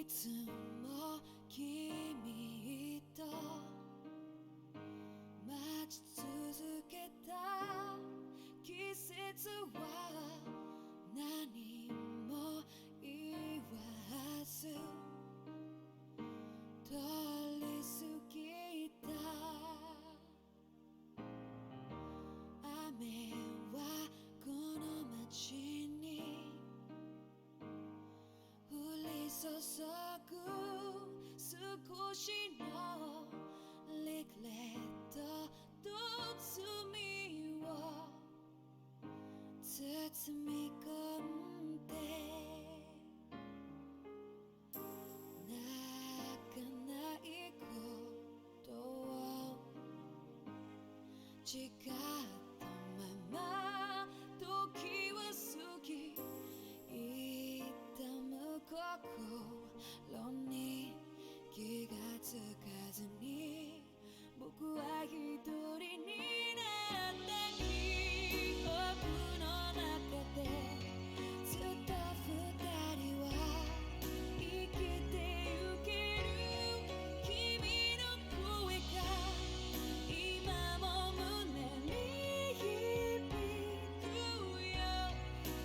つも君と待ち続けた季節は何も言わず通り過ぎた。雨はこの街に降り注ぐ少しのリグレットと罪を包み込んで泣かないことを誓ったまま時は過ぎ痛む心に気がつかずに僕は一人になった記憶の中でずっと二人は生きてゆける君の声が今も胸に響くよ。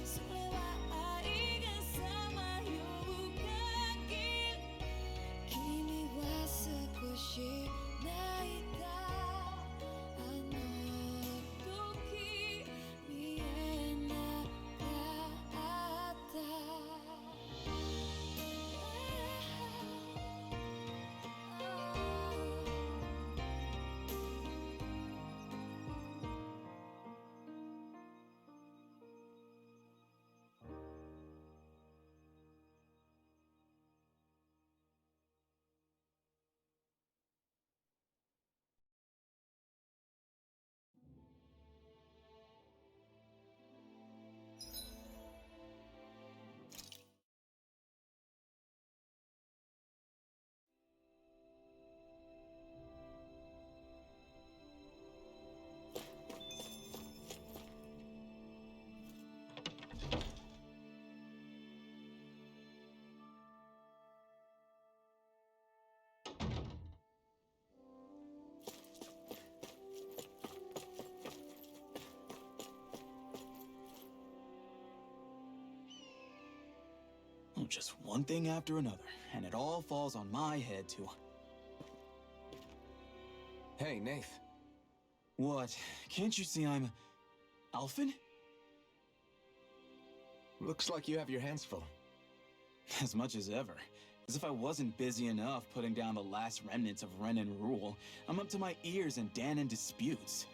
それは愛がさまよう限り君は少し泣いた。あの時見えなかった。Just one thing after another, and it all falls on my head too. Hey, Nath. What? Can't you see I'm... Alphen? Looks like you have your hands full. As much as ever. As if I wasn't busy enough putting down the last remnants of Renan rule, I'm up to my ears in Dahnan disputes.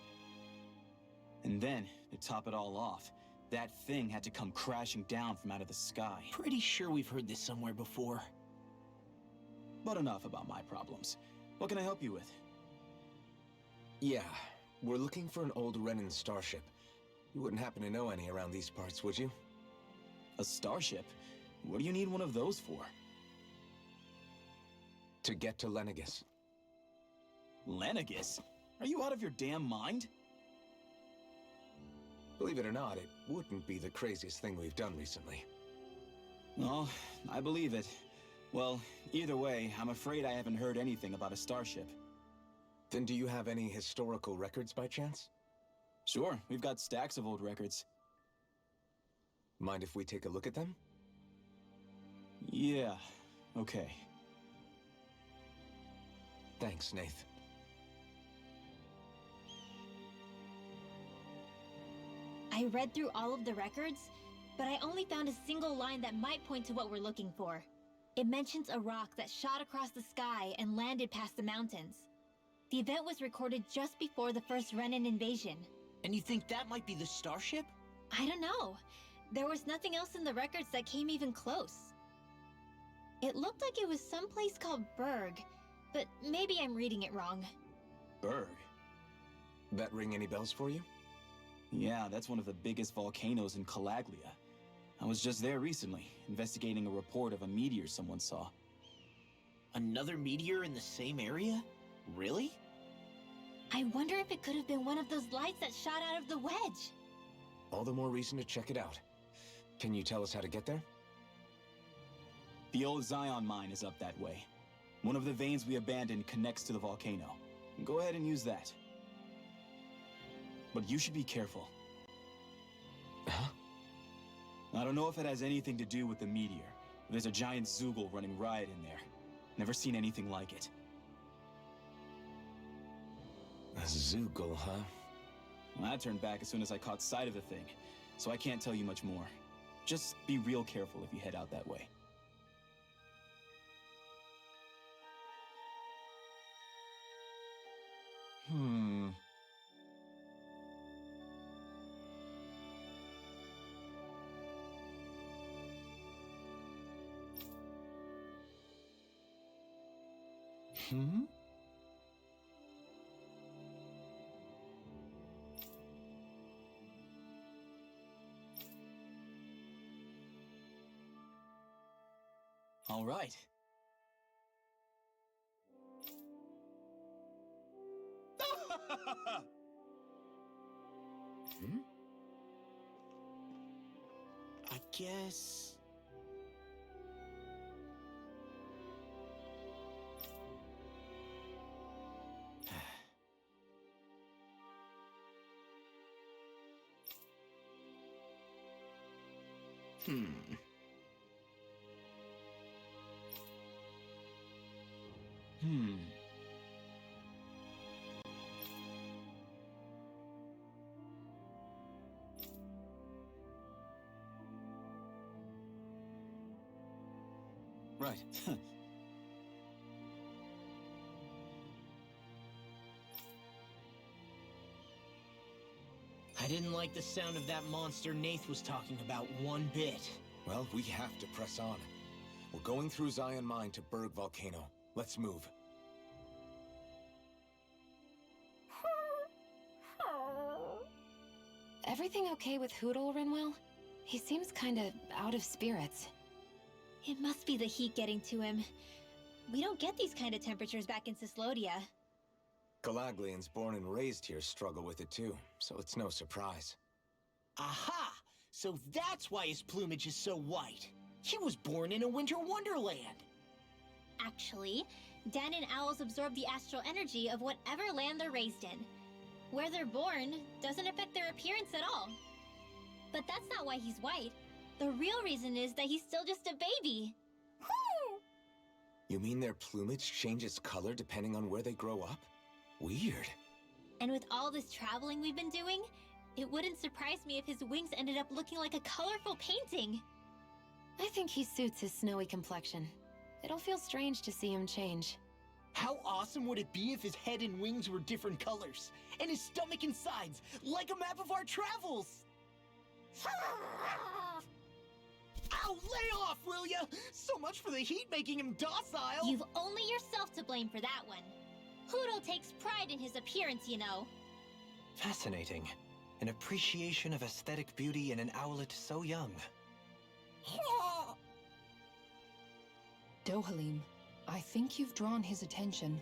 And then, to top it all off, that thing had to come crashing down from out of the sky. Pretty sure we've heard this somewhere before. But enough about my problems. What can I help you with? Yeah, we're looking for an old Renan starship. You wouldn't happen to know any around these parts, would you? A starship? What do you need one of those for? To get to Lenegis. Lenegis? Are you out of your damn mind? Believe it or not, it wouldn't be the craziest thing we've done recently. Oh, I believe it. Well, either way, I'm afraid I haven't heard anything about a starship. Then do you have any historical records by chance? Sure, we've got stacks of old records. Mind if we take a look at them? Yeah, okay. Thanks, Nath. I read through all of the records, but I only found a single line that might point to what we're looking for. It mentions a rock that shot across the sky and landed past the mountains. The event was recorded just before the first Renan invasion. And you think that might be the starship? I don't know. There was nothing else in the records that came even close. It looked like it was someplace called Berg, but maybe I'm reading it wrong. Berg? That ring any bells for you? Yeah, that's one of the biggest volcanoes in Calaglia. I was just there recently, investigating a report of a meteor someone saw. Another meteor in the same area? Really? I wonder if it could have been one of those lights that shot out of the wedge. All the more reason to check it out. Can you tell us how to get there? The old Zion mine is up that way. One of the veins we abandoned connects to the volcano. Go ahead and use that. But you should be careful. Huh? I don't know if it has anything to do with the meteor. There's a giant Zoogle running riot in there. Never seen anything like it. A Zoogle, huh? Well, I turned back as soon as I caught sight of the thing, so I can't tell you much more. Just be real careful if you head out that way. Hmm? All right. Hmm? I guess... Hmm. Right. I didn't like the sound of that monster Nath was talking about one bit. Well, we have to press on. We're going through Zion Mine to Berg Volcano. Let's move. Everything okay with Hootle, Rinwell? He seems kinda out of spirits. It must be the heat getting to him. We don't get these kind of temperatures back in Cyslodia. Galaglians born and raised here struggle with it too, so it's no surprise. Aha! So that's why his plumage is so white. He was born in a winter wonderland. Actually, Dan and owls absorb the astral energy of whatever land they're raised in. Where they're born doesn't affect their appearance at all. But that's not why he's white. The real reason is that he's still just a baby. You mean their plumage changes color depending on where they grow up? Weird. And with all this traveling we've been doing, it wouldn't surprise me if his wings ended up looking like a colorful painting. I think he suits his snowy complexion. It'll feel strange to see him change. How awesome would it be if his head and wings were different colors? And his stomach and sides, like a map of our travels! Ow, lay off, will ya? So much for the heat making him docile! You've only yourself to blame for that one. Hootle takes pride in his appearance, you know. Fascinating. An appreciation of aesthetic beauty in an owlet so young. Dohalim, I think you've drawn his attention.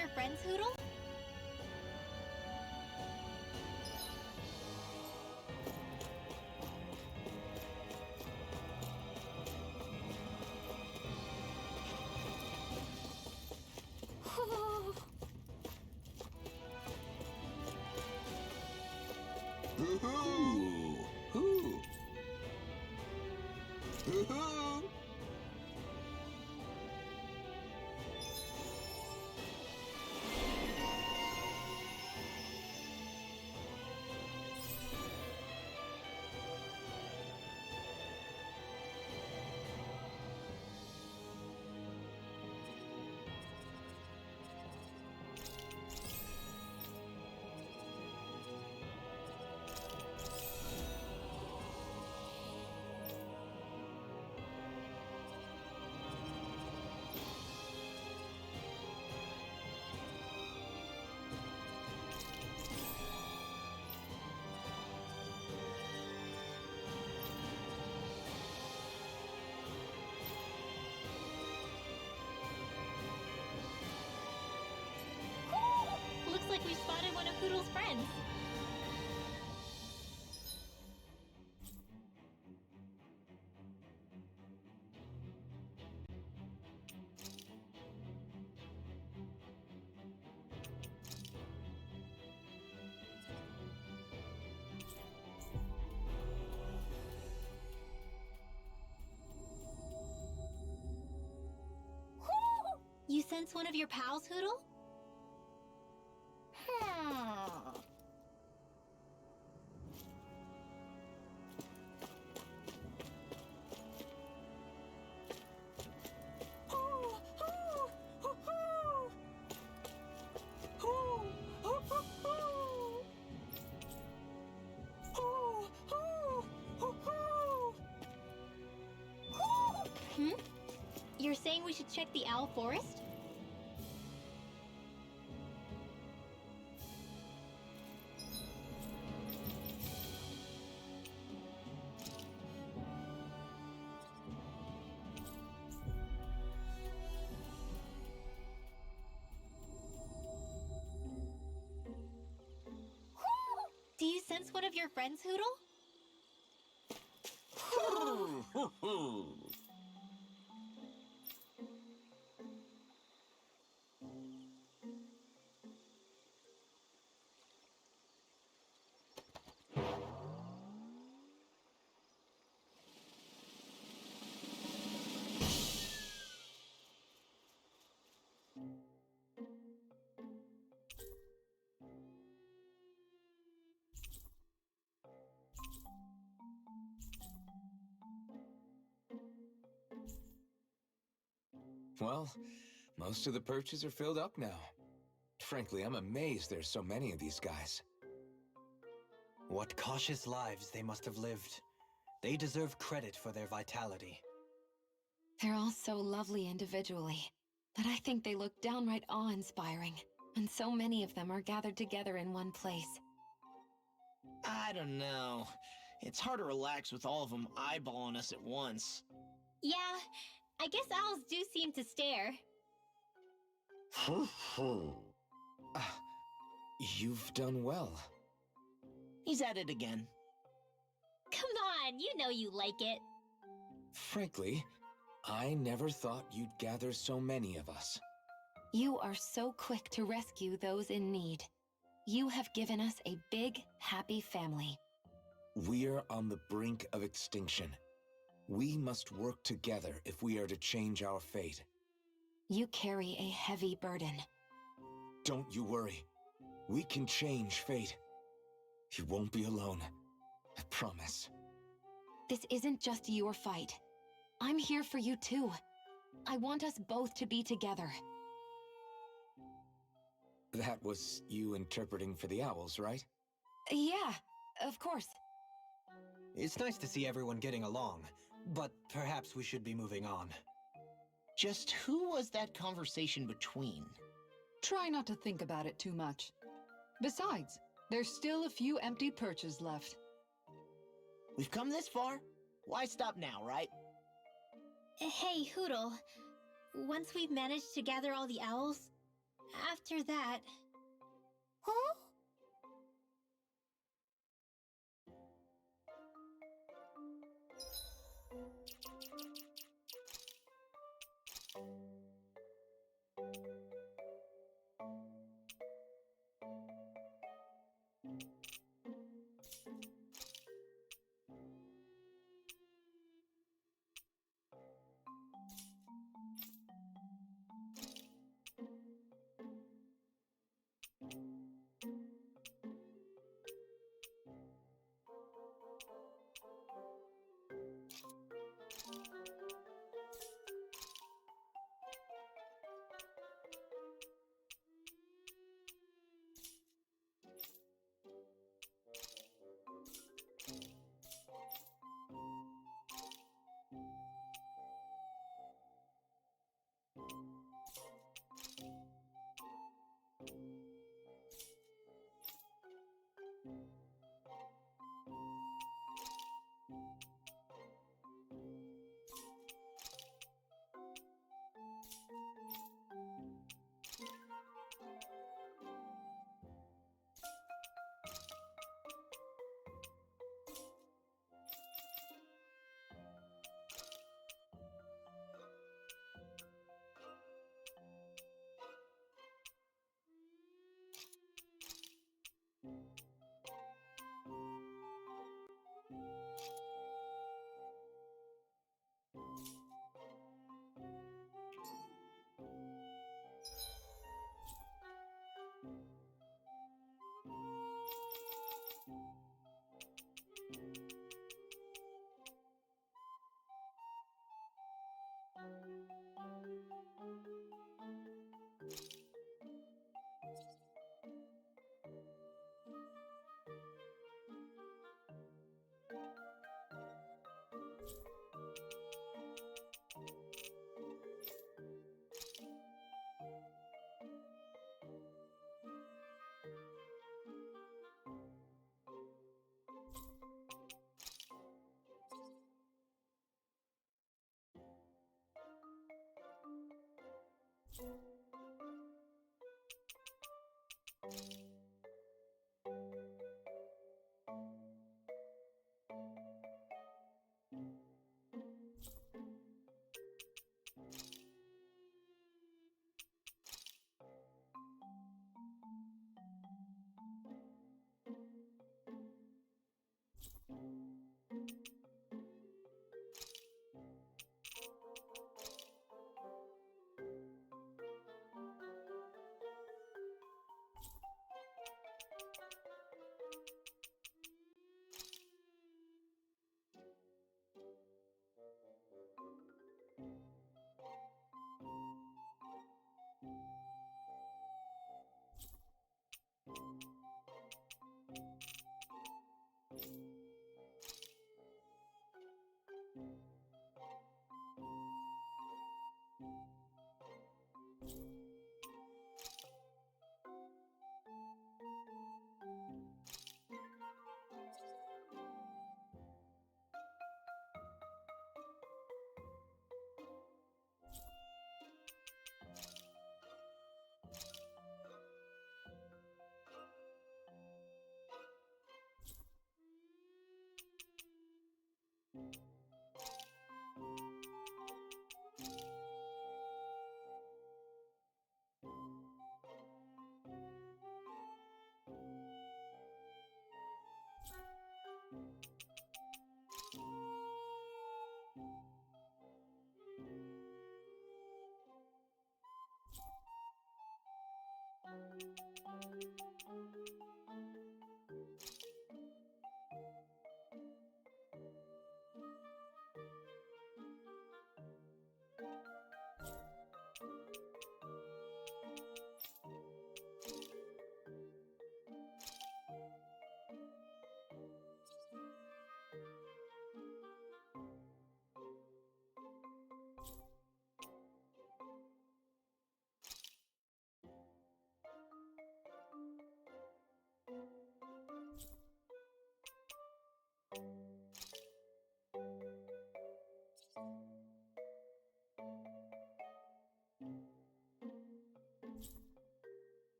your friends, Hoodle? Hoo-hoo! Hoo! Hoo-hoo! Looks like we spotted one of Hoodle's friends. You sense one of your pals, Hoodle? You're saying we should check the Owl Forest? Do you sense one of your friends, Hoodle? Well, most of the perches are filled up now. Frankly, I'm amazed there's so many of these guys. What cautious lives they must have lived. They deserve credit for their vitality. They're all so lovely individually, but I think they look downright awe-inspiring. And so many of them are gathered together in one place. I don't know. It's hard to relax with all of them eyeballing us at once. Yeah, I guess owls do seem to stare. You've done well. He's at it again. Come on, you know you like it. Frankly, I never thought you'd gather so many of us. You are so quick to rescue those in need. You have given us a big, happy family. We're on the brink of extinction. We must work together if we are to change our fate. You carry a heavy burden. Don't you worry. We can change fate. You won't be alone. I promise. This isn't just your fight. I'm here for you too. I want us both to be together. That was you interpreting for the owls, right? Yeah, of course. It's nice to see everyone getting along, but perhaps we should be moving on. Just who was that conversation between? Try not to think about it too much. Besides, there's still a few empty perches left. We've come this far. Why stop now, right? Hey, Hoodle. Once we've managed to gather all the owls, After that... Huh?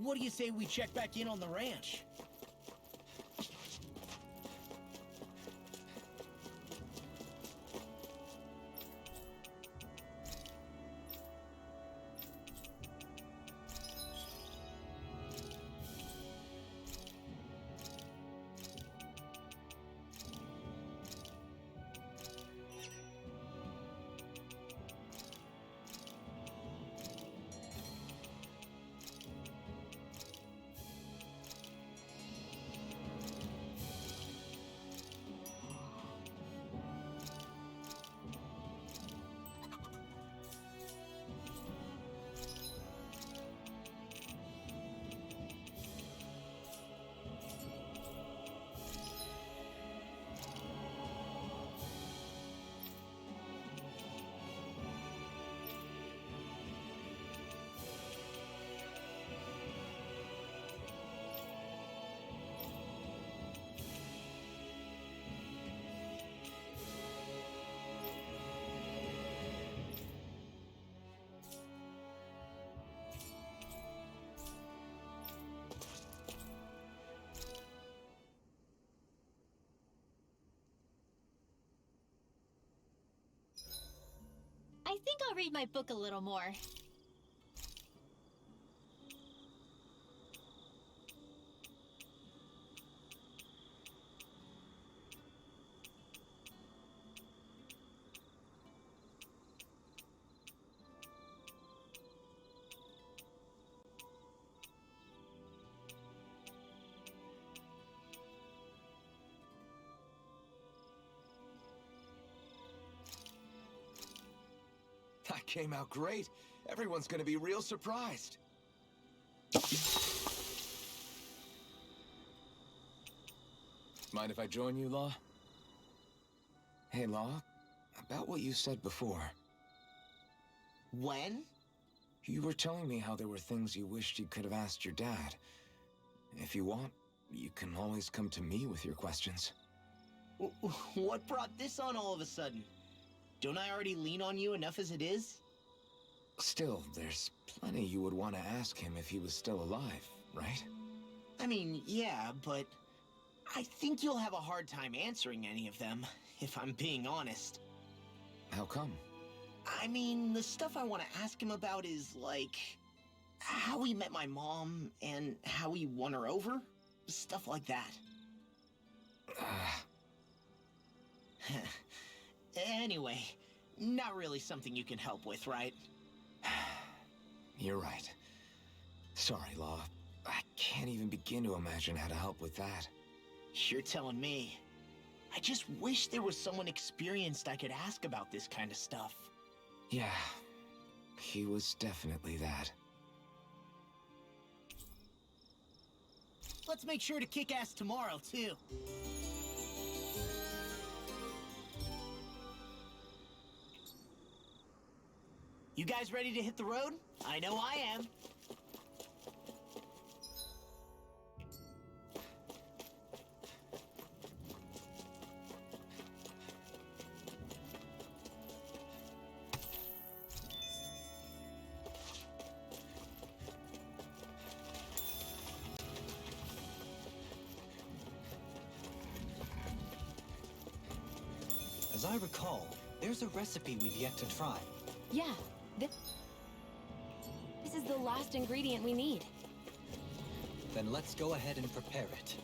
What do you say we check back in on the ranch? I'll read my book a little more. That came out great. Everyone's gonna be real surprised. Mind if I join you, Law? Hey, Law. About what you said before. When? You were telling me how there were things you wished you could have asked your dad. If you want, you can always come to me with your questions. What brought this on all of a sudden? Don't I already lean on you enough as it is? Still, there's plenty you would want to ask him if he was still alive, right? I mean, yeah, but I think you'll have a hard time answering any of them, if I'm being honest. How come? I mean, the stuff I want to ask him about is, like, how he met my mom and how he won her over. Stuff like that. Anyway, not really something you can help with, right? You're right. Sorry, Law. I can't even begin to imagine how to help with that. You're telling me. I just wish there was someone experienced I could ask about this kind of stuff. Yeah, he was definitely that. Let's make sure to kick ass tomorrow, too. You guys ready to hit the road? I know I am. As I recall, there's a recipe we've yet to try. Yeah, this is the last ingredient we need. Then let's go ahead and prepare it.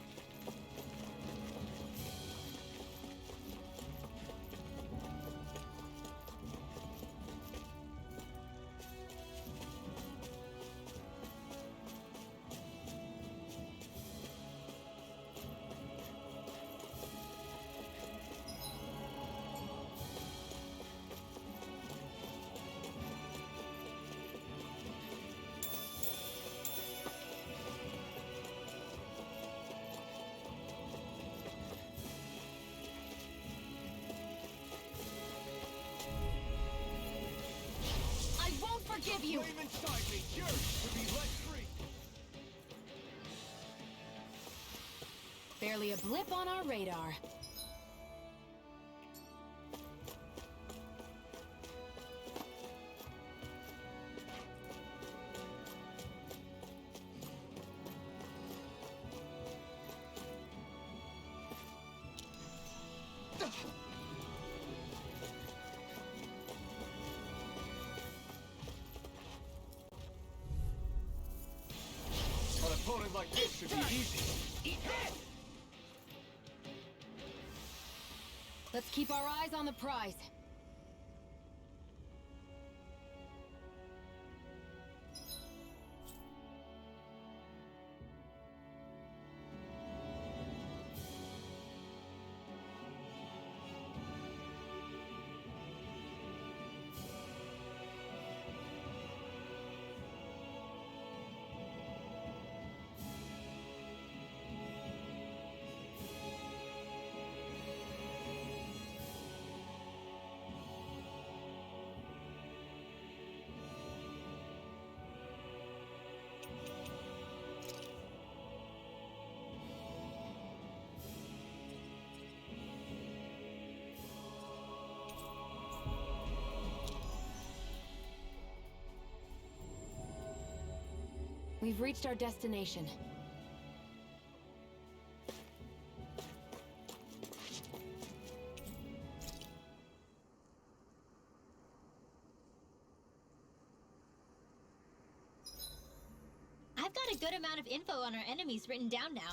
Forgive you! Flame inside me, yours to be let free! Barely a blip on our radar. An opponent like this should be easy. Let's keep our eyes on the prize. We've reached our destination. good amount of info on our enemies written down now.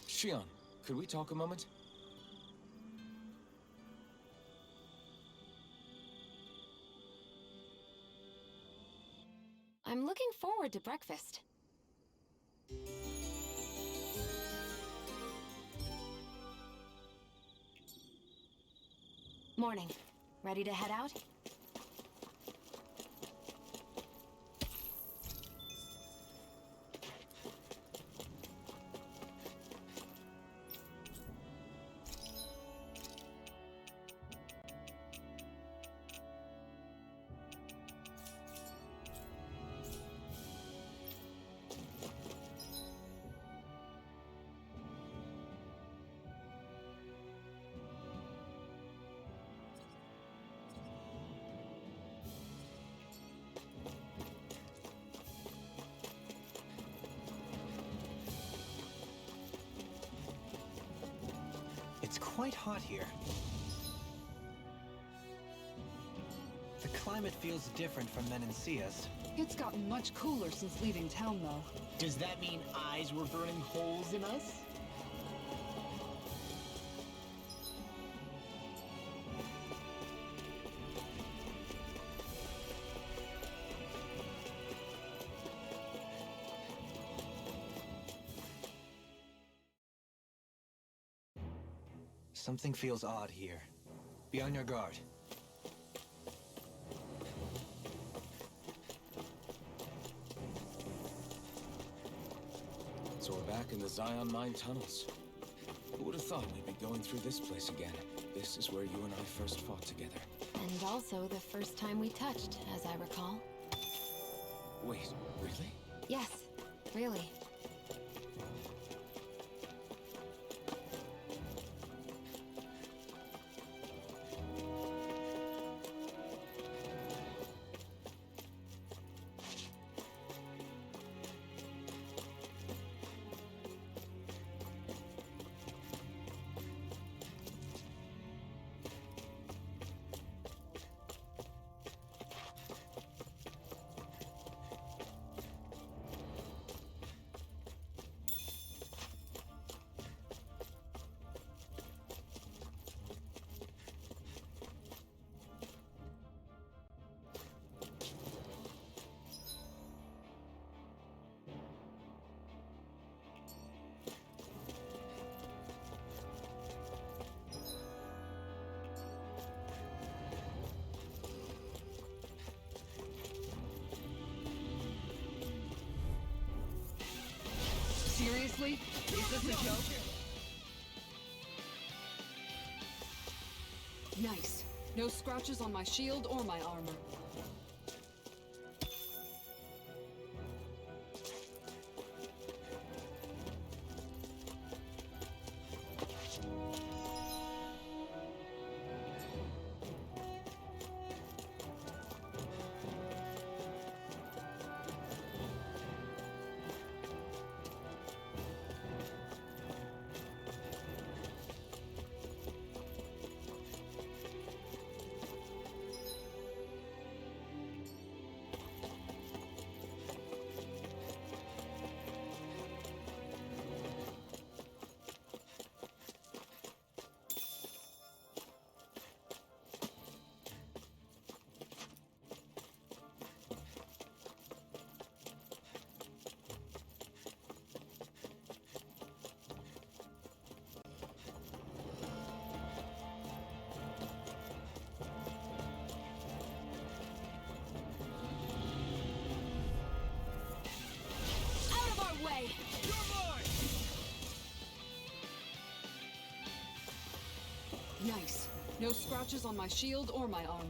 Shion, could we talk a moment? I'm looking forward to breakfast. Morning. Ready to head out? It's quite hot here. The climate feels different from Menancia's. It's gotten much cooler since leaving town, though. Does that mean eyes were burning holes in us? Something feels odd here. Be on your guard. So we're back in the Zion Mine tunnels. Who would have thought we'd be going through this place again? This is where you and I first fought together. And also the first time we touched, as I recall. Wait, really? Yes, really. Seriously? Is this a joke? Nice. No scratches on my shield or my armor. Nice. No scratches on my shield or my armor.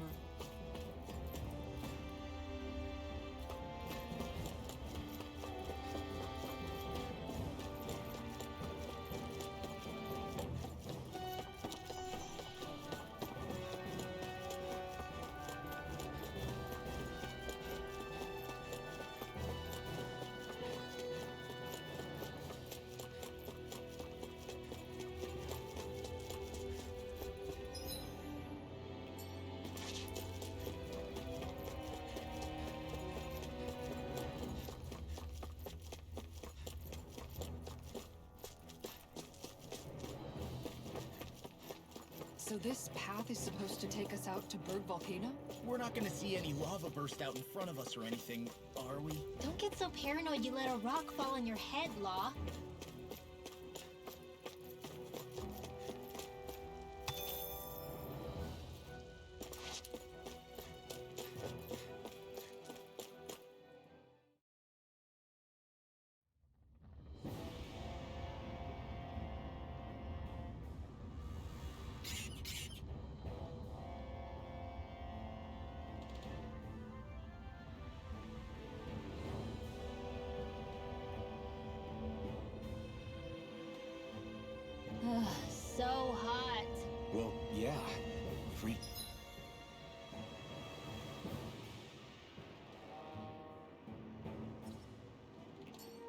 So this path is supposed to take us out to Berg Volcano? We're not gonna see any lava burst out in front of us or anything, are we? Don't get so paranoid you let a rock fall on your head, Law. Ugh, so hot. Well, yeah. If we...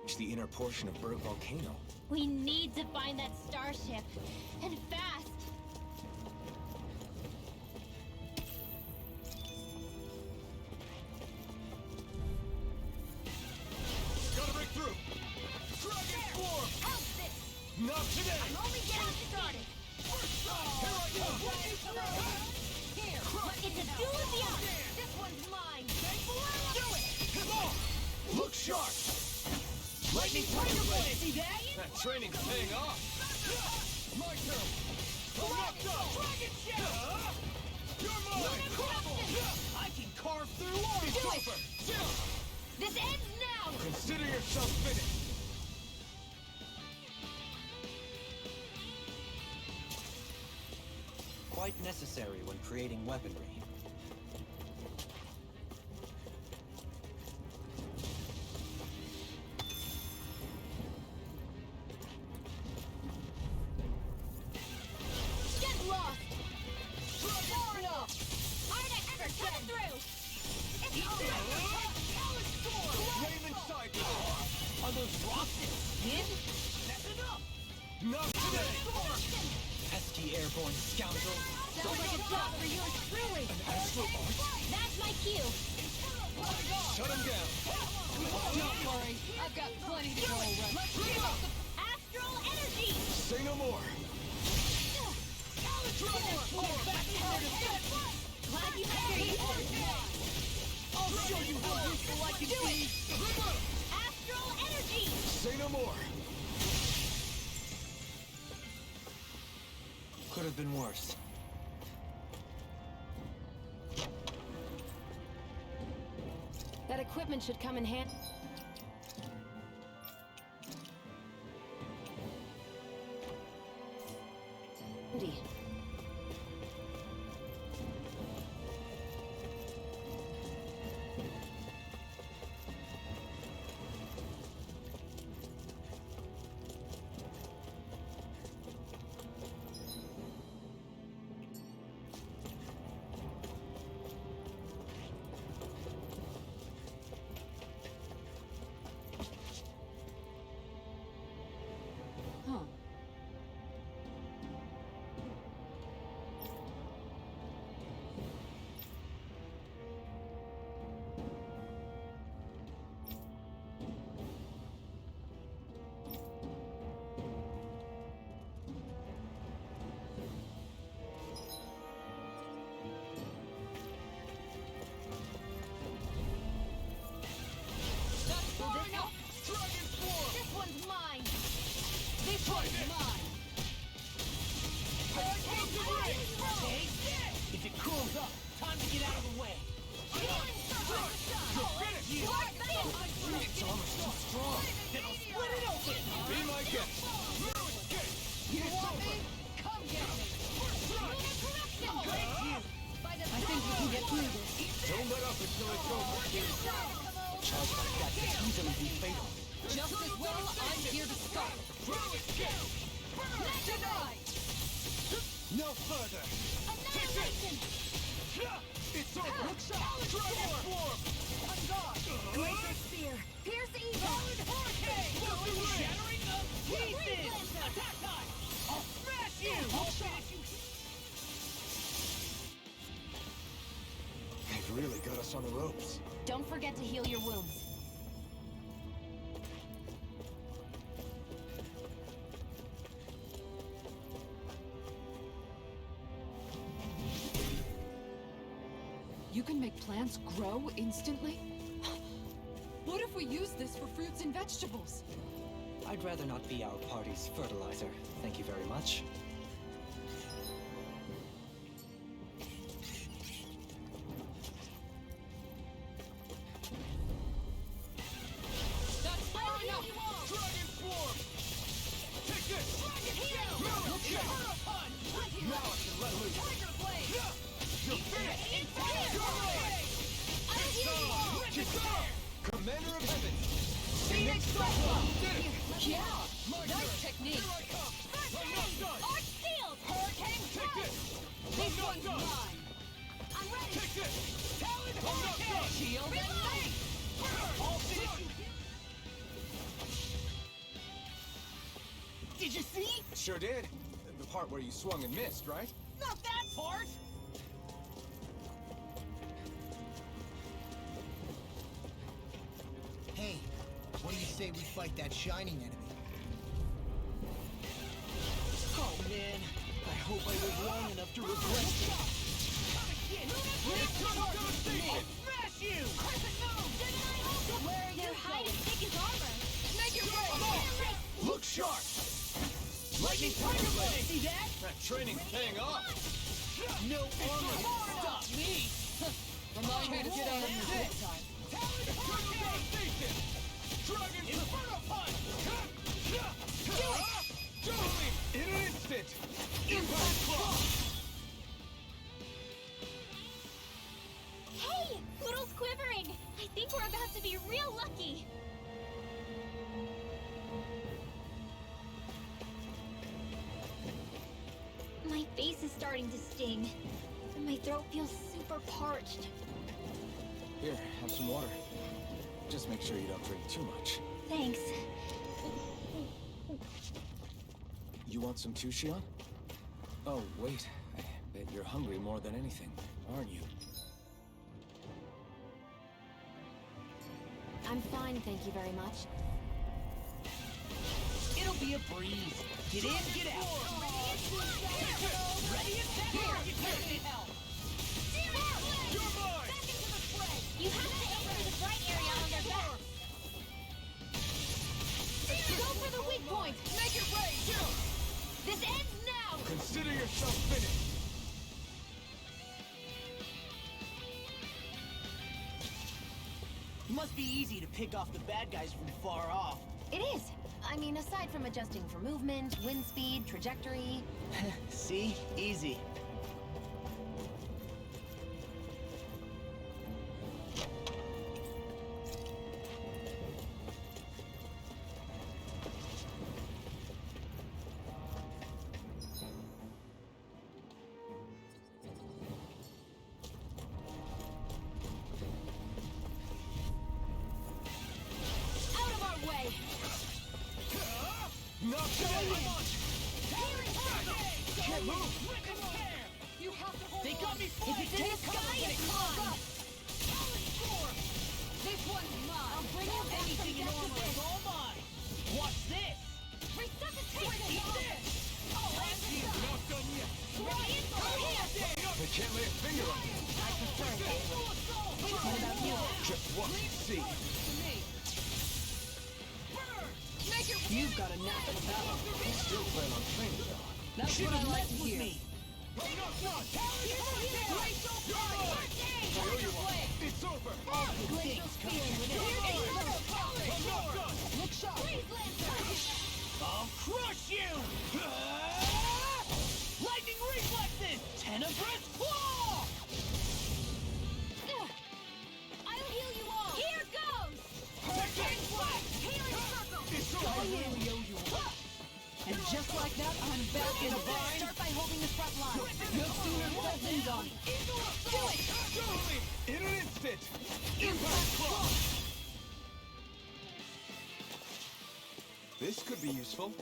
It's the inner portion of Berg Volcano. We need to find that starship. And fast. Gotta break through! Dragon form! How's this? Not today! I'm only getting started. Here I come! Here, it's a duel of the eyes. This one's mine. Do it! Come on! Look sharp! Lightning Tiger Blade! See that? That training's paying off! My turn! Locked up! Dragon Shadow! You're mine! I can carve through It's Do it! over! This ends now! Consider yourself finished! Quite necessary when creating weaponry. Get lost! Far enough! Iron Expert, coming through! It's over! Raven Sideway! Are those rocks in skin? That's enough! Not today! Pesky airborne scoundrel. Sounds like a job for yours truly! Astral Arts? That's my cue! Shut him down! Don't worry, I've got plenty to go around. Let's give up the Astral Energy! Say no more! Glad you met your I'll show you how useful I can be! Astral Energy! Say no more! Could have been worse. That equipment should come in handy. Huh. This one's mine! This one's Mine! If it cools up, time to get out of the way. Its armor's too strong! Then I'll split it open! Be my guest! You want me? Come get me! can get through this. Don't let up until it's over. A charge like that can easily be fatal. Just as well, I'm here to stop. Denied! No further. Annihilation! It's over. Look sharp. Transform. Glacier Spear! Pierce Evil! Shattering of pieces! Attack time! I'll smash you! I'll finish you! They've really got us on the ropes. Don't forget to heal your wounds. You can make plants grow instantly? What if we use this for fruits and vegetables? I'd rather not be our party's fertilizer. Thank you very much. That's far enough! Dragon form. Take this. Look here! Now I can let loose. You're finished. Commander of Heaven. Phoenix Cyclone! Did it. Yeah! My Nice turn. technique! Here I come. I'm not done. Arch Shield! Hurricane Take this. This I'm not one's done. mine! I'm ready! Take this. Talon I'm not Hurricane! done. Shield and Reload! mace! I'll finish you! Did you see? Sure did. The part where you swung and missed, right? Not that part! Hey, what do you say we fight that shining enemy? Oh man, I hope I live long enough to regret it. Smash you! Their hide is thick as armor! Make it rain! Look sharp. Lightning Tiger Blade! See that? That training's paying off. No armor can stop me! Remind me to get out of here this time. Dragon Inferno Punch! Totally in an instant. Impact Claw. Hey! Poodle's quivering! I think we're about to be real lucky! My face is starting to sting, and my throat feels super parched. Here, have some water. Just make sure you don't drink too much. Thanks. You want some too, Shion? Oh, wait. I bet you're hungry more than anything, aren't you? I'm fine, thank you very much. It'll be a breeze. Get in, get out. Ready and set. Here, you need help. You're mine. You have to aim for the bright area on their back. Go for the weak point! Make it rain! This ends now! Consider yourself finished. Must be easy to pick off the bad guys from far off. It is. I mean, aside from adjusting for movement, wind speed, trajectory... See? Easy. Out of our way! Knock down. Can't move. You have to hold They on. got me If flying. it's in the sky, it's mine! This one's mine. I'll bring you back from Anything in death armor to is this! all mine. Watch this. Resuscitation! Eat this. I'll answer some! Not done yet. Try it! Here! They can't lay a finger on you. I prefer it that way. What about you? Just watch and see. You've got a knack for battle. I still plan on training though. That's what I like to hear. It's over. Glacial Spear. Look sharp. I'll crush you. Lightning reflexes. Tenebrous claw. And just like that, I'm back in a bind. Start by holding the front line. No sooner said than done. Do it! In an instant! Impact block! This could be useful.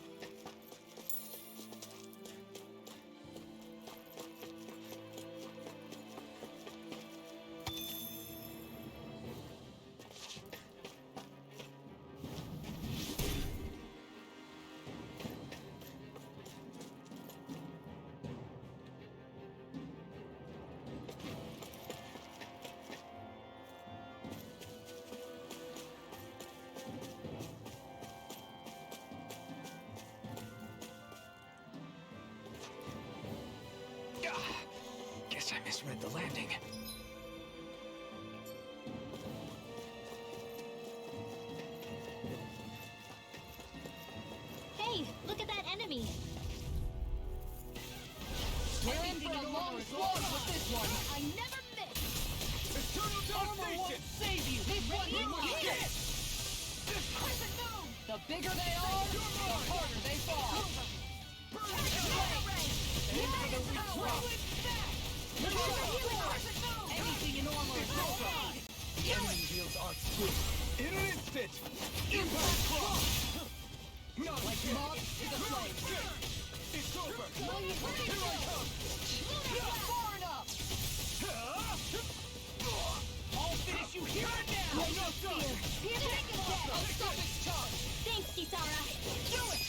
Guess I misread the landing. Hey, look at that enemy. We're in for a long slog with this one. I never miss! Eternal Armor won't save you. This one is mine. Crescent moon! The bigger they are, the harder they fall. Aim for the weak spot. Anything in armor is broken! The enemy wields arts too. In an instant! Impact block. Not Like moths to the flame. It's over! Here I come. Far enough. I'll finish you here and now! Not done! I'll stop its charge. Thanks, Kisara. Do it!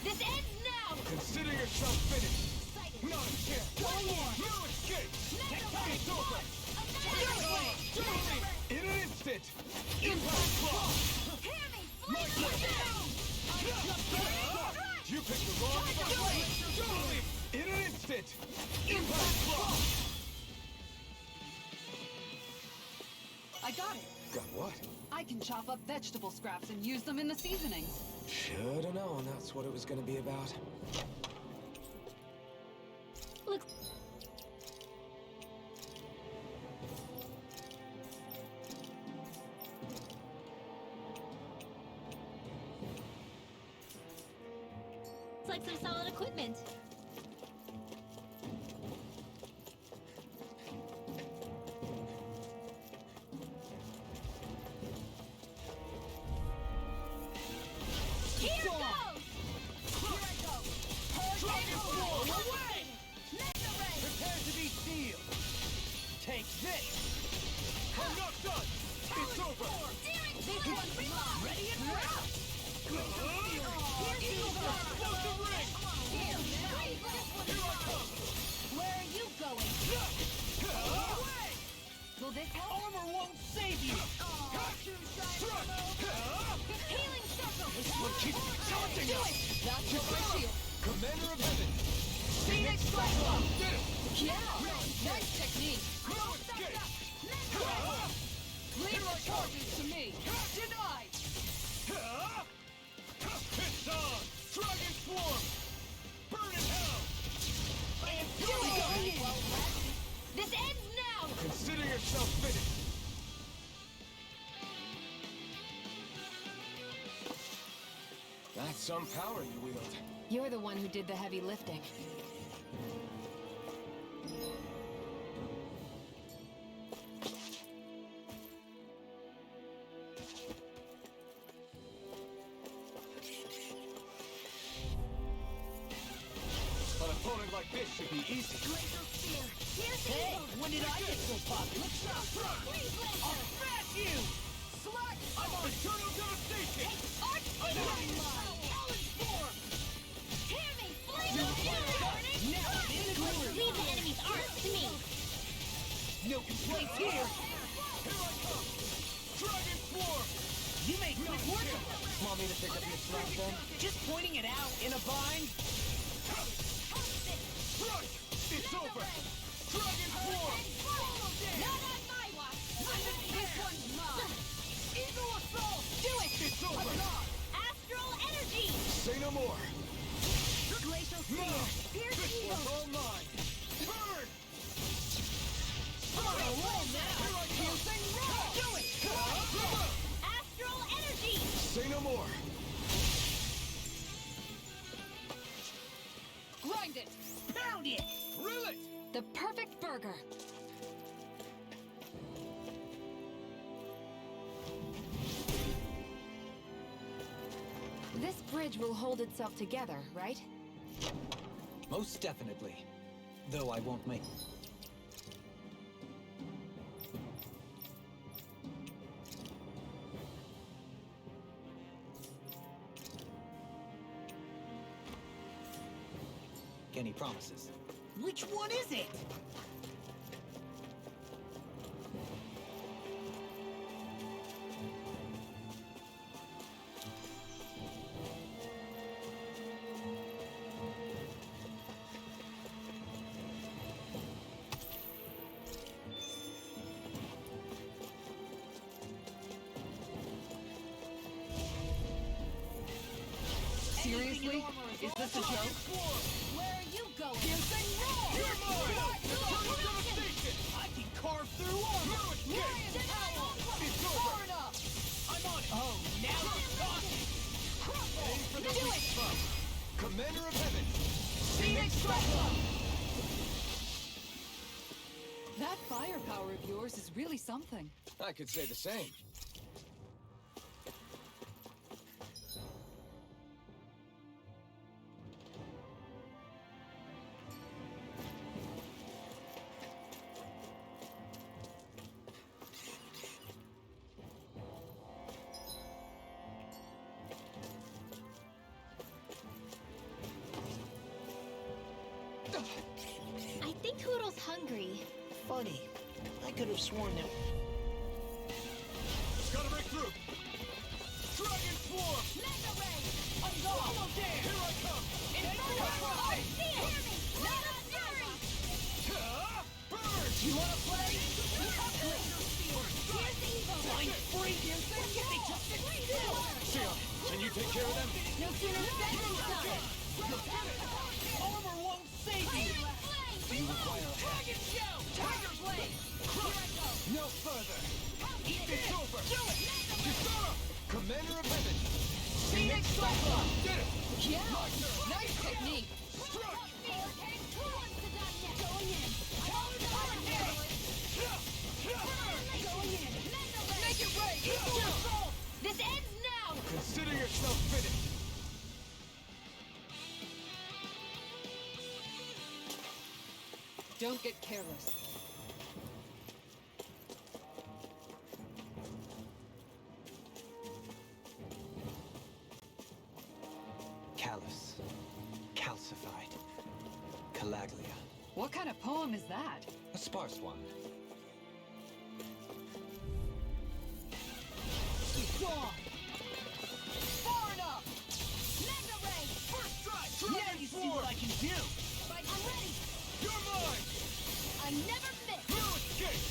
This ends now. Consider yourself finished! Not a chance! One more. No escape! It's over! Do it. In an instant! Impact block. Hear me! Flash you down! You picked the wrong fight! In an instant! Impact block. I got it. Got what? I can chop up vegetable scraps and use them in the seasonings. Should've known that's what it was gonna be about. Looks like some solid equipment. Here Here goes! I go! Dragon Ball away! Mega Ray! Prepare to be sealed. Take this. I'm not done! It's over! This one's mine! Ready and round! Explosive ring! Here I come! Where are you going? Away! Will this help? Armor won't save you! Healing circle! This one keeps taunting Do us! it! That's your shield. Commander of Heaven! Phoenix Cyclone! Did it! Yeah. Nice technique. No escape! Leave the charges to me. Denied. It's on! Dragon Swarm! Burn in hell! This ends now! Consider yourself finished! That's some power you wield. You're the one who did the heavy lifting. An opponent like this should be easy. Hey, when did I get so popular? I'll smash you! Select! I'm on Eternal Devastation! Hear me! Leave the enemy's arms to me. No complaints here! Here I come! Dragon Swarm! You make quick work of it! Want me to pick up your slack then? Just pointing it out in a bind? Crush! It's over! Dragon Swarm! Not on my watch! This one's mine! Eagle Assault! Do it! It's over! Astral energy! Say no more! Glacial Spear! Pierce This Eagle! one's all mine! Burn! On a roll now! Piercing Roll! Do it! Astral energy! Say no more! found it! Grill it! The perfect burger. This bridge will hold itself together, right? Most definitely. Though I won't make... any promises. Which one is it? Seriously? Is this a joke? Where are you going? You're mine! I can carve through armor! It's over! Far enough! I'm on it! Oh, now you're talking! Aim for the Do weak it! spot! Commander of Heaven! Phoenix Cyclone! That firepower of yours is really something. I could say the same. I think Hoodle's hungry. Funny. I could have sworn that... Gotta break through! Dragon Swarm! Mega Ray! I'm going! Almost there! Here I come! Oh, see it! Hear me! Not a fury! Burn! You wanna play? You have laser spear! Here's the Evo! Fine, free! Get me just sit still! Sion, can you take care of them? No sooner said than done. Armor won't save you! Do you require a hand? Dragon Show! Tiger Blade! Here I go! No further! Eat It's over! Do it! Kisara! Commander of Heaven! Phoenix Cyclone! Did it! Yeah! Nice technique! Struck! Going in. Make it rain! This ends now. Consider yourself finished! Don't get careless. Callous. Calcified. Calaglia. What kind of poem is that? A sparse one. Gone! Far enough! Mega Ray! First strike! Now you see what I can do! I'm ready. You're mine! I never miss. No escape!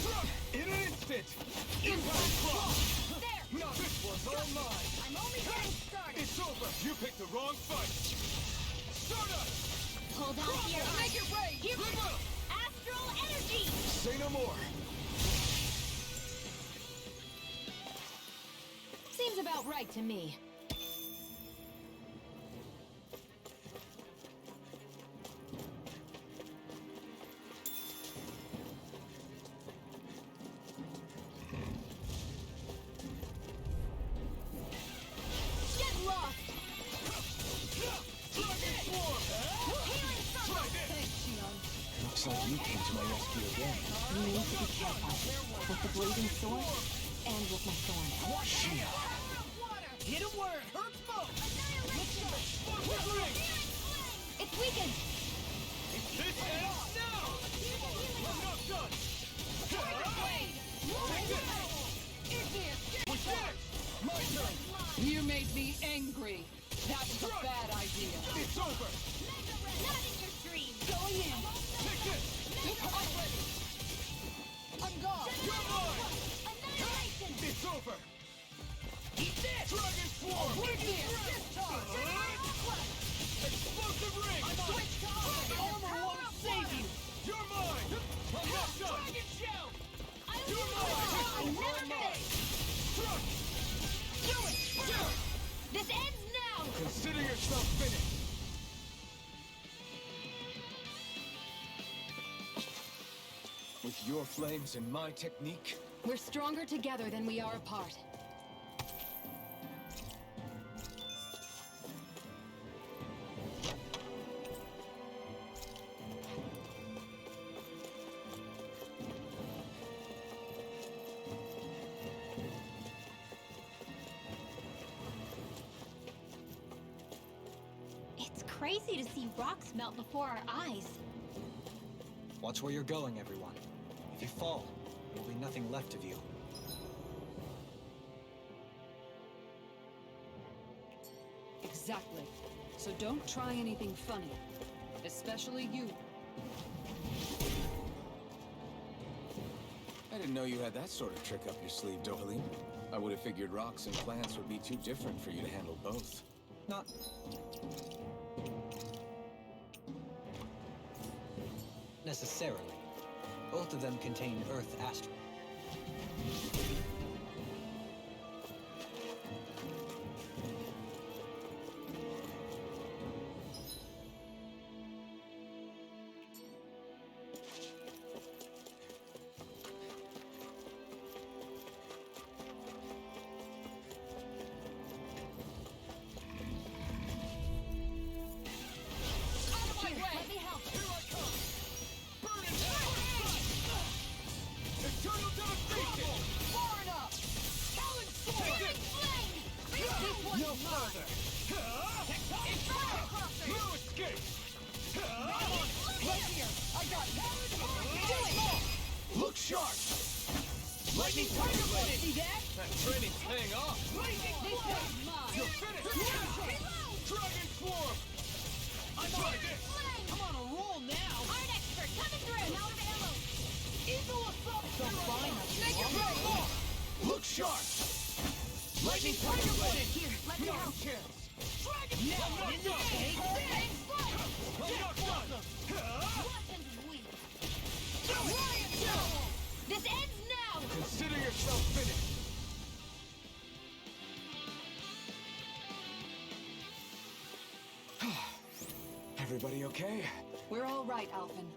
Struck! In an instant! Impact block! There. Now this one's all mine! I'm only getting started. It's over! You picked the wrong fight! Stardust! Hold on to your Make it rain! Here we go. Astral energy. Say no more! Seems about right to me. Get lost. Dragon Swarm! Healing circle. Try this! Looks like you came to my rescue again. You need to be careful. With the blazing sword, and with my thorn. Hit him where it hurts most! Explosive ring! It's weakened. This ends now! I'm not done! Tiger Blade! Take this! What's next? My turn! You made me angry. That was a bad idea. It's over! Not in your dreams. Going in! Take this! I'm ready! I'm gone! You're mine! Annihilation. It's over! Eat this! Dragon Swarm! Oblivion! Discharge! Explosive ring! Switch to armor won't save you! You're mine! I'm not done! Dragon Show! You're I mine! never miss. Struck! Do it! This ends now. Consider yourself finished! your flames and my technique? We're stronger together than we are apart. It's crazy to see rocks melt before our eyes. Watch where you're going, everyone. If you fall, there'll be nothing left of you. Exactly. So don't try anything funny. Especially you. I didn't know you had that sort of trick up your sleeve, Dohalim. I would have figured rocks and plants would be too different for you to handle both. Not necessarily. Both of them contain Earth astral. Let me help. Here I come! Burn it down! Eternal devastation! Far enough! Talon sword! Take it! Flame! This one's No mine! further! Tectonic fire crossing! No escape! Right here! I got Talon sword! Do it! Look sharp! Lightning tiger blade! See that? That training's paying off! Blazing this one's mine! You're finished! Reload! Dragon Swarm! I tried this! I'm on a roll now! Art expert coming through! I'm out of ammo! Eagle assault! Don't find us! Make it right! Look sharp! Lightning tiger blade! Here, let me No help! chance! Dragon I'm sword! not In done! this case, bang! I'm not done! Weapons weak! Riot Show! This ends now! Consider yourself finished! Everybody okay? We're all right, Alphen.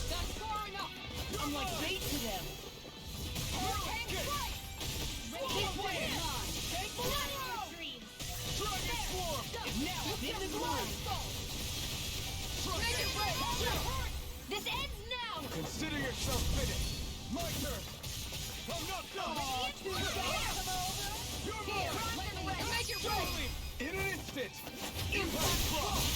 That's far enough! I'm like bait to them! Hurricane strike! This one's mine! Take blood dreams! Dragon Swarm! Now I'm in the groove! Make it right! This ends now! Consider yourself finished! My turn! I'm not done! You're Here, mine! let me make it right! Totally! In an instant! Impact Frost!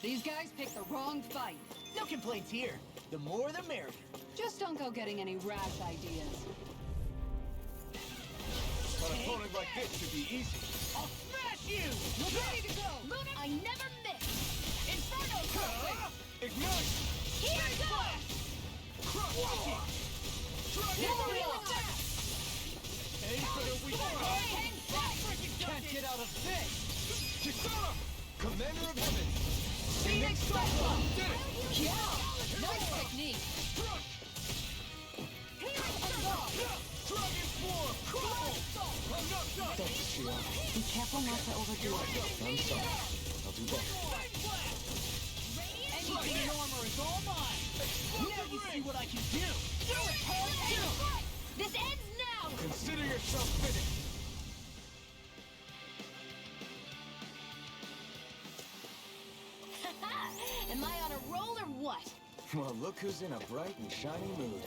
These guys picked the wrong fight. No complaints here. The more the merrier. Just don't go getting any rash ideas. An opponent like this should be easy. I'll smash you! Ready to go! Lunar, I never miss! Inferno crossing! Ignite! Here goes! Crush! Dragon Warrior! Aim for the weak spot! Hurricane strike! Can't get out of this! Kisara! Commander of Heaven! Phoenix Cyclone! Did it! Yeah! Nice technique! Crush! Dragon Swarm! Crumble! I'm not done! Thanks, Shia. Be careful not to overdo it. I'm sorry. I'll do better. Anything in armor is all mine! Now you see what I can do! Do it, Paul! This ends now! Consider yourself finished! Am I on a roll or what? Well, look who's in a bright and shiny mood.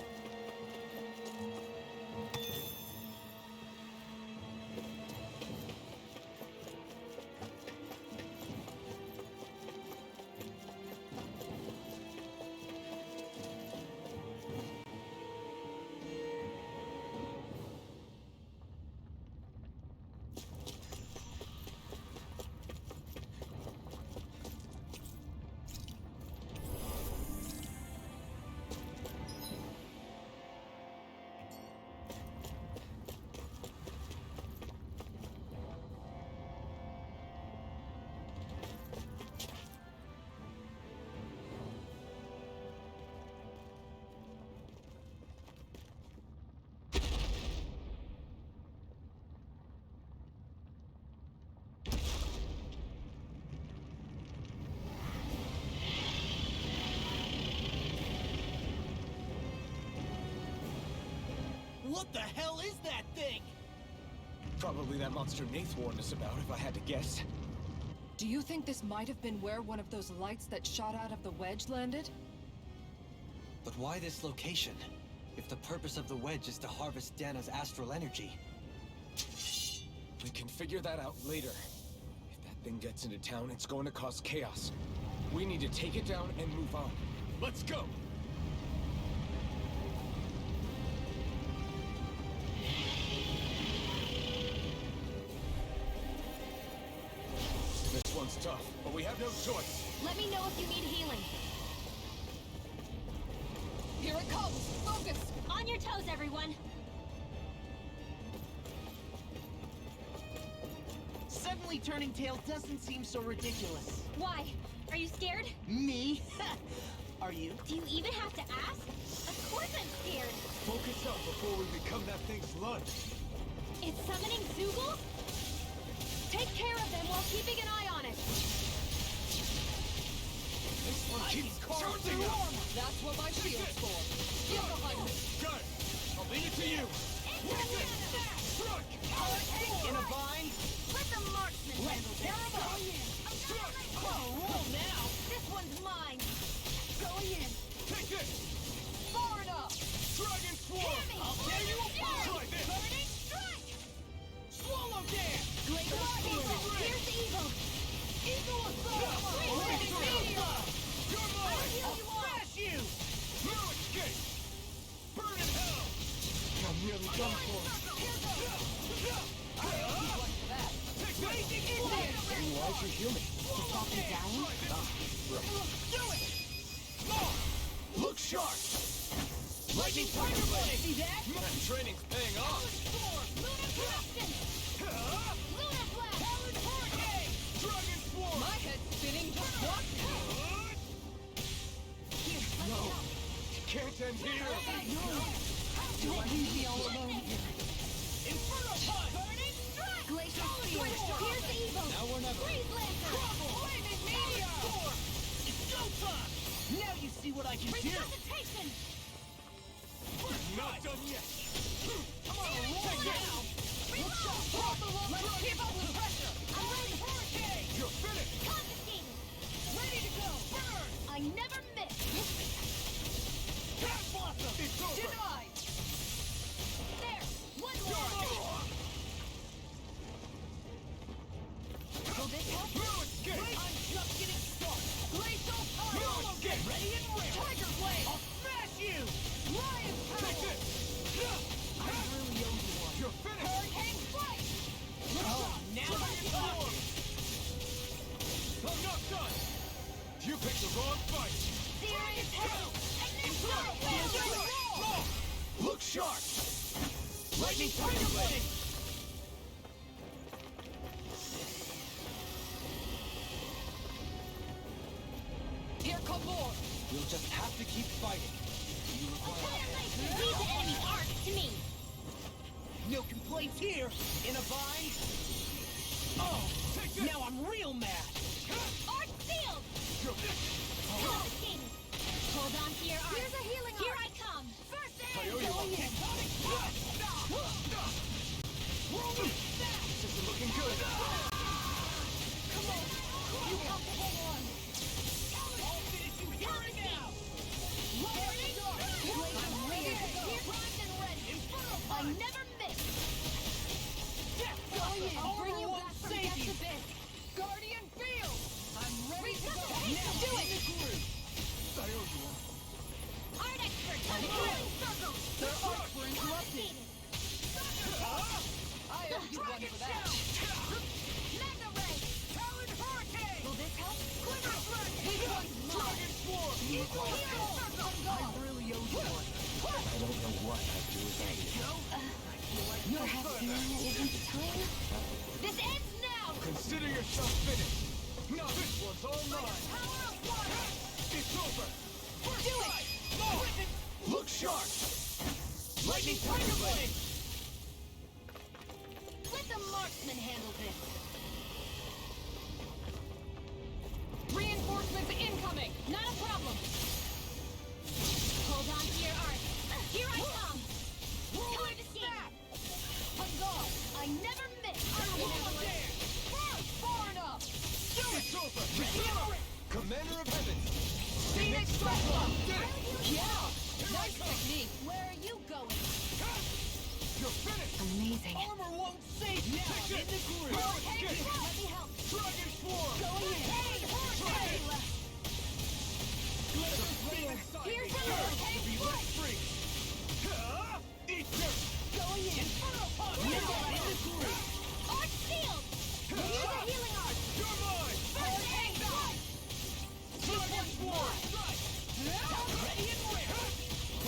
What the hell is that thing? Probably that monster Nath warned us about, if I had to guess. Do you think this might have been where one of those lights that shot out of the wedge landed? But why this location? If the purpose of the wedge is to harvest Dana's astral energy. We can figure that out later. If that thing gets into town, it's going to cause chaos. We need to take it down and move on. Let's go! This one's tough, but we have no choice. Let me know if you need healing. Here it comes! Focus! On your toes, everyone! Suddenly turning tail doesn't seem so ridiculous. Why? Are you scared? Me? Are you? Do you even have to ask? Of course I'm scared. Focus up before we become that thing's lunch. It's summoning Zoogle? Take care of them while keeping an eye on it. This one keeps charging us! That's what my shield's for. Get behind me! Got it! I'll leave it to you! Struck! In a bind? Let the marksman handle this. Roll now! This one's mine. Going in! Take this! Far enough! Dragon Swarm! Hear me! I'll tear you apart! Try this! Burning strike! Swallow dance! Glacial Spirit! Here's the evil! Eagle assault! Lightning meteor! You're mine! Heal you all! Smash you! No escape! Burn in hell! I'm nearly done for. Raging Indian! Why'd you heal me? Swallow dance! Do it! Look sharp! Lightning Tiger Blade! See that? That training's paying off! Lunar Corruption! Lunar Blast! Talon Hurricane! Dragon Swarm! My head's spinning just once! No! It can't end here! Do I leave me all alone here? Inferno Punch! Burning strike! Glacial Spirit! Spirit! Here's the evil! Now we're never. Freeze Lancer! Flaming Meteor! It's go time! Now you see what I can do! Resuscitation! Not done yet! I'm on a roll now! Let's keep up the pressure! Talon Hurricane! You're finished! Confiscated! Ready to go! Burn! I never miss! Cat Blossom! It's over! Denied! There! One more! Will this help? No escape! I'm just getting started! Glacial No Power! escape! Ready and ready! Tiger Blade! I'll smash you! Lion Take Power! this! I really owe you one. You're finished! Hurricane Flight! Now you're talking! I'm not done! You picked the wrong fight! Serious hell! Look sharp! Lightning Tiger Blade! Here come more! You'll just have to keep fighting. You require... Leave the enemy arc to me! No complaints here! In a bind? Oh! Now I'm real mad! Arc field! Confiscated! Hold on to your arc! Here's a healing arc! Here I come! First aid! Going in! This isn't looking good! Come on! You have to hold on! I'll finish you here and now! I'm ready to go! Primed and ready! I never miss! Going in! I'll Bring you won't back from save death you. to this! Guardian Field! I'm ready to go! Now do it! I owe you one. Art expert! Healing circle! Their arcs were interrupted! I owe you one for that! Magna Ray! Talon Hurricane! Will this help? Quiver Strike! This one's mine! Dragon Swarm! Healing circle! I really owe you one. I don't know what I'd do without you. Perhaps now isn't the time? This ends now! Consider yourself finished! Now this one's all mine! Power of water! It's over! Do it! Look sharp! Lightning Tiger Blade! Let the marksman handle this! Reinforcements incoming! Not a problem! Hold on to your arc! Here I come! Time to Nice technique. Where are you going? You're finished! Amazing. Armor won't save you! Now I'm in the groove! Let me help. Dragon form! Going in. Here's the hurricane strike. Eat dirt! Going in. Arch shield. Use the healing arc. You're mine! Hurricane strike. Dragon form! Ready and ready.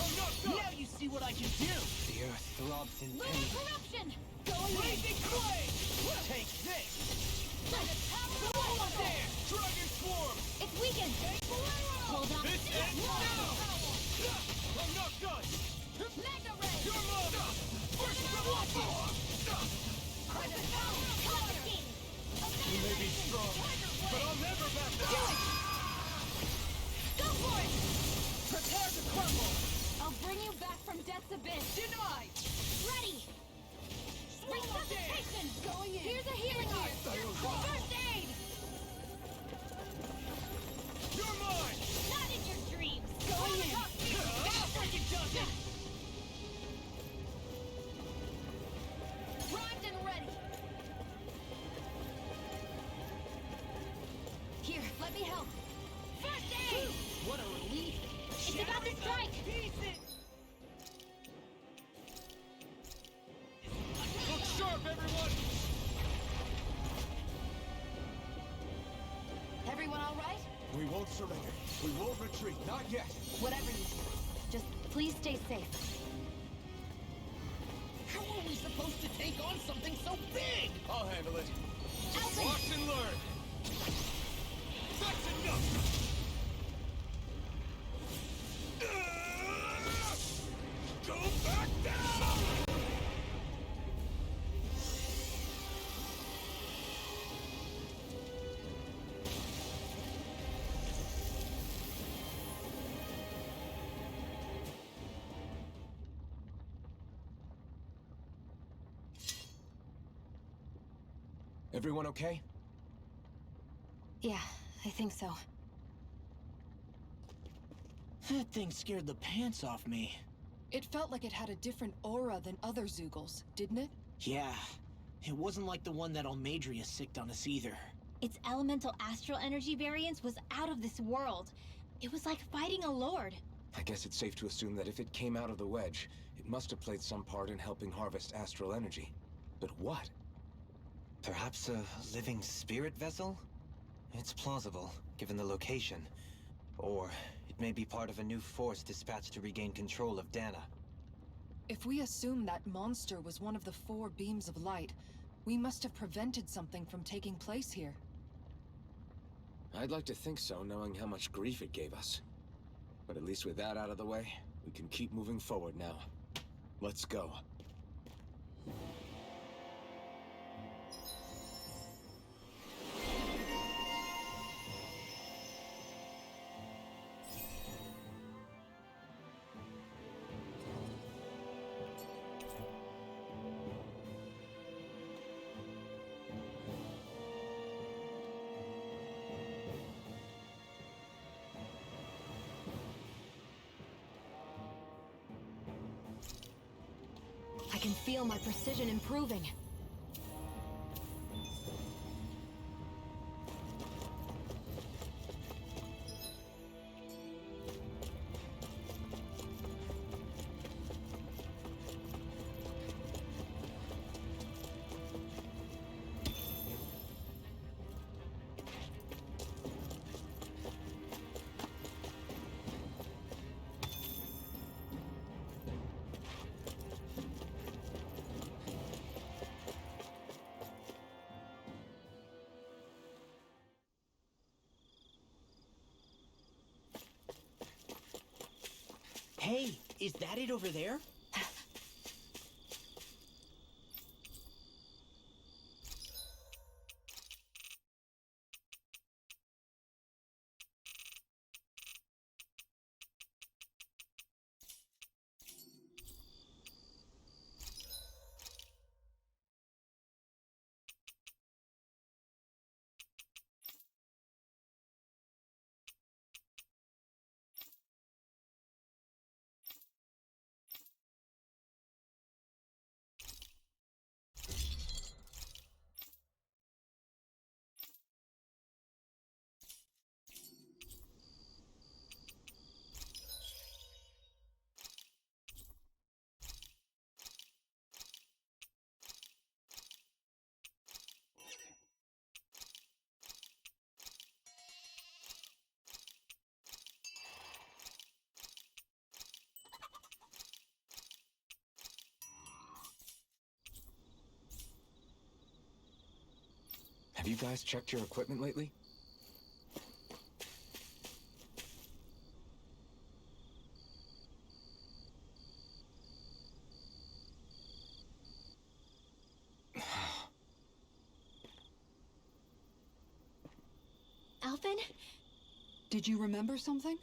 I'm not done! Now you see what I can do! The earth throbs in Lunar pain. corruption. Going in. Blazing clay! Take this! Let the power of the There! Dragon form! It's weakened. Hold on. This ends now! I'm not done! Mega ray. You're mine! First You may be strong, but I'll never back down! Go for it! Prepare to crumble! I'll bring you back from death's abyss. Denied! Ready! Resuscitation! Going in! Here's a healing arc! First aid! You're mine! Not in your dreams! Going in! Freaking does it! Primed and ready! Here, let me help! First aid! What a relief! It's about to strike! Look sharp, everyone! Everyone all right? We won't surrender. We won't retreat. Not yet. Whatever you do. Just please stay safe. How are we supposed to take on something so big? I'll handle it. Just Alvin! watch and learn. That's enough! Go back down! Everyone okay? Yeah, I think so. That thing scared the pants off me. It felt like it had a different aura than other Zeugles, didn't it? Yeah, it wasn't like the one that Almadria sicked on us either. Its elemental astral energy variance was out of this world. It was like fighting a lord. I guess it's safe to assume that if it came out of the wedge, it must have played some part in helping harvest astral energy. But what? Perhaps a living spirit vessel? It's plausible, given the location. Or it may be part of a new force dispatched to regain control of Dana. If we assume that monster was one of the 4 beams of light, we must have prevented something from taking place here. I'd like to think so, knowing how much grief it gave us. But at least with that out of the way, we can keep moving forward now. Let's go. I can feel my precision improving. Hey, is that it over there? you guys checked your equipment lately? Alphen? Did you remember something?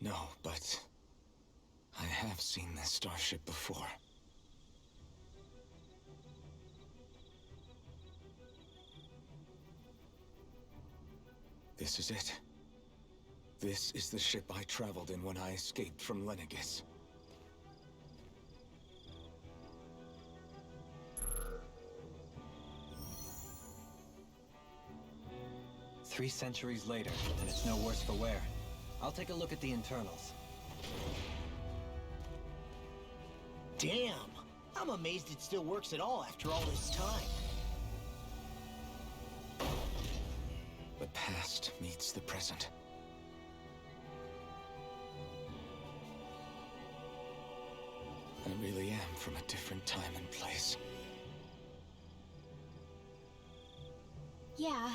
No, but I have seen this starship before. This is it. This is the ship I traveled in when I escaped from Lenegis. Three centuries later, and it's no worse for wear. I'll take a look at the internals. Damn! I'm amazed it still works at all after all this time. The past meets the present. I really am from a different time and place. Yeah,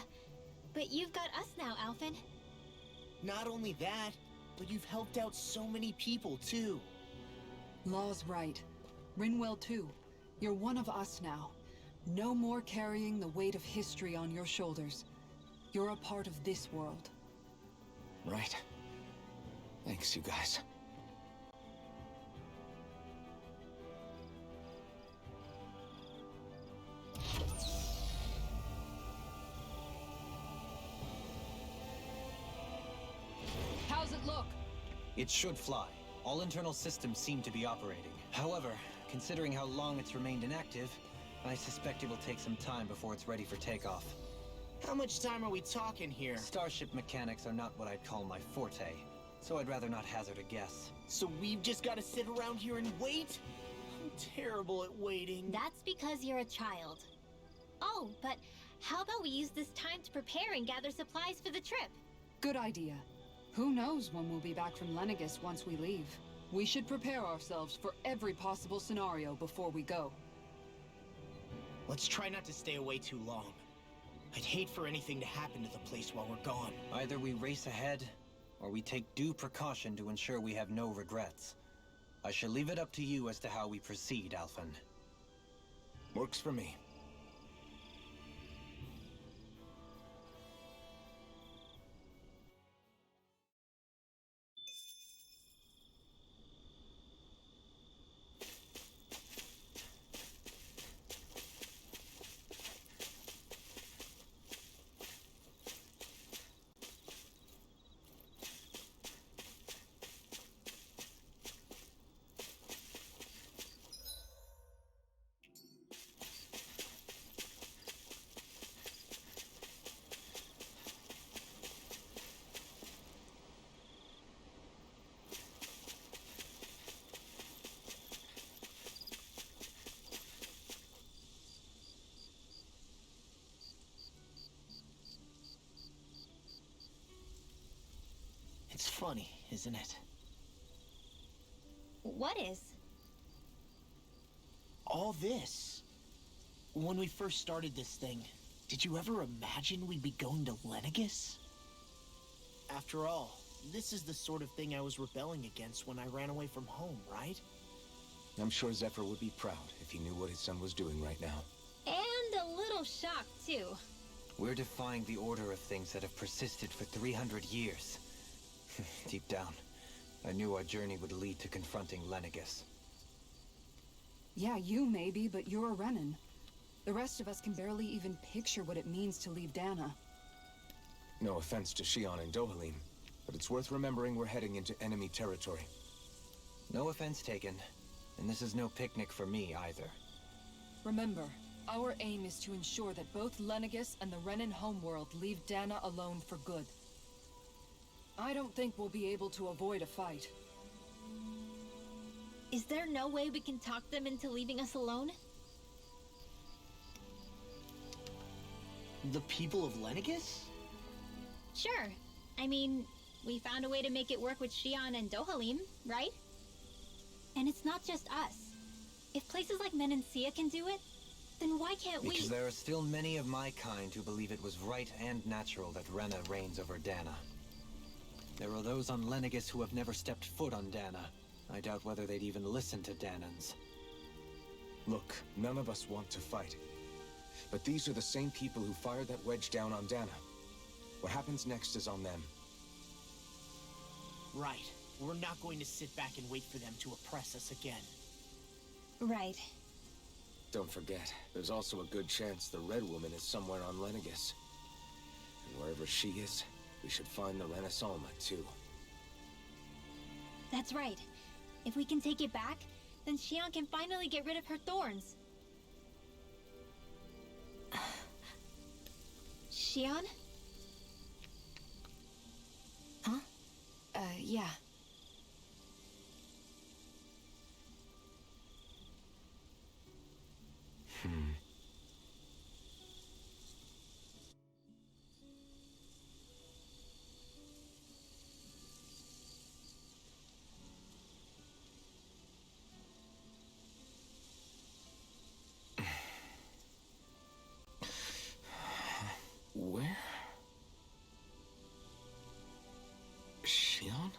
but you've got us now, Alphen. Not only that, but you've helped out so many people, too. Law's right. Rinwell too. You're one of us now. No more carrying the weight of history on your shoulders. You're a part of this world. Right. Thanks, you guys. How's it look? It should fly. All internal systems seem to be operating. However, considering how long it's remained inactive, I suspect it will take some time before it's ready for takeoff. How much time are we talking here? Starship mechanics are not what I'd call my forte, so I'd rather not hazard a guess. So we've just got to sit around here and wait? I'm terrible at waiting. That's because you're a child. Oh, but how about we use this time to prepare and gather supplies for the trip? Good idea. Who knows when we'll be back from Lenegis once we leave? We should prepare ourselves for every possible scenario before we go. Let's try not to stay away too long. I'd hate for anything to happen to the place while we're gone. Either we race ahead, or we take due precaution to ensure we have no regrets. I shall leave it up to you as to how we proceed, Alphen. Works for me. It's funny, isn't it? What is? All this. When we first started this thing, did you ever imagine we'd be going to Lenegis? After all, this is the sort of thing I was rebelling against when I ran away from home, right? I'm sure Zephyr would be proud if he knew what his son was doing right now. And a little shocked, too. We're defying the order of things that have persisted for 300 years. Deep down, I knew our journey would lead to confronting Lenegis. Yeah, you maybe, but you're a Renan. The rest of us can barely even picture what it means to leave Dana. No offense to Shion and Dohalim, but it's worth remembering we're heading into enemy territory. No offense taken, and this is no picnic for me either. Remember, our aim is to ensure that both Lenegis and the Renan homeworld leave Dana alone for good. I don't think we'll be able to avoid a fight. Is there no way we can talk them into leaving us alone? The people of Lenegis? Sure. I mean, we found a way to make it work with Shion and Dohalim, right? And it's not just us. If places like Menancia can do it, Then why can't we? Because there are still many of my kind who believe it was right and natural that Rena reigns over Dana. There are those on Lenegis who have never stepped foot on Dana. I doubt whether they'd even listen to Danans. Look, none of us want to fight. But these are the same people who fired that wedge down on Dana. What happens next is on them. Right. We're not going to sit back and wait for them to oppress us again. Right. Don't forget, there's also a good chance the Red Woman is somewhere on Lenegis. And wherever she is, we should find the Renaissalma, too. That's right. If we can take it back, then Xion can finally get rid of her thorns. Xion? Huh? Yeah. Where? Xion?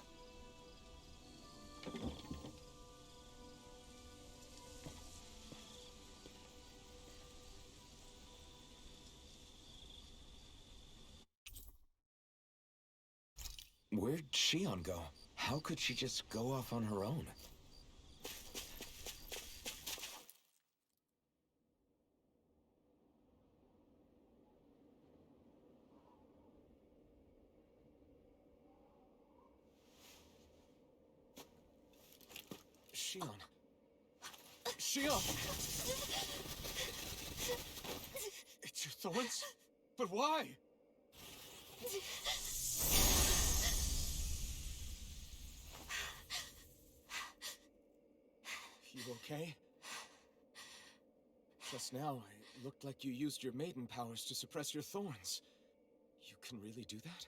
Where'd Xion go? How could she just go off on her own? Xion. Xion! It's your thorns? But why? You okay? Just now, it looked like you used your maiden powers to suppress your thorns. You can really do that?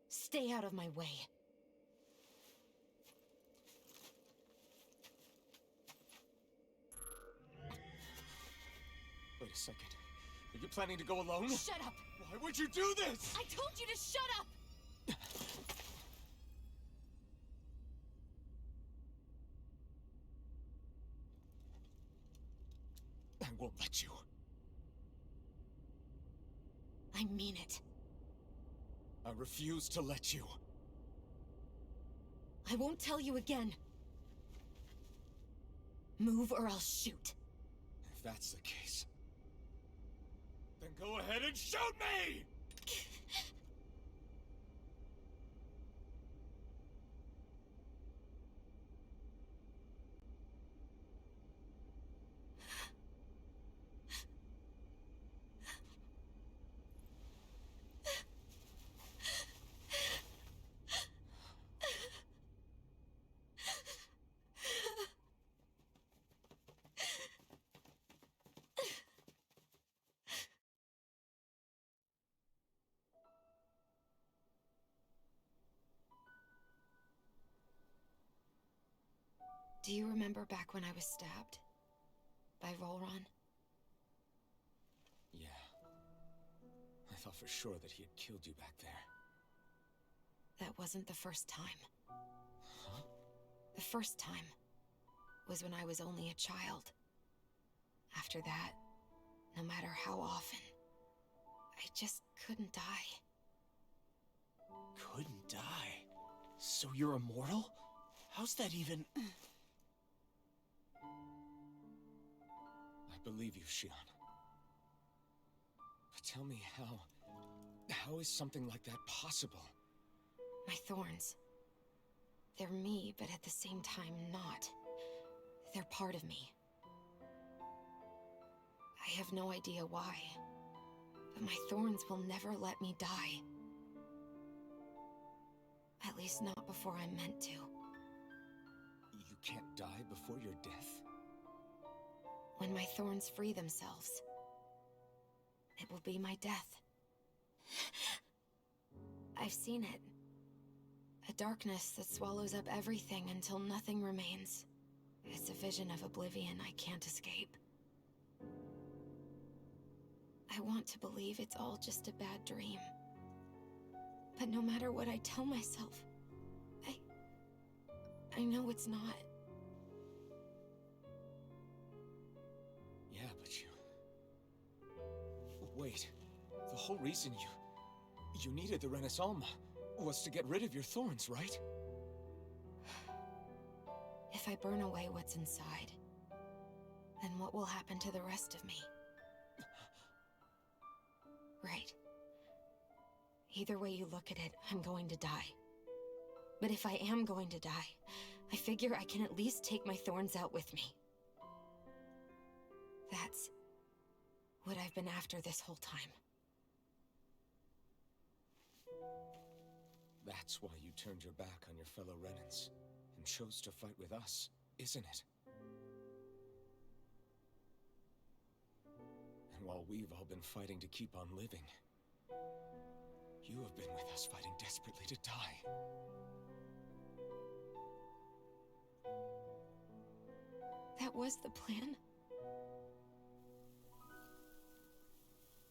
Stay out of my way. Wait a second. Are you planning to go alone? Shut up! Why would you do this? I told you to shut up! I won't let you. I mean it. I refuse to let you. I won't tell you again. Move or I'll shoot. If that's the case, then go ahead and shoot me! Do you remember back when I was stabbed? By Rolron? Yeah. I thought for sure that he had killed you back there. That wasn't the first time. Huh? The first time was when I was only a child. After that, no matter how often, I just couldn't die. Couldn't die? So you're immortal? How's that even... I believe you, Xion. But tell me how is something like that possible? My thorns. They're me, but at the same time not. They're part of me. I have no idea why, but my thorns will never let me die. At least not before I'm meant to. You can't die before your death? When my thorns free themselves, it will be my death. I've seen it. A darkness that swallows up everything until nothing remains. It's a vision of oblivion I can't escape. I want to believe it's all just a bad dream. But no matter what I tell myself, I know it's not. Yeah, but you... Wait. The whole reason you needed the Renaissance was to get rid of your thorns, right? If I burn away what's inside, then what will happen to the rest of me? Right. Either way you look at it, I'm going to die. But if I am going to die, I figure I can at least take my thorns out with me. That's what I've been after this whole time. That's why you turned your back on your fellow Renans and chose to fight with us, isn't it? And while we've all been fighting to keep on living, you have been with us fighting desperately to die. That was the plan.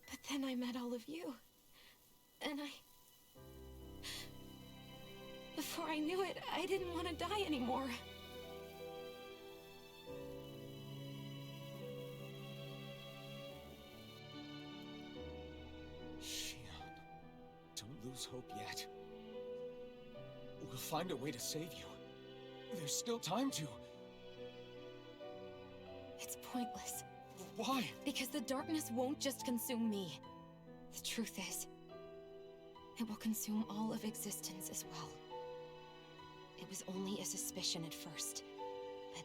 But then I met all of you. And before I knew it, I didn't want to die anymore. Shion, don't lose hope yet. We'll find a way to save you. There's still time to. It's pointless. Why? Because the darkness won't just consume me. The truth is, it will consume all of existence as well. It was only a suspicion at first, but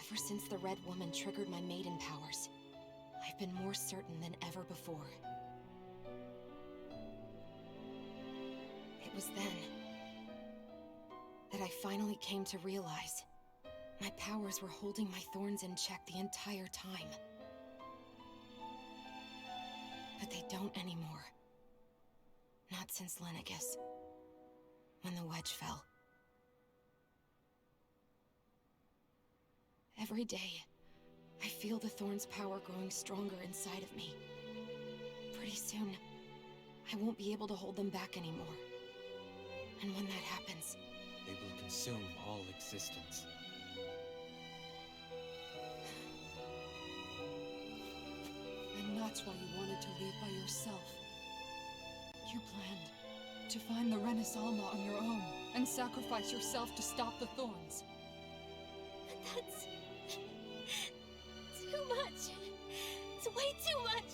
ever since the Red Woman triggered my maiden powers, I've been more certain than ever before. It was then that I finally came to realize my powers were holding my thorns in check the entire time. But they don't anymore. Not since Lenegis, when the wedge fell. Every day, I feel the thorn's power growing stronger inside of me. Pretty soon, I won't be able to hold them back anymore. And when that happens, they will consume all existence. And that's why you wanted to leave by yourself. You planned to find the Renaissance on your own and sacrifice yourself to stop the thorns. But that's too much. It's way too much.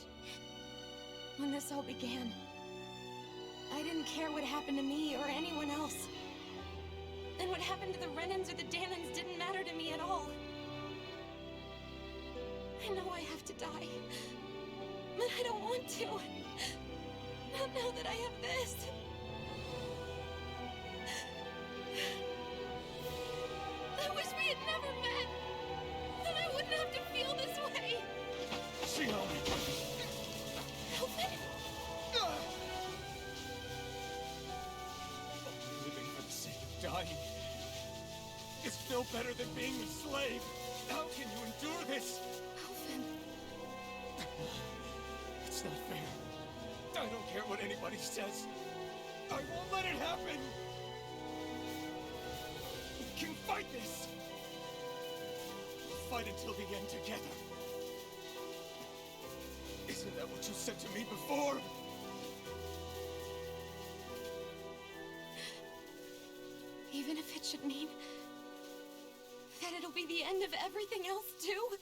When this all began, I didn't care what happened to me or anyone else. And what happened to the Renans or the Dahnans didn't matter to me at all. I know I have to die, but I don't want to. Not now that I have this. I wish we had never met. Then I wouldn't have to feel this way. Shion! Elfin? Living for the sake of dying is no better than being a slave. How can you endure this? Elfin. It's not fair. I don't care what anybody says. I won't let it happen. We can fight this. We'll fight until the end together. Isn't that what you said to me before? Even if it should mean that it'll be the end of everything else, too?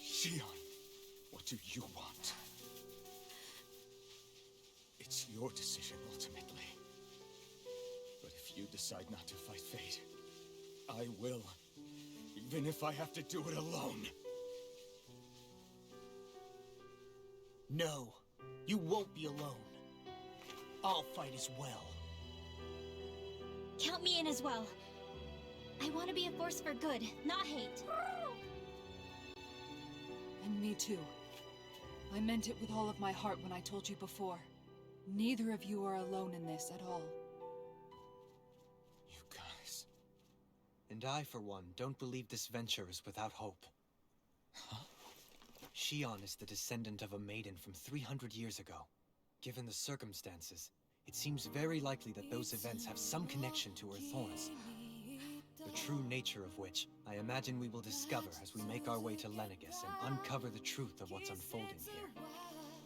Shion, what do you want? It's your decision, ultimately. But if you decide not to fight fate, I will. Even if I have to do it alone. No, you won't be alone. I'll fight as well. Count me in as well. I want to be a force for good, not hate. And me too. I meant it with all of my heart when I told you before. Neither of you are alone in this at all. You guys... And I, for one, don't believe this venture is without hope. Huh? Shion is the descendant of a maiden from 300 years ago. Given the circumstances, it seems very likely that those events have some connection to her thorns. The true nature of which, I imagine we will discover as we make our way to Lenegis and uncover the truth of what's unfolding here.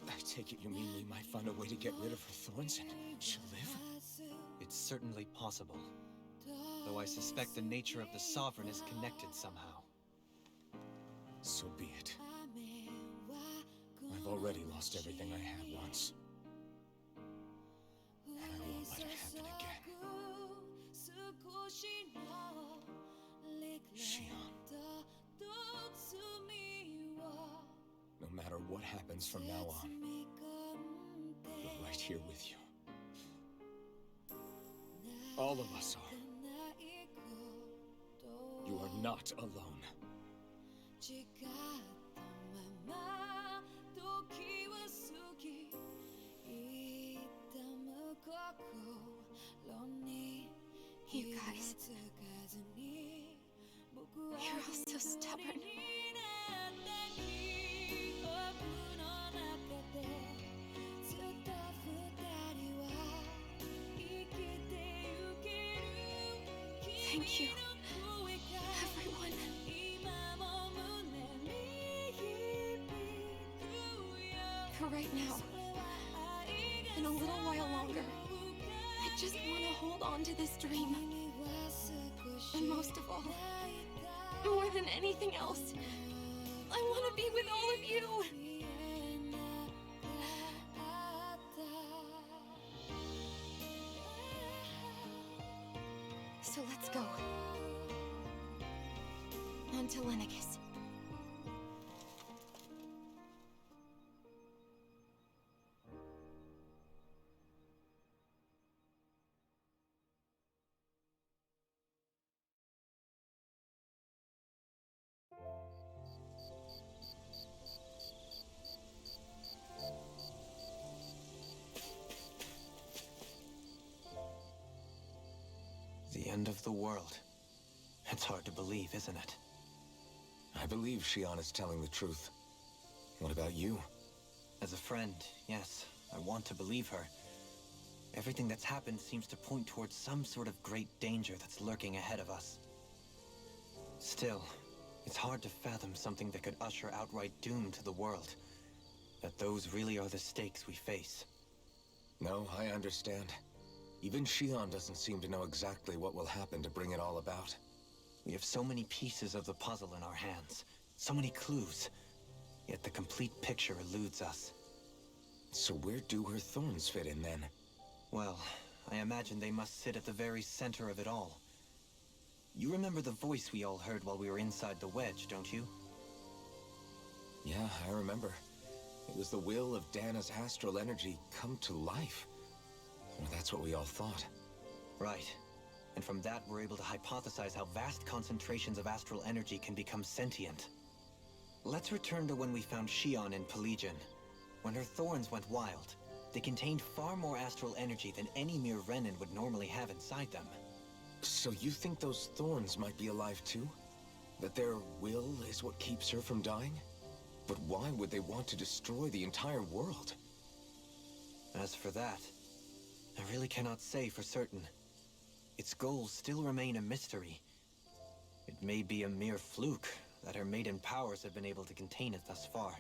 I take it you mean we might find a way to get rid of her thorns and she'll live? It's certainly possible. Though I suspect the nature of the Sovereign is connected somehow. So be it. I've already lost everything I had once. And I won't let it happen again. Shion. No matter what happens from now on, we're right here with you. All of us are. You are not alone. You guys... You're all so stubborn. Thank you, everyone. For right now, and a little while longer, I just want to hold on to this dream. And most of all, more than anything else, I want to be with all of you. So let's go. On to Lenegis. The end of the world. It's hard to believe, isn't it? I believe Shion is telling the truth. What about you? As a friend, yes, I want to believe her. Everything that's happened seems to point towards some sort of great danger that's lurking ahead of us. Still, it's hard to fathom something that could usher outright doom to the world. That those really are the stakes we face. No, I understand. Even Shion doesn't seem to know exactly what will happen to bring it all about. We have so many pieces of the puzzle in our hands, so many clues, yet the complete picture eludes us. So where do her thorns fit in then? Well, I imagine they must sit at the very center of it all. You remember the voice we all heard while we were inside the wedge, don't you? Yeah, I remember. It was the will of Dana's astral energy come to life. Well, that's what we all thought. Right. And from that, we're able to hypothesize how vast concentrations of astral energy can become sentient. Let's return to when we found Shion in Pelegion. When her thorns went wild, they contained far more astral energy than any mere Renin would normally have inside them. So you think those thorns might be alive too? That their will is what keeps her from dying? But why would they want to destroy the entire world? As for that, I really cannot say for certain. Its goals still remain a mystery. It may be a mere fluke that her maiden powers have been able to contain it thus far.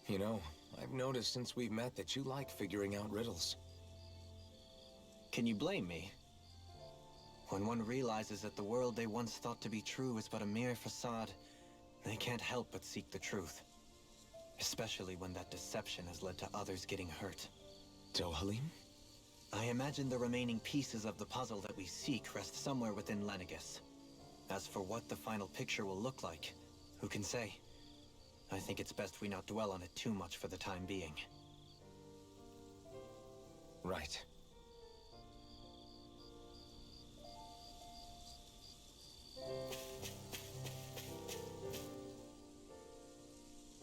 You know, I've noticed since we've met that you like figuring out riddles. Can you blame me? When one realizes that the world they once thought to be true is but a mere facade, they can't help but seek the truth. Especially when that deception has led to others getting hurt. Dohalim? I imagine the remaining pieces of the puzzle that we seek rest somewhere within Lenegis. As for what the final picture will look like, who can say? I think it's best we not dwell on it too much for the time being. Right.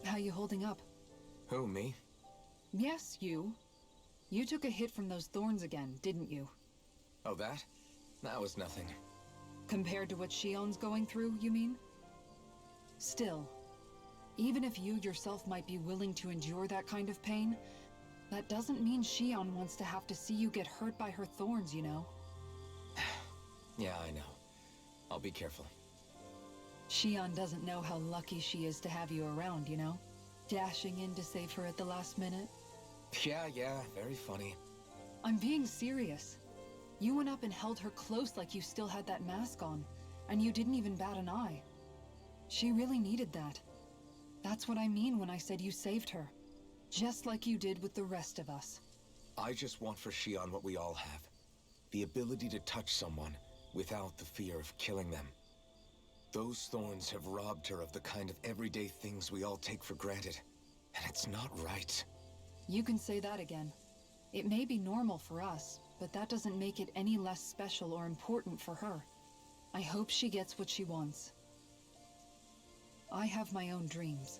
How you holding up? Who, me? Yes, you. You took a hit from those thorns again, didn't you? Oh, that? That was nothing. Compared to what Shion's going through, you mean? Still, even if you yourself might be willing to endure that kind of pain, that doesn't mean Shion wants to have to see you get hurt by her thorns, you know? Yeah, I know. I'll be careful. Shion doesn't know how lucky she is to have you around, you know? Dashing in to save her at the last minute. Yeah, very funny. I'm being serious. You went up and held her close like you still had that mask on, and you didn't even bat an eye. She really needed that. That's what I mean when I said you saved her. Just like you did with the rest of us. I just want for Shion what we all have. The ability to touch someone without the fear of killing them. Those thorns have robbed her of the kind of everyday things we all take for granted. And it's not right. You can say that again. It may be normal for us, but that doesn't make it any less special or important for her. I hope she gets what she wants. I have my own dreams,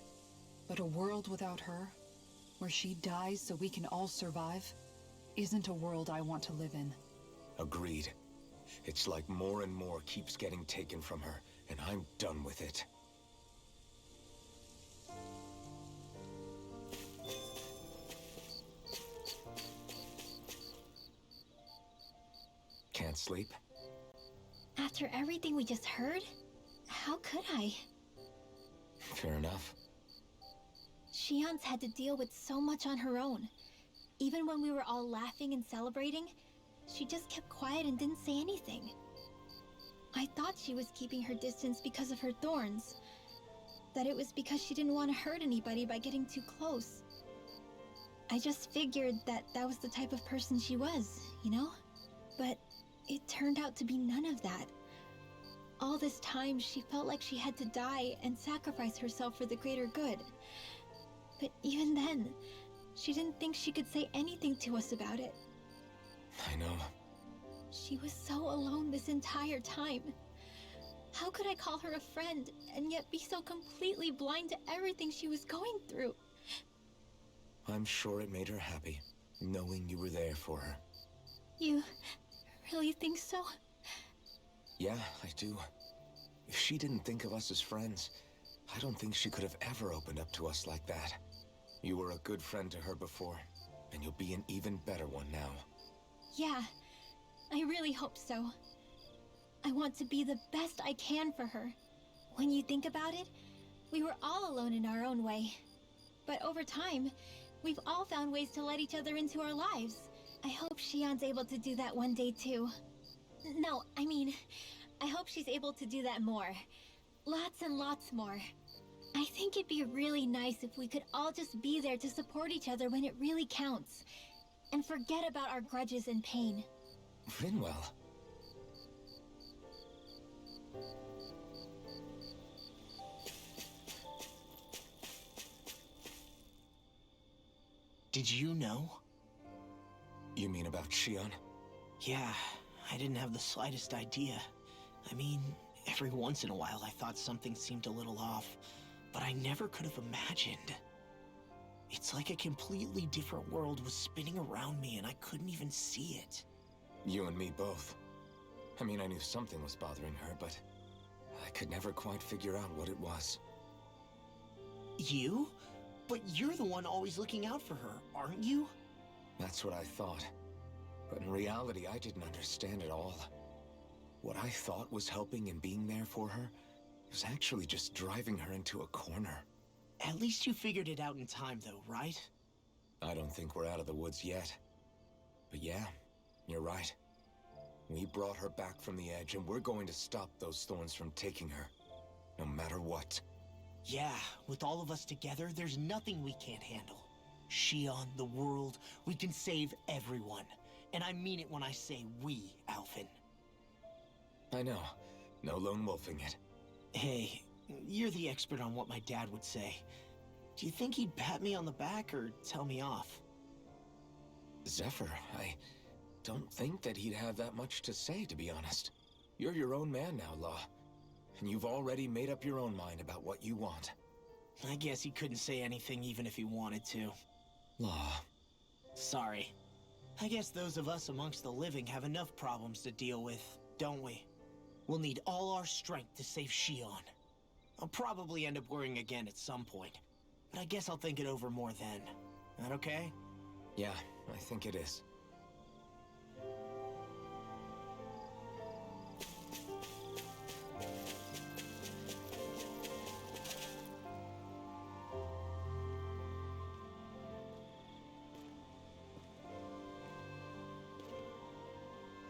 but a world without her, where she dies so we can all survive, isn't a world I want to live in. Agreed. It's like more and more keeps getting taken from her, and I'm done with it. Can't sleep? After everything we just heard, how could I? Fair enough. Shion's had to deal with so much on her own. Even when we were all laughing and celebrating, she just kept quiet and didn't say anything. I thought she was keeping her distance because of her thorns. That it was because she didn't want to hurt anybody by getting too close. I just figured that that was the type of person she was, you know? But it turned out to be none of that. All this time, she felt like she had to die and sacrifice herself for the greater good. But even then, she didn't think she could say anything to us about it. I know. She was so alone this entire time. How could I call her a friend and yet be so completely blind to everything she was going through? I'm sure it made her happy, knowing you were there for her. You really think so? Yeah, I do. If she didn't think of us as friends, I don't think she could have ever opened up to us like that. You were a good friend to her before, and you'll be an even better one now. Yeah, I really hope so. I want to be the best I can for her. When you think about it, we were all alone in our own way. But over time, we've all found ways to let each other into our lives. I hope Shion's able to do that one day too. No, I mean, I hope she's able to do that more. Lots and lots more. I think it'd be really nice if we could all just be there to support each other when it really counts. And forget about our grudges and pain. Rinwell. Did you know? You mean about Shion? Yeah, I didn't have the slightest idea. I mean, every once in a while I thought something seemed a little off, but I never could have imagined. It's like a completely different world was spinning around me and I couldn't even see it. You and me both. I mean, I knew something was bothering her, but I could never quite figure out what it was. You? But you're the one always looking out for her, aren't you? That's what I thought. But in reality, I didn't understand it all. What I thought was helping and being there for her was actually just driving her into a corner. At least you figured it out in time, though, right? I don't think we're out of the woods yet. But yeah, you're right. We brought her back from the edge, and we're going to stop those thorns from taking her. No matter what. Yeah, with all of us together, there's nothing we can't handle. Shion, the world, we can save everyone. And I mean it when I say we, Alphen. I know. No lone wolfing it. Hey, you're the expert on what my dad would say. Do you think he'd pat me on the back or tell me off? Zephyr, I don't think that he'd have that much to say, to be honest. You're your own man now, Law. And you've already made up your own mind about what you want. I guess he couldn't say anything even if he wanted to. Law. Sorry. I guess those of us amongst the living have enough problems to deal with, don't we? We'll need all our strength to save Shion. I'll probably end up worrying again at some point, but I guess I'll think it over more then. That okay? Yeah, I think it is.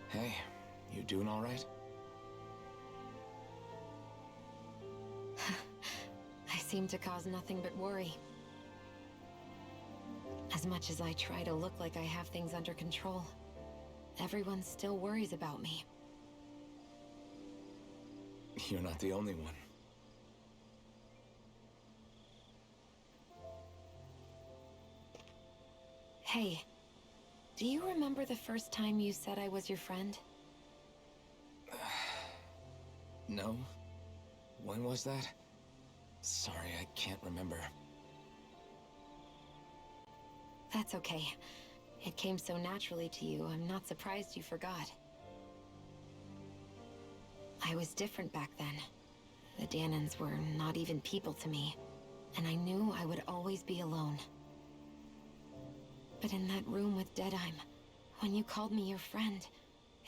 Hey, you doing all right? I seem to cause nothing but worry. As much as I try to look like I have things under control, everyone still worries about me. You're not the only one. Hey, do you remember the first time you said I was your friend? No? When was that? Sorry, I can't remember. That's okay. It came so naturally to you, I'm not surprised you forgot. I was different back then. The Dahnans were not even people to me, and I knew I would always be alone. But in that room with Deadheim, when you called me your friend,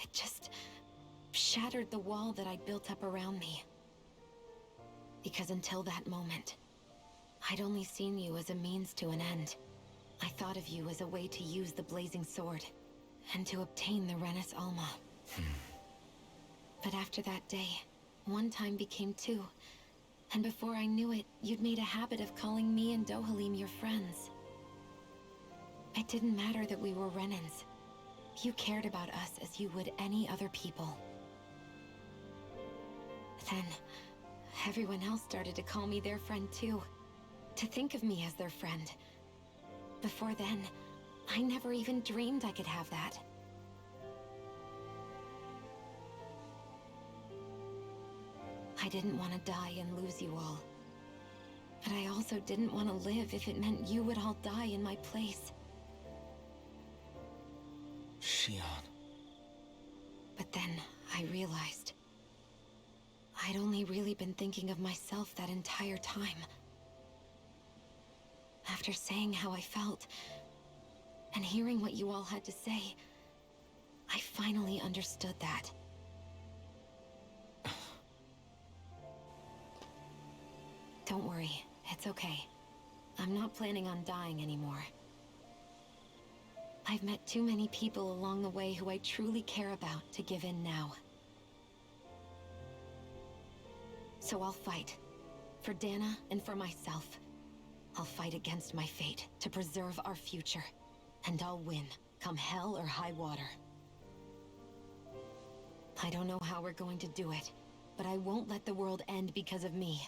it just shattered the wall that I'd built up around me. Because until that moment, I'd only seen you as a means to an end. I thought of you as a way to use the Blazing Sword, and to obtain the Renis Alma. But after that day, one time became two, and before I knew it, you'd made a habit of calling me and Dohalim your friends. It didn't matter that we were Renins. You cared about us as you would any other people. Then, everyone else started to call me their friend too. To think of me as their friend. Before then, I never even dreamed I could have that. I didn't want to die and lose you all. But I also didn't want to live if it meant you would all die in my place. Shion. But then, I realized I'd only really been thinking of myself that entire time. After saying how I felt, and hearing what you all had to say, I finally understood that. Don't worry, it's okay. I'm not planning on dying anymore. I've met too many people along the way who I truly care about to give in now. So I'll fight. For Dana and for myself. I'll fight against my fate to preserve our future. And I'll win, come hell or high water. I don't know how we're going to do it, but I won't let the world end because of me.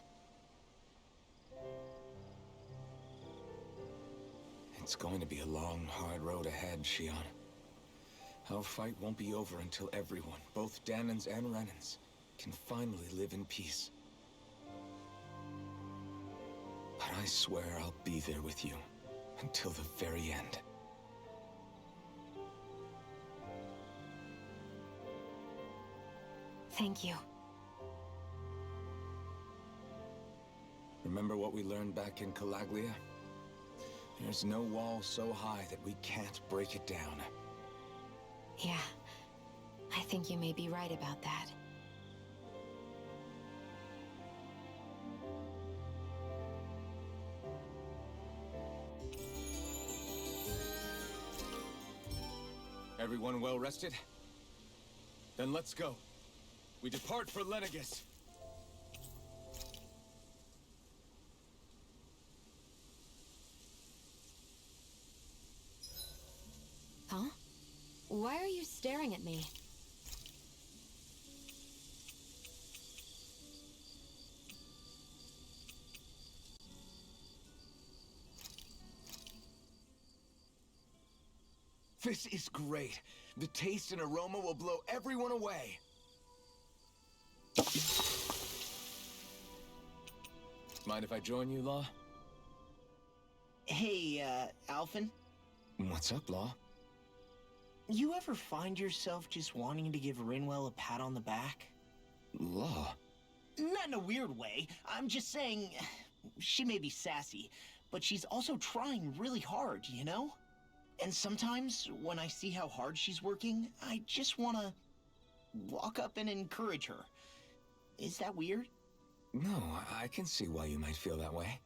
It's going to be a long, hard road ahead, Shion. Our fight won't be over until everyone, both Dahnans and Renins, can finally live in peace. But I swear I'll be there with you, until the very end. Thank you. Remember what we learned back in Calaglia? There's no wall so high that we can't break it down. Yeah, I think you may be right about that. Everyone well rested? Then let's go. We depart for Lenegis. Huh? Why are you staring at me? This is great. The taste and aroma will blow everyone away. Mind if I join you, Law? Hey, Alphen, What's up, Law? you ever find yourself just wanting to give Rinwell a pat on the back? Law? Not in a weird way. I'm just saying, she may be sassy, but she's also trying really hard, you know? And sometimes, when I see how hard she's working, I just want to walk up and encourage her. Is that weird? No, I can see why you might feel that way.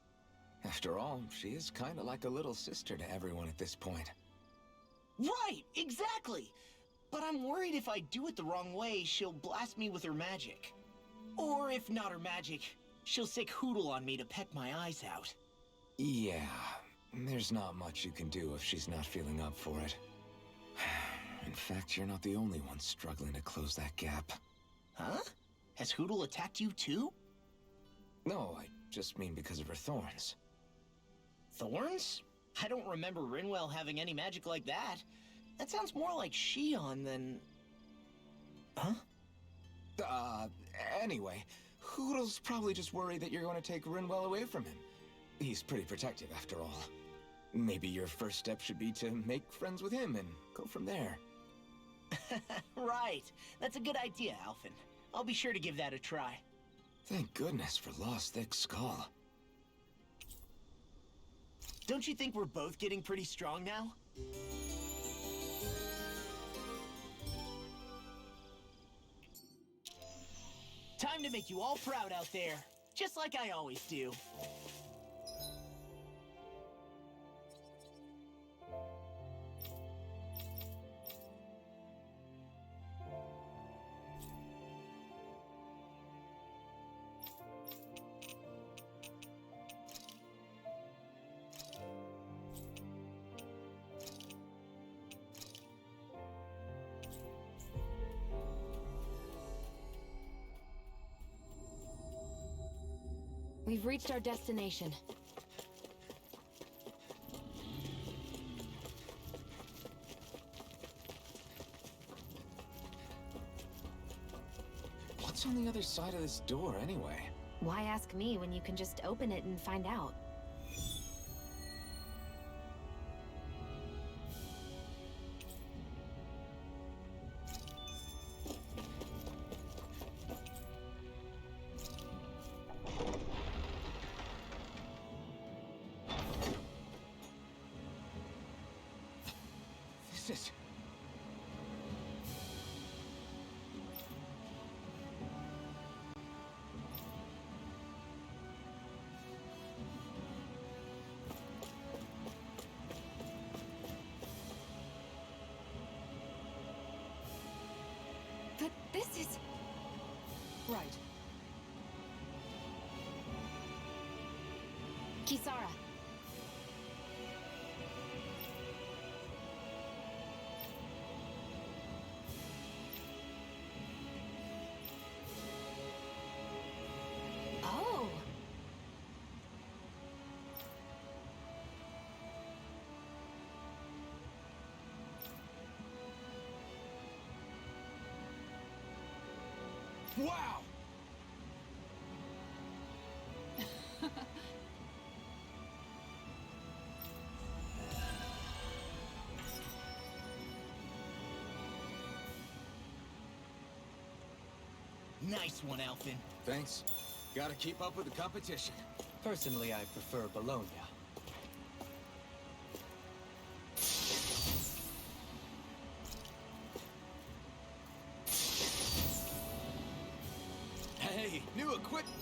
After all, she is kind of like a little sister to everyone at this point. Right, exactly! But I'm worried if I do it the wrong way, she'll blast me with her magic. Or if not her magic, she'll sick Hootle on me to peck my eyes out. Yeah, there's not much you can do if she's not feeling up for it. In fact, you're not the only one struggling to close that gap. Huh? Has Hootle attacked you too? No, I just mean because of her thorns. Thorns? I don't remember Rinwell having any magic like that. That sounds more like Shion than... Huh? Anyway, Hoodle's probably just worried that you're going to take Rinwell away from him. He's pretty protective, after all. Maybe your first step should be to make friends with him and go from there. Right. That's a good idea, Alphen. I'll be sure to give that a try. Thank goodness for Law's thick skull. Don't you think we're both getting pretty strong now? Time to make you all proud out there, just like I always do. We've reached our destination. What's on the other side of this door, anyway? Why ask me when you can just open it and find out? This is... But this is... Right. Kisara. Oh. Wow! Nice one, Alphen. Thanks. Gotta keep up with the competition. Personally, I prefer Bologna. Hey, new equipment!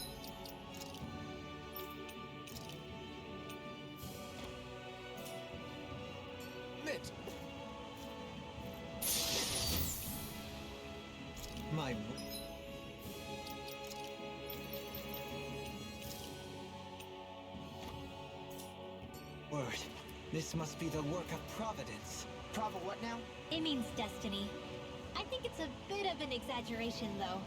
My... word. This must be the work of Providence. Prava what now? It means destiny. I think it's a bit of an exaggeration, though.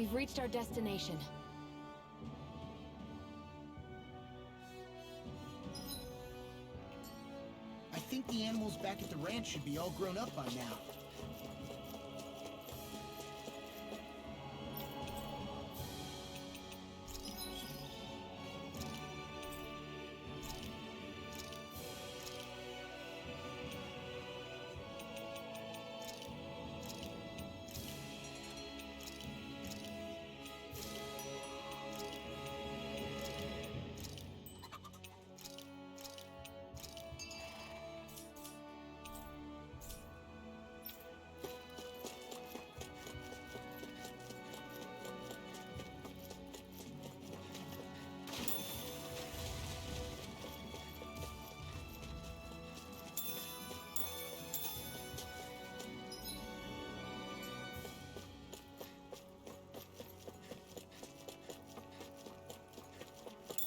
We've reached our destination. I think the animals back at the ranch should be all grown up by now.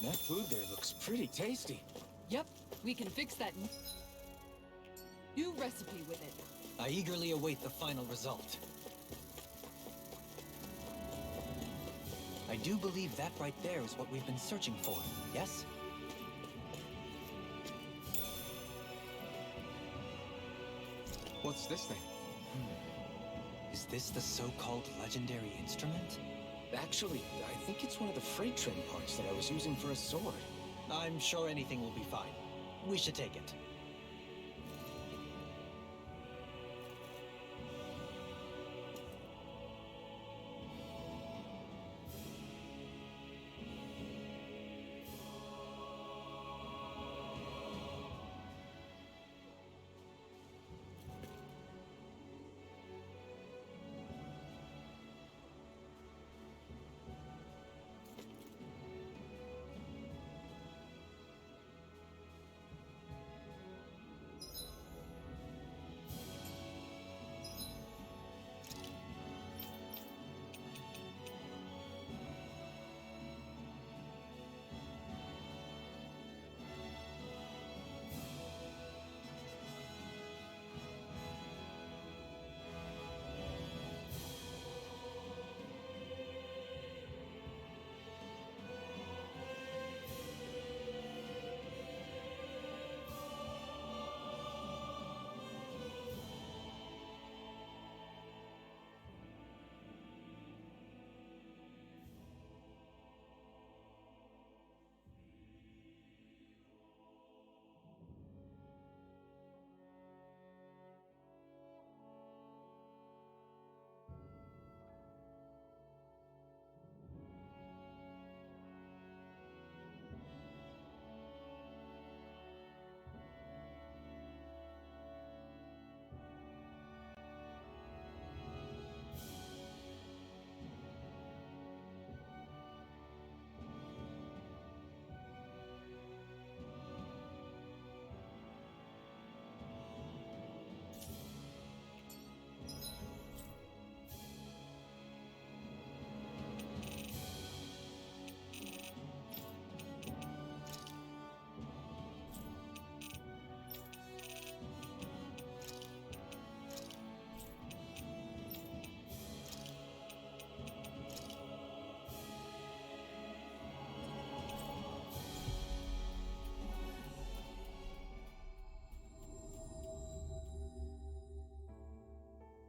That food there looks pretty tasty. Yep, we can fix that new recipe with it. I eagerly await the final result. I do believe that right there is what we've been searching for, yes? What's this thing? Is this the so-called legendary instrument? Actually, I think it's one of the freight train parts that I was using for a sword. I'm sure anything will be fine. We should take it.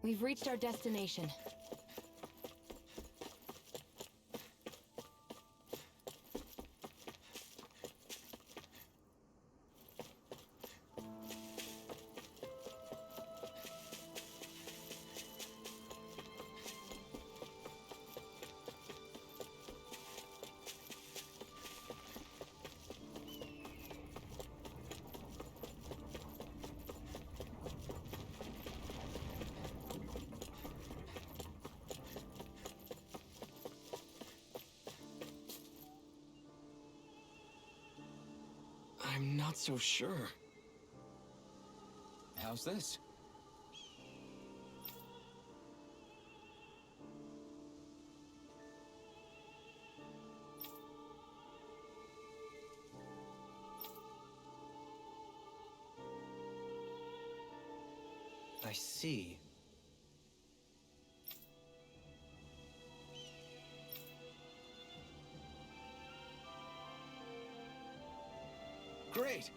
We've reached our destination. I'm not so sure. How's this? I see. Great!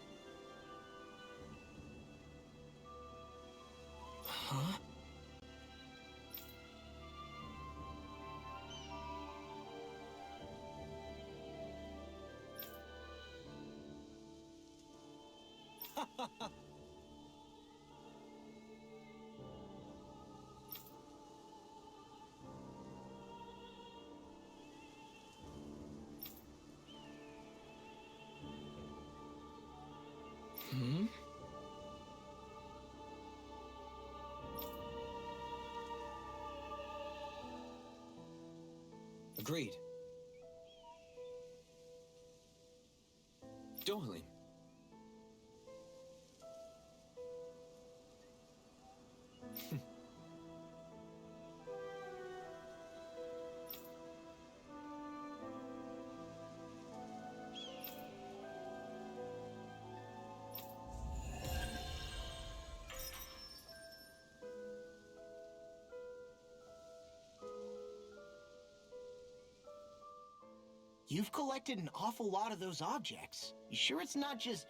Huh? Hmm? Agreed. Dohalim. You've collected an awful lot of those objects. You sure it's not just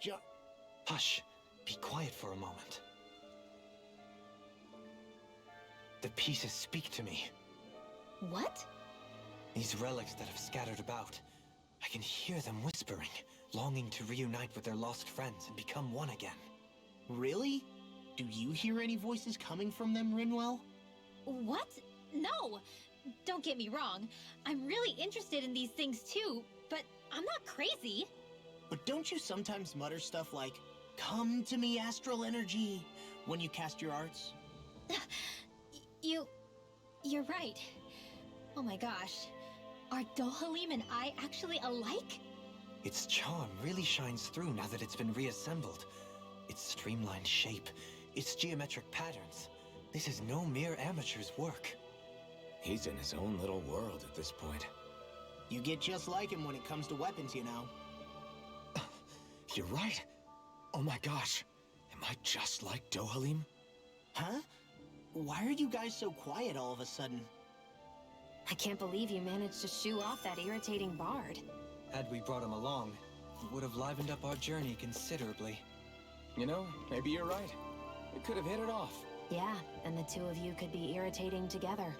Hush. Be quiet for a moment. The pieces speak to me. What? These relics that have scattered about. I can hear them whispering, longing to reunite with their lost friends and become one again. Really? Do you hear any voices coming from them, Rinwell? What? No! Don't get me wrong. I'm really interested in these things too, but I'm not crazy. But don't you sometimes mutter stuff like, "Come to me, astral energy," when you cast your arts? You're right. Oh my gosh. Are Dohalim and I actually alike? Its charm really shines through now that it's been reassembled. Its streamlined shape, its geometric patterns. This is no mere amateur's work. He's in his own little world at this point. You get just like him when it comes to weapons, you know. You're right. Oh my gosh. Am I just like Dohalim? Huh? Why are you guys so quiet all of a sudden? I can't believe you managed to shoo off that irritating bard. Had we brought him along, it would have livened up our journey considerably. You know, maybe you're right. We could have hit it off. Yeah, and the two of you could be irritating together.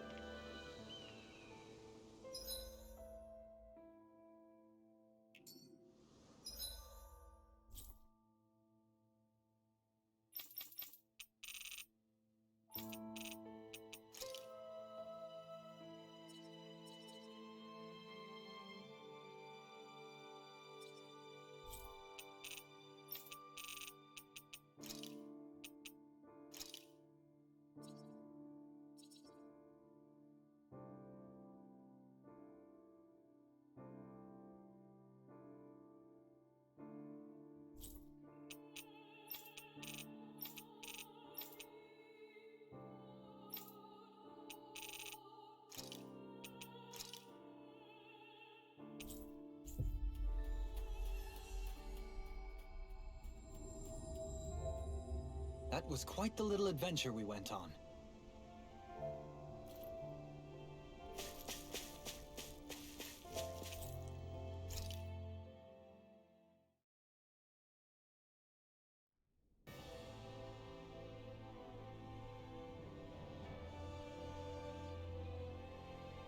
That was quite the little adventure we went on.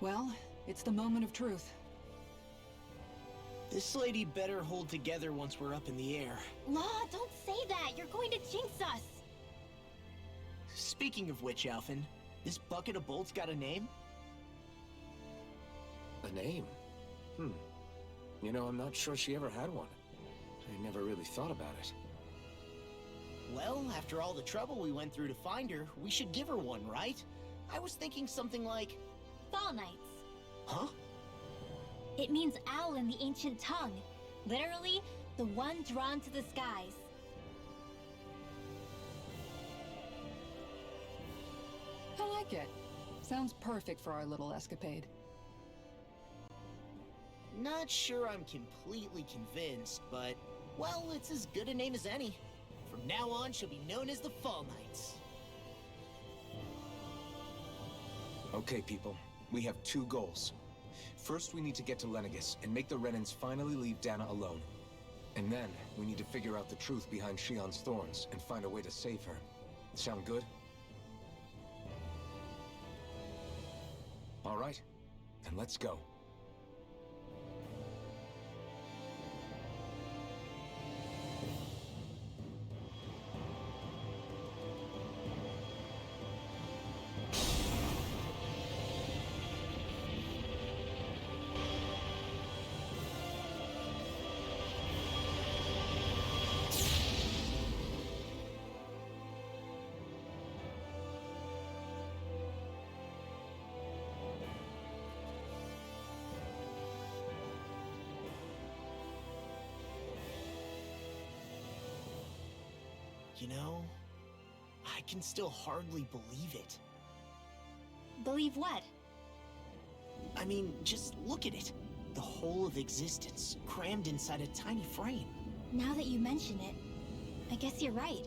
Well, it's the moment of truth. This lady better hold together once we're up in the air. Law, don't say that! You're going to jinx us! Speaking of which, Alphen, this bucket of bolts got a name? A name? You know, I'm not sure she ever had one. I never really thought about it. Well, after all the trouble we went through to find her, we should give her one, right? I was thinking something like... Fall Knights. Huh? It means owl in the ancient tongue. Literally, the one drawn to the skies. I like it. Sounds perfect for our little escapade. Not sure I'm completely convinced, but... well, it's as good a name as any. From now on, she'll be known as the Fall Knights. Okay, people. We have two goals. First, we need to get to Lenegis and make the Renans finally leave Dana alone. And then, we need to figure out the truth behind Shion's thorns and find a way to save her. Sound good? All right, then let's go. You know, I can still hardly believe it. Believe what? I mean, just look at it. The whole of existence, crammed inside a tiny frame. Now that you mention it, I guess you're right.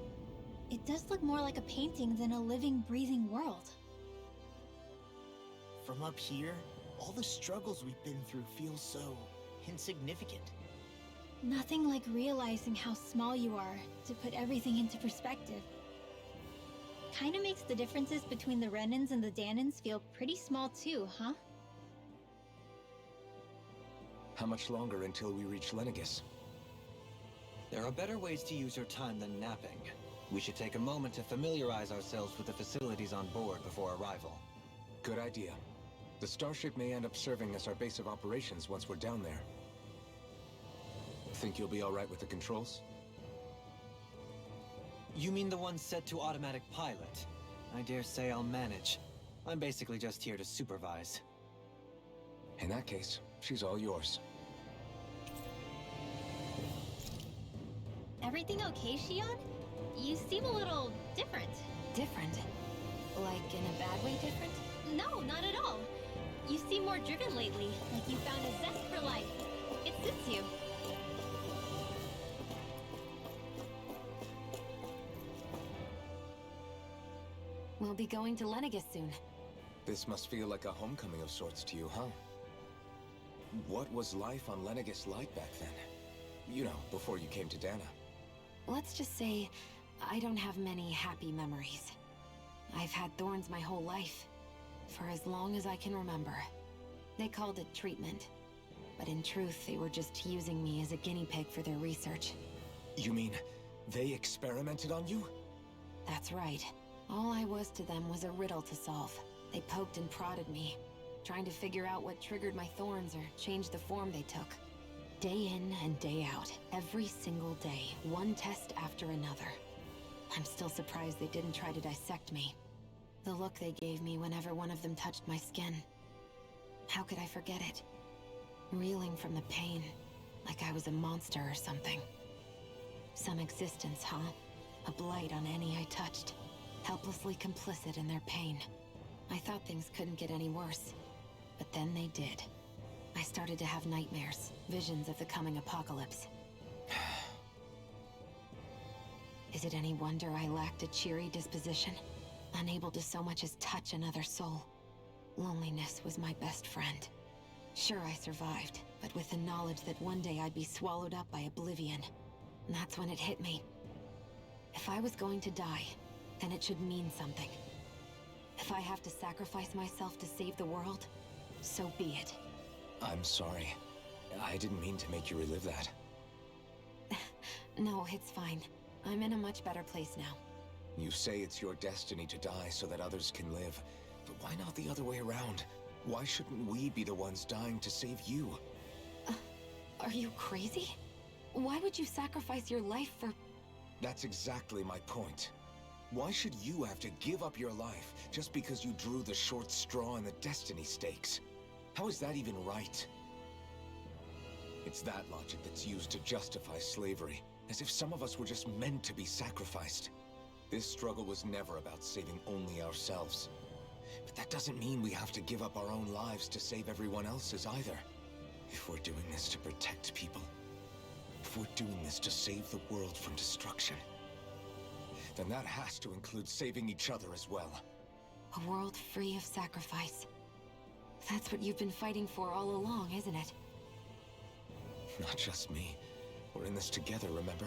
It does look more like a painting than a living, breathing world. From up here, all the struggles we've been through feel so insignificant. Nothing like realizing how small you are to put everything into perspective. Kinda makes the differences between the Renans and the Danans feel pretty small too, huh? How much longer until we reach Lenegis? There are better ways to use your time than napping. We should take a moment to familiarize ourselves with the facilities on board before arrival. Good idea. The starship may end up serving as our base of operations once we're down there. Think you'll be all right with the controls? You mean the one set to automatic pilot? I dare say I'll manage. I'm basically just here to supervise. In that case, she's all yours. Everything okay, Shion? You seem a little different. Different? Like in a bad way different? No, not at all. You seem more driven lately, like you found a zest for life. It suits you. We'll be going to Lenegis soon. This must feel like a homecoming of sorts to you, huh? What was life on Lenegis like back then? You know, before you came to Dana. Let's just say, I don't have many happy memories. I've had thorns my whole life, for as long as I can remember. They called it treatment, but in truth, they were just using me as a guinea pig for their research. You mean, they experimented on you? That's right. All I was to them was a riddle to solve. They poked and prodded me, trying to figure out what triggered my thorns or changed the form they took. Day in and day out, every single day, one test after another. I'm still surprised they didn't try to dissect me. The look they gave me whenever one of them touched my skin. How could I forget it? Reeling from the pain, like I was a monster or something. Some existence, huh? A blight on any I touched. Helplessly complicit in their pain. I thought things couldn't get any worse, but then they did. I started to have nightmares, visions of the coming apocalypse. Is it any wonder I lacked a cheery disposition? Unable to so much as touch another soul. Loneliness was my best friend. Sure, I survived, but with the knowledge that one day I'd be swallowed up by oblivion. And that's when it hit me. If I was going to die, then it should mean something. If I have to sacrifice myself to save the world, so be it. I'm sorry. I didn't mean to make you relive that. No, it's fine. I'm in a much better place now. You say it's your destiny to die so that others can live. But why not the other way around? Why shouldn't we be the ones dying to save you? Are you crazy? Why would you sacrifice your life for... That's exactly my point. Why should you have to give up your life just because you drew the short straw in the destiny stakes? How is that even right? It's that logic that's used to justify slavery, as if some of us were just meant to be sacrificed. This struggle was never about saving only ourselves. But that doesn't mean we have to give up our own lives to save everyone else's either. If we're doing this to protect people, if we're doing this to save the world from destruction, then that has to include saving each other as well. A world free of sacrifice. That's what you've been fighting for all along, isn't it? Not just me. We're in this together, remember?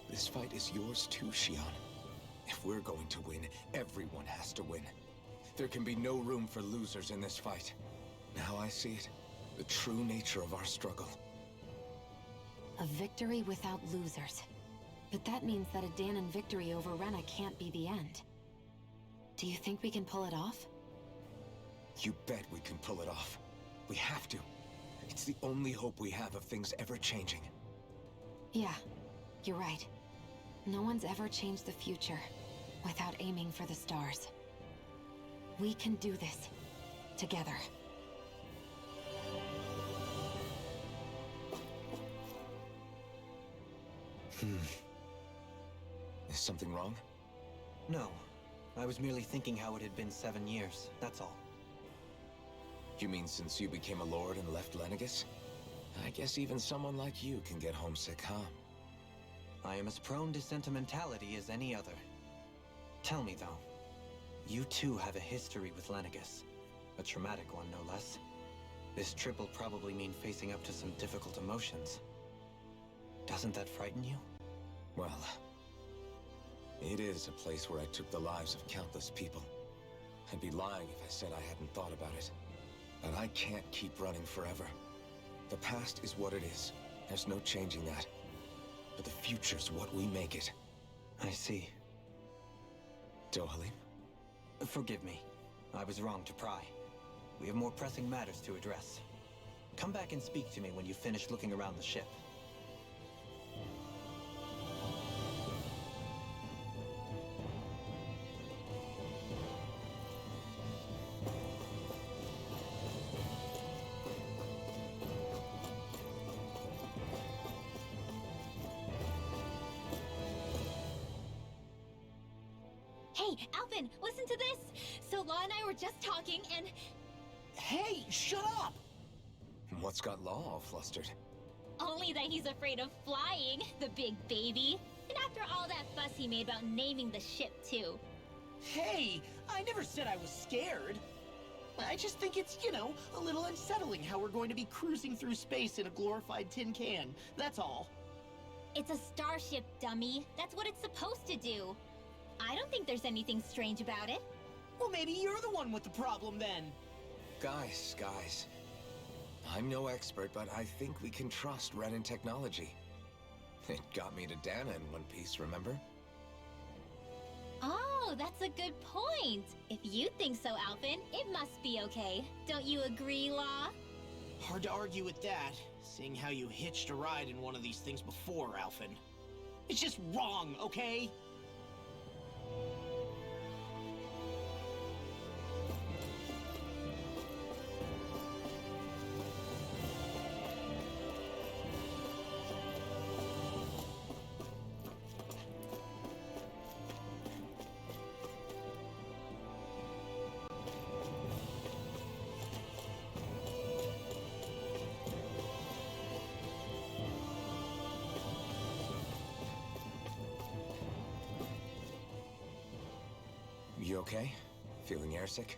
This fight is yours too, Shion. If we're going to win, everyone has to win. There can be no room for losers in this fight. Now I see it. The true nature of our struggle. A victory without losers. But that means that a Dahnan victory over Rena can't be the end. Do you think we can pull it off? You bet we can pull it off. We have to. It's the only hope we have of things ever changing. Yeah, you're right. No one's ever changed the future without aiming for the stars. We can do this together. Is something wrong? No. I was merely thinking how it had been 7 years, that's all. You mean since you became a lord and left Lenegis? I guess even someone like you can get homesick, huh? I am as prone to sentimentality as any other. Tell me, though. You too have a history with Lenegis. A traumatic one, no less. This trip will probably mean facing up to some difficult emotions. Doesn't that frighten you? Well, it is a place where I took the lives of countless people. I'd be lying if I said I hadn't thought about it. But I can't keep running forever. The past is what it is. There's no changing that. But the future's what we make it. I see. Dohalim? Forgive me. I was wrong to pry. We have more pressing matters to address. Come back and speak to me when you finish looking around the ship. Hey, Alphen, listen to this! So Law and I were just talking, and... Hey, shut up! What's got Law all flustered? Only that he's afraid of flying, the big baby. And after all that fuss he made about naming the ship, too. Hey, I never said I was scared. I just think it's, you know, a little unsettling how we're going to be cruising through space in a glorified tin can. That's all. It's a starship, dummy. That's what it's supposed to do. I don't think there's anything strange about it. Well, maybe you're the one with the problem then. Guys. I'm no expert, but I think we can trust Renan technology. It got me to Dahna in one piece, remember? Oh, that's a good point. If you think so, Alphen, it must be okay. Don't you agree, Law? Hard to argue with that, seeing how you hitched a ride in one of these things before, Alphen. It's just wrong, okay? You okay? Feeling airsick?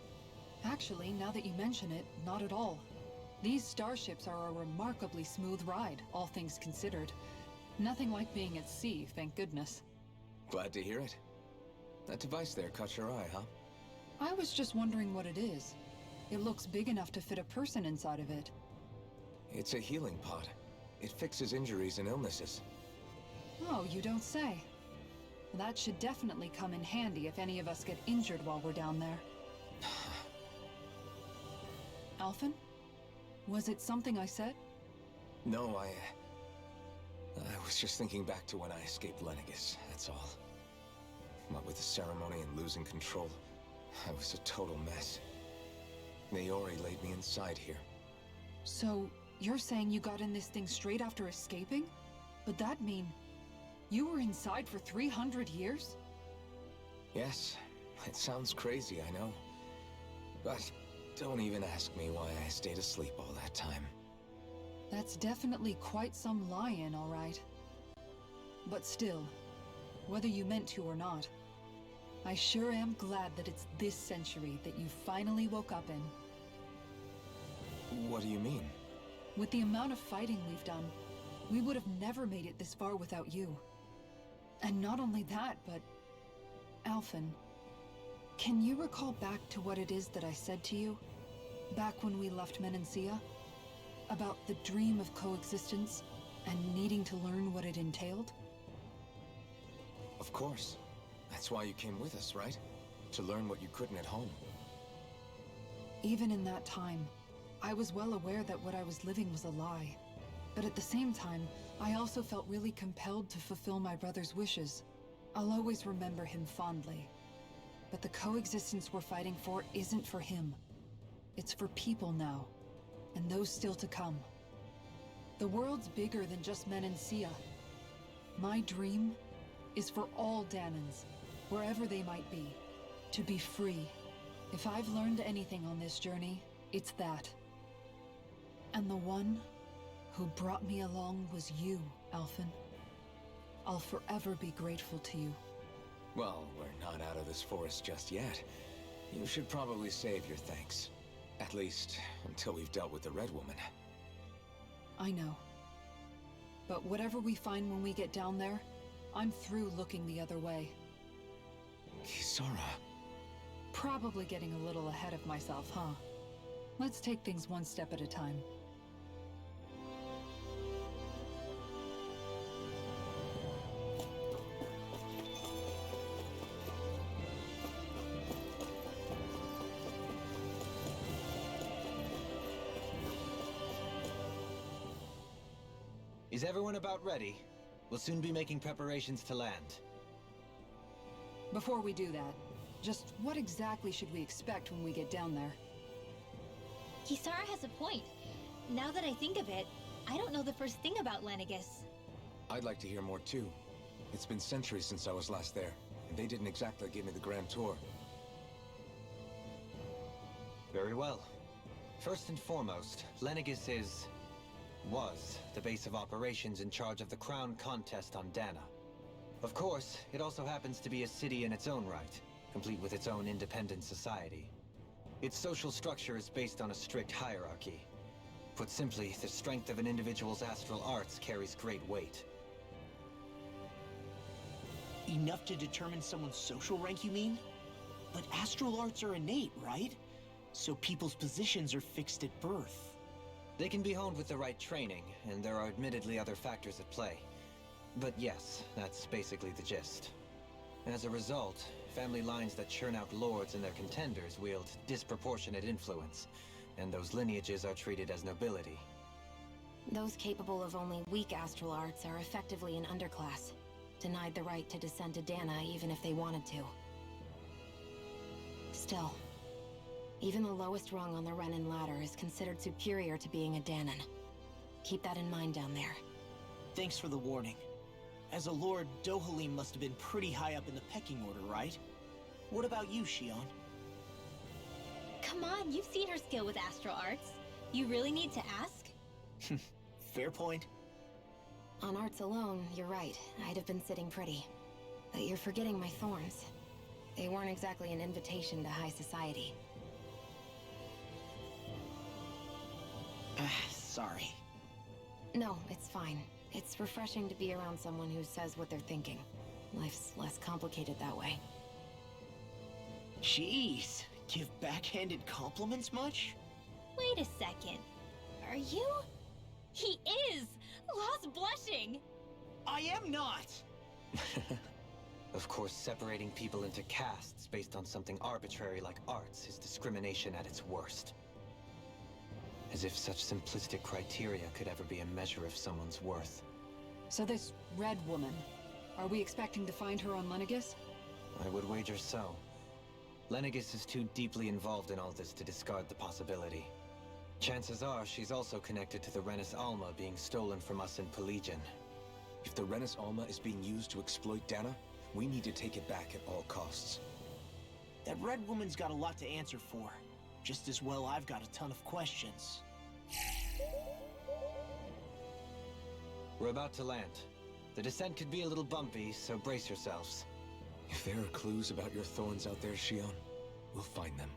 Actually, now that you mention it, not at all. These starships are a remarkably smooth ride, all things considered. Nothing like being at sea, thank goodness. Glad to hear it. That device there caught your eye, huh? I was just wondering what it is. It looks big enough to fit a person inside of it. It's a healing pod. It fixes injuries and illnesses. Oh, you don't say. That should definitely come in handy if any of us get injured while we're down there. Alphen? Was it something I said? No, I was just thinking back to when I escaped Lenegis, that's all. What with the ceremony and losing control, I was a total mess. Naori laid me inside here. So, you're saying you got in this thing straight after escaping? But that mean... you were inside for 300 years? Yes, it sounds crazy, I know. But don't even ask me why I stayed asleep all that time. That's definitely quite some lie-in, all right. But still, whether you meant to or not, I sure am glad that it's this century that you finally woke up in. What do you mean? With the amount of fighting we've done, We would have never made it this far without you. And not only that, but... Alphen, can you recall back to what it is that I said to you? Back when we left Menancia? About the dream of coexistence, and needing to learn what it entailed? Of course. That's why you came with us, right? To learn what you couldn't at home. Even in that time, I was well aware that what I was living was a lie. But at the same time, I also felt really compelled to fulfill my brother's wishes. I'll always remember him fondly. But the coexistence we're fighting for isn't for him. It's for people now, and those still to come. The world's bigger than just Menancia. My dream is for all Dahnans, wherever they might be, to be free. If I've learned anything on this journey, it's that. And the one who brought me along was you, Alphen. I'll forever be grateful to you. Well, we're not out of this forest just yet. You should probably save your thanks. At least, until we've dealt with the Red Woman. I know. But whatever we find when we get down there, I'm through looking the other way. Kisara. Probably getting a little ahead of myself, huh? Let's take things one step at a time. Is everyone about ready? We'll soon be making preparations to land. Before we do that, just what exactly should we expect when we get down there? Kisara has a point. Now that I think of it, I don't know the first thing about Lenegis. I'd like to hear more too. It's been centuries since I was last there, and they didn't exactly give me the grand tour. Very well. First and foremost, Lenegis was the base of operations in charge of the crown contest on Dahna. Of course, it also happens to be a city in its own right, complete with its own independent society. Its social structure is based on a strict hierarchy. Put simply, the strength of an individual's astral arts carries great weight. Enough to determine someone's social rank, you mean? But astral arts are innate, right? So people's positions are fixed at birth. They can be honed with the right training, and there are admittedly other factors at play. But yes, that's basically the gist. As a result, family lines that churn out lords and their contenders wield disproportionate influence, and those lineages are treated as nobility. Those capable of only weak astral arts are effectively an underclass, denied the right to descend to Dahna even if they wanted to. Still, even the lowest rung on the Renan ladder is considered superior to being a Dahnan. Keep that in mind down there. Thanks for the warning. As a lord, Dohalim must have been pretty high up in the pecking order, right? What about you, Shionne? Come on, you've seen her skill with astral arts. You really need to ask? Fair point. On arts alone, you're right. I'd have been sitting pretty. But you're forgetting my thorns. They weren't exactly an invitation to high society. Sorry. No, it's fine. It's refreshing to be around someone who says what they're thinking. Life's less complicated that way. Jeez, give backhanded compliments much? Wait a second. Are you? He is! Lost blushing! I am not! Of course, separating people into castes based on something arbitrary like arts is discrimination at its worst. As if such simplistic criteria could ever be a measure of someone's worth. So this Red Woman, are we expecting to find her on Lenegis? I would wager so. Lenegis is too deeply involved in all this to discard the possibility. Chances are she's also connected to the Renis Alma being stolen from us in Pelegion. If the Renis Alma is being used to exploit Dahna, we need to take it back at all costs. That Red Woman's got a lot to answer for. Just as well I've got a ton of questions. We're about to land. The descent could be a little bumpy, so brace yourselves. If there are clues about your thorns out there, Shionne, we'll find them.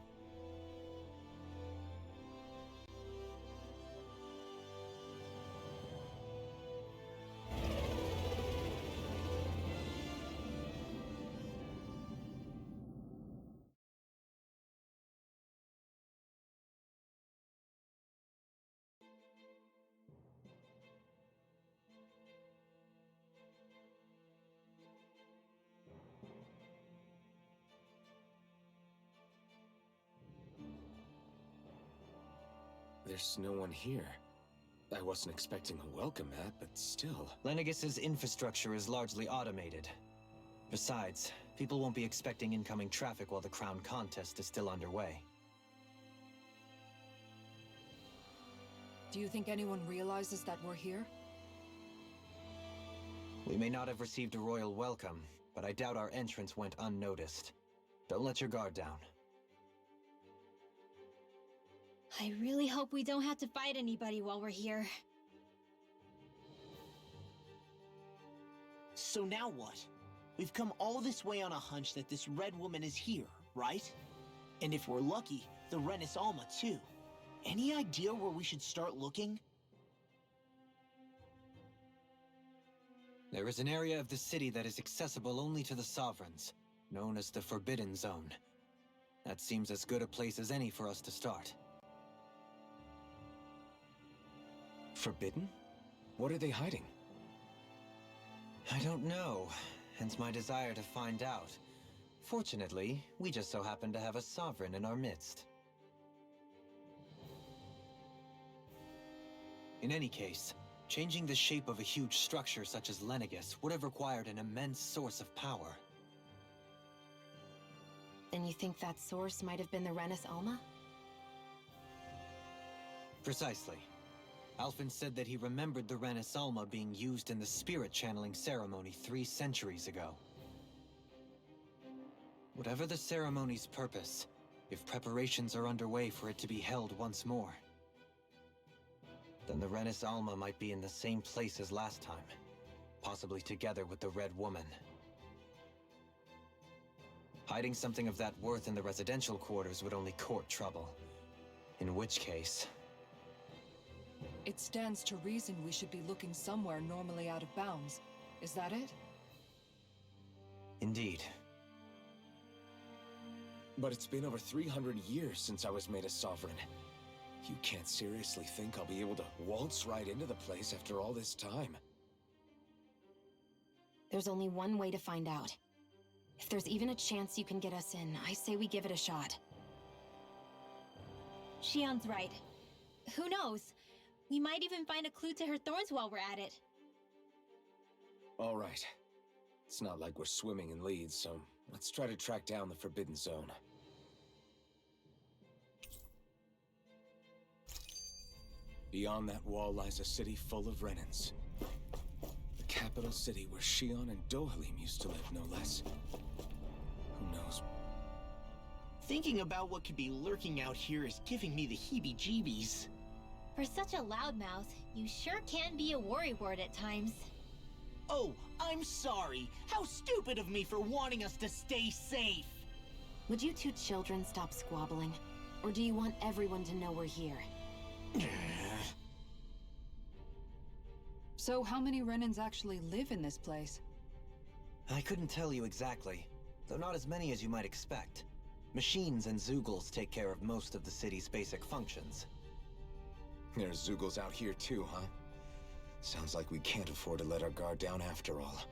there's no one here. I wasn't expecting a welcome mat, but still. Lenegis' infrastructure is largely automated. Besides, people won't be expecting incoming traffic while the crown contest is still underway. Do you think anyone realizes that we're here? We may not have received a royal welcome, but I doubt our entrance went unnoticed. Don't let your guard down. I really hope we don't have to fight anybody while we're here. So now what? We've come all this way on a hunch that this red woman is here, right? And if we're lucky, the Renis Alma too. Any idea where we should start looking? There is an area of the city that is accessible only to the Sovereigns, known as the Forbidden Zone. That seems as good a place as any for us to start. Forbidden? What are they hiding? I don't know, hence my desire to find out. Fortunately, we just so happen to have a Sovereign in our midst. In any case, changing the shape of a huge structure such as Lenegis would have required an immense source of power. Then you think that source might have been the Renis Alma? Precisely. Alphen said that he remembered the Renis Alma being used in the spirit channeling ceremony 3 centuries ago. Whatever the ceremony's purpose, if preparations are underway for it to be held once more, then the Renis Alma might be in the same place as last time, possibly together with the Red Woman. Hiding something of that worth in the residential quarters would only court trouble. In which case... It stands to reason we should be looking somewhere normally out of bounds. Is that it? Indeed. But it's been over 300 years since I was made a Sovereign. You can't seriously think I'll be able to waltz right into the place after all this time. There's only one way to find out. If there's even a chance you can get us in, I say we give it a shot. Shion's right. Who knows? We might even find a clue to her thorns while we're at it. All right. It's not like we're swimming in leads, so let's try to track down the Forbidden Zone. Beyond that wall lies a city full of Renins. The capital city where Shion and Dohalim used to live, no less. Who knows? Thinking about what could be lurking out here is giving me the heebie-jeebies. For such a loudmouth, you sure can be a worrywart at times. Oh, I'm sorry. How stupid of me for wanting us to stay safe. Would you two children stop squabbling? Or do you want everyone to know we're here? So how many Renins actually live in this place? I couldn't tell you exactly, though not as many as you might expect. Machines and Zeugles take care of most of the city's basic functions. There's Zeugles out here too, huh? Sounds like we can't afford to let our guard down after all.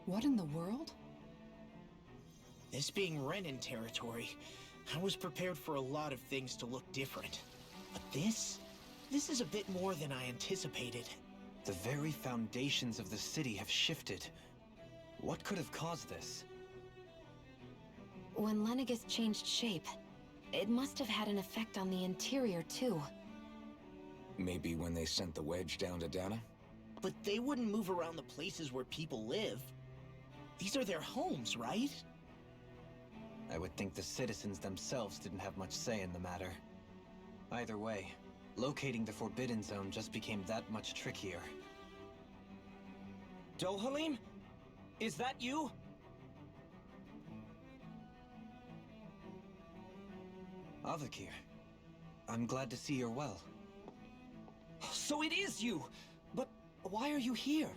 What in the world? This being Renan territory, I was prepared for a lot of things to look different. But this is a bit more than I anticipated. The very foundations of the city have shifted. What could have caused this? When Lenegis changed shape, it must have had an effect on the interior, too. Maybe when they sent the wedge down to Dana? But they wouldn't move around the places where people live. These are their homes, right? I would think the citizens themselves didn't have much say in the matter. Either way, locating the Forbidden Zone just became that much trickier. Dohalim? Is that you? Avakir, I'm glad to see you're well. So it is you! But why are you here?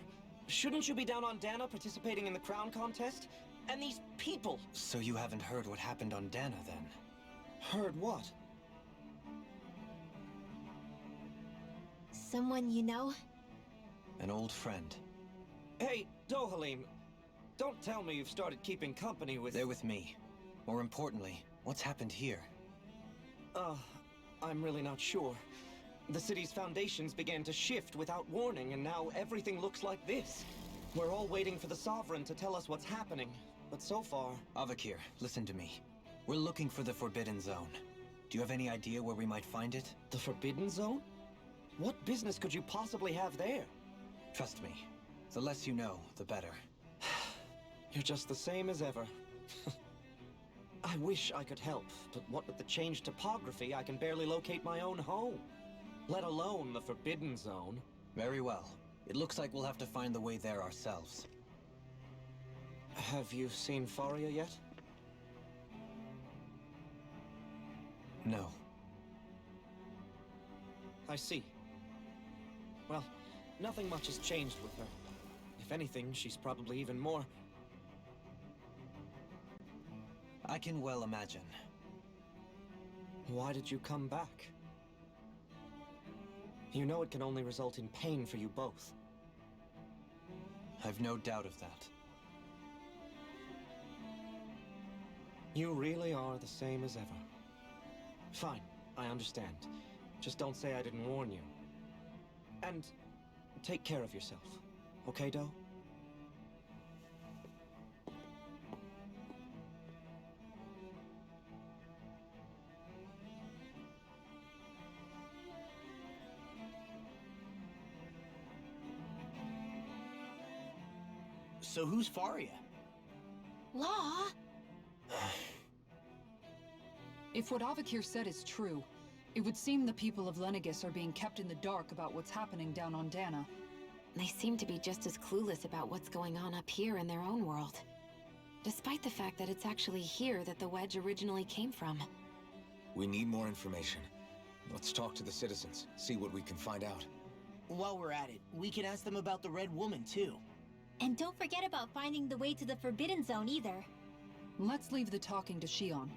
Shouldn't you be down on Dana participating in the crown contest? And these people! So you haven't heard what happened on Dana, then? Heard what? Someone you know? An old friend. Hey, Dohalim, don't tell me you've started keeping company with... They're with me. More importantly, what's happened here? I'm really not sure. The city's foundations began to shift without warning, and now everything looks like this. We're all waiting for the Sovereign to tell us what's happening, but so far... Avakir, listen to me. We're looking for the Forbidden Zone. Do you have any idea where we might find it? The Forbidden Zone? What business could you possibly have there? Trust me. The less you know, the better. You're just the same as ever. I wish I could help, but what with the changed topography, I can barely locate my own home. Let alone the Forbidden Zone. Very well. It looks like we'll have to find the way there ourselves. Have you seen Faria yet? No. I see. Well, nothing much has changed with her. If anything, she's probably even more... I can well imagine. Why did you come back? You know it can only result in pain for you both. I've no doubt of that. You really are the same as ever. Fine, I understand. Just don't say I didn't warn you. And take care of yourself, okay, Do? So who's Faria? Law? If what Avakir said is true, it would seem the people of Lenegis are being kept in the dark about what's happening down on Dana. They seem to be just as clueless about what's going on up here in their own world. Despite the fact that it's actually here that the wedge originally came from. We need more information. Let's talk to the citizens, see what we can find out. While we're at it, we can ask them about the Red Woman, too. And don't forget about finding the way to the Forbidden Zone either. Let's leave the talking to Shion.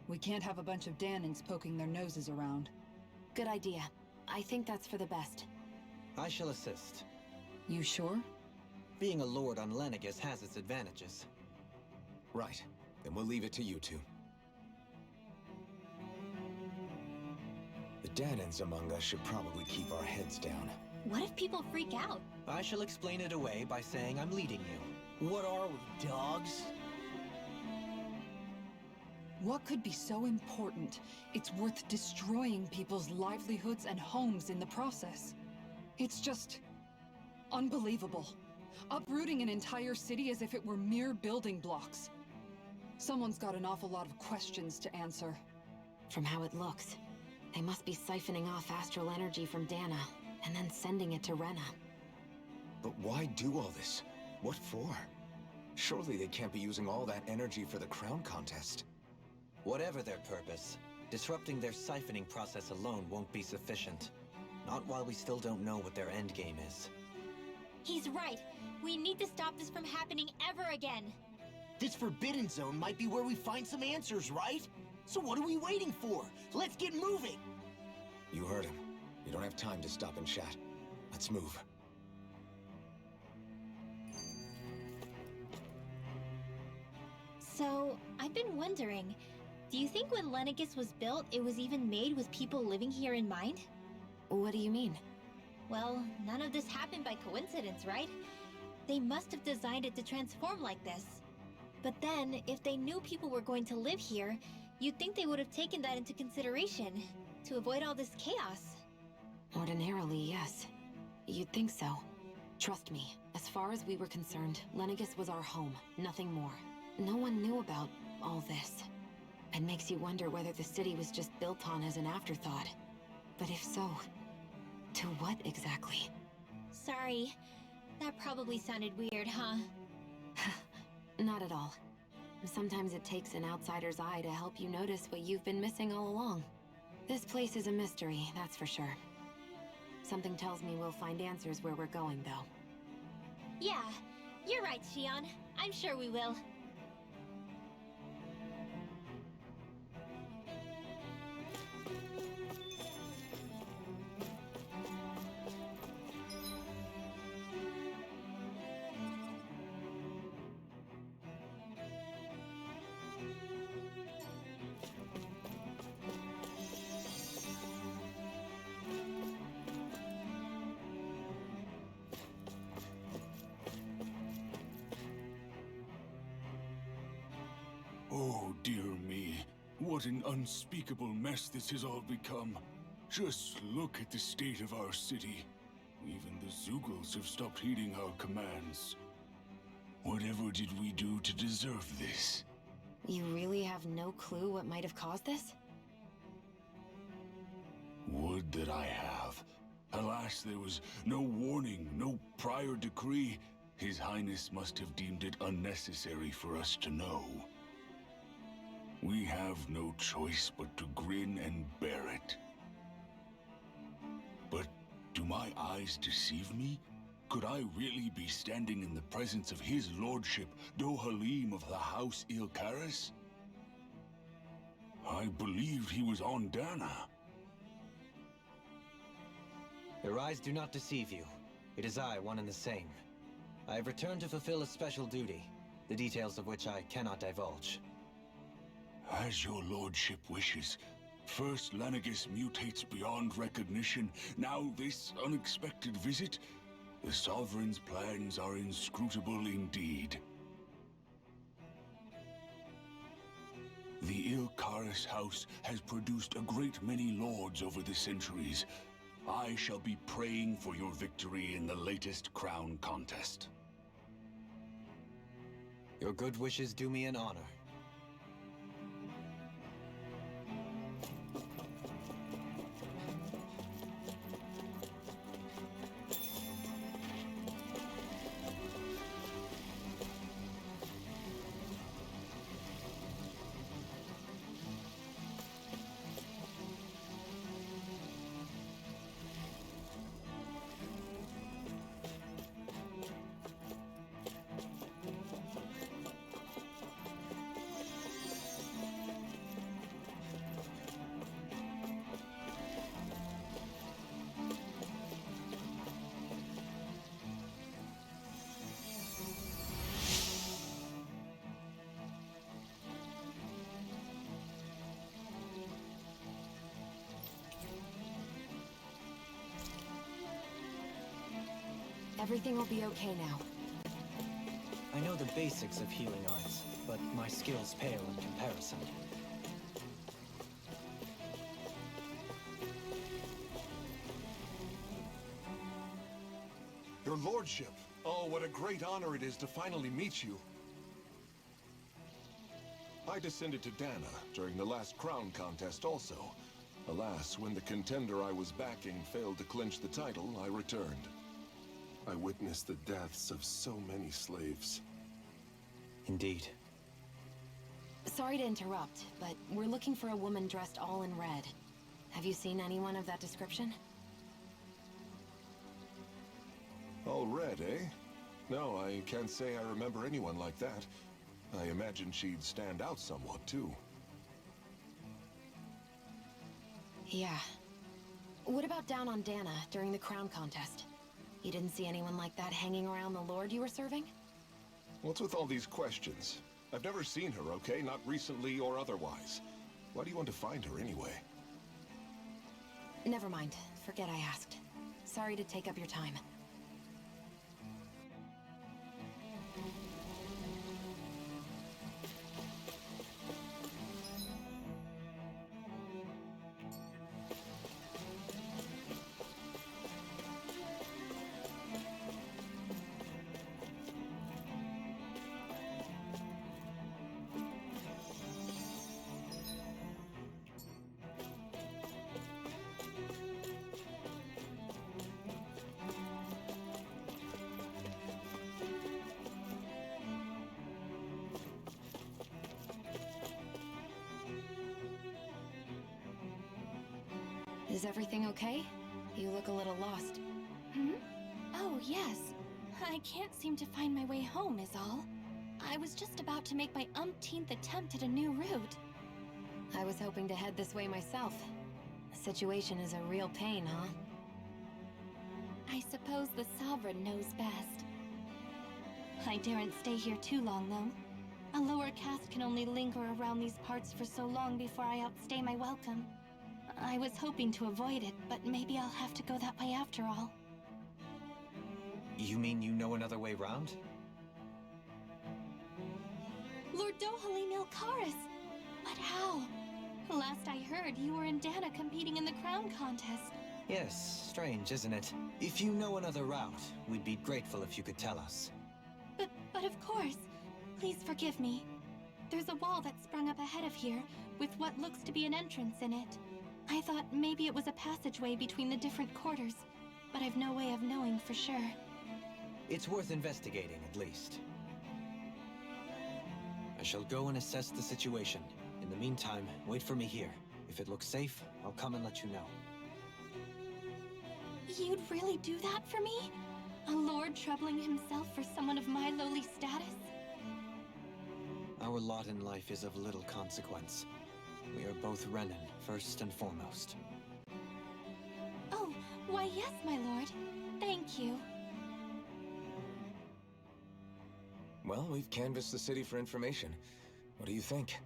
We can't have a bunch of Danans poking their noses around. Good idea. I think that's for the best. I shall assist. You sure? Being a lord on Lenegis has its advantages. Right. Then we'll leave it to you two. The Danans among us should probably keep our heads down. What if people freak out? I shall explain it away by saying I'm leading you. What are we, dogs? What could be so important? It's worth destroying people's livelihoods and homes in the process. It's just... unbelievable. Uprooting an entire city as if it were mere building blocks. Someone's got an awful lot of questions to answer. From how it looks, they must be siphoning off astral energy from Dana, and then sending it to Rena. But why do all this? What for? Surely they can't be using all that energy for the crown contest. Whatever their purpose, disrupting their siphoning process alone won't be sufficient. Not while we still don't know what their endgame is. He's right. We need to stop this from happening ever again. This Forbidden Zone might be where we find some answers, right? So what are we waiting for? Let's get moving! You heard him. We don't have time to stop and chat. Let's move. So, I've been wondering, do you think when Lenegis was built, it was even made with people living here in mind? What do you mean? Well, none of this happened by coincidence, right? They must have designed it to transform like this. But then, if they knew people were going to live here, you'd think they would have taken that into consideration, to avoid all this chaos. Ordinarily, yes. You'd think so. Trust me, as far as we were concerned, Lenegis was our home, nothing more. No one knew about all this. It makes you wonder whether the city was just built on as an afterthought. But if so, to what exactly? Sorry, that probably sounded weird, huh? Not at all. Sometimes it takes an outsider's eye to help you notice what you've been missing all along. This place is a mystery, that's for sure. Something tells me we'll find answers where we're going, though. Yeah, you're right, Shion. I'm sure we will. Oh, dear me. What an unspeakable mess this has all become. Just look at the state of our city. Even the Zeugles have stopped heeding our commands. Whatever did we do to deserve this? You really have no clue what might have caused this? Would that I have. Alas, there was no warning, no prior decree. His Highness must have deemed it unnecessary for us to know. We have no choice but to grin and bear it. But do my eyes deceive me? Could I really be standing in the presence of his lordship, Dohalim of the House Ilkaris? I believed he was on Dana. Your eyes do not deceive you. It is I, one and the same. I have returned to fulfill a special duty, the details of which I cannot divulge. As your lordship wishes. First Lenegis mutates beyond recognition, now this unexpected visit. The Sovereign's plans are inscrutable indeed. The Ilkaris House has produced a great many lords over the centuries. I shall be praying for your victory in the latest crown contest. Your good wishes do me an honor. Everything will be okay now. I know the basics of healing arts, but my skills pale in comparison. Your lordship! Oh, what a great honor it is to finally meet you. I descended to Dana during the last crown contest also. Alas, when the contender I was backing failed to clinch the title, I returned. I witnessed the deaths of so many slaves. Indeed. Sorry to interrupt, but we're looking for a woman dressed all in red. Have you seen anyone of that description? All red, eh? No, I can't say I remember anyone like that. I imagine she'd stand out somewhat, too. Yeah. What about down on Dana during the crown contest? You didn't see anyone like that hanging around the lord you were serving? What's with all these questions? I've never seen her, okay? Not recently or otherwise. Why do you want to find her anyway? Never mind. Forget I asked. Sorry to take up your time. Is everything okay? You look a little lost. Hmm? Oh, yes. I can't seem to find my way home, is all. I was just about to make my umpteenth attempt at a new route. I was hoping to head this way myself. The situation is a real pain, huh? I suppose the Sovereign knows best. I daren't stay here too long, though. A lower caste can only linger around these parts for so long before I outstay my welcome. I was hoping to avoid it, but maybe I'll have to go that way after all. You mean you know another way round? Lord Dohalim Ilkaris! But how? Last I heard, you were in Dana competing in the crown contest. Yes, strange, isn't it? If you know another route, we'd be grateful if you could tell us. But of course. Please forgive me. There's a wall that sprung up ahead of here, with what looks to be an entrance in it. I thought maybe it was a passageway between the different quarters, but I've no way of knowing for sure. It's worth investigating, at least. I shall go and assess the situation. In the meantime, wait for me here. If it looks safe, I'll come and let you know. You'd really do that for me? A lord troubling himself for someone of my lowly status? Our lot in life is of little consequence. We are both Renan, first and foremost. Oh, why yes, my lord. Thank you. Well, we've canvassed the city for information. What do you think?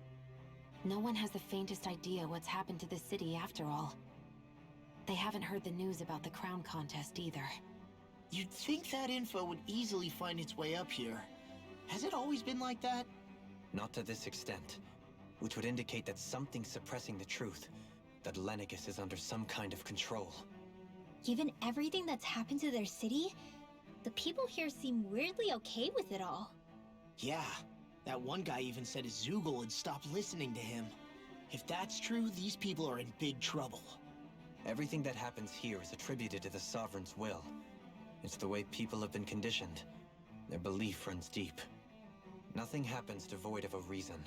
No one has the faintest idea what's happened to the city after all. They haven't heard the news about the crown contest either. You'd think that info would easily find its way up here. Has it always been like that? Not to this extent, which would indicate that something's suppressing the truth, that Lenegis is under some kind of control. Given everything that's happened to their city, the people here seem weirdly okay with it all. Yeah, that one guy even said Zoogle had stopped listening to him. If that's true, these people are in big trouble. Everything that happens here is attributed to the Sovereign's will. It's the way people have been conditioned. Their belief runs deep. Nothing happens devoid of a reason.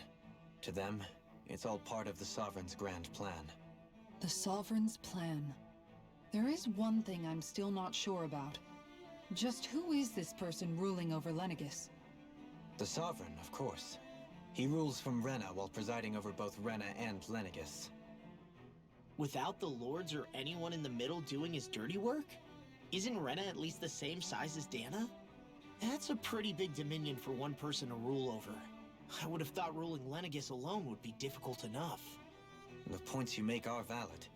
To them, it's all part of the Sovereign's grand plan. The Sovereign's plan. There is one thing I'm still not sure about. Just who is this person ruling over Lenegis? The Sovereign, of course. He rules from Rena while presiding over both Rena and Lenegis. Without the lords or anyone in the middle doing his dirty work? Isn't Rena at least the same size as Dana? That's a pretty big dominion for one person to rule over. I would have thought ruling Lenegis alone would be difficult enough. The points you make are valid,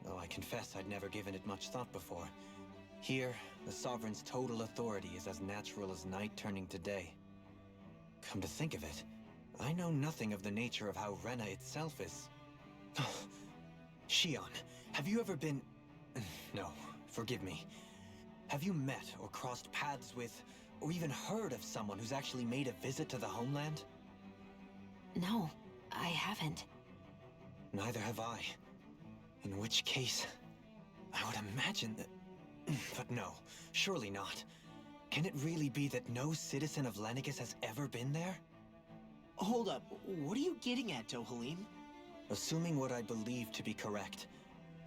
though I confess I'd never given it much thought before. Here, the Sovereign's total authority is as natural as night turning to day. Come to think of it, I know nothing of the nature of how Rena itself is. Shion, have you ever been... No, forgive me. Have you met or crossed paths with, or even heard of someone who's actually made a visit to the homeland? No, I haven't. Neither have I. In which case, I would imagine that... But no, surely not. Can it really be that no citizen of Lenegis has ever been there? Hold up, what are you getting at, Dohalim? Assuming what I believe to be correct,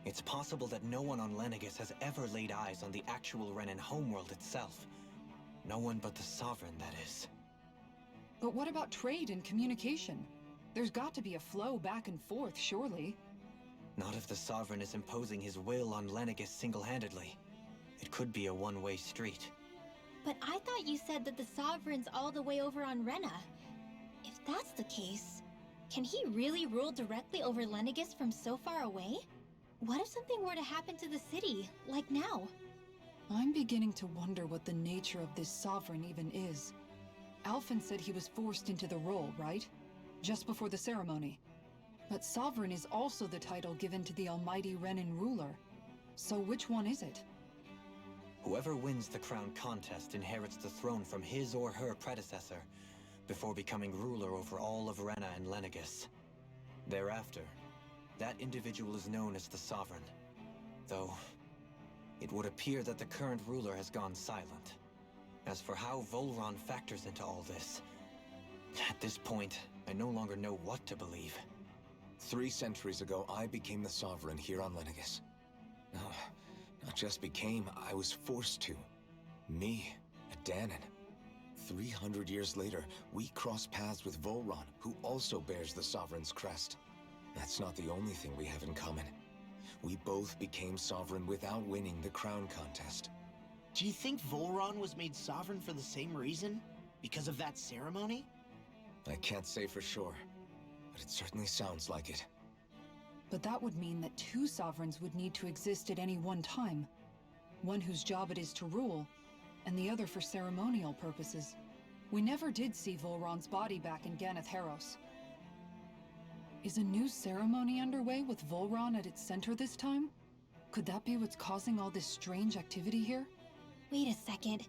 it's possible that no one on Lenegis has ever laid eyes on the actual Renan homeworld itself. No one but the Sovereign, that is. But what about trade and communication? There's got to be a flow back and forth, surely. Not if the Sovereign is imposing his will on Lenegis single-handedly. It could be a one-way street. But I thought you said that the Sovereign's all the way over on Rena. If that's the case, can he really rule directly over Lenegis from so far away? What if something were to happen to the city, like now? I'm beginning to wonder what the nature of this sovereign even is. Alphen said he was forced into the role, right? Just before the ceremony. But sovereign is also the title given to the almighty Renan ruler. So which one is it? Whoever wins the crown contest inherits the throne from his or her predecessor, before becoming ruler over all of Rena and Lenegis. Thereafter, that individual is known as the Sovereign. Though, it would appear that the current ruler has gone silent. As for how Volron factors into all this, at this point, I no longer know what to believe. 3 centuries ago, I became the Sovereign here on Lenegis. No, not just became, I was forced to. Me, a Dahnan. 300 years later, we cross paths with Volron, who also bears the Sovereign's crest. That's not the only thing we have in common. We both became Sovereign without winning the crown contest. Do you think Volron was made Sovereign for the same reason? Because of that ceremony? I can't say for sure, but it certainly sounds like it. But that would mean that 2 sovereigns would need to exist at any one time. One whose job it is to rule, and the other for ceremonial purposes. We never did see Volron's body back in Ganath Haros. Is a new ceremony underway with Volron at its center this time? Could that be what's causing all this strange activity here? Wait a second.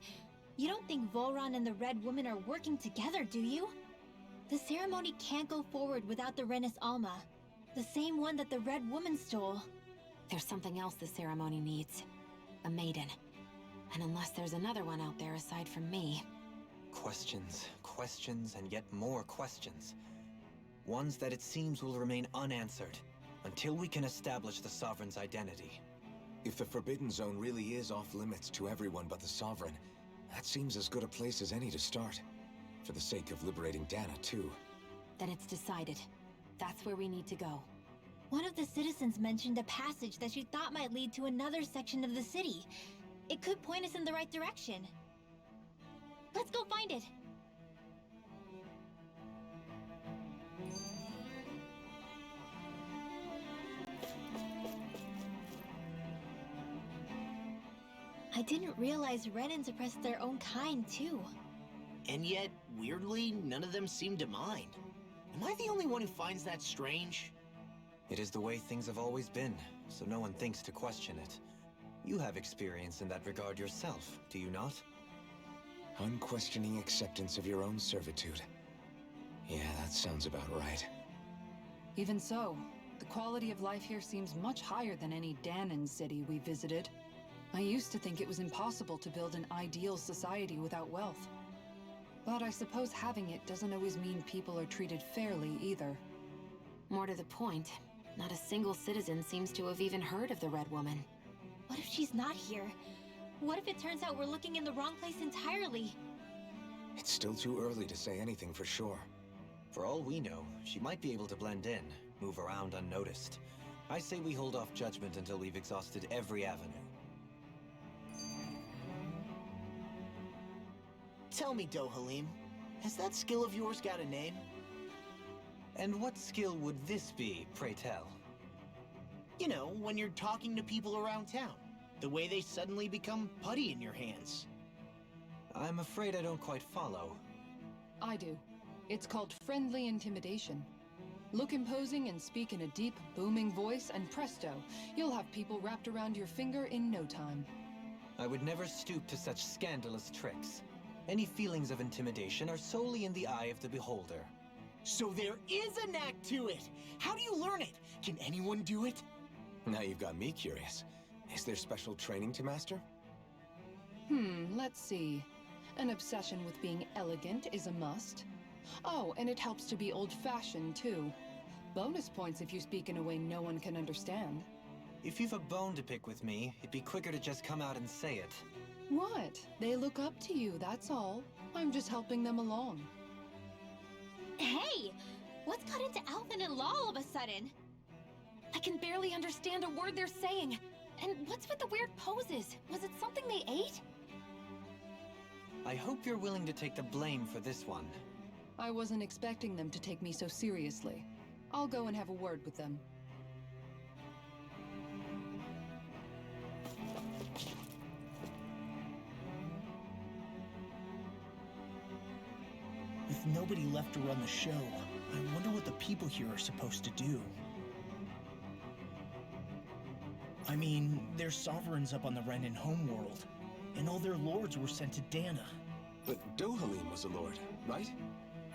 You don't think Volron and the Red Woman are working together, do you? The ceremony can't go forward without the Renis Alma. The same one that the Red Woman stole. There's something else the ceremony needs. A maiden. And unless there's another one out there aside from me... Questions, questions, and yet more questions. Ones that it seems will remain unanswered, until we can establish the Sovereign's identity. If the Forbidden Zone really is off-limits to everyone but the Sovereign, that seems as good a place as any to start. For the sake of liberating Dahna, too. Then it's decided. That's where we need to go. One of the citizens mentioned a passage that she thought might lead to another section of the city. It could point us in the right direction. Let's go find it! I didn't realize Renan suppressed their own kind, too. And yet, weirdly, none of them seem to mind. Am I the only one who finds that strange? It is the way things have always been, so no one thinks to question it. You have experience in that regard yourself, do you not? Unquestioning acceptance of your own servitude. Yeah, that sounds about right. Even so, the quality of life here seems much higher than any Dahnan city we visited. I used to think it was impossible to build an ideal society without wealth. But I suppose having it doesn't always mean people are treated fairly either. More to the point, not a single citizen seems to have even heard of the Red Woman. What if she's not here? What if it turns out we're looking in the wrong place entirely? It's still too early to say anything for sure. For all we know, she might be able to blend in, move around unnoticed. I say we hold off judgment until we've exhausted every avenue. Tell me, Dohalim, has that skill of yours got a name? And what skill would this be, pray tell? You know, when you're talking to people around town. The way they suddenly become putty in your hands. I'm afraid I don't quite follow. I do. It's called friendly intimidation. Look imposing and speak in a deep, booming voice, and presto, you'll have people wrapped around your finger in no time. I would never stoop to such scandalous tricks. Any feelings of intimidation are solely in the eye of the beholder. So there is a knack to it! How do you learn it? Can anyone do it? Now you've got me curious. Is there special training to master? Let's see. An obsession with being elegant is a must. Oh, and it helps to be old-fashioned, too. Bonus points if you speak in a way no one can understand. If you've a bone to pick with me, it'd be quicker to just come out and say it. What? They look up to you, that's all. I'm just helping them along. Hey! What's got into Alphen and Law all of a sudden? I can barely understand a word they're saying. And what's with the weird poses? Was it something they ate? I hope you're willing to take the blame for this one. I wasn't expecting them to take me so seriously. I'll go and have a word with them. With nobody left to run the show, I wonder what the people here are supposed to do. I mean, there's sovereigns up on the Renan homeworld, and all their lords were sent to Dana. But Dohalim was a lord, right?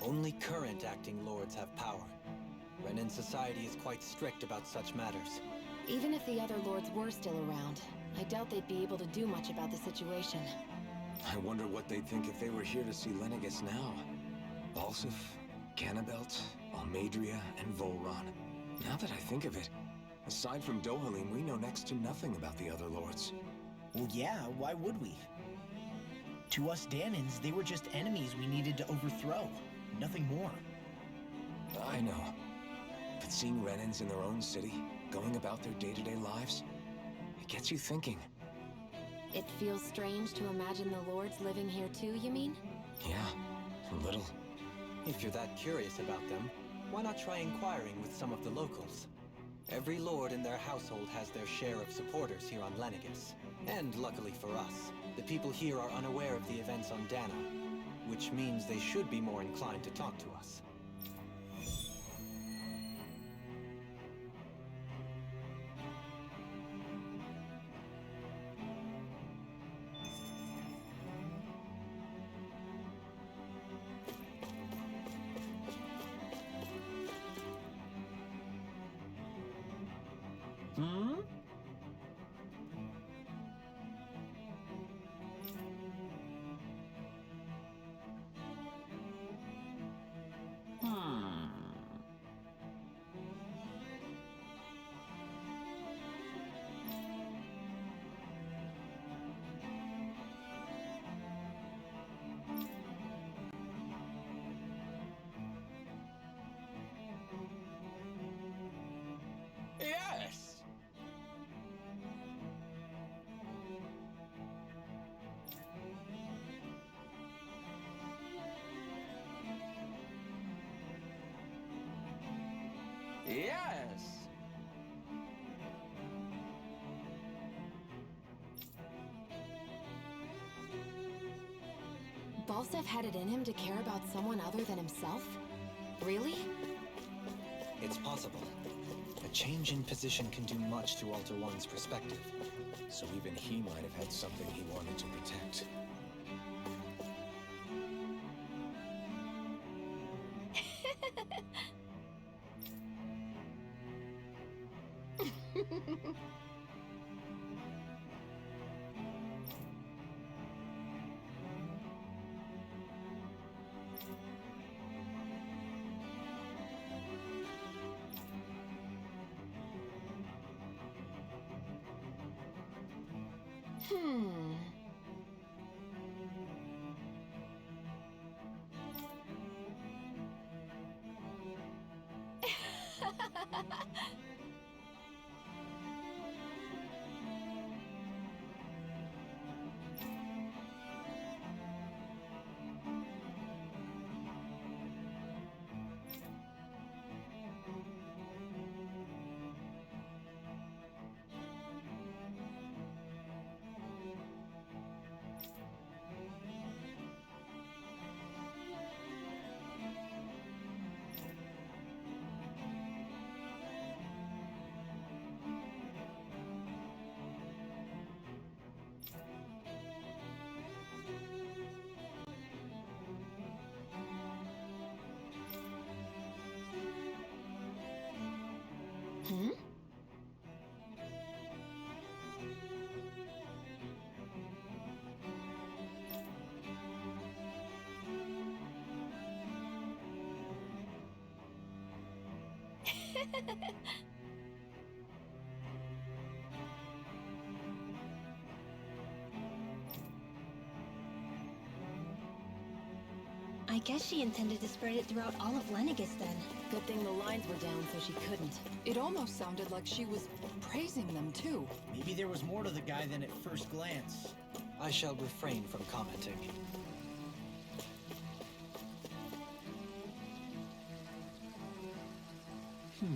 Only current acting lords have power. Renan society is quite strict about such matters. Even if the other lords were still around, I doubt they'd be able to do much about the situation. I wonder what they'd think if they were here to see Lenegis now. Balsif, Cannabelt, Almadria, and Volron. Now that I think of it, aside from Dohalim, we know next to nothing about the other lords. Well, yeah, why would we? To us Danans, they were just enemies we needed to overthrow. Nothing more. I know. But seeing Renans in their own city, going about their day-to-day lives, it gets you thinking. It feels strange to imagine the lords living here too, you mean? Yeah, a little. If you're that curious about them, why not try inquiring with some of the locals? Every lord in their household has their share of supporters here on Lenegis. And luckily for us, the people here are unaware of the events on Dana, which means they should be more inclined to talk to us. Yes! Yes! Balsef had it in him to care about someone other than himself? Really? It's possible. A change in position can do much to alter one's perspective. So even he might have had something he wanted to protect. Hmm? I guess she intended to spread it throughout all of Lenegis then. Good thing the lines were down so she couldn't. It almost sounded like she was praising them too. Maybe there was more to the guy than at first glance. I shall refrain from commenting. What?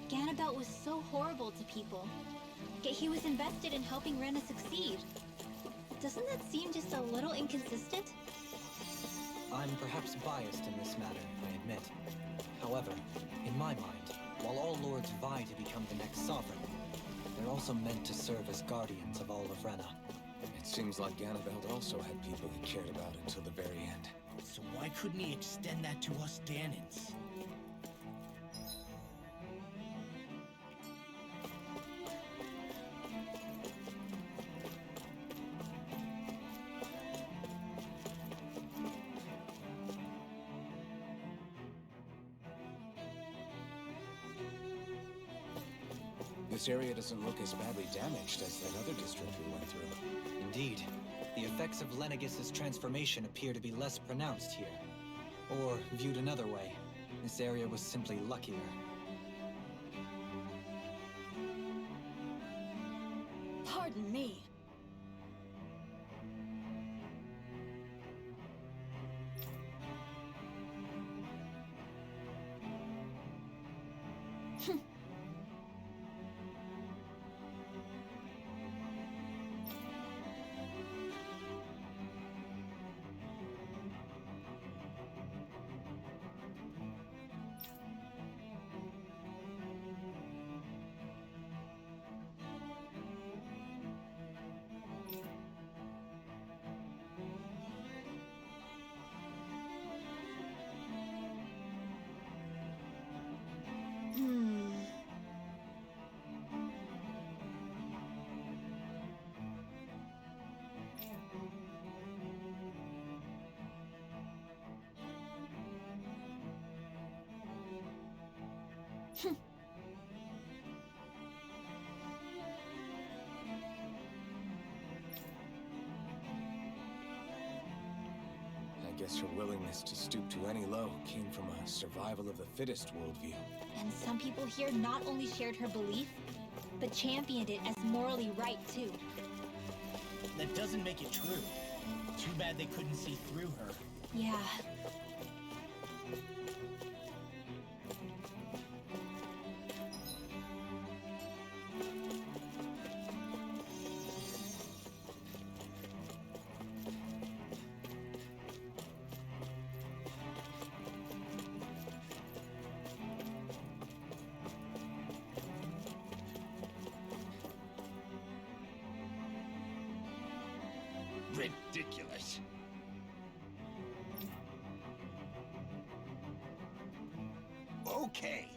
Ganabelt was so horrible to people, yet he was invested in helping Rena succeed. Doesn't that seem just a little inconsistent? I'm perhaps biased in this matter, I admit. However, in my mind, while all lords vie to become the next sovereign, they're also meant to serve as guardians of all of Rena. It seems like Ganabelt also had people he cared about until the very end. So why couldn't he extend that to us Danans? This area doesn't look as badly damaged as that other district we went through. Indeed, the effects of Lenegis' transformation appear to be less pronounced here. Or, viewed another way, this area was simply luckier. Pardon me. I guess her willingness to stoop to any low came from a survival of the fittest worldview. And some people here not only shared her belief, but championed it as morally right too. That doesn't make it true. Too bad they couldn't see through her. Yeah. Ridiculous. Okay.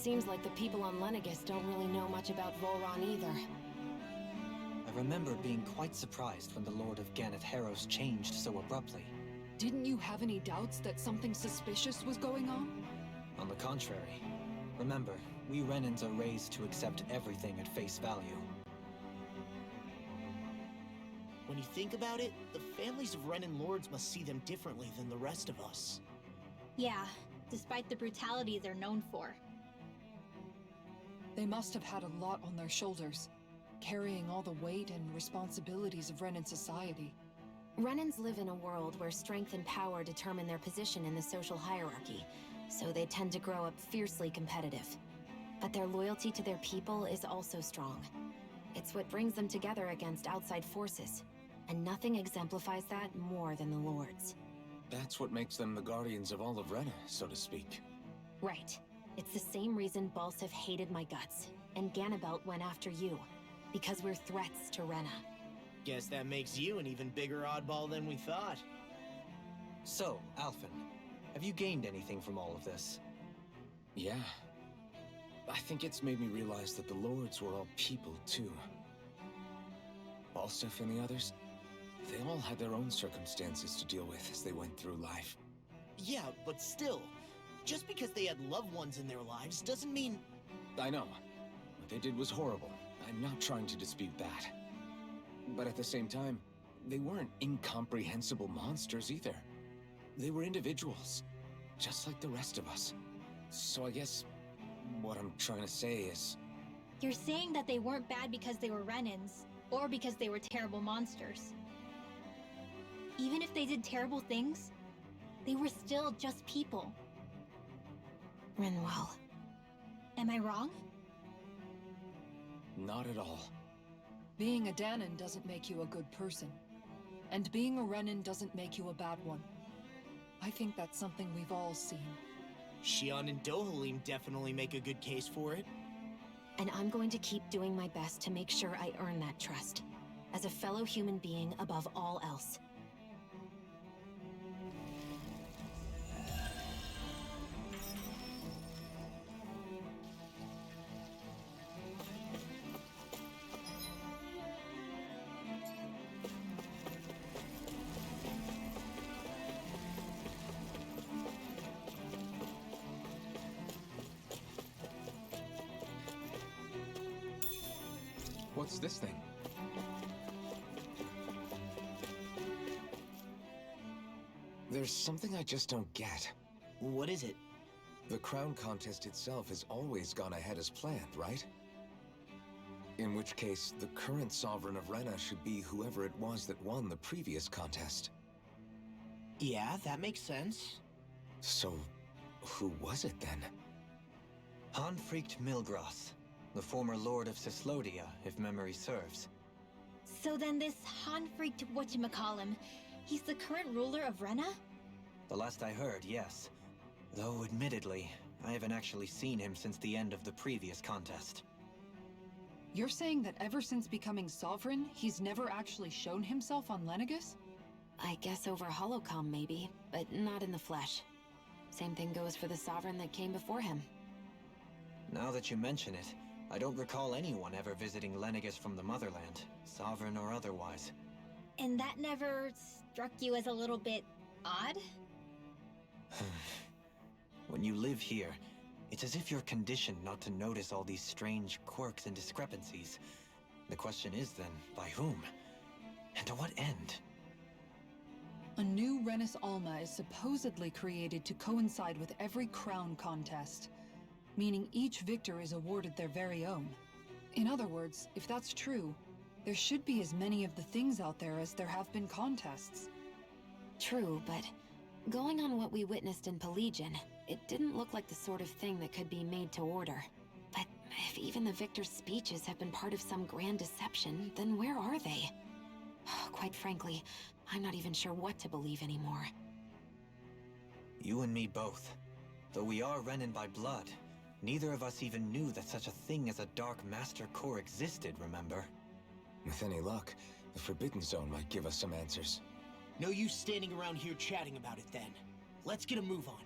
seems like the people on Lenegis don't really know much about Volron either. I remember being quite surprised when the Lord of Ganath Haros changed so abruptly. Didn't you have any doubts that something suspicious was going on? On the contrary. Remember, we Renans are raised to accept everything at face value. When you think about it, the families of Renan lords must see them differently than the rest of us. Yeah, despite the brutality they're known for. They must have had a lot on their shoulders, carrying all the weight and responsibilities of Renan society. Renans live in a world where strength and power determine their position in the social hierarchy, so they tend to grow up fiercely competitive. But their loyalty to their people is also strong. It's what brings them together against outside forces, and nothing exemplifies that more than the Lords. That's what makes them the guardians of all of Rena, so to speak. Right. It's the same reason Balsif hated my guts, and Ganabelt went after you. Because we're threats to Rena. Guess that makes you an even bigger oddball than we thought. So, Alphen, have you gained anything from all of this? Yeah. I think it's made me realize that the Lords were all people, too. Balsif and the others, they all had their own circumstances to deal with as they went through life. Yeah, but still, just because they had loved ones in their lives doesn't mean... I know. What they did was horrible. I'm not trying to dispute that. But at the same time, they weren't incomprehensible monsters either. They were individuals, just like the rest of us. So I guess what I'm trying to say is... You're saying that they weren't bad because they were Renans, or because they were terrible monsters. Even if they did terrible things, they were still just people. Rinwell. Am I wrong? Not at all. Being a Dahnan doesn't make you a good person. And being a Renan doesn't make you a bad one. I think that's something we've all seen. Shion and Dohalim definitely make a good case for it. And I'm going to keep doing my best to make sure I earn that trust. As a fellow human being above all else. What's this thing? There's something I just don't get. What is it? The crown contest itself has always gone ahead as planned, right? In which case, the current Sovereign of Rena should be whoever it was that won the previous contest. Yeah, that makes sense. So, who was it then? Hanfrikt Milgras, the former Lord of Cyslodia, if memory serves. So then this Hanfrikt whatchamacallem, he's the current ruler of Rena? The last I heard, yes. Though, admittedly, I haven't actually seen him since the end of the previous contest. You're saying that ever since becoming Sovereign, he's never actually shown himself on Lenegis? I guess over Holocom maybe, but not in the flesh. Same thing goes for the Sovereign that came before him. Now that you mention it, I don't recall anyone ever visiting Lenegis from the Motherland, Sovereign or otherwise. And that never struck you as a little bit odd? When you live here, it's as if you're conditioned not to notice all these strange quirks and discrepancies. The question is then, by whom? And to what end? A new Renis Alma is supposedly created to coincide with every crown contest, meaning each victor is awarded their very own. In other words, if that's true, there should be as many of the things out there as there have been contests. True, but going on what we witnessed in Pelegion, it didn't look like the sort of thing that could be made to order. But if even the victor's speeches have been part of some grand deception, then where are they? Quite frankly, I'm not even sure what to believe anymore. You and me both. Though we are Renan by blood, neither of us even knew that such a thing as a Dark Master Core existed, remember? With any luck, the Forbidden Zone might give us some answers. No use standing around here chatting about it then. Let's get a move on.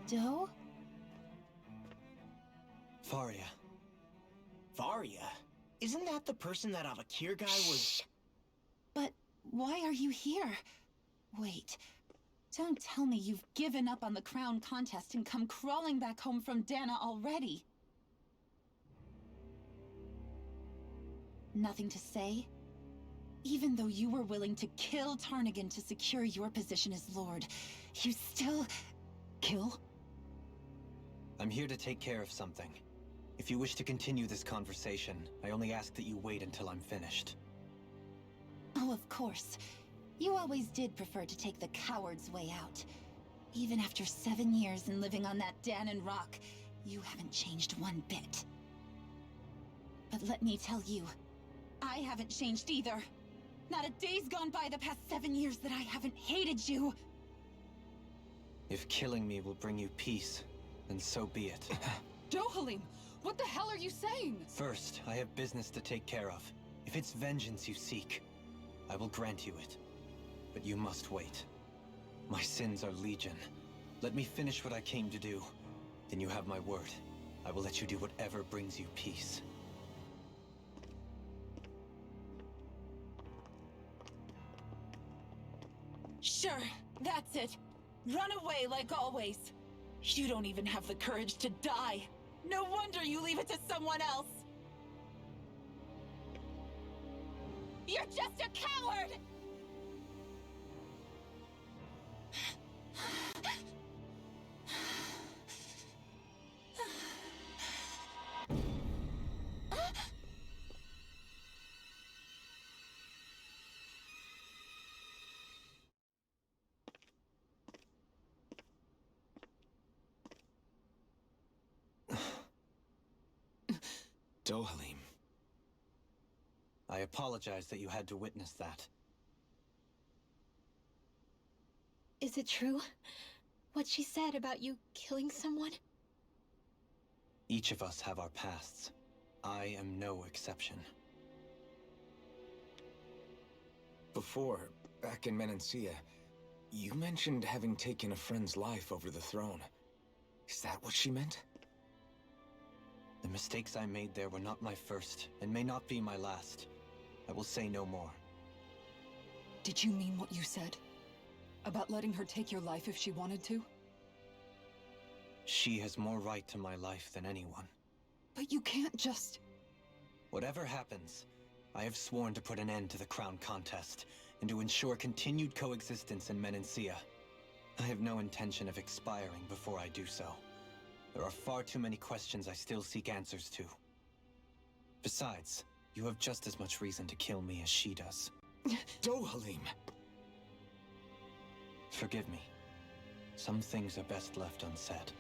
Doe? Faria. Varia? Isn't that the person that Avakir guy was... But why are you here? Wait. Don't tell me you've given up on the crown contest and come crawling back home from Dana already. Nothing to say? Even though you were willing to kill Tarnigan to secure your position as Lord, you still... kill? I'm here to take care of something. If you wish to continue this conversation, I only ask that you wait until I'm finished. Oh, of course. You always did prefer to take the coward's way out. Even after 7 years and living on that Danon rock, you haven't changed one bit. But let me tell you, I haven't changed either. Not a day's gone by the past 7 years that I haven't hated you. If killing me will bring you peace, then so be it. Dohalim, what the hell are you saying? First, I have business to take care of. If it's vengeance you seek, I will grant you it. But you must wait. My sins are legion. Let me finish what I came to do. Then you have my word. I will let you do whatever brings you peace. Sure, that's it. Run away like always. You don't even have the courage to die. No wonder you leave it to someone else. You're just a coward! Dohalim. I apologize that you had to witness that. Is it true? What she said about you killing someone? Each of us have our pasts. I am no exception. Before, back in Menancia, you mentioned having taken a friend's life over the throne. Is that what she meant? The mistakes I made there were not my first, and may not be my last. I will say no more. Did you mean what you said? About letting her take your life if she wanted to? She has more right to my life than anyone. But you can't just... Whatever happens, I have sworn to put an end to the crown contest, and to ensure continued coexistence in Menancia. I have no intention of expiring before I do so. There are far too many questions I still seek answers to. Besides, you have just as much reason to kill me as she does. Dohalim! Forgive me. Some things are best left unsaid.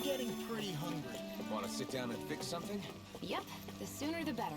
Getting pretty hungry. Want to sit down and fix something? Yep, the sooner the better.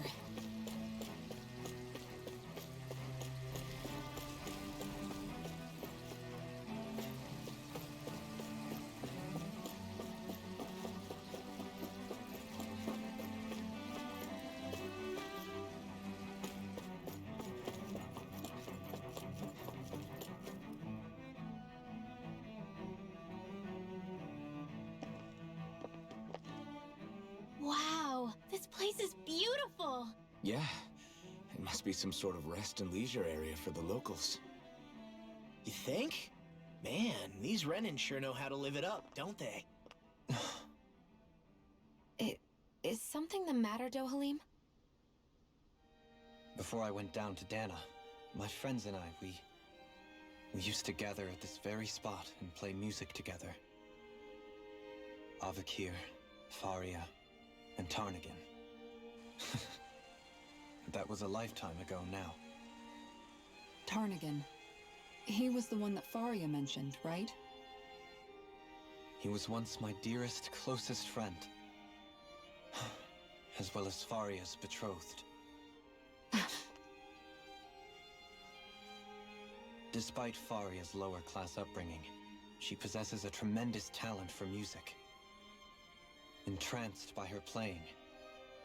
Wow, this place is beautiful. Yeah, it must be be some sort of rest and leisure area for the locals. You think? Man, these Renin sure know how to live it up, don't they? Is something the matter, Dohalim? Before I went down to Dana, my friends and I, we used to gather at this very spot and play music together. Avakir, Faria, and Tarnagin. That was a lifetime ago now. Tarnagin. He was the one that Faria mentioned, right? He was once my dearest, closest friend. As well as Faria's betrothed. Despite Faria's lower-class upbringing, she possesses a tremendous talent for music. Entranced by her playing,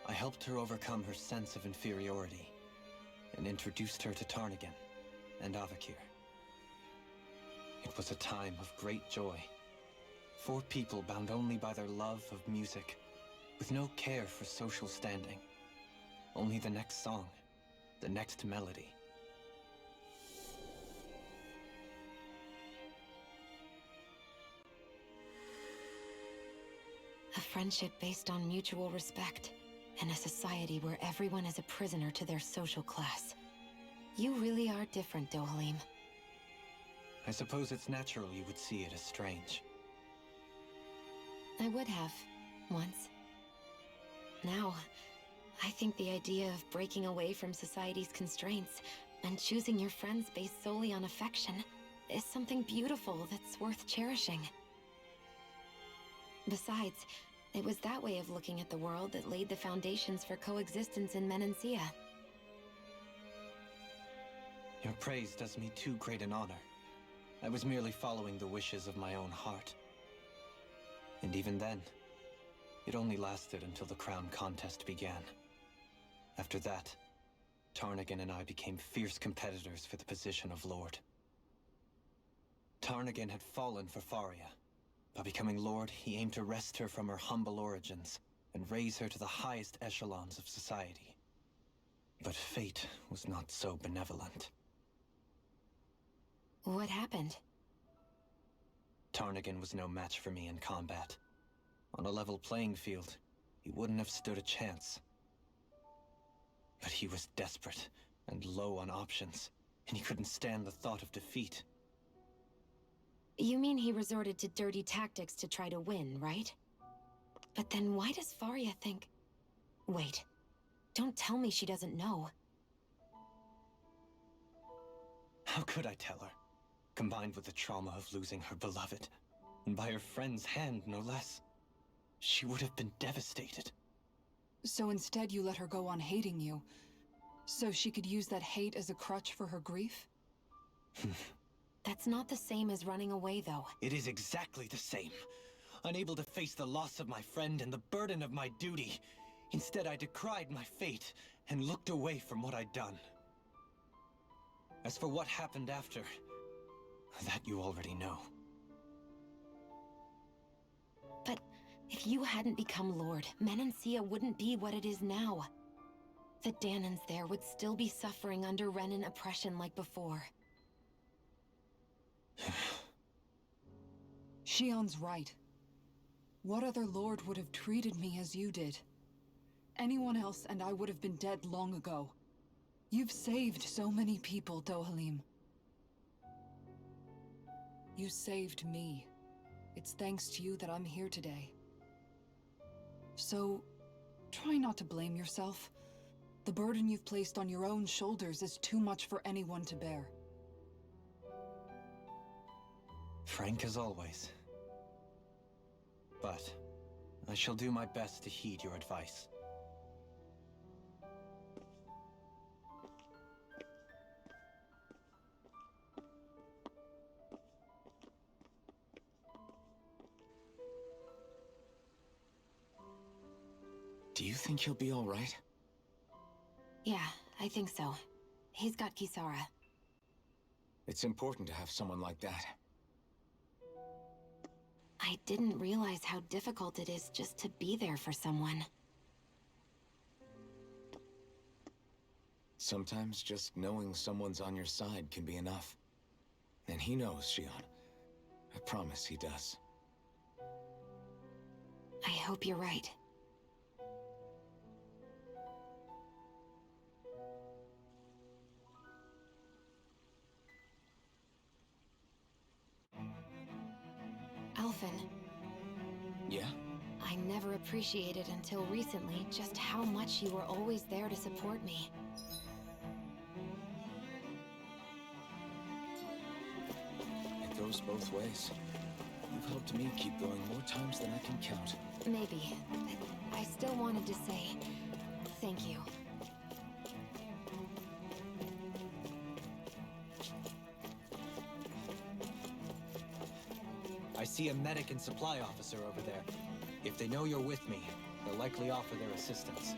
I helped her overcome her sense of inferiority, and introduced her to Tarnagin and Avakir. It was a time of great joy. 4 people bound only by their love of music, with no care for social standing. Only the next song, the next melody. A friendship based on mutual respect, and a society where everyone is a prisoner to their social class. You really are different, Dohalim. I suppose it's natural you would see it as strange. I would have, once. Now, I think the idea of breaking away from society's constraints and choosing your friends based solely on affection is something beautiful that's worth cherishing. Besides, it was that way of looking at the world that laid the foundations for coexistence in Menancia. Your praise does me too great an honor. I was merely following the wishes of my own heart. And even then, it only lasted until the crown contest began. After that, Tarnagin and I became fierce competitors for the position of Lord. Tarnagin had fallen for Faria. By becoming Lord, he aimed to wrest her from her humble origins and raise her to the highest echelons of society. But fate was not so benevolent. What happened? Tarnagin was no match for me in combat. On a level playing field, he wouldn't have stood a chance. But he was desperate and low on options, and he couldn't stand the thought of defeat. You mean he resorted to dirty tactics to try to win, right? But then why does Faria think... Wait, don't tell me she doesn't know. How could I tell her? Combined with the trauma of losing her beloved, and by her friend's hand, no less. She would have been devastated. So instead you let her go on hating you, so she could use that hate as a crutch for her grief? That's not the same as running away, though. It is exactly the same. Unable to face the loss of my friend and the burden of my duty. Instead, I decried my fate and looked away from what I'd done. As for what happened after, that you already know. But if you hadn't become Lord, Menancia wouldn't be what it is now. The Danans there would still be suffering under Renin oppression like before. Shion's right. What other lord would have treated me as you did? Anyone else and I would have been dead long ago. You've saved so many people, Dohalim. You saved me. It's thanks to you that I'm here today. So, try not to blame yourself. The burden you've placed on your own shoulders is too much for anyone to bear. Frank as always. But I shall do my best to heed your advice. Do you think he'll be all right? Yeah, I think so. He's got Kisara. It's important to have someone like that. I didn't realize how difficult it is just to be there for someone. Sometimes just knowing someone's on your side can be enough. And he knows, Shion. I promise he does. I hope you're right. Alphen. Yeah? I never appreciated until recently just how much you were always there to support me. It goes both ways. You've helped me keep going more times than I can count. Maybe, but I still wanted to say thank you. I see a medic and supply officer over there. If they know you're with me, they'll likely offer their assistance.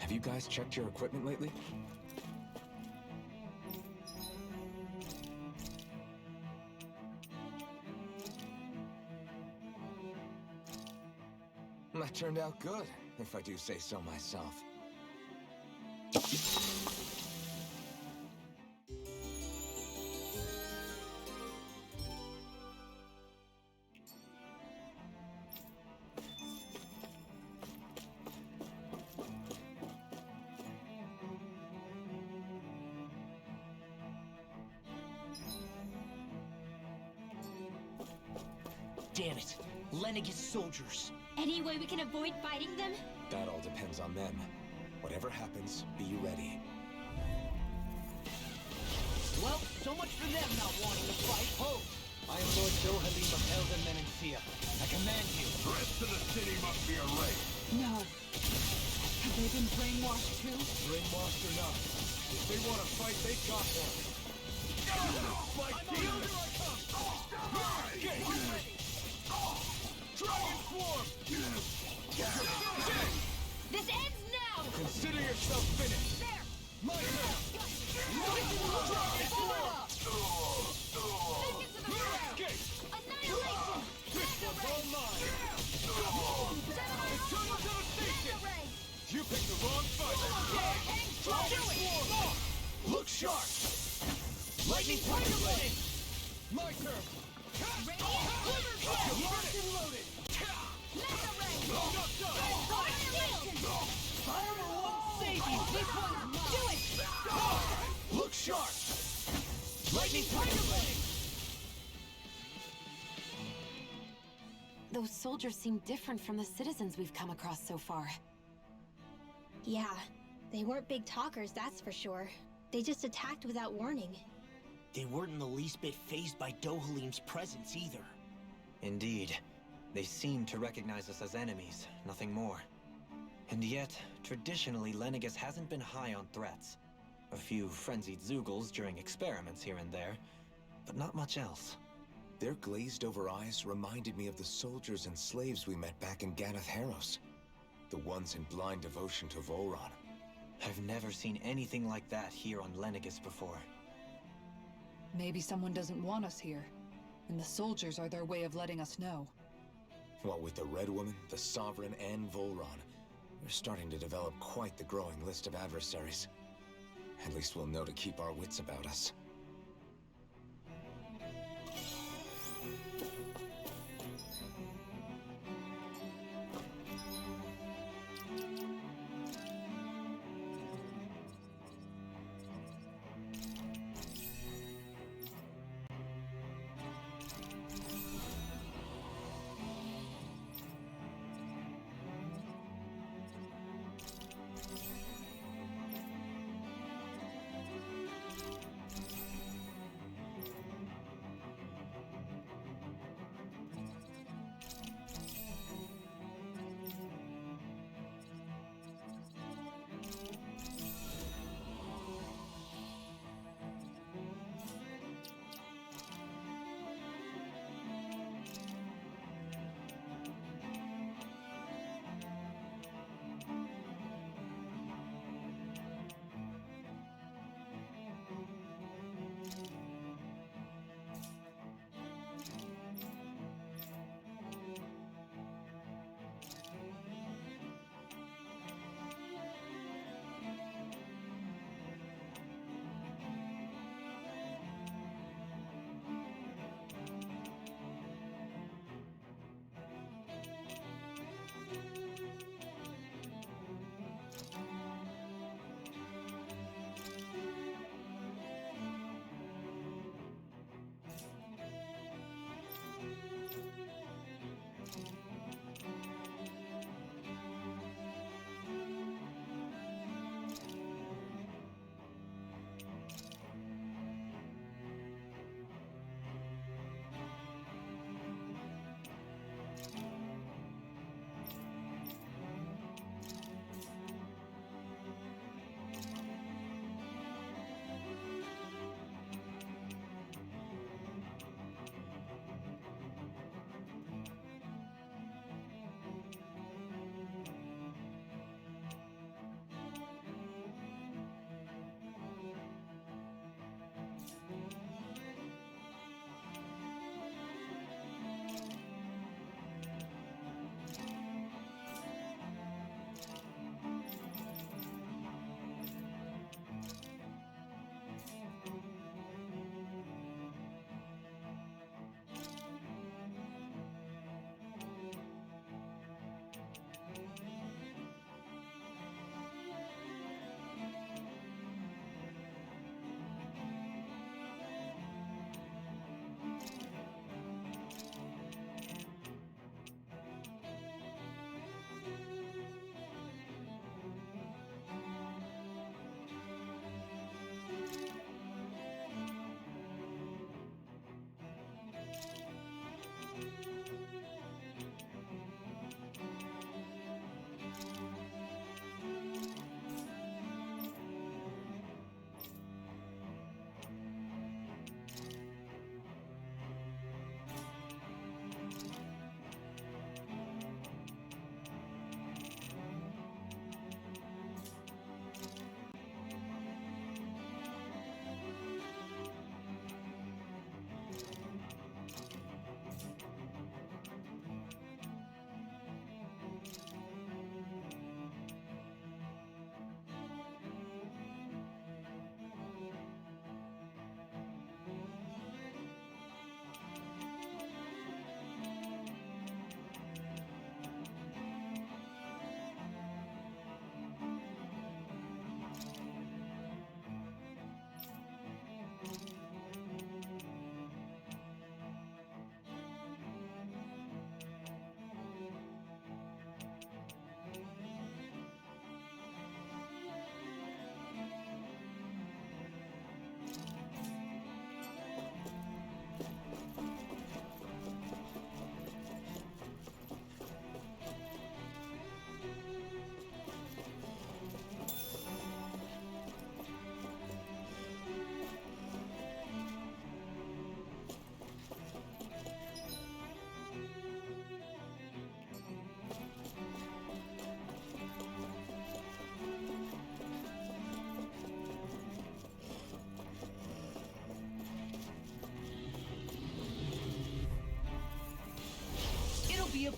Have you guys checked your equipment lately? That turned out good, if I do say so myself. Damn it! Lenegis soldiers! Any way we can avoid fighting them? That all depends on them. Whatever happens, be ready. Well, so much for them not wanting to fight. Ho! I am Lord Dohalim of Elden Menencia. I command you. The rest of the city must be erased. No. Have they been brainwashed too? Brainwashed or not, if they want to fight, they got one. Like Dragon Swarm! This ends now! Consider yourself finished! There! My turn! Dragon Swarm! Seconds of Escape! annihilation! This one's all mine! Eternal devastation! You picked the wrong fight! Dragon Swarm! Look sharp! Lightning Punch Blade! My turn! Locked and loaded! Mega Ray! Fire Legend! Fire won't save you! This one's mine! Do it! Look sharp! Lightning Tiger Blade! Those soldiers seem different from the citizens we've come across so far. Yeah, they weren't big talkers, that's for sure. They just attacked without warning. They weren't in the least bit fazed by Dohalim's presence either. Indeed. They seem to recognize us as enemies, nothing more. And yet, traditionally, Lenegis hasn't been high on threats. A few frenzied Zeugles during experiments here and there, but not much else. Their glazed-over eyes reminded me of the soldiers and slaves we met back in Ganath Haros. The ones in blind devotion to Volron. I've never seen anything like that here on Lenegis before. Maybe someone doesn't want us here, and the soldiers are their way of letting us know. What with the Red Woman, the Sovereign, and Volron, we're starting to develop quite the growing list of adversaries. At least we'll know to keep our wits about us.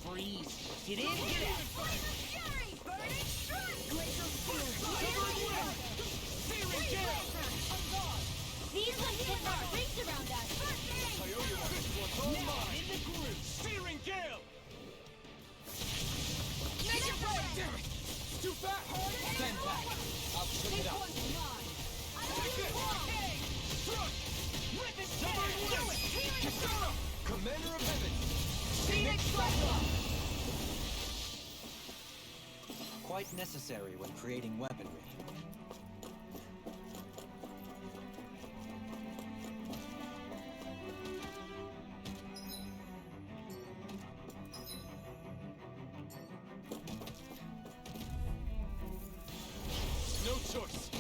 freeze. Get in, get out. Fury! Burning strike! Glacial Spear! Searing Gale! These ones hit our rings around us! Kyoya Fist was all mine! In the groove! Searing Gale! Make it rain! Damn it! Too fast! Stand back. I'll check it out. Take this! Thrust! Rip it Severing down! Wind! Kisara! Commander of Heaven. Phoenix Cyclops! Quite necessary when creating weaponry. No choice!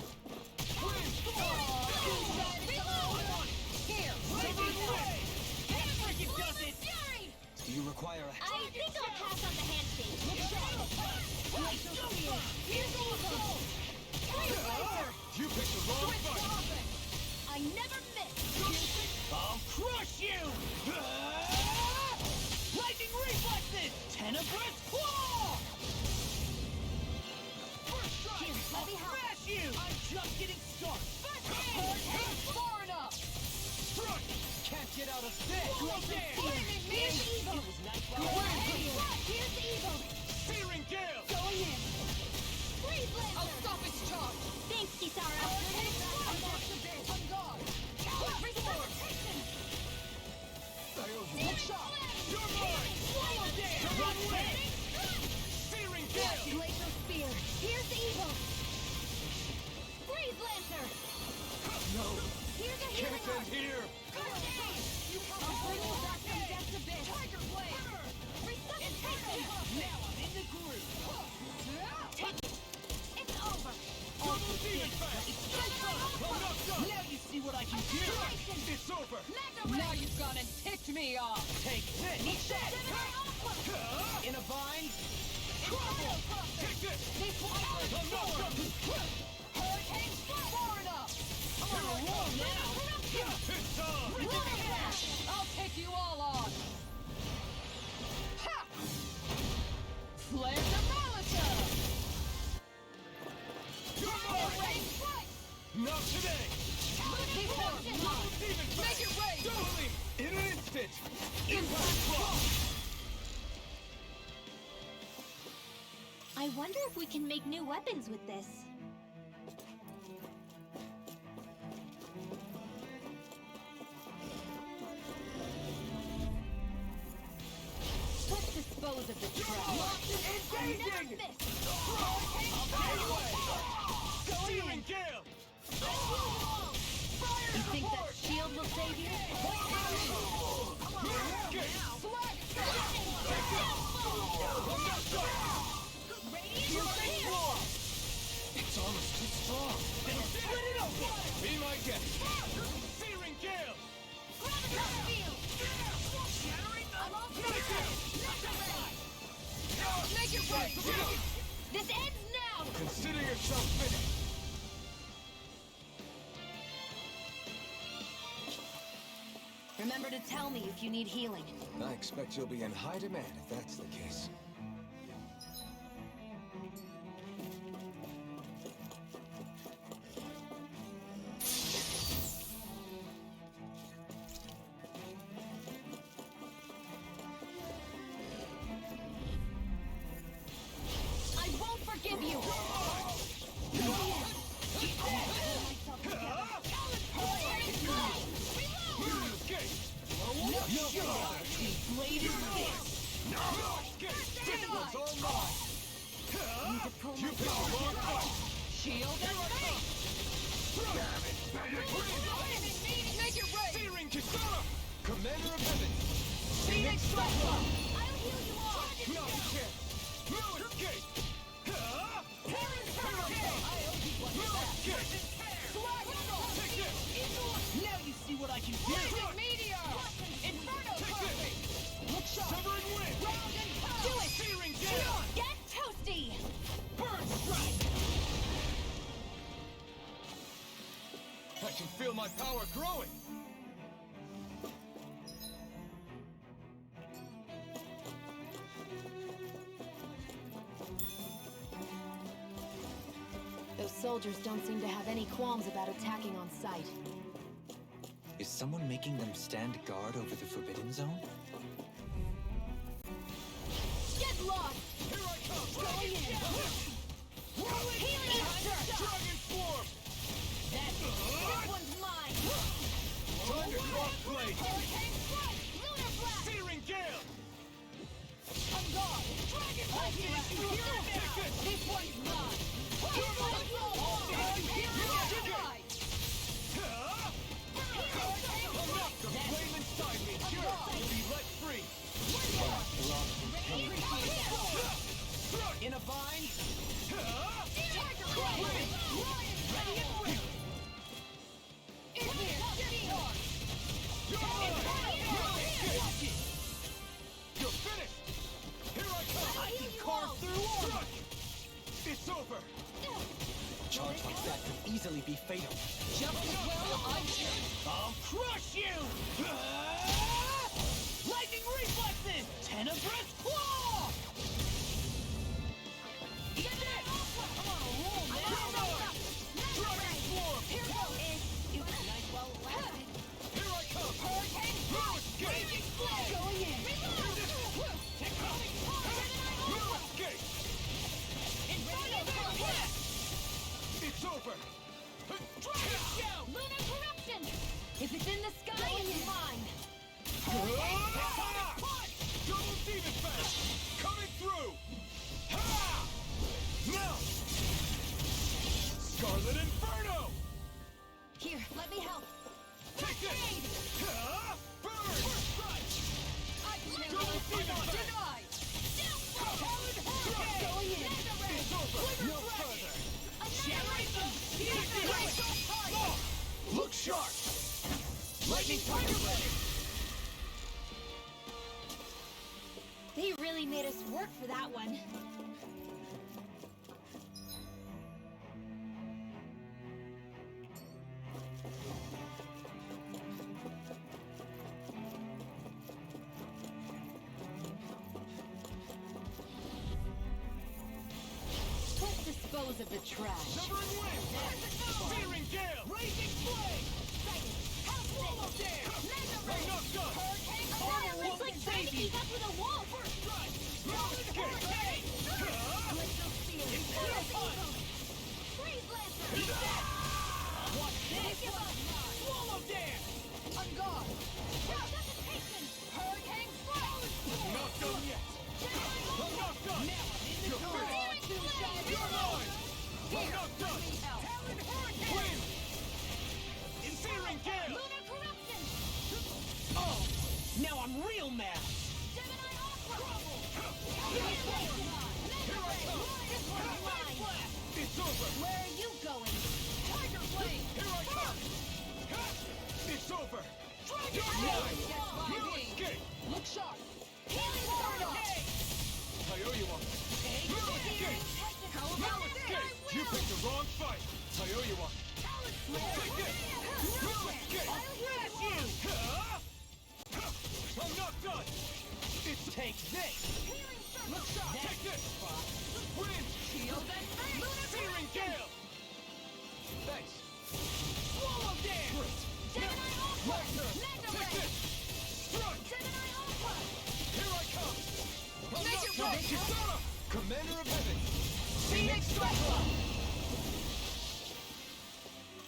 Do you require a... I think I'll pass on the handshake. You picked the wrong fight! I never miss! I'll crush you! Lightning reflexes! Tenebrous claw! First strike! I'll smash you! I'm just getting started! Far enough! Strike! Can't get out of this! Here's evil! Here's evil! Searing Gale! Going in! Freeze Lancer! I'll stop its charge! Thanks, Kisara. I'm off the base! On guard! Resuscitation! Look shot! You're mine! Swallow down! Searing Gale! Glacial Spear! Here's evil! Freeze Lancer! No! Here's a Can't healing end here! I'll bring you back from death's abyss! Tiger Blade! Resuscitation! Now I'm in the groove! It's over! Double demon fast! I'm not done! Now you see what I can do! It's over! Now you've gone and ticked me off! Take this! Eat that! In a bind? Take this! I'm not done! Hurricane far enough! I'm on a roll now! It's on! I'll take you all on! Ha! Flare the Molotov! You're mine! Not today! Make it rain! Doubling! In an instant! Impact block! I wonder if we can make new weapons with this. Let's dispose of the trap. Engaging! Searing Gale! You think that shield will save you? It's almost too strong. Then split it open! Be my guest! Searing Gale! Make it rain! This ends now! Consider yourself finished! Remember to tell me if you need healing. I expect you'll be in high demand if that's the case. I won't forgive you! Bladed fist! This one's all mine! You picked the wrong fight! Shield and face! Make it rain! Searing Kisara! Commander of Heaven! Phoenix Cyclops! I'll heal you all! No chance! No escape! Terran's Hurricane! I owe you one No escape! Take this! Now you see what I can do! Blazing Meteor! Inferno Carpet! Look shot! Severing Wind! Round and pound! Do it! Searing Gale! Get toasty! Burn Strike! I can feel my power growing! soldiers don't seem to have any qualms about attacking on sight. Is someone making them stand guard over the Forbidden Zone? Get lost! Here I come! Going in! Healing Hunter! Dragon form! This one's mine! Time to cross-blade! Hurricane Strike! Lunar Blast! Searing Gale! On guard! Dragon Punch! This one's mine! The flame inside me! Cure! You'll be let free! In a bind? You're finished! Here I come! I can carve through armor! It's over! A charge like that could easily be fatal. Just as well I'm here! I'll crush you! Lightning reflexes! Tenebrous claw! Get it! I'm on a roll now! Dragon form! Here goes! It was nice while it lasted. Here I come! Hurricane No escape! Raging Flame! Going in! No escape! It's over! Dragon Show! Lunar Corruption! If it's in the sky, it's mine! Double Demon Fang! Coming through! Ha! Now! Scarlet Inferno! Here, let me help! Take this! Ha! Burn! First strike! Double Demon Fang! Denied! Talon Hurricane! Going in! It's over! No further! Look sharp! Lightning Tiger Blade! They really made us work for that one. Let's dispose of the trash. Severing Wind! Searing Gale! Raging Flame! Swallow Dance! I'm not done! Hurricane Oh, it's like trying to keep up with a wolf! First strike! No escape! Glacial Spear! Imperial Punch! Freeze Lancer! Watch this! Give up! Swallow Dance! On guard! Precipitation! Hurricane Strike! Not done yet! I'm not done! You're finished! You're mine! I'm not done! Talon Hurricane! Wind! Searing Gale! Lunar Corruption! Oh! Now I'm real mad! Gemini Aqua! Here I come! This one's mine! It's over! Where are you going? Tiger Blade! Here I come! It's over! Dragon You're Blade! mine! No escape! Look sharp! Healing Stardust! I owe you one! No escape! How No about escape! You picked the wrong fight! I owe you one! Take this! No escape! I'll crash you! I'm not done! Take this! Healing Circle! Look sharp! Take this! Wind! Shield and Fang! Lunar Searing Corruption! Gale! Thanks! Swallow Dance! Great! Gemini Aqua! My turn! Mega Take Ray! this! Strike! Gemini Aqua! Here I come! I'm Make not it done! right! Kisara! Commander of Heaven! Phoenix Cyclone!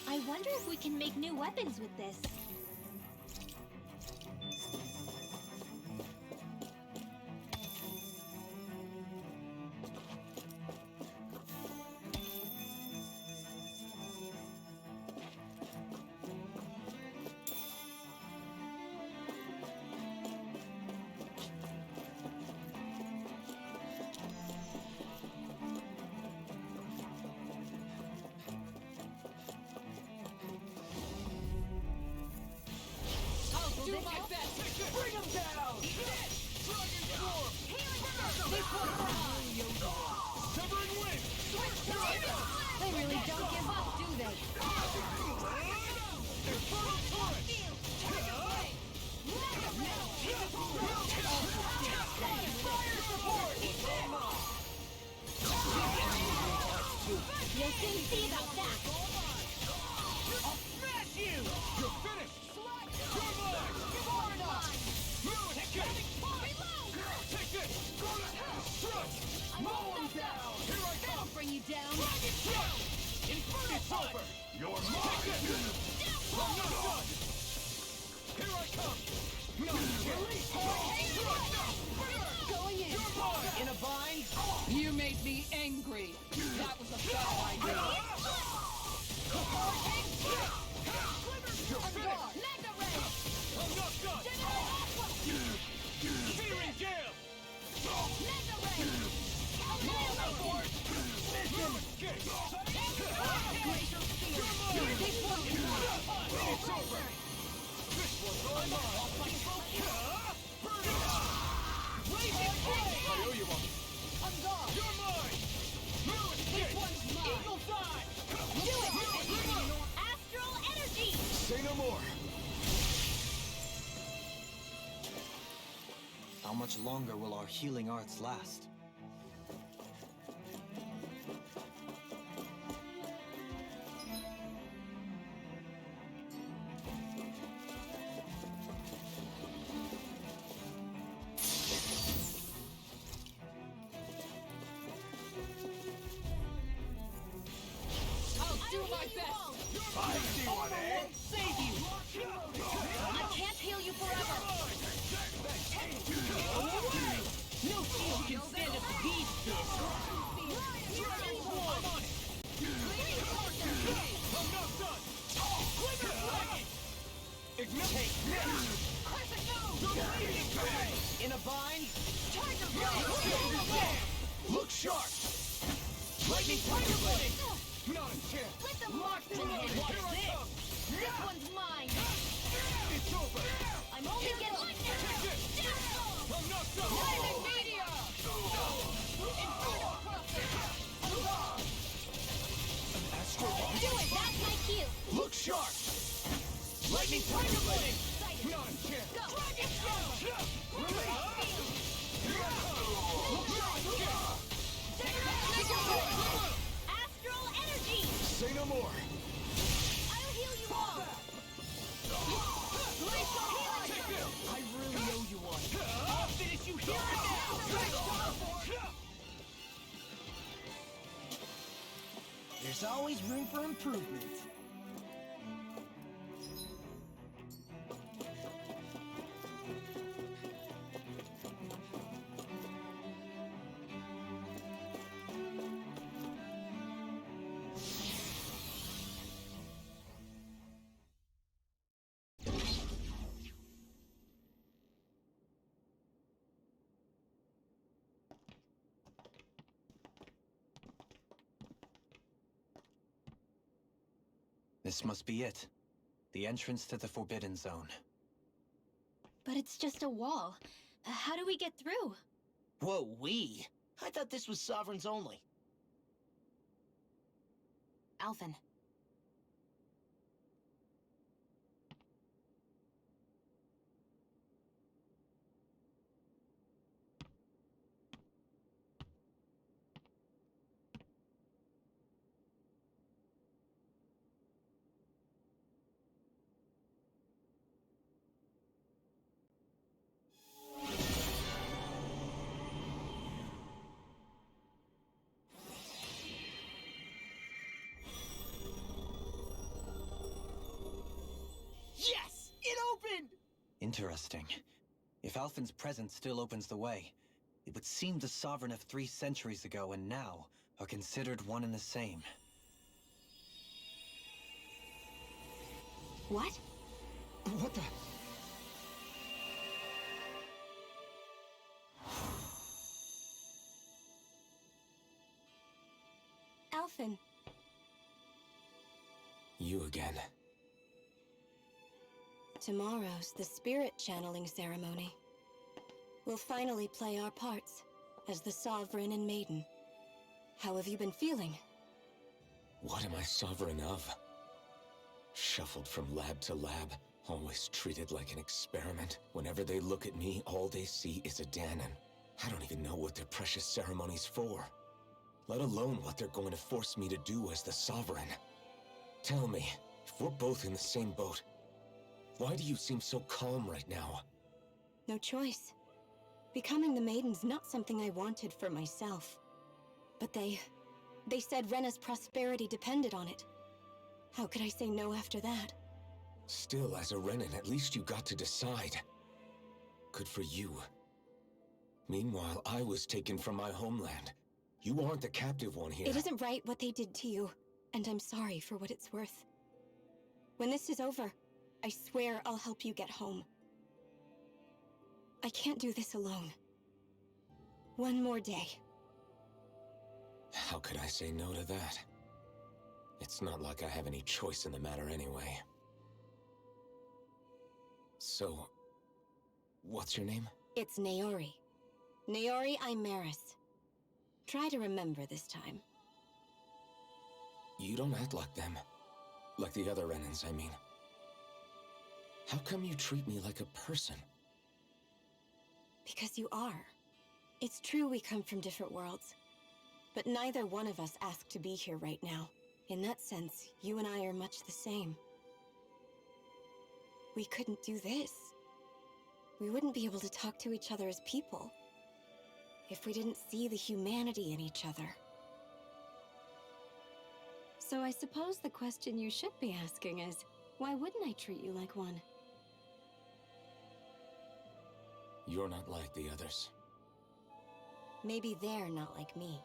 I wonder if we can make new weapons with this. Do my best! Bring him down! Dragon Form! This one's mine! Severing Wind! Here I come! They really don't give up, do they? Infernal Torrent! Fire support! You'll soon see about that. I'll smash you! You're finished! You're mine! Far enough! Take it! Take this! Mow him down! Here I come! That'll bring you down. Inferno it's over! You're mine! Take this! I'm not done! Here I come! No! Release! Going in. You're mine! In a bind? You made me angry. That was a foul idea. You're finished! Mega Ray. I'm not done! Searing Gale! Mega Ray. Escape! Glacier Spear. It's over! This one's all mine! Blazing Flame. I owe you one! I'm gone. You're mine! No escape! This one's mine. Eagle's eye! Do it! Astral energy! Say no more. How much longer will our healing arts last? I'll do my best. I see one, eh? Save you. I can't heal you forever. No shield can stand up to these fists. I'm not done! Ignite! Take In a bind? Look sharp! Lightning Tiger Blade! Not a chance! Let them Mark the hand. Here What's I this? come! This one's mine! It's over! I'm only getting... Take this! I'm not done! Lightning Meteor. Inferno Cluster. Do it! That's my cue! Look sharp! Lightning Tiger Blade! Not a chance! Go! Astral energy! Say no more. I'll heal you all! I really owe you one. I'll finish you here and now! There's always room for improvement. This must be it. The entrance to the Forbidden Zone. But it's just a wall. How do we get through? Whoa, we? I thought this was Sovereigns only. Alphen. Yes! It opened! Interesting. If Alphen's presence still opens the way, it would seem the Sovereign of 3 centuries ago and now are considered one and the same. What? What the? Alphen. You again. Tomorrow's the spirit channeling ceremony. We'll finally play our parts as the Sovereign and Maiden. How have you been feeling? What am I sovereign of? Shuffled from lab to lab, always treated like an experiment. Whenever they look at me, all they see is a Dahnan. I don't even know what their precious ceremony's for. let alone what they're going to force me to do as the Sovereign. Tell me, if we're both in the same boat, why do you seem so calm right now? No choice. Becoming the Maiden's not something I wanted for myself. But they said Rena's prosperity depended on it. How could I say no after that? Still, as a Renan, at least you got to decide. Good for you. Meanwhile, I was taken from my homeland. You aren't the captive one here. It isn't right what they did to you, and I'm sorry for what it's worth. When this is over, I swear I'll help you get home. I can't do this alone. One more day. How could I say no to that? It's not like I have any choice in the matter anyway. So, what's your name? It's Naori. Naori Imeris. Try to remember this time. You don't act like them. Like the other Renans, I mean. How come you treat me like a person? Because you are. It's true we come from different worlds. But neither one of us asked to be here right now. In that sense, you and I are much the same. We couldn't do this. We wouldn't be able to talk to each other as people if we didn't see the humanity in each other. So I suppose the question you should be asking is, why wouldn't I treat you like one? You're not like the others. Maybe they're not like me.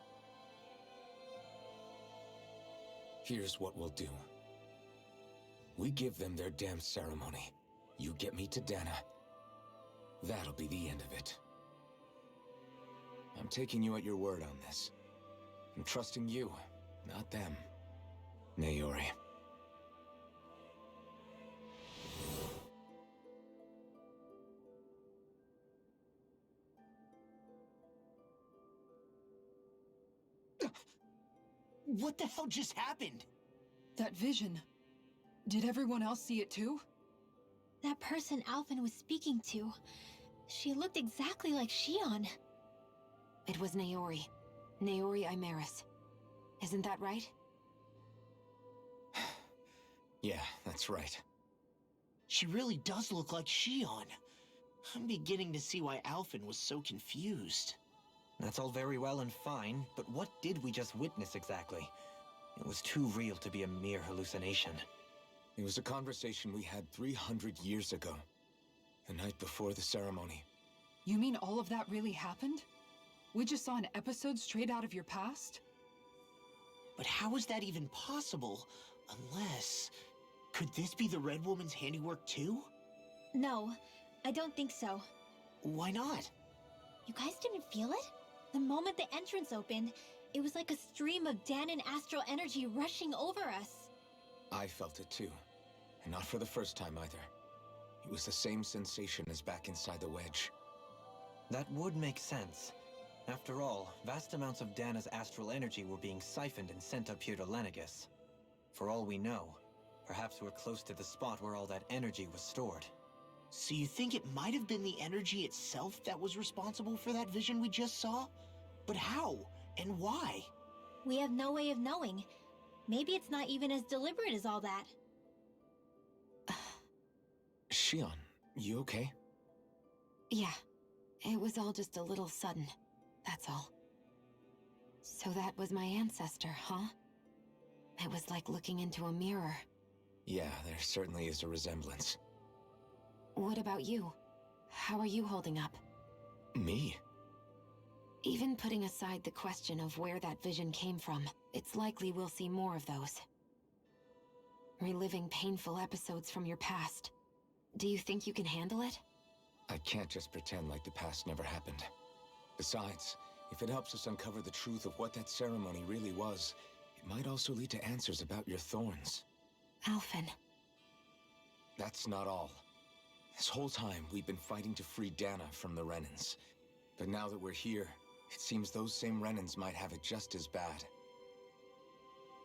Here's what we'll do. We give them their damn ceremony. You get me to Dana. That'll be the end of it. I'm taking you at your word on this. I'm trusting you, not them. Naori. What the hell just happened? That vision. Did everyone else see it too? That person Alphen was speaking to, she looked exactly like Shion. It was Naori. Naori Imeris. Isn't that right? Yeah, that's right. She really does look like Shion. I'm beginning to see why Alphen was so confused. That's all very well and fine, but what did we just witness exactly? It was too real to be a mere hallucination. It was a conversation we had 300 years ago. The night before the ceremony. You mean all of that really happened? We just saw an episode straight out of your past? But how is that even possible? Unless... Could this be the Red Woman's handiwork too? No, I don't think so. Why not? You guys didn't feel it? The moment the entrance opened, it was like a stream of Danon astral energy rushing over us. I felt it too. And not for the first time either. It was the same sensation as back inside the wedge. That would make sense. After all, vast amounts of Dana's astral energy were being siphoned and sent up here to Lenegis. For all we know, perhaps we're close to the spot where all that energy was stored. So you think it might have been the energy itself that was responsible for that vision we just saw? But how? And why? We have no way of knowing. Maybe it's not even as deliberate as all that. Shion, you okay? Yeah. It was all just a little sudden. That's all. So that was my ancestor, huh? It was like looking into a mirror. Yeah, there certainly is a resemblance. What about you? How are you holding up? Me? Even putting aside the question of where that vision came from, it's likely we'll see more of those. Reliving painful episodes from your past. Do you think you can handle it? I can't just pretend like the past never happened. Besides, if it helps us uncover the truth of what that ceremony really was, it might also lead to answers about your thorns. Alphen. That's not all. This whole time, we've been fighting to free Dana from the Renans. But now that we're here, it seems those same Renans might have it just as bad.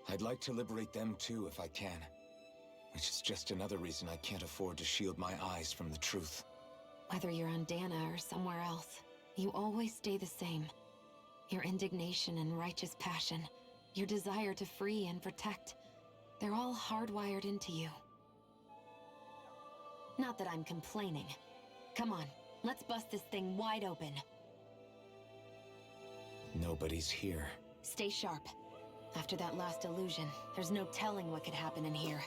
I'd like to liberate them too if I can. Which is just another reason I can't afford to shield my eyes from the truth. Whether you're on Dana or somewhere else, you always stay the same. Your indignation and righteous passion, your desire to free and protect, they're all hardwired into you. Not that I'm complaining. Come on, let's bust this thing wide open. Nobody's here. Stay sharp. After that last illusion, there's no telling what could happen in here.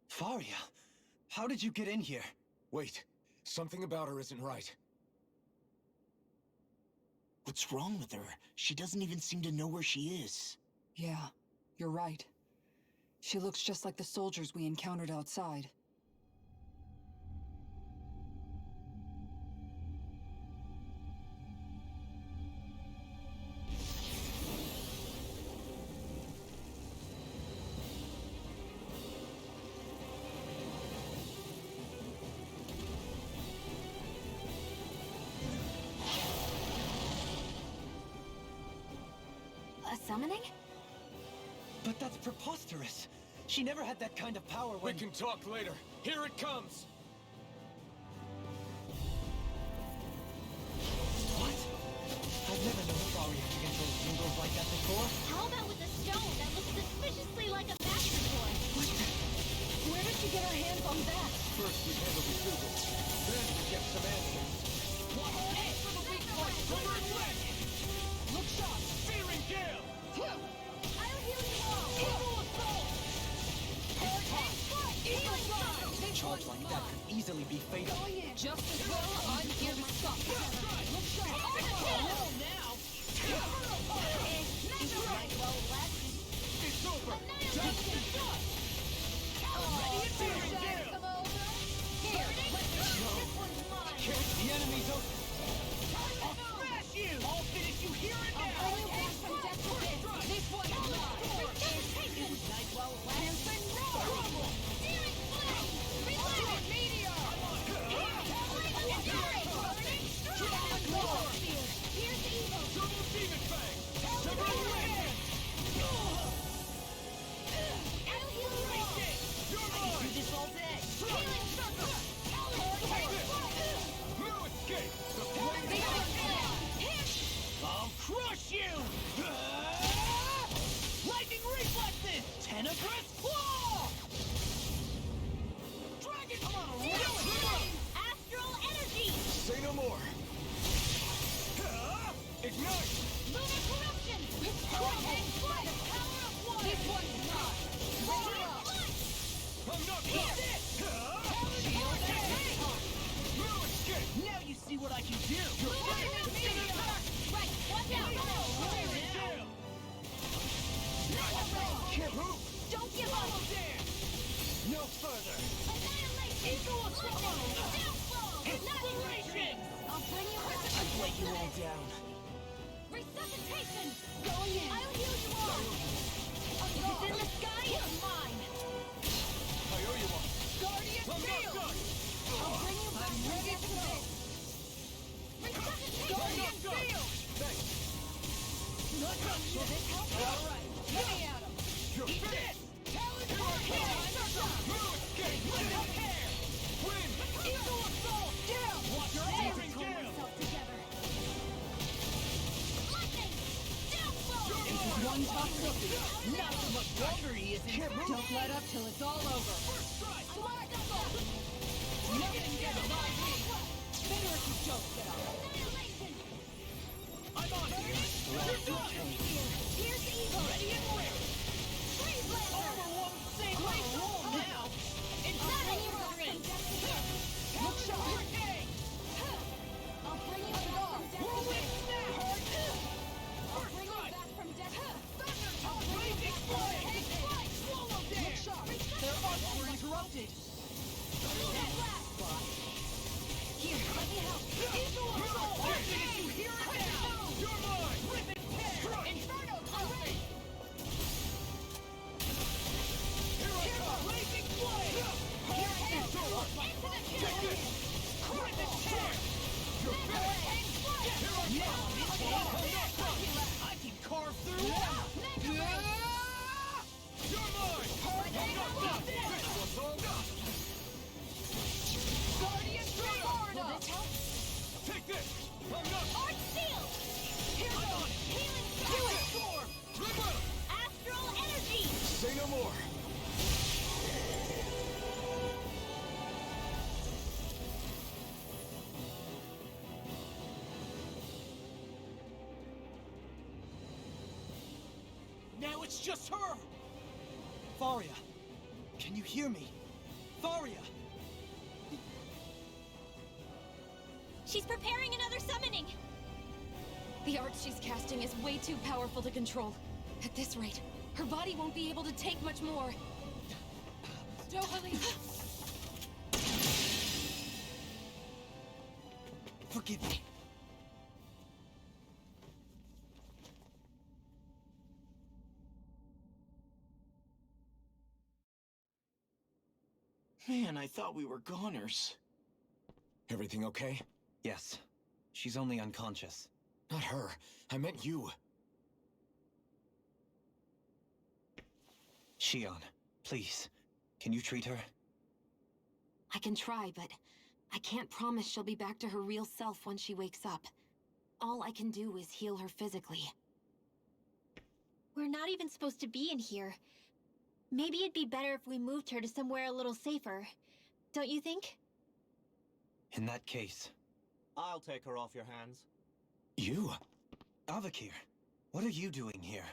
Faria, how did you get in here? Wait, something about her isn't right. What's wrong with her? She doesn't even seem to know where she is. Yeah, you're right. She looks just like the soldiers we encountered outside. Summoning? But that's preposterous. She never had that kind of power when— We can talk later. Here it comes! What? I've never known Faria to control symbols like that before. How about with a stone that looks suspiciously like a master toy? Where did she get her hands on that? First we handle the symbols, then we get some answers. Hey, for the weak point! Cover and leg! Look sharp! Fearing gale! I'll heal you all! Eagle assault! Hurricane strike! Eagle strike! A charge like that could easily be fatal. Just as well, I'm here to stop you. Look sharp! Oh, now! It's over! Just the dust! Ready and fearing gale! Here, let's go! This one's mine! The enemy's open. I'll smash you! I'll finish you here and now! I'll bring you back from death to this! This one's mine! Resuscitation! Night well last. Crumble! Searing flame! Reloaded! Meteor! Here's the evil! Double demon fang! I'll heal you all! You're mine! Do this all day! Healing circle! No escape! The Searing flame! I'll crush you! Lightning reflexes! Tenebrous claw! Dragon Astral energy! Say no more! Ignite! Lunar corruption! Hurricane strike! The power of one! This one's mine! Roar! I'm not Here! Shield and No escape! now you see what I can do! Right, watch out! Fearing gale! Can't move! Don't give up! No further! Annihilation! Eagle assault! Downfall! Inspiration! I'll bring you back! I've let you all down. Resuscitation! Going in! I'll heal you all! If it's in the sky, it's mine! I owe you one! Guardian I'm not field! done! I'll bring you back from ready death to to go. this! Resuscitation! Guardian field! Thanks! Not much, will this help? All right, let me at him! You're Eat finished! this! Talon Hurricane! No escape! Lift up hair! Win! Eagle assault! Down! Watch your Fearing aim! Pull gale! myself together! Lightning! Downfall! One tough cookie. Not for much longer, he isn't. Don't let up till it's all over. First strike! Black assault! Nothing gets by me. Better if you don't get up. Annihilation! I'm on here! You're done! Here's the evil! Ready and ready. Freeze laser! Armor won't save my soul now. It's Not over. anymore from death to this! Look sharp. Hurricane. I'll bring you back from death to Whirlwind this! snap. I'll bring you back from death to this! Thunder blazing flame. Hurricane strike! Swallow there. Look sharp. Their arms were interrupted. I'm not. Arch Seal! Here goes! Healing Storm! River! Astral Energy! Say no more. Now it's just her! Faria, can you hear me? Faria! She's preparing another summoning! The art she's casting is way too powerful to control. At this rate, her body won't be able to take much more. Dohalim! Forgive me. Man, I thought we were goners. Everything okay? Yes. She's only unconscious. Not her. I meant you. Shion, please. Can you treat her? I can try, but I can't promise she'll be back to her real self when she wakes up. All I can do is heal her physically. We're not even supposed to be in here. Maybe it'd be better if we moved her to somewhere a little safer. Don't you think? In that case... I'll take her off your hands. You? Avakir, what are you doing here?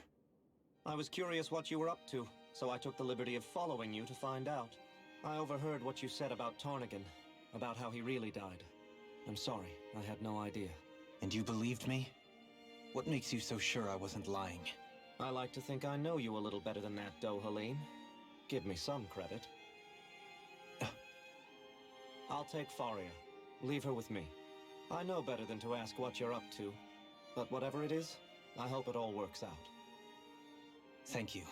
I was curious what you were up to, so I took the liberty of following you to find out. I overheard what you said about Tarnagan, about how he really died. I'm sorry, I had no idea. And you believed me? What makes you so sure I wasn't lying? I like to think I know you a little better than that, Dohalim. Give me some credit. I'll take Faria. Leave her with me. I know better than to ask what you're up to. But whatever it is, I hope it all works out. Thank you.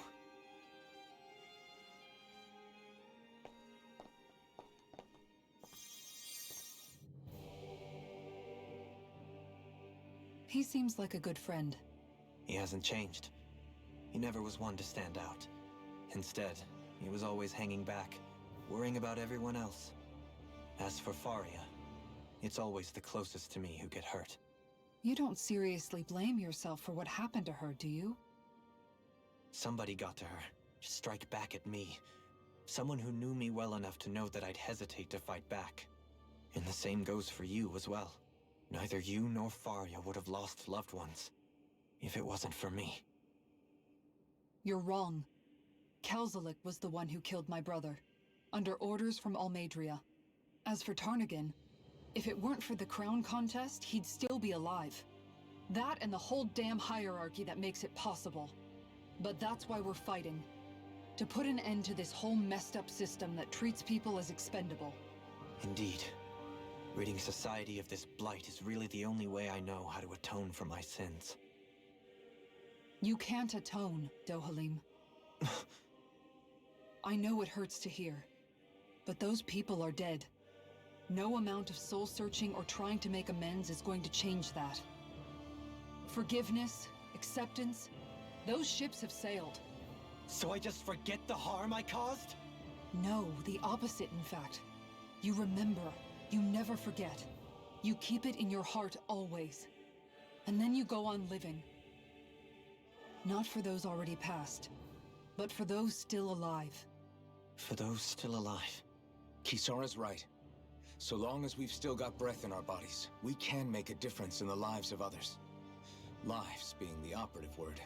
He seems like a good friend. He hasn't changed. He never was one to stand out. Instead, he was always hanging back, worrying about everyone else. As for Faria, it's always the closest to me who get hurt. You don't seriously blame yourself for what happened to her, do you? Somebody got to her, to strike back at me. Someone who knew me well enough to know that I'd hesitate to fight back. And the same goes for you as well. Neither you nor Faria would have lost loved ones, if it wasn't for me. You're wrong. Kelzelik was the one who killed my brother, under orders from Almeidria. As for Tarnagan, if it weren't for the crown contest, he'd still be alive. That and the whole damn hierarchy that makes it possible. But that's why we're fighting. To put an end to this whole messed up system that treats people as expendable. Indeed. Ridding society of this blight is really the only way I know how to atone for my sins. You can't atone, Dohalim. I know it hurts to hear, but those people are dead. No amount of soul-searching or trying to make amends is going to change that. Forgiveness, acceptance, those ships have sailed. So I just forget the harm I caused? No, the opposite, in fact. You remember. You never forget. You keep it in your heart always. And then you go on living. Not for those already passed, but for those still alive. For those still alive. Kisara's right. So long as we've still got breath in our bodies, we can make a difference in the lives of others. Lives being the operative word.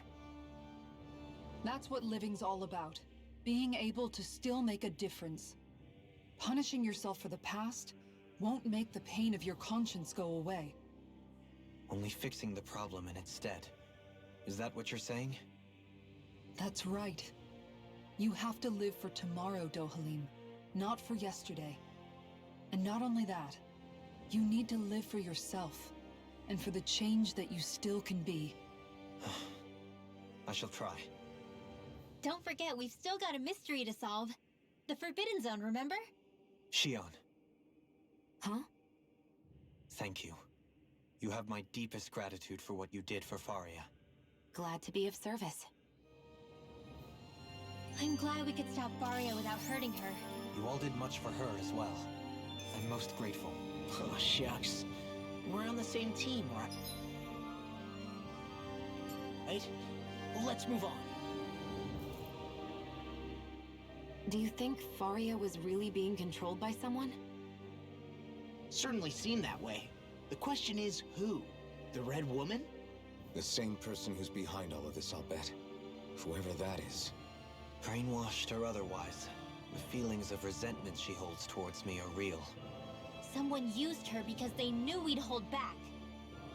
That's what living's all about. Being able to still make a difference. Punishing yourself for the past won't make the pain of your conscience go away. Only fixing the problem in its stead. Is that what you're saying? That's right. You have to live for tomorrow, Dohalim, not for yesterday. And not only that, you need to live for yourself, and for the change that you still can be. I shall try. Don't forget, we've still got a mystery to solve. The Forbidden Zone, remember? Shion. Huh? Thank you. You have my deepest gratitude for what you did for Faria. Glad to be of service. I'm glad we could stop Faria without hurting her. You all did much for her as well. I'm most grateful. Oh, shucks. We're on the same team, right? Right? Let's move on. Do you think Faria was really being controlled by someone? Certainly seemed that way. The question is, who? The Red Woman? The same person who's behind all of this, I'll bet. Whoever that is. Brainwashed or otherwise, the feelings of resentment she holds towards me are real. Someone used her because they knew we'd hold back.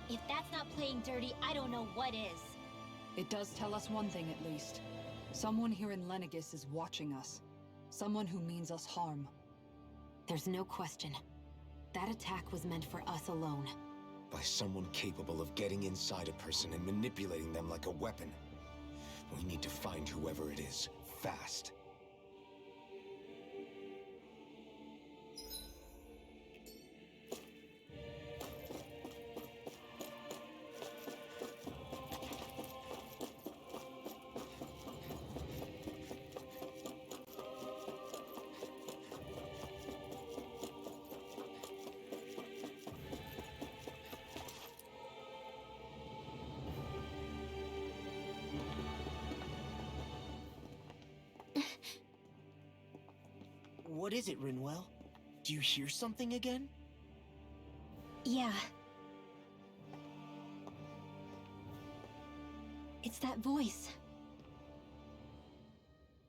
If that's not playing dirty, I don't know what is. It does tell us one thing at least. Someone here in Lenegis is watching us. Someone who means us harm. There's no question. That attack was meant for us alone. By someone capable of getting inside a person and manipulating them like a weapon. We need to find whoever it is, fast. What is it, Rinwell? Do you hear something again? Yeah. It's that voice.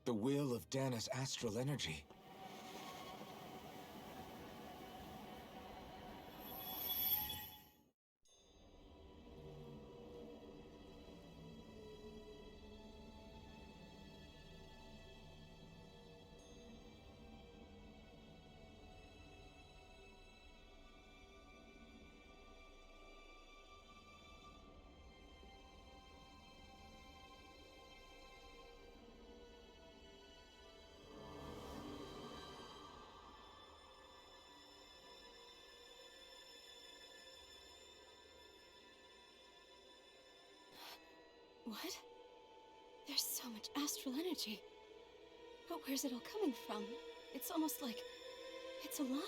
The will of Dana's astral energy. What? There's so much astral energy. But where's it all coming from? It's almost like it's alive.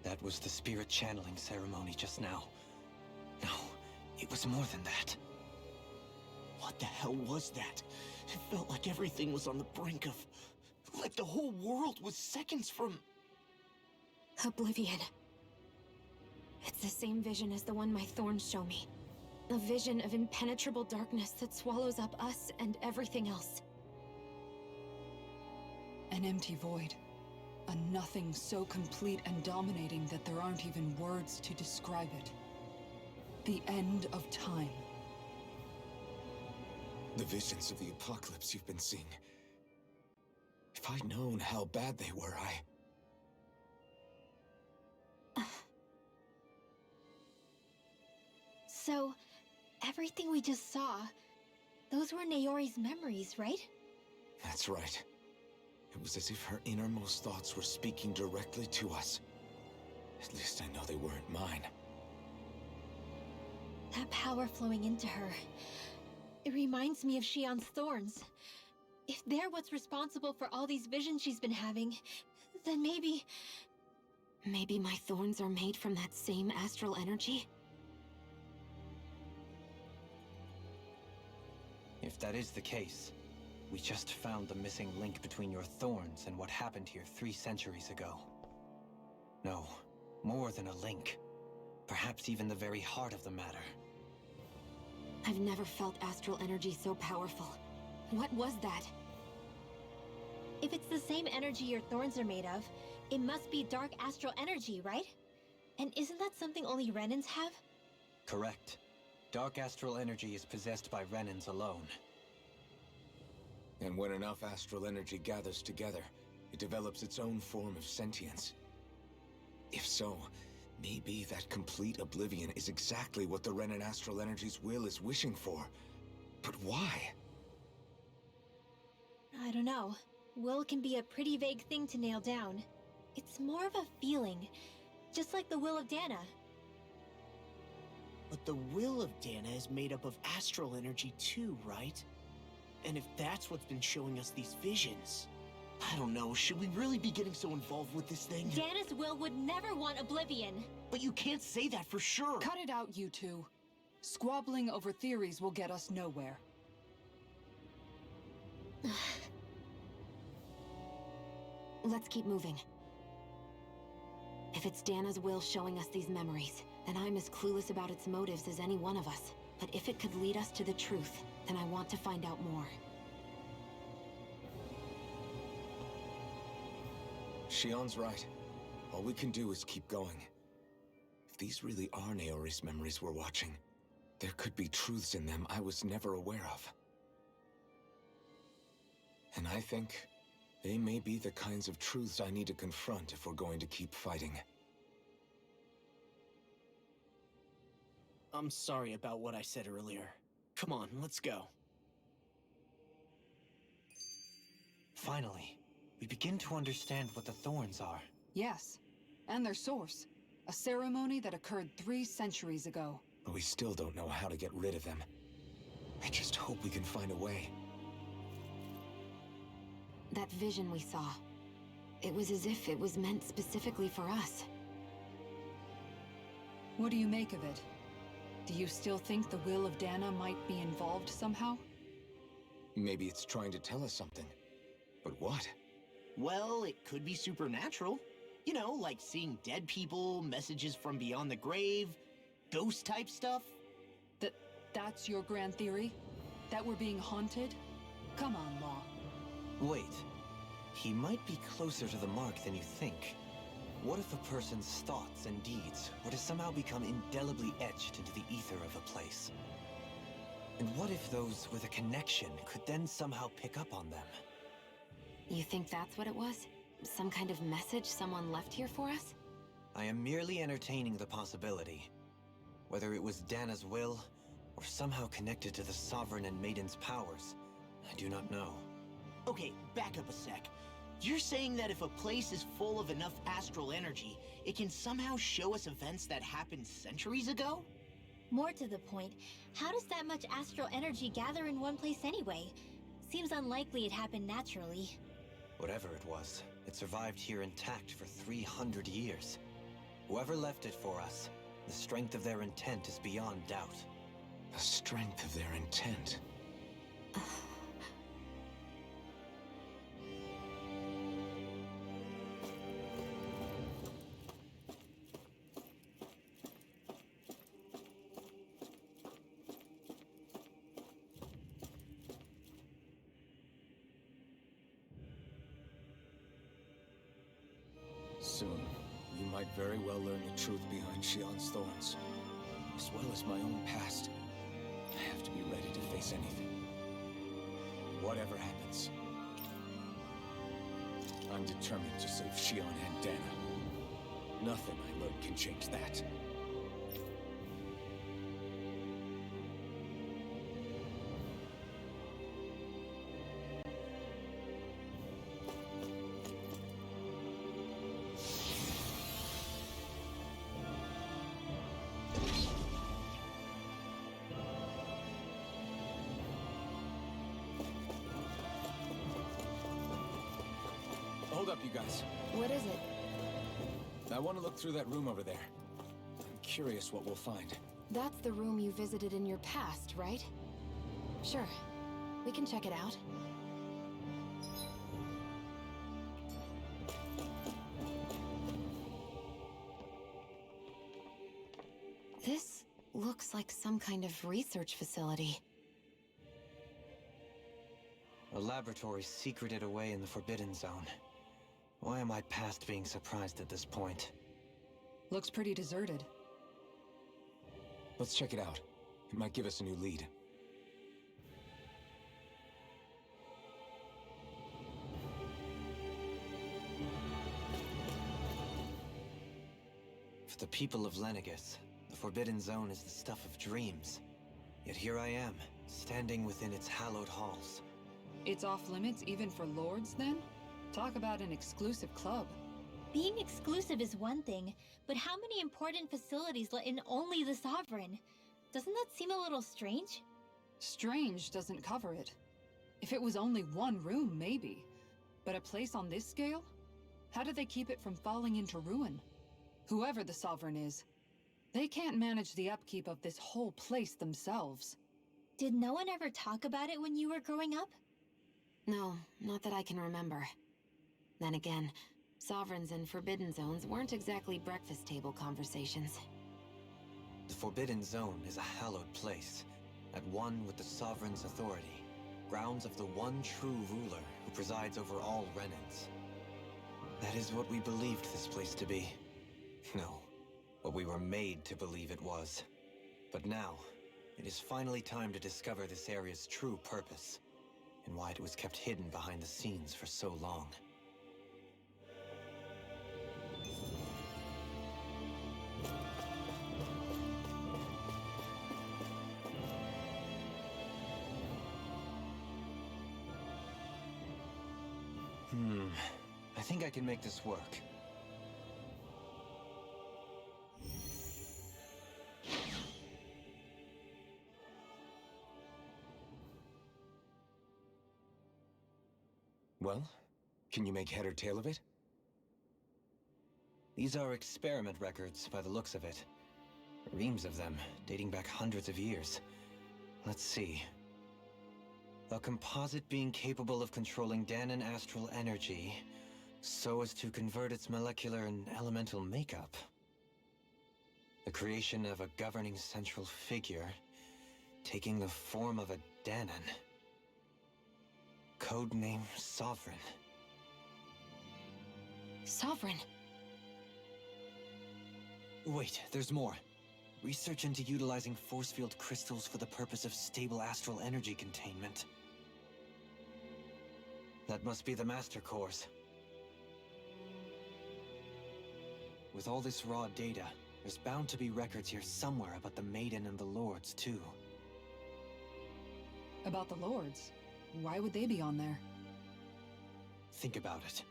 That was the spirit channeling ceremony just now. No, it was more than that. What the hell was that? It felt like everything was on the brink of... like the whole world was seconds from... Oblivion. It's the same vision as the one my thorns show me. A vision of impenetrable darkness that swallows up us and everything else. An empty void. A nothing so complete and dominating that there aren't even words to describe it. The end of time. The visions of the apocalypse you've been seeing. If I'd known how bad they were, So, everything we just saw, those were Naori's memories, right? That's right. It was as if her innermost thoughts were speaking directly to us. At least I know they weren't mine. That power flowing into her. It reminds me of Shion's thorns. If they're what's responsible for all these visions she's been having, then maybe... Maybe my thorns are made from that same astral energy? If that is the case, we just found the missing link between your thorns and what happened here 3 centuries ago. No, more than a link. Perhaps even the very heart of the matter. I've never felt astral energy so powerful. What was that? If it's the same energy your thorns are made of, it must be dark astral energy, right? And isn't that something only Renans have? Correct. Dark astral energy is possessed by Renans alone. And when enough astral energy gathers together, it develops its own form of sentience. If so, maybe that complete oblivion is exactly what the Renan astral energy's will is wishing for. But why? I don't know. Will can be a pretty vague thing to nail down. It's more of a feeling, just like the will of Dana. But the will of Dana is made up of astral energy too, right? And if that's what's been showing us these visions... I don't know, should we really be getting so involved with this thing? Dana's will would never want oblivion. But you can't say that for sure. Cut it out, you two. Squabbling over theories will get us nowhere. Let's keep moving. If it's Dana's will showing us these memories, then I'm as clueless about its motives as any one of us. But if it could lead us to the truth, then I want to find out more. Shion's right. All we can do is keep going. If these really are Naori's memories we're watching, there could be truths in them I was never aware of. And I think they may be the kinds of truths I need to confront if we're going to keep fighting. I'm sorry about what I said earlier. Come on, let's go. Finally, we begin to understand what the thorns are. Yes, and their source. A ceremony that occurred 3 centuries ago. But we still don't know how to get rid of them. I just hope we can find a way. That vision we saw. It was as if it was meant specifically for us. What do you make of it? Do you still think the will of Dana might be involved somehow? Maybe it's trying to tell us something. But what? Well, it could be supernatural. You know, like seeing dead people, messages from beyond the grave, ghost-type stuff. That's your grand theory? That we're being haunted? Come on, Law. Wait. He might be closer to the mark than you think. What if a person's thoughts and deeds were to somehow become indelibly etched into the ether of a place? And what if those with a connection could then somehow pick up on them? You think that's what it was? Some kind of message someone left here for us? I am merely entertaining the possibility. Whether it was Dana's will, or somehow connected to the Sovereign and Maiden's powers, I do not know. Okay, back up a sec. You're saying that if a place is full of enough astral energy, it can somehow show us events that happened centuries ago? More to the point, how does that much astral energy gather in one place anyway? Seems unlikely it happened naturally. Whatever it was, it survived here intact for 300 years. Whoever left it for us, the strength of their intent is beyond doubt. The strength of their intent? Soon, you might very well learn the truth behind Shion's thorns, as well as my own past. I have to be ready to face anything. Whatever happens. I'm determined to save Shion and Dana. Nothing I learn can change that. Hold up, you guys. What is it? I want to look through that room over there. I'm curious what we'll find. That's the room you visited in your past, right? Sure. We can check it out. This looks like some kind of research facility. A laboratory secreted away in the Forbidden Zone. Why am I past being surprised at this point? Looks pretty deserted. Let's check it out. It might give us a new lead. For the people of Lenegis, the Forbidden Zone is the stuff of dreams. Yet here I am, standing within its hallowed halls. It's off limits even for lords, then? Talk about an exclusive club. Being exclusive is one thing, but how many important facilities let in only the Sovereign? Doesn't that seem a little strange? Strange doesn't cover it. If it was only one room, maybe. But a place on this scale? How do they keep it from falling into ruin? Whoever the Sovereign is, they can't manage the upkeep of this whole place themselves. Did no one ever talk about it when you were growing up? No, not that I can remember. Then again, Sovereigns and Forbidden Zones weren't exactly breakfast table conversations. The Forbidden Zone is a hallowed place, at one with the Sovereign's authority, grounds of the one true ruler who presides over all Renans. That is what we believed this place to be. No, what we were made to believe it was. But now, it is finally time to discover this area's true purpose, and why it was kept hidden behind the scenes for so long. I think I can make this work. Well, can you make head or tail of it? These are experiment records by the looks of it. Reams of them, dating back hundreds of years. Let's see. A composite being capable of controlling Dahnan astral energy, so as to convert its molecular and elemental makeup. The creation of a governing central figure, taking the form of a Dahnan. Codename Sovereign. Sovereign? Wait, there's more. Research into utilizing force field crystals for the purpose of stable astral energy containment. That must be the Master Cores. With all this raw data, there's bound to be records here somewhere about the Maiden and the Lords, too. About the Lords? Why would they be on there? Think about it.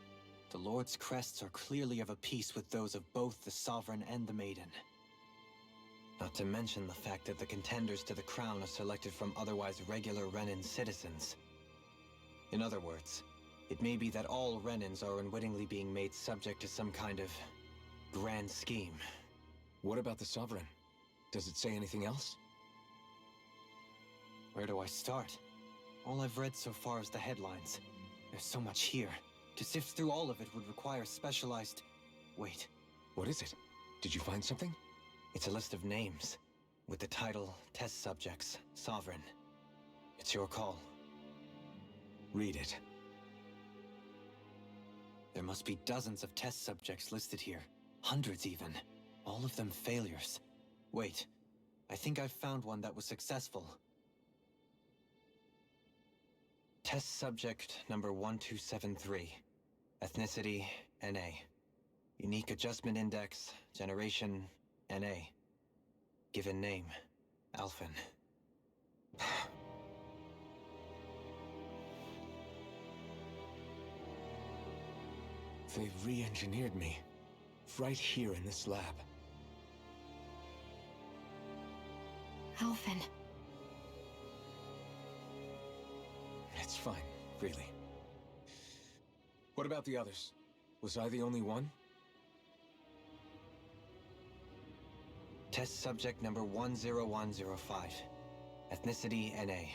The Lord's crests are clearly of a piece with those of both the Sovereign and the Maiden. Not to mention the fact that the contenders to the crown are selected from otherwise regular Renan citizens. In other words, it may be that all Renans are unwittingly being made subject to some kind of grand scheme. What about the Sovereign? Does it say anything else? Where do I start? All I've read so far is the headlines. There's so much here. To sift through all of it would require specialized... Wait. What is it? Did you find something? It's a list of names, with the title Test Subjects, Sovereign. It's your call. Read it. There must be dozens of test subjects listed here. Hundreds even. All of them failures. Wait, I think I've found one that was successful. Test subject number 1273. Ethnicity, NA. Unique adjustment index, generation, NA. Given name, Alphen. They've re-engineered me. Right here in this lab. Alphen. It's fine, really. What about the others? Was I the only one? Test subject number 10105. Ethnicity, NA.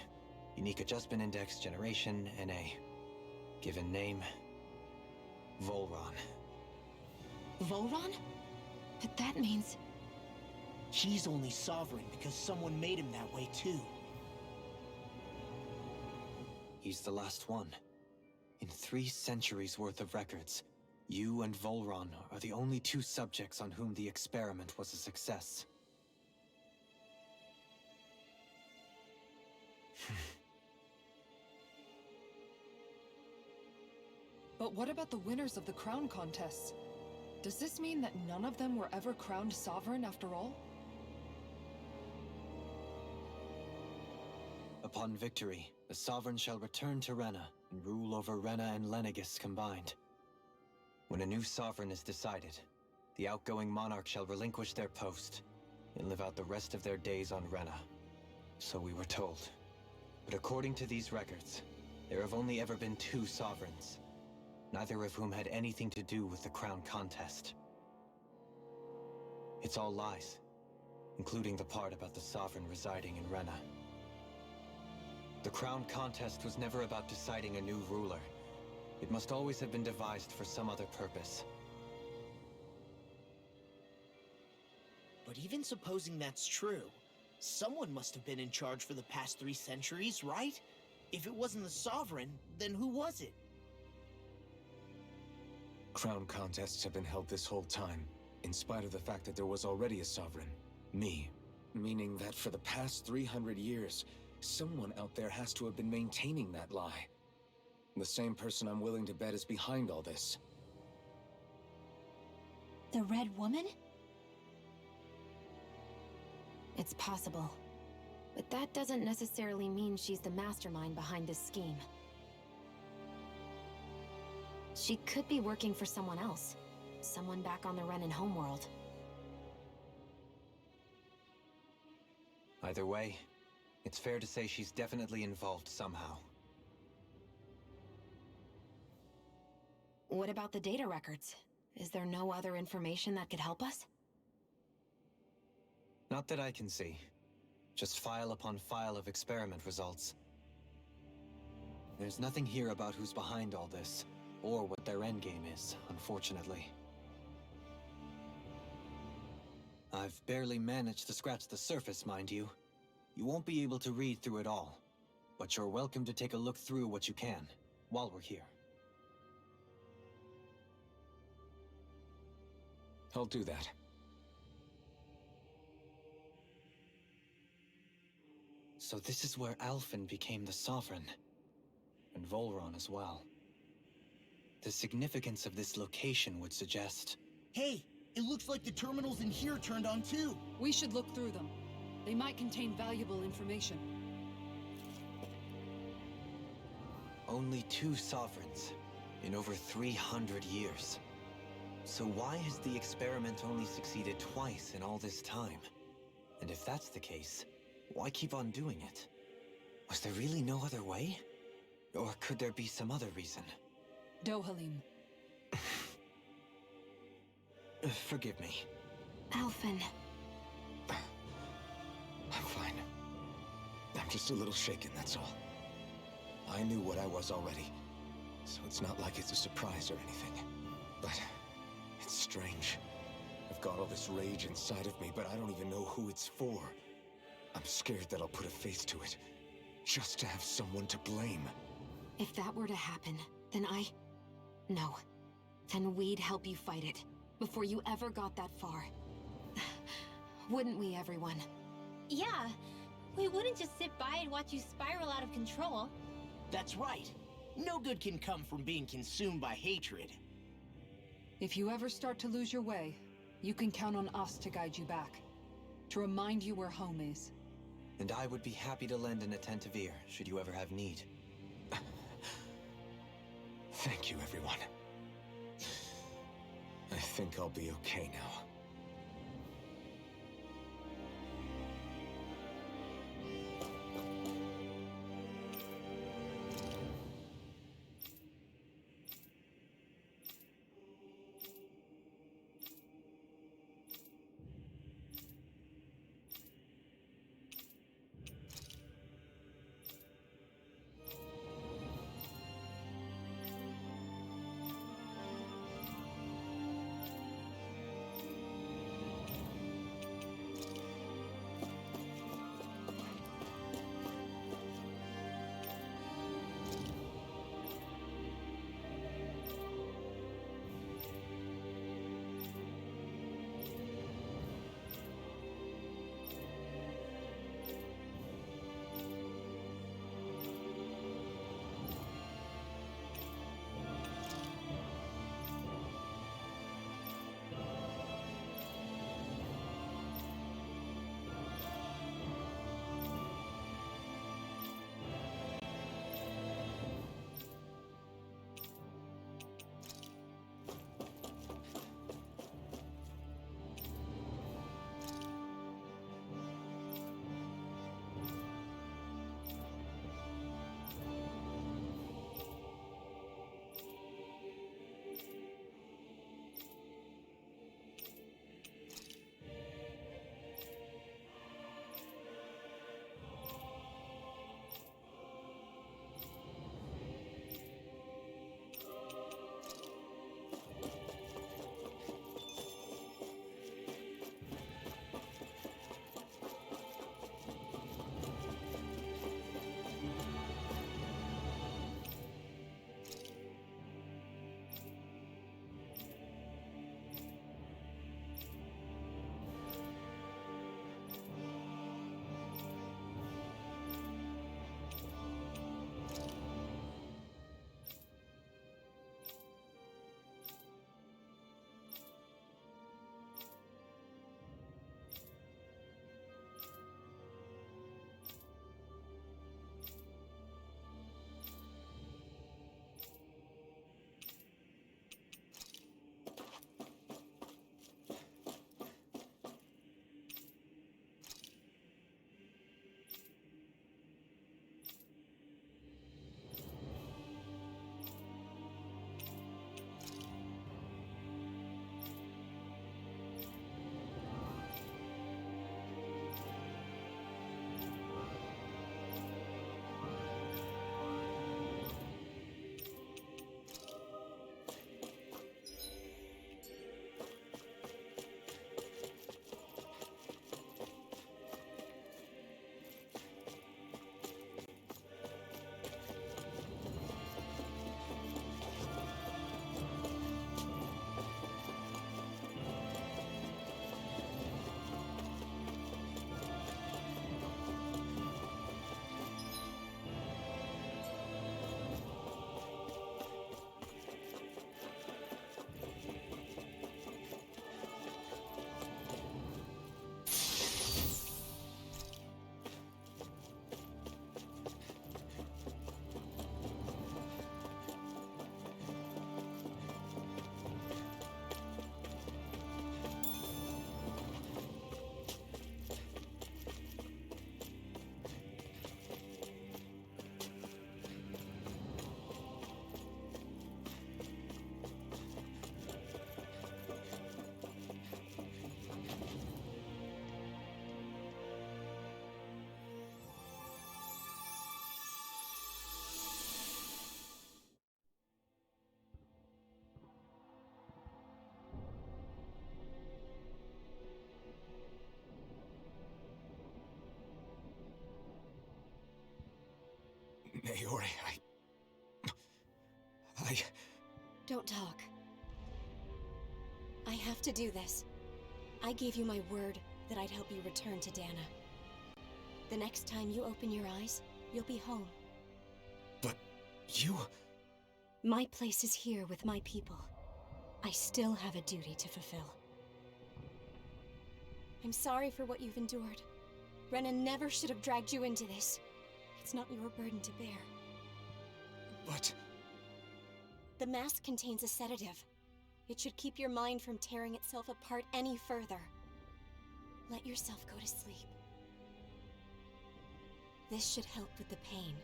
Unique Adjustment Index, Generation, NA. Given name, Volron. Volron? But that means... He's only sovereign because someone made him that way too. He's the last one. In 3 centuries worth of records, you and Volron are the only 2 subjects on whom the experiment was a success. But what about the winners of the crown contests? Does this mean that none of them were ever crowned sovereign after all? Upon victory, the Sovereign shall return to Rena and rule over Rena and Lenegis combined. When a new Sovereign is decided, the outgoing monarch shall relinquish their post and live out the rest of their days on Rena. So we were told. But according to these records, there have only ever been 2 Sovereigns, neither of whom had anything to do with the crown contest. It's all lies, including the part about the Sovereign residing in Rena. The crown contest was never about deciding a new ruler. It must always have been devised for some other purpose. But even supposing that's true, someone must have been in charge for the past 3 centuries, right? If it wasn't the Sovereign, then who was it? Crown contests have been held this whole time, in spite of the fact that there was already a Sovereign. Me. Meaning that for the past 300 years, someone out there has to have been maintaining that lie. The same person I'm willing to bet is behind all this. The Red Woman? It's possible. But that doesn't necessarily mean she's the mastermind behind this scheme. She could be working for someone else. Someone back on the Renan homeworld. Either way, it's fair to say she's definitely involved somehow. What about the data records? Is there no other information that could help us? Not that I can see. Just file upon file of experiment results. There's nothing here about who's behind all this, or what their endgame is, unfortunately. I've barely managed to scratch the surface, mind you. You won't be able to read through it all, but you're welcome to take a look through what you can, while we're here. I'll do that. So this is where Alphen became the Sovereign, and Volron as well. The significance of this location would suggest... Hey, it looks like the terminals in here turned on too. We should look through them. They might contain valuable information. Only 2 Sovereigns in over 300 years. So why has the experiment only succeeded twice in all this time? And if that's the case, why keep on doing it? Was there really no other way? Or could there be some other reason? Dohalim. Forgive me. Alphen. I'm fine. I'm just a little shaken, that's all. I knew what I was already, so it's not like it's a surprise or anything. But it's strange. I've got all this rage inside of me, but I don't even know who it's for. I'm scared that I'll put a face to it, just to have someone to blame. If that were to happen, then No. Then we'd help you fight it, before you ever got that far. Wouldn't we, everyone? Yeah. We wouldn't just sit by and watch you spiral out of control. That's right. No good can come from being consumed by hatred. If you ever start to lose your way, you can count on us to guide you back. To remind you where home is. And I would be happy to lend an attentive ear, should you ever have need. Thank you, everyone. I think I'll be okay now. Naori, I... Don't talk. I have to do this. I gave you my word that I'd help you return to Dana. The next time you open your eyes, you'll be home. But you... My place is here with my people. I still have a duty to fulfill. I'm sorry for what you've endured. Rena never should have dragged you into this. It's not your burden to bear. But... The mask contains a sedative. It should keep your mind from tearing itself apart any further. Let yourself go to sleep. This should help with the pain.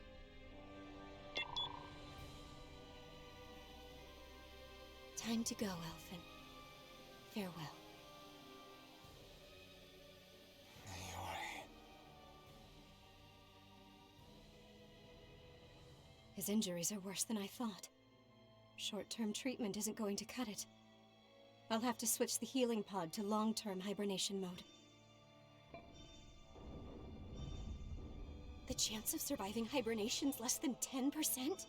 Time to go, Elfin. Farewell. Naori... His injuries are worse than I thought. Short-term treatment isn't going to cut it. I'll have to switch the healing pod to long-term hibernation mode. The chance of surviving hibernation's less than 10%?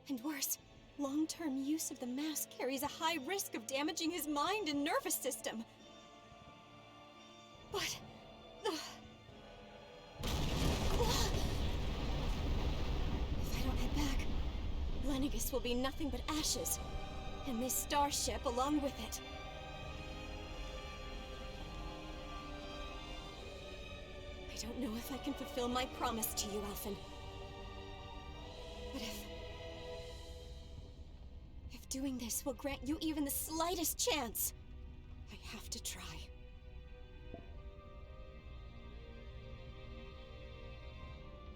And worse, long-term use of the mask carries a high risk of damaging his mind and nervous system. But... If I don't head back, Lenegis will be nothing but ashes, and this starship along with it. I don't know if I can fulfill my promise to you, Elfin. But if doing this will grant you even the slightest chance, I have to try.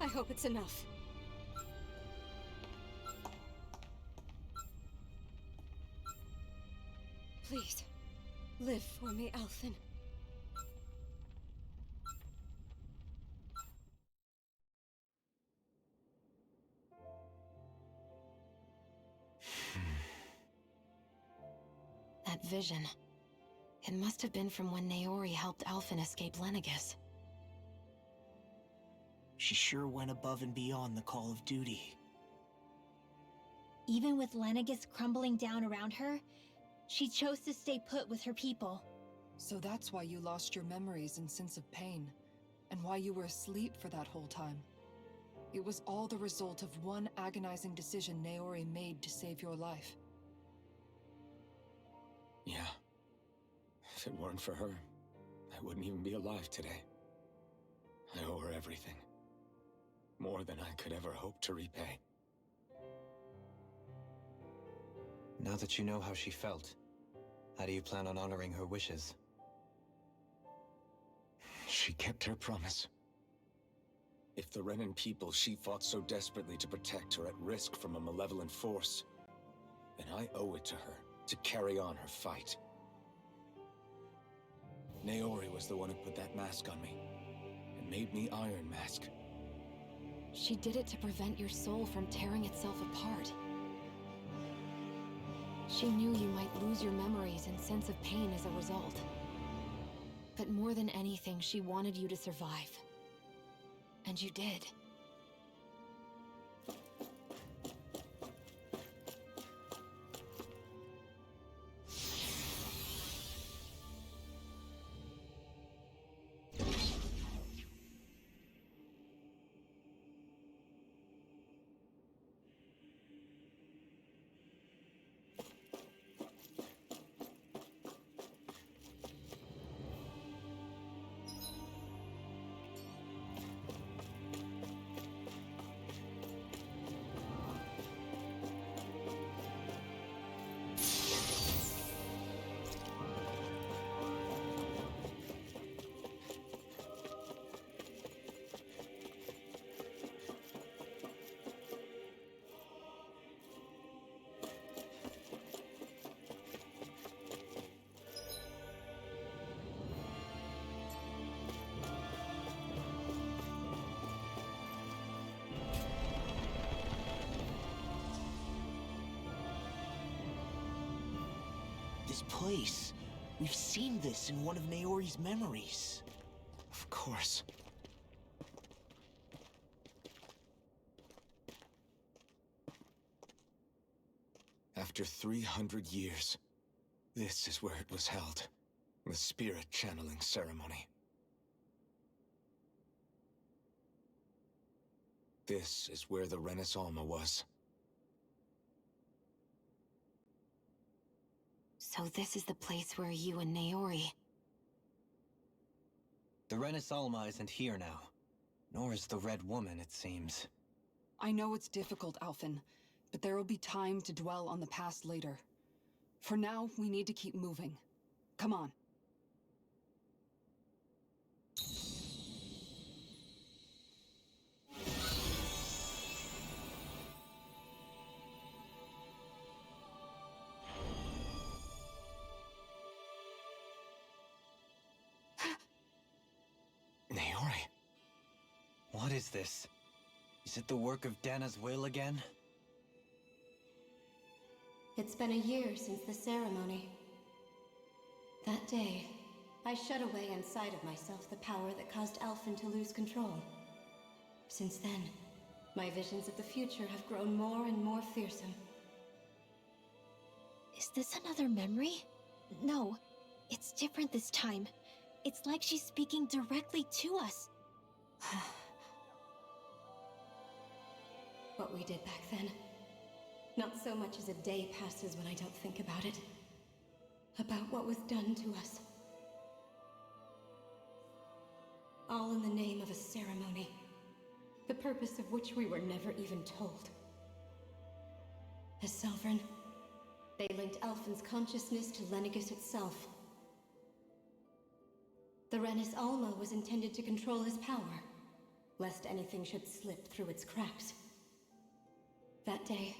I hope it's enough. Please, live for me, Elfin. That vision. It must have been from when Naori helped Alphen escape Lenegis. She sure went above and beyond the call of duty. Even with Lenegis crumbling down around her, she chose to stay put with her people. So that's why you lost your memories and sense of pain, and why you were asleep for that whole time. It was all the result of one agonizing decision Naori made to save your life. Yeah. If it weren't for her, I wouldn't even be alive today. I owe her everything. More than I could ever hope to repay. Now that you know how she felt, how do you plan on honoring her wishes? She kept her promise. If the Renan people she fought so desperately to protect are at risk from a malevolent force, then I owe it to her to carry on her fight. Naori was the one who put that mask on me, and made me Iron Mask. She did it to prevent your soul from tearing itself apart. She knew you might lose your memories and sense of pain as a result. But more than anything, she wanted you to survive. And you did. This place. We've seen this in one of Naori's memories. Of course. After 300 years, this is where it was held. The spirit channeling ceremony. This is where the Renis Alma was. So this is the place where you and Naori... The Renis Alma isn't here now. Nor is the Red Woman, it seems. I know it's difficult, Alphen, but there will be time to dwell on the past later. For now, we need to keep moving. Come on. Naori. What is this? Is it the work of Dana's will again? It's been a year since the ceremony. That day, I shut away inside of myself the power that caused Alphen to lose control. Since then, my visions of the future have grown more and more fearsome. Is this another memory? No, it's different this time. It's like she's speaking directly to us. What we did back then. Not so much as a day passes when I don't think about it. About what was done to us. All in the name of a ceremony. The purpose of which we were never even told. As Sovereign, they linked Alphen's consciousness to Lenegis itself. The Renis Alma was intended to control his power, lest anything should slip through its cracks. That day,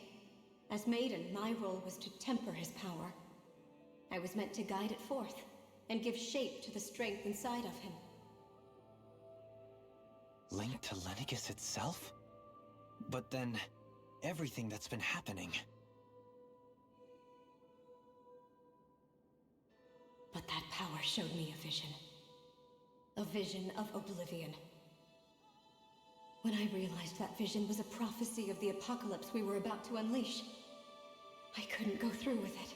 as Maiden, my role was to temper his power. I was meant to guide it forth, and give shape to the strength inside of him. Linked to Lenegis itself? But then, everything that's been happening... But that power showed me a vision. A vision of oblivion. When I realized that vision was a prophecy of the apocalypse we were about to unleash, I couldn't go through with it.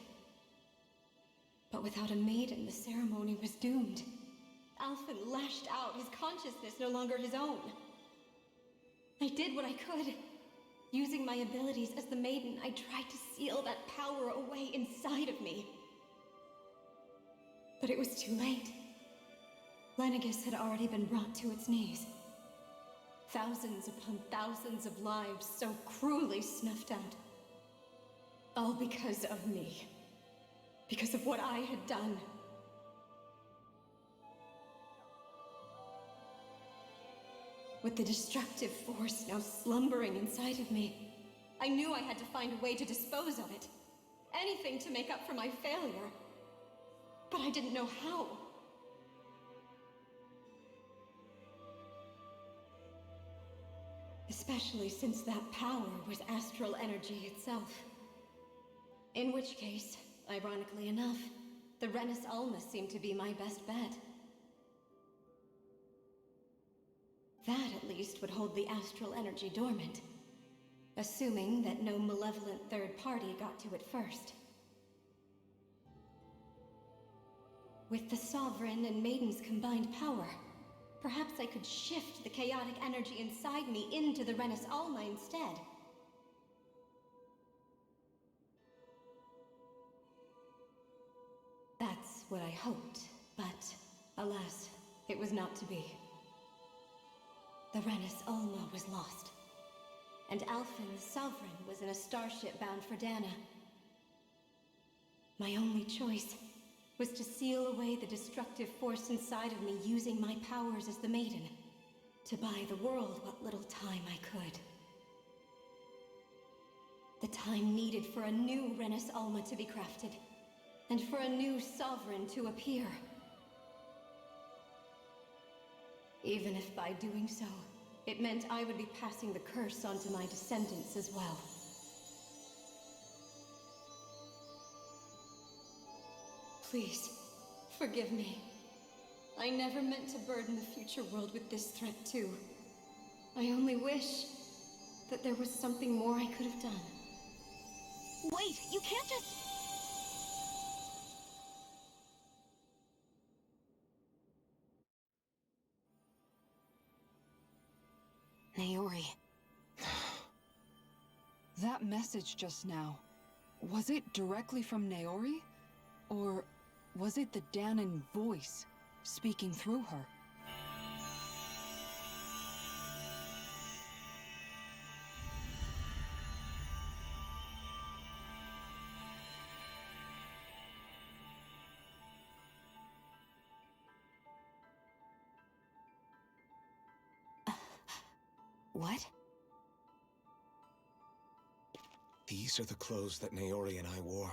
But without a maiden, the ceremony was doomed. Alphen lashed out, his consciousness no longer his own. I did what I could. Using my abilities as the maiden, I tried to seal that power away inside of me. But it was too late. Lenegis had already been brought to its knees. Thousands upon thousands of lives so cruelly snuffed out. All because of me. Because of what I had done. With the destructive force now slumbering inside of me, I knew I had to find a way to dispose of it. Anything to make up for my failure. But I didn't know how. Especially since that power was astral energy itself. In which case, ironically enough, the Renis Alma seemed to be my best bet. That, at least, would hold the astral energy dormant. Assuming that no malevolent third party got to it first. With the Sovereign and Maiden's combined power, perhaps I could shift the chaotic energy inside me into the Renis Alma instead. That's what I hoped, but alas, it was not to be. The Renis Alma was lost, and Alphen, the Sovereign, was in a starship bound for Dana. My only choice was to seal away the destructive force inside of me using my powers as the Maiden, to buy the world what little time I could. The time needed for a new Renis Alma to be crafted, and for a new Sovereign to appear. Even if by doing so, it meant I would be passing the curse onto my descendants as well. Please, forgive me. I never meant to burden the future world with this threat too. I only wish that there was something more I could have done. Wait, you can't just... Naori. That message just now, was it directly from Naori? Or was it the Dahnan voice speaking through her? What? These are the clothes that Naori and I wore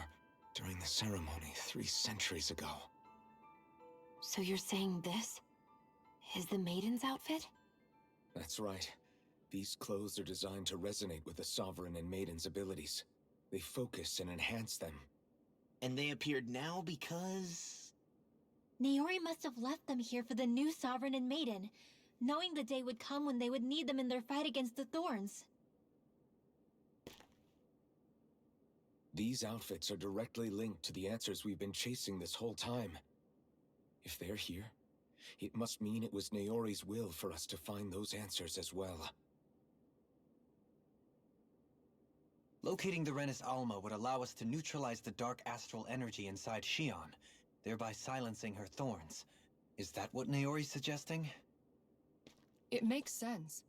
during the ceremony 3 centuries ago. So you're saying this is the Maiden's outfit? That's right. These clothes are designed to resonate with the Sovereign and Maiden's abilities. They focus and enhance them. And they appeared now because... Naori must have left them here for the new Sovereign and Maiden, knowing the day would come when they would need them in their fight against the Thorns. These outfits are directly linked to the answers we've been chasing this whole time. If they're here, it must mean it was Naori's will for us to find those answers as well. Locating the Renis Alma would allow us to neutralize the dark astral energy inside Shion, thereby silencing her thorns. Is that what Naori's suggesting? It makes sense.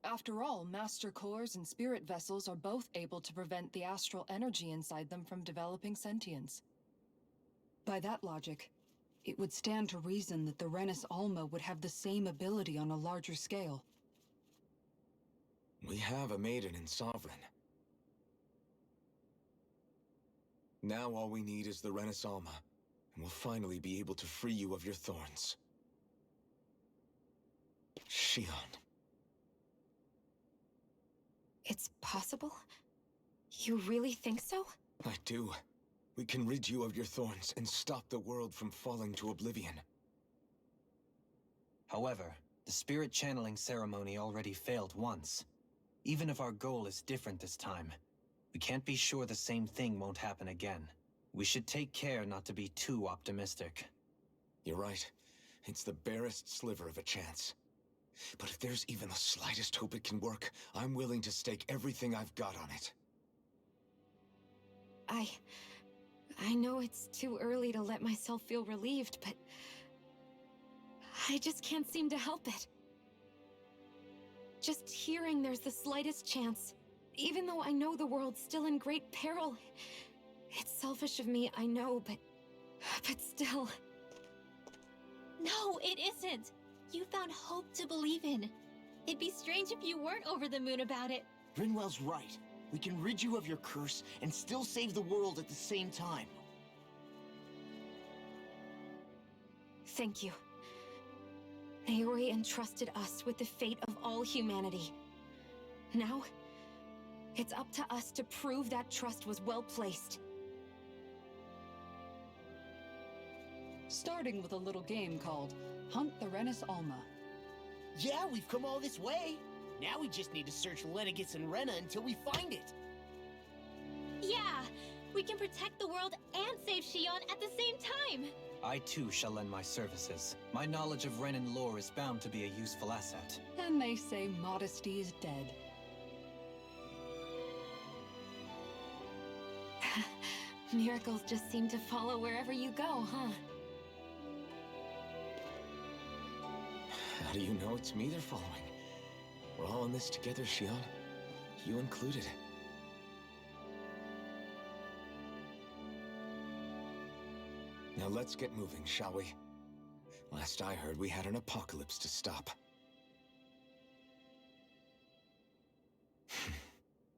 After all, Master Cores and Spirit Vessels are both able to prevent the astral energy inside them from developing sentience. By that logic, it would stand to reason that the Renis Alma would have the same ability on a larger scale. We have a Maiden and Sovereign. Now all we need is the Renis Alma, and we'll finally be able to free you of your thorns. Shion. It's possible? You really think so? I do. We can rid you of your thorns and stop the world from falling to oblivion. However, the spirit channeling ceremony already failed once. Even if our goal is different this time, we can't be sure the same thing won't happen again. We should take care not to be too optimistic. You're right. It's the barest sliver of a chance. But if there's even the slightest hope it can work, I'm willing to stake everything I've got on it. I know it's too early to let myself feel relieved, but... I just can't seem to help it. Just hearing there's the slightest chance, even though I know the world's still in great peril. It's selfish of me, I know, but still... No, it isn't! You found hope to believe in. It'd be strange if you weren't over the moon about it. Rinwell's right. We can rid you of your curse and still save the world at the same time. Thank you. Naori entrusted us with the fate of all humanity. Now, it's up to us to prove that trust was well placed. Starting with a little game called Hunt the Renis Alma. Yeah, we've come all this way. Now we just need to search Lenegis and Rena until we find it. Yeah! We can protect the world and save Shion at the same time! I too shall lend my services. My knowledge of Renan lore is bound to be a useful asset. And they say modesty is dead. Miracles just seem to follow wherever you go, huh? How do you know it's me they're following? We're all in this together, Shion. You included. Now let's get moving, shall we? Last I heard, we had an apocalypse to stop.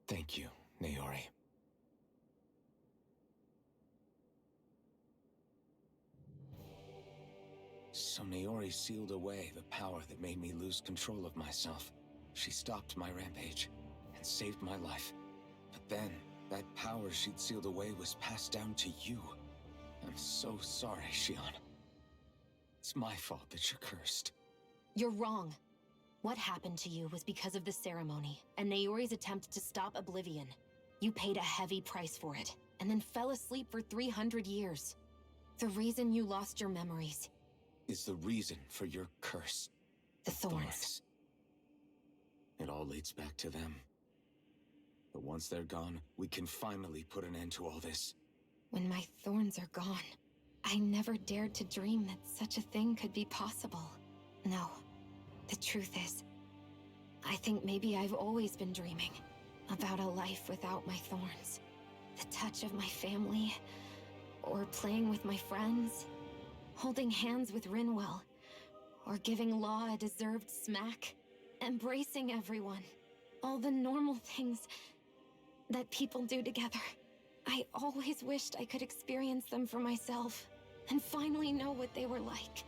Thank you, Naori. So Naori sealed away the power that made me lose control of myself. She stopped my rampage and saved my life. But then, that power she'd sealed away was passed down to you. I'm so sorry, Shion. It's my fault that you're cursed. You're wrong. What happened to you was because of the ceremony, and Naori's attempt to stop Oblivion. You paid a heavy price for it, and then fell asleep for 300 years. The reason you lost your memories. Is the reason for your curse. The thorns. It all leads back to them. But once they're gone, we can finally put an end to all this. When my thorns are gone, I never dared to dream that such a thing could be possible. No, the truth is, I think maybe I've always been dreaming about a life without my thorns. The touch of my family, or playing with my friends, holding hands with Rinwell, or giving Law a deserved smack, embracing everyone. All the normal things that people do together. I always wished I could experience them for myself, and finally know what they were like.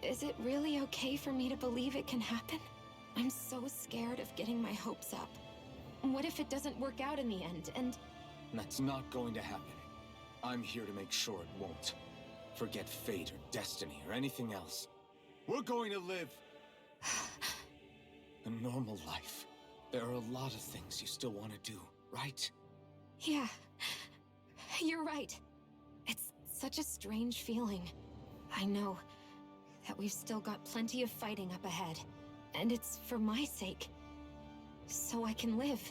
Is it really okay for me to believe it can happen? I'm so scared of getting my hopes up. What if it doesn't work out in the end, and... That's not going to happen. I'm here to make sure it won't. Forget fate or destiny or anything else. We're going to live a normal life. There are a lot of things you still want to do, right? Yeah, you're right. It's such a strange feeling. I know that we've still got plenty of fighting up ahead, and it's for my sake, so I can live.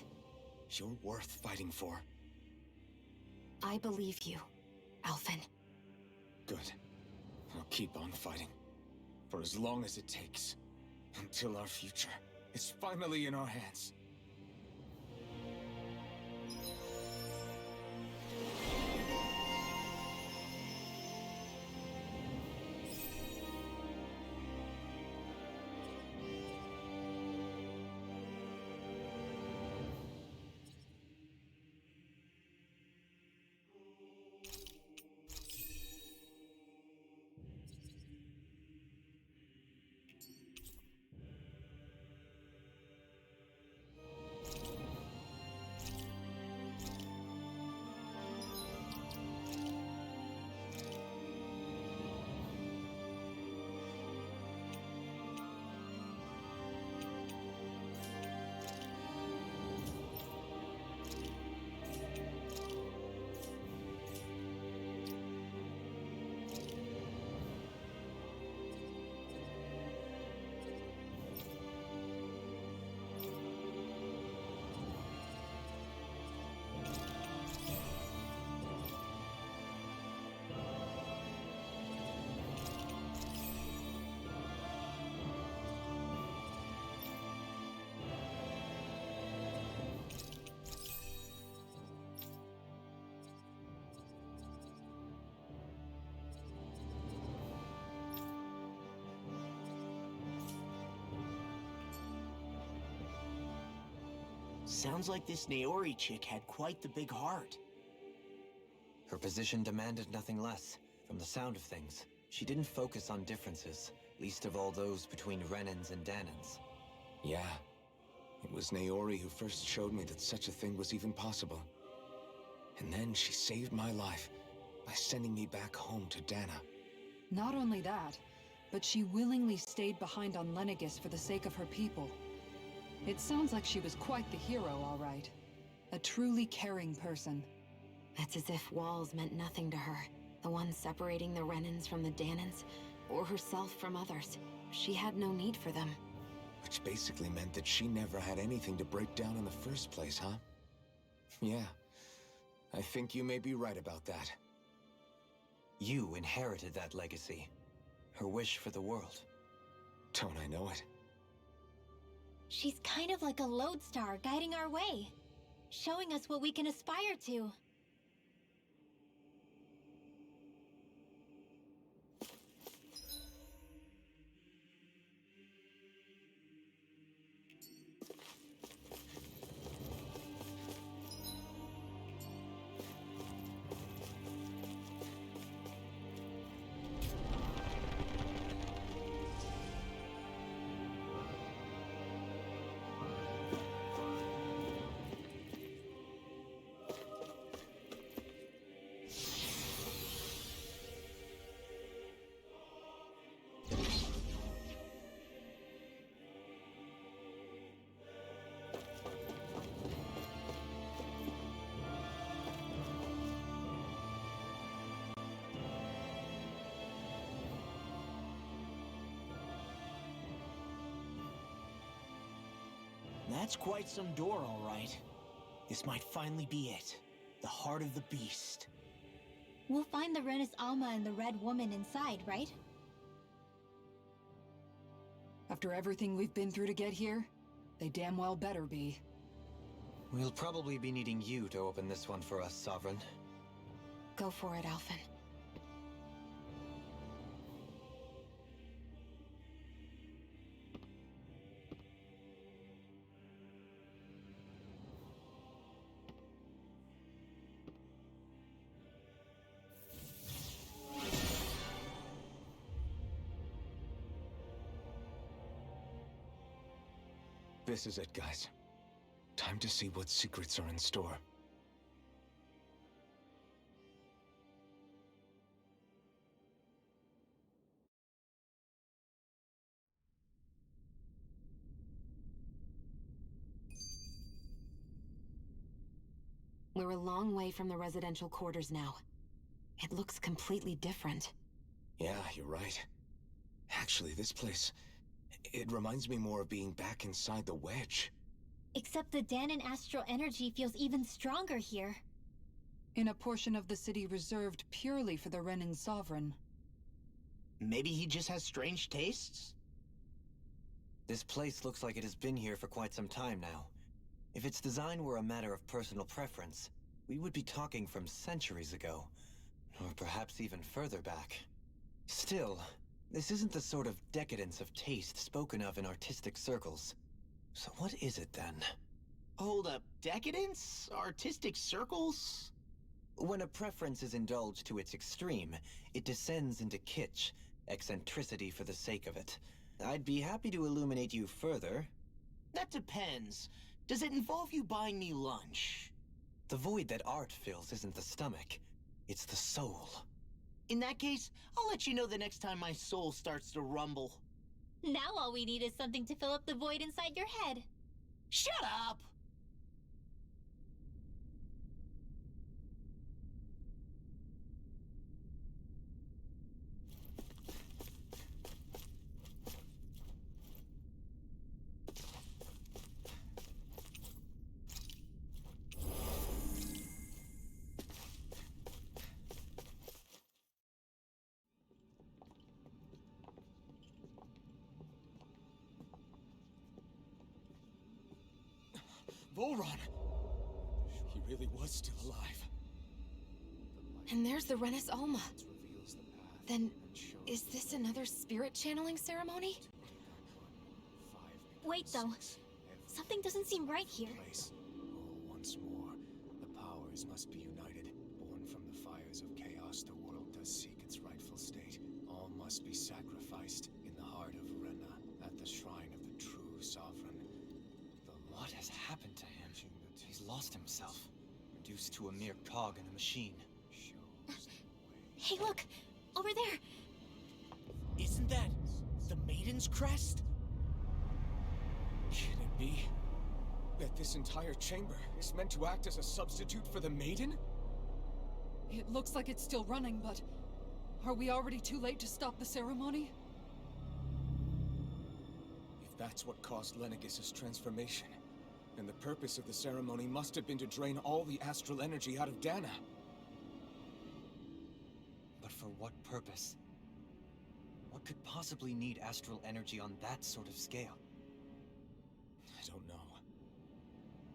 You're worth fighting for. I believe you, Alphen. Good. I'll keep on fighting. For as long as it takes. Until our future is finally in our hands. Sounds like this Naori chick had quite the big heart. Her position demanded nothing less. From the sound of things, she didn't focus on differences, least of all those between Renans and Dahnans. Yeah. It was Naori who first showed me that such a thing was even possible. And then she saved my life by sending me back home to Dahna. Not only that, but she willingly stayed behind on Lenegis for the sake of her people. It sounds like she was quite the hero, all right. A truly caring person. It's as if walls meant nothing to her. The ones separating the Renans from the Dahnans, or herself from others. She had no need for them. Which basically meant that she never had anything to break down in the first place, huh? Yeah. I think you may be right about that. You inherited that legacy. Her wish for the world. Don't I know it? She's kind of like a lodestar guiding our way, showing us what we can aspire to. That's quite some door, all right. This might finally be it. The heart of the beast. We'll find the Renis Alma and the Red Woman inside, right? After everything we've been through to get here, they damn well better be. We'll probably be needing you to open this one for us, Sovereign. Go for it, Alphen. This is it, guys. Time to see what secrets are in store. We're a long way from the residential quarters now. It looks completely different. Yeah, you're right. Actually, this place... it reminds me more of being back inside the Wedge. Except the Dahnan astral energy feels even stronger here. In a portion of the city reserved purely for the Renin Sovereign. Maybe he just has strange tastes? This place looks like it has been here for quite some time now. If its design were a matter of personal preference, we would be talking from centuries ago. Or perhaps even further back. Still, this isn't the sort of decadence of taste spoken of in artistic circles. So what is it then? Hold up, decadence? Artistic circles? When a preference is indulged to its extreme, it descends into kitsch, eccentricity for the sake of it. I'd be happy to illuminate you further. That depends. Does it involve you buying me lunch? The void that art fills isn't the stomach, it's the soul. In that case, I'll let you know the next time my soul starts to rumble. Now all we need is something to fill up the void inside your head. Shut up! Volron! He really was still alive. And there's the Renis Alma. Then, is this another spirit channeling ceremony? Wait, though. Something doesn't seem right here. Once more, the powers must be united. Born from the fires of chaos, the world does seek its rightful state. All must be sacrificed in the heart of Rena, at the shrine of the true sovereign. What has happened to him? He's lost himself, reduced to a mere cog in a machine. Hey, look! Over there! Isn't that the Maiden's crest? Can it be that this entire chamber is meant to act as a substitute for the Maiden? It looks like it's still running, but... are we already too late to stop the ceremony? If that's what caused Lenegis' transformation, then the purpose of the ceremony must have been to drain all the astral energy out of Dahna. But for what purpose? What could possibly need astral energy on that sort of scale? I don't know.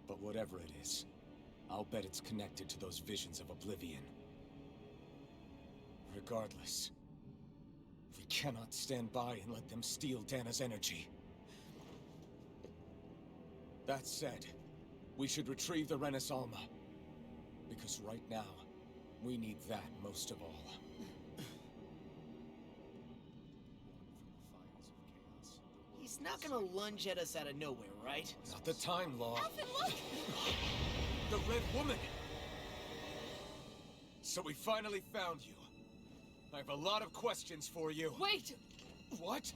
But whatever it is, I'll bet it's connected to those visions of oblivion. Regardless, we cannot stand by and let them steal Dahna's energy. That said, we should retrieve the Renis Alma. Because right now, we need that most of all. He's not gonna lunge at us out of nowhere, right? Not the time, Law. Alphen, look! The Red Woman! So we finally found you. I have a lot of questions for you. Wait! What?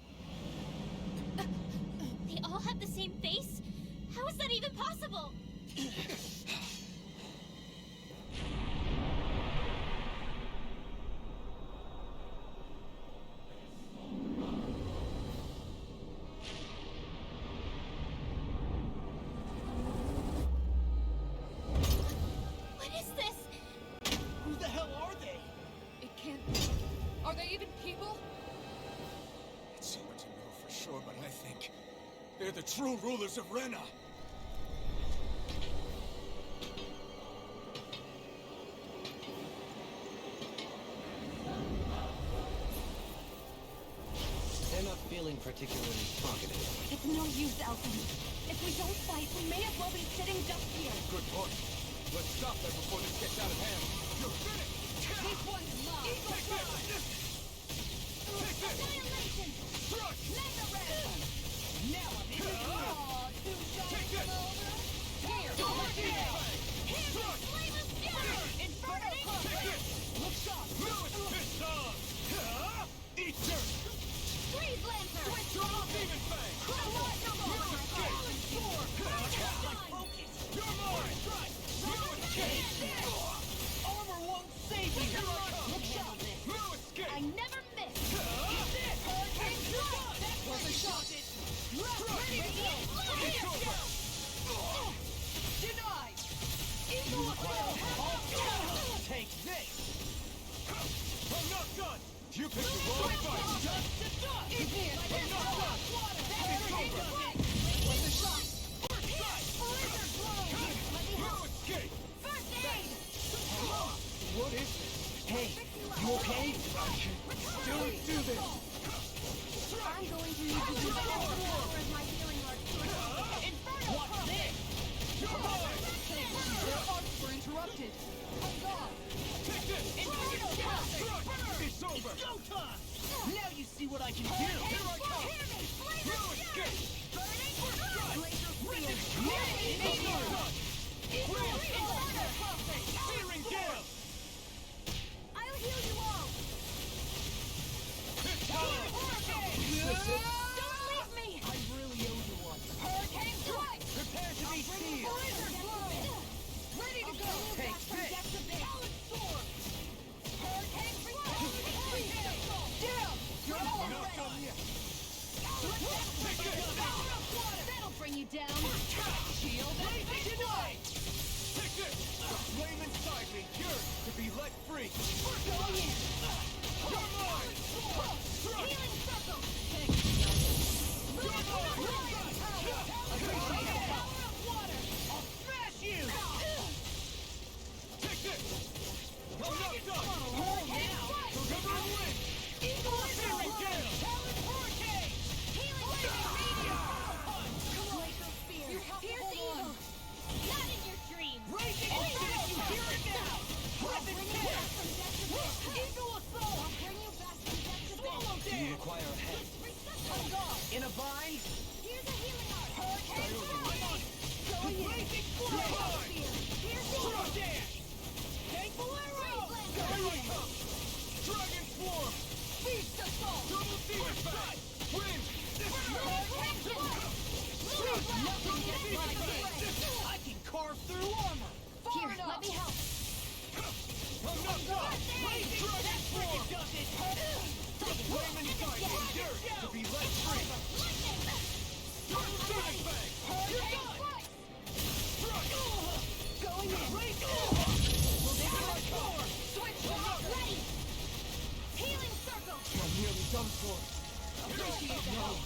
They all have the same face? How is that even possible? think. They're the true rulers of Rena. They're not feeling particularly talkative. It's no use, Elton. If we don't fight, we may as well be sitting just here. Good point. Let's stop them before this gets out of hand. You're finished! This one's mine. Take this! Take this! Annihilation. Crush! Mega Red. Now I'm in the claw. Two shots Take this! over. Here, Crush! Here, Flame of Fury. Inferno Take this! Look sharp. Lewis Piston! Eat dirt! Freeze Lantern. Switch Double Demon Fang! You're escape! Sword. You're mine! You escape! Armor won't save you. Here I come! Look sharp. You escape! I never miss. Eat this. Hurricane Strike. That was a shot. Ready to go. It's over! Denied. Eagle Assault. Take this! I'm not done! You picked the wrong fight! Dust to dust. I'm not done! It's over! What's a shot? First strike! Blizzard blow. Let me You help. escape! First aid. What is this? Hey, you okay? Still do this! I'm going to need to use the power of my healing art to Inferno. What's this? You're mine! Their arcs were interrupted. Take this! Inferno. It's over! Go time! Now you see what I can do! Here I come! Hear me. Flame You of Fury. escape! Burning Laser Searing Gale! I'll heal you all. It's time! Don't leave me. I really owe you one. Hurricane Strike. Prepare to be sealed! Blizzard blow. Ready to go. Take this! Talon Sword. Hurricane Strike. Down. You're all Not ready. done yet! Take this. Power of water. That'll bring you down. Shield and Take this! The flame inside me yearns to be let free! going in. You're mine! Healing circle. You're mine! Power of water. I'll smash you! Take this! I'm not done! Remember win! Eagle Searing Gale! Talon Hurricane. Healing meteor. Glacial Spear. You have to Pierce hold evil. on. Not in your dreams. Raging I'll Fist! finish you. Hear it now. Rapid Bring you Kick! back from death to death. Eagle Assault. I'll bring you back from death to Do death. you Swallow require a hand? On guard. In a bind? Here's a healing art. Hurricane I'm Strike. on it! Going in. Blazing Glacial Fire! Spear. Pierce Throw evil. dash! Take Bolero. Here I come! Dragon Swarm! Beast Assault. Double Demon Fang! Win! Hurricane Strike. Nothing gets my way. I can carve through armor! Here, let me help. I'm not done! Dragon Swarm! The flame inside me yearns to be let free! Double Demon Fang! You're done! Going in. Here I come! Switch off. Ready. Healing circle. I'm nearly done for. Appreciate the help.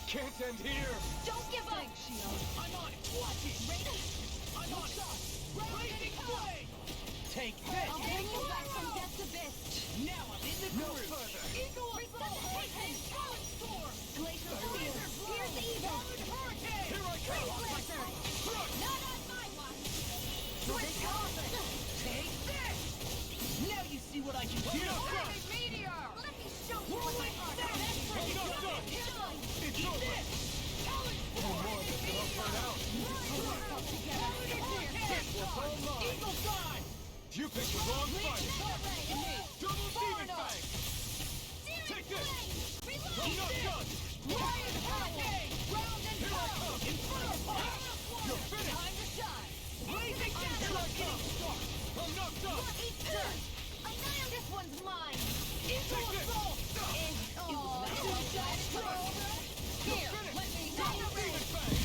Can't end here! Don't give up. I'm on it! Watch it! I'm on it! Blazing Flame! Take I'll this! bring you back from death to this. Now I'm in the No groove! further! Eagle Assault. Hurricane Talon Sword. Glacial Spear. Pierce evil. Hurricane. Here I come! Freeze Crush! Not on my watch. Switch off! Take this! Now you see what I can do! Flaming meteor. Let me show you what my art is. I'm not done! It's over! No more than it'll burn out! This was all mine! Eagle Guard. You picked the wrong fight! Double Demon Fang! Take this! I'm not done! Lion Hurricane. Round and Here I pound. come! Inferno Fire. You're finished! Time to shine. Blazing Here I come! I'm not done! Eat dirt. Annihilate. This one's mine. Take Eagle this! Assault. Two-sided Cobra. Here, let me Double Demon Fang!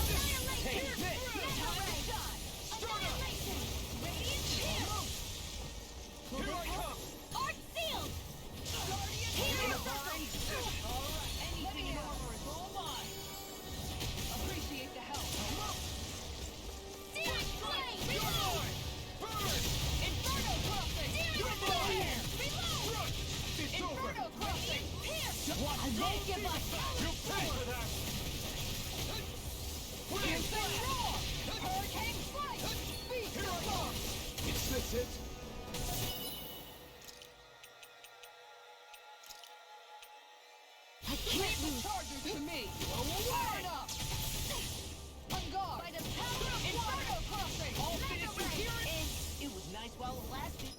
annihilate. Take this! Time to shine. Annihilation. Radiant shield. Here I come! Art sealed. Guardian Hero Circle. Anything in armor is all mine! this it? I can't lose. Charges to me. Ward up. On guard. By the power of Inferno Crossing. All finished here. And it was nice while it lasted.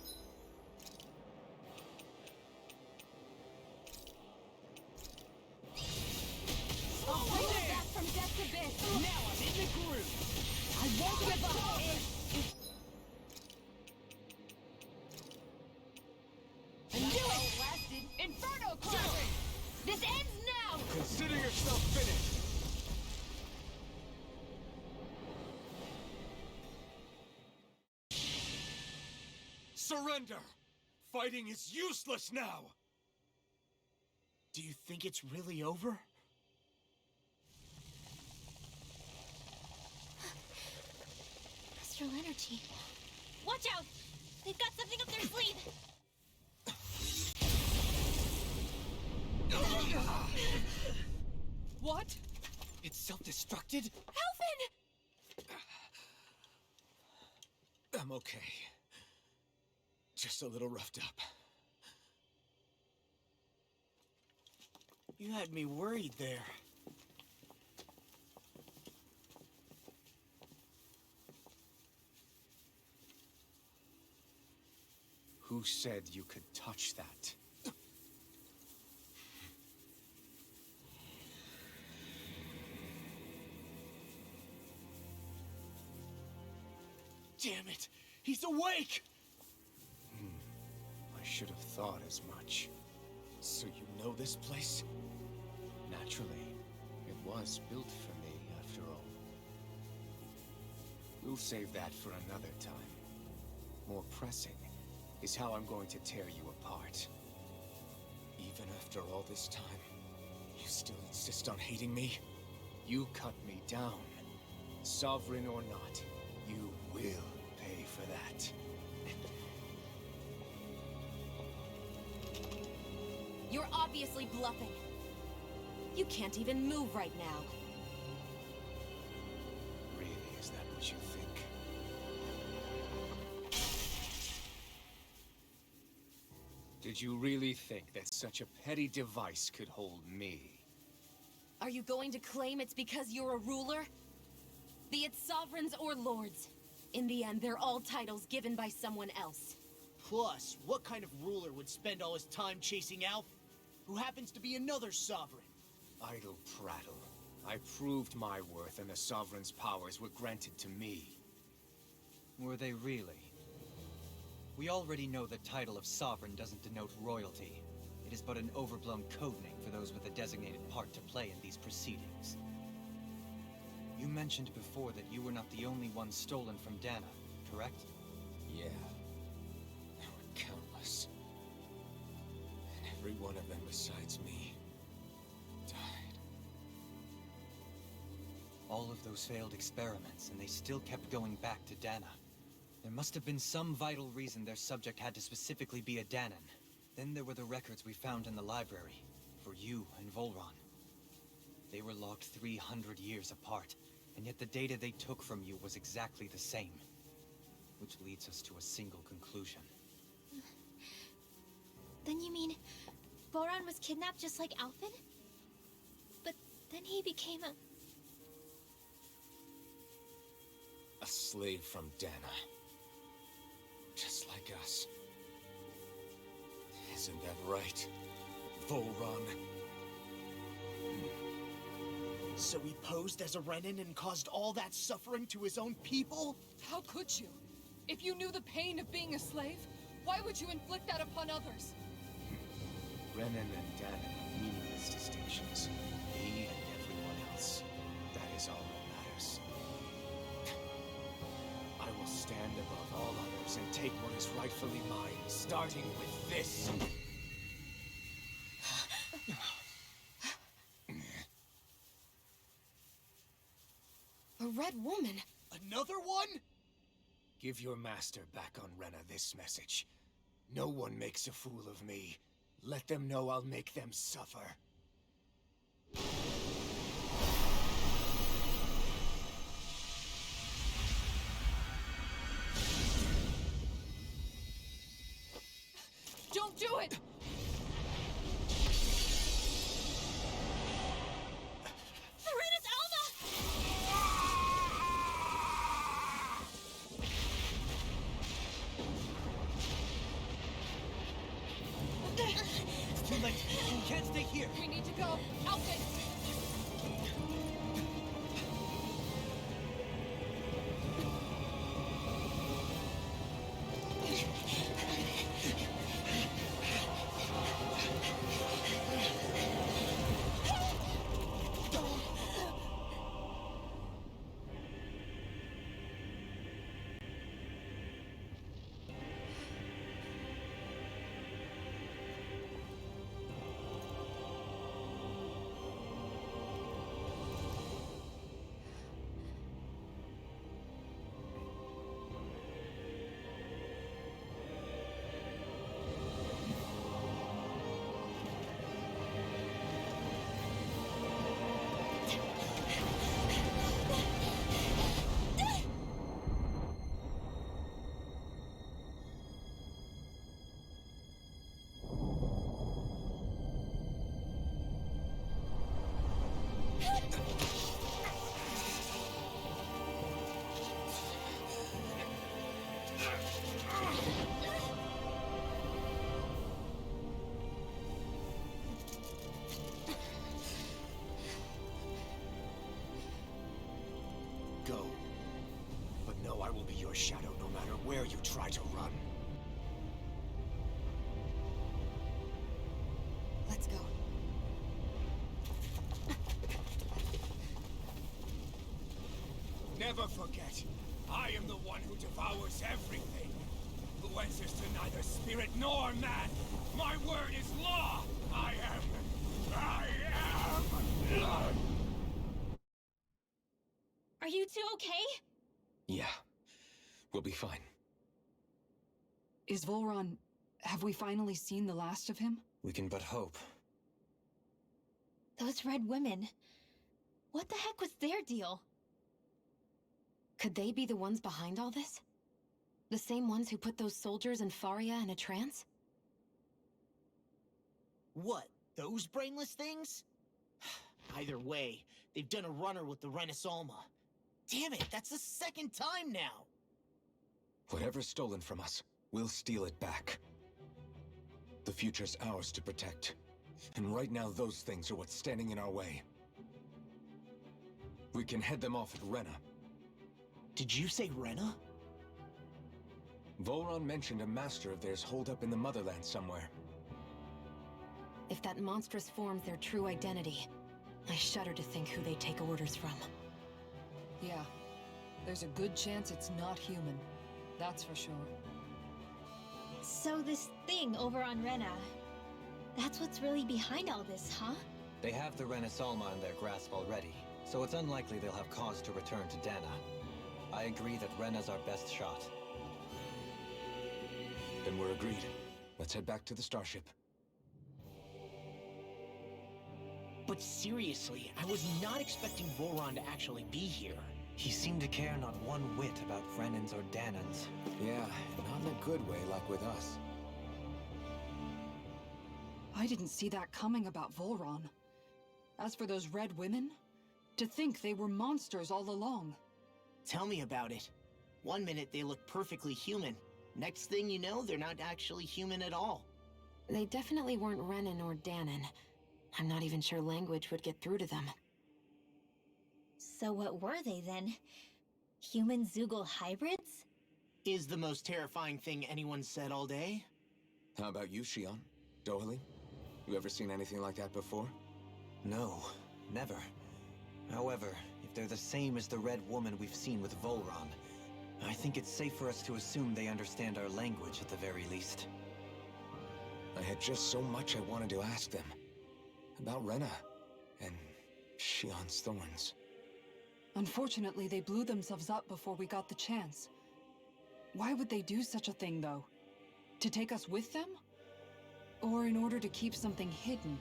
I'll bring you back from death to abyss. Now I'm in the groove. I won't give up. And do it. Lasted. Inferno Crossing. This ends now. Consider yourself finished. Surrender! Fighting is useless now! Do you think it's really over? Astral energy. Watch out! They've got something up their sleeve! What? It's self-destructed? Alphen! I'm okay. Just a little roughed up. You had me worried there. Who said you could touch that? Damn it! He's awake! I should have thought as much. So you know this place? Naturally. It was built for me, after all. We'll save that for another time. More pressing is how I'm going to tear you apart. Even after all this time, you still insist on hating me? You cut me down. Sovereign or not, you will pay for that. You're obviously bluffing. You can't even move right now. Really, is that what you think? Did you really think that such a petty device could hold me? Are you going to claim it's because you're a ruler? Be it sovereigns or lords. In the end, they're all titles given by someone else. Plus, what kind of ruler would spend all his time chasing Alph, who happens to be another sovereign? Idle prattle. I proved my worth and the Sovereign's powers were granted to me. Were they really? We already know the title of Sovereign doesn't denote royalty. It is but an overblown codename for those with a designated part to play in these proceedings. You mentioned before that you were not the only one stolen from Dana, correct? Yeah. There were countless. And every one of them besides me died. All of those failed experiments, and they still kept going back to Dana. There must have been some vital reason their subject had to specifically be a Danan. Then there were the records we found in the library, for you and Volron. They were logged 300 years apart, and yet the data they took from you was exactly the same. Which leads us to a single conclusion. Then you mean Voron was kidnapped just like Alphen? But then he became a slave from Dana. Just like us. Isn't that right, Volron? So he posed as a Renan and caused all that suffering to his own people? How could you? If you knew the pain of being a slave, why would you inflict that upon others? Renan and Danan are meaningless distinctions. Me and everyone else. That is all that matters. I will stand above all others and take what is rightfully mine, starting with this. A red woman? Another one? Give your master back on Rena this message. No one makes a fool of me. Let them know I'll make them suffer. will be your shadow no matter where you try to run. Let's go. Never forget, I am the one who devours everything. Who answers to neither spirit nor man. My word is law. I am. Are you two okay? Yeah. We'll be fine. Is Volron... have we finally seen the last of him? We can but hope. Those red women. What the heck was their deal? Could they be the ones behind all this? The same ones who put those soldiers in Faria in a trance? What? Those brainless things? Either way, they've done a runner with the Renis Alma. Damn it, that's the second time now! Whatever's stolen from us, we'll steal it back. The future's ours to protect. And right now, those things are what's standing in our way. We can head them off at Rena. Did you say Rena? Volron mentioned a master of theirs holed up in the motherland somewhere. If that monstrous form's their true identity, I shudder to think who they take orders from. Yeah. There's a good chance it's not human. That's for sure. So this thing over on Rena, that's what's really behind all this, huh? They have the Renis Alma in their grasp already, so it's unlikely they'll have cause to return to Dana. I agree that Rena's our best shot. Then we're agreed. Let's head back to the starship. But seriously, I was not expecting Volron to actually be here. He seemed to care not one whit about Renans or Danans. Yeah, not in a good way like with us. I didn't see that coming about Volron. As for those red women, to think they were monsters all along. Tell me about it. One minute they look perfectly human. Next thing you know, they're not actually human at all. They definitely weren't Renan or Danan. I'm not even sure language would get through to them. So what were they then? Human Zoogle hybrids? Is the most terrifying thing anyone said all day? How about you, Shion? Dohalim? You ever seen anything like that before? No, never. However, if they're the same as the Red Woman we've seen with Volron, I think it's safe for us to assume they understand our language at the very least. I had just so much I wanted to ask them. About Rena, and Shion's thorns. Unfortunately, they blew themselves up before we got the chance. Why would they do such a thing, though? To take us with them? Or in order to keep something hidden?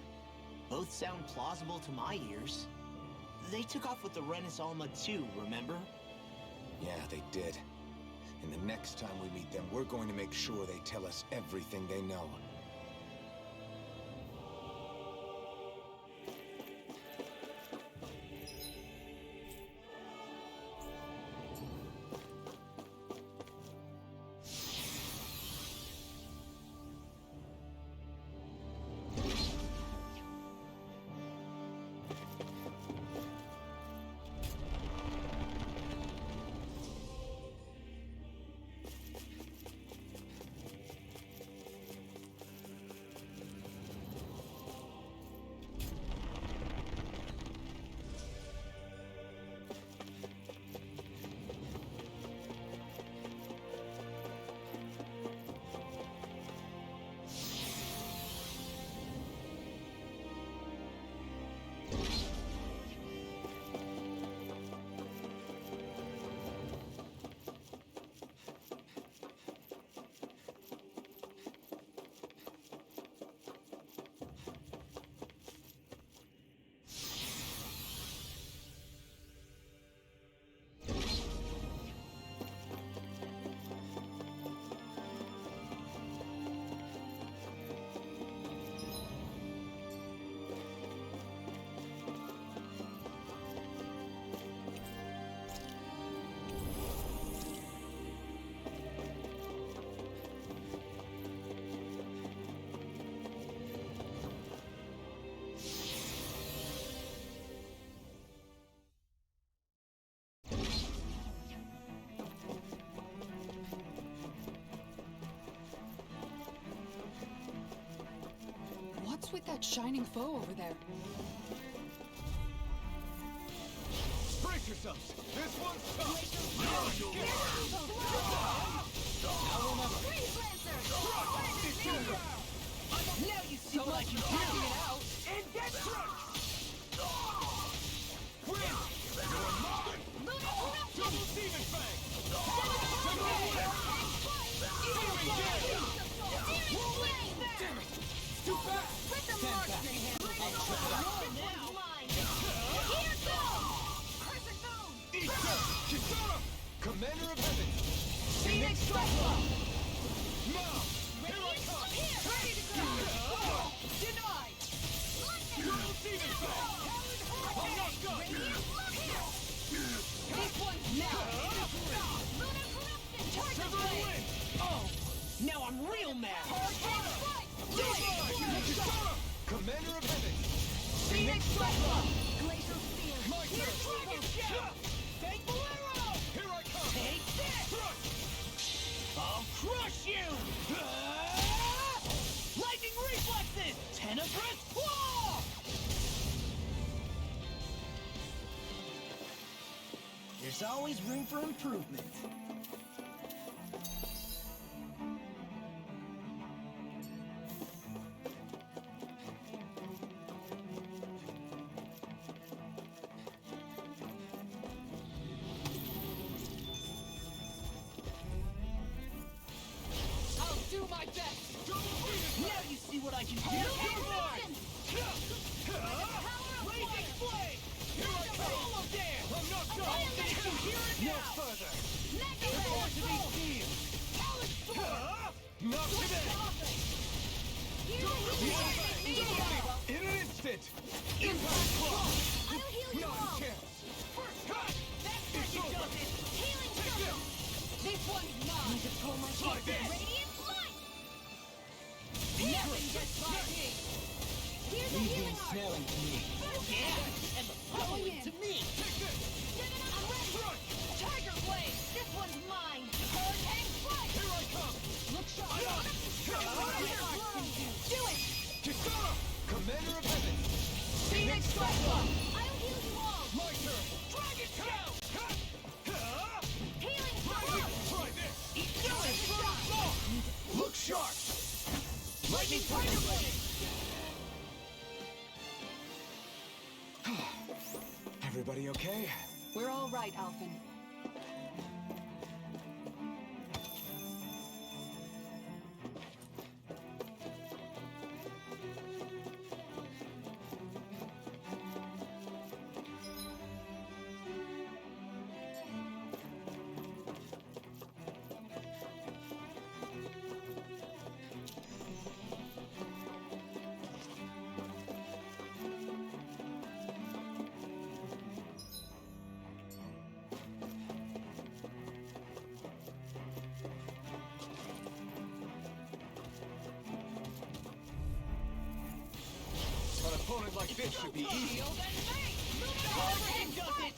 Both sound plausible to my ears. They took off with the Renis Alma too, remember? Yeah, they did. And the next time we meet them, we're going to make sure they tell us everything they know. with that shining foe over there? Brace yourselves! This one's tough! Now you see what I can do! And get crushed! Win! Double Demon Fang! Damn it! Too fast! Let the marksman handle it! Here goes! Crescent Moon! Kitana! Commander of Heaven! Phoenix Cyclone! Mom! Here I come! Ready to go! Denied! Double Demon Fang! I'm not done! This one's now! Sever away! Oh, now I'm real mad. Commander of Heaven! Phoenix Cyclone! Glacial Spear! My turn! Fake Bolero! Here I come! Take this! I'll crush you! Lightning reflexes! Tenebrous claw! There's always room for improvement. I'll do my best! Now you see what I can do! Blazing flame! Here I come! Solo dance! I'm not done! Hear it No now! further! Report to these teams! Not today! In an instant! Impact Claw! I'll heal you Not a all! chance! First cut! That's It's how you over. does it! Healing circle! This one's mine! Need to pull my Like this. Radiant light! Nothing gets by me! Here's a healing arc! smelling to me. Yeah, and the following to me. I'm ready! Tiger Blade! This one's mine! Hurricane Strike! Here I come! Look sharp! Do it! Kitana! Commander of Heaven! Phoenix Cyclone! I'll heal you all! My turn! Dragon Shell! Healing Try this! Do it! Look sharp! Lightning Tiger Blade! Everybody okay? We're all right, Alphen. An opponent like this should be easy. Hurricane does it!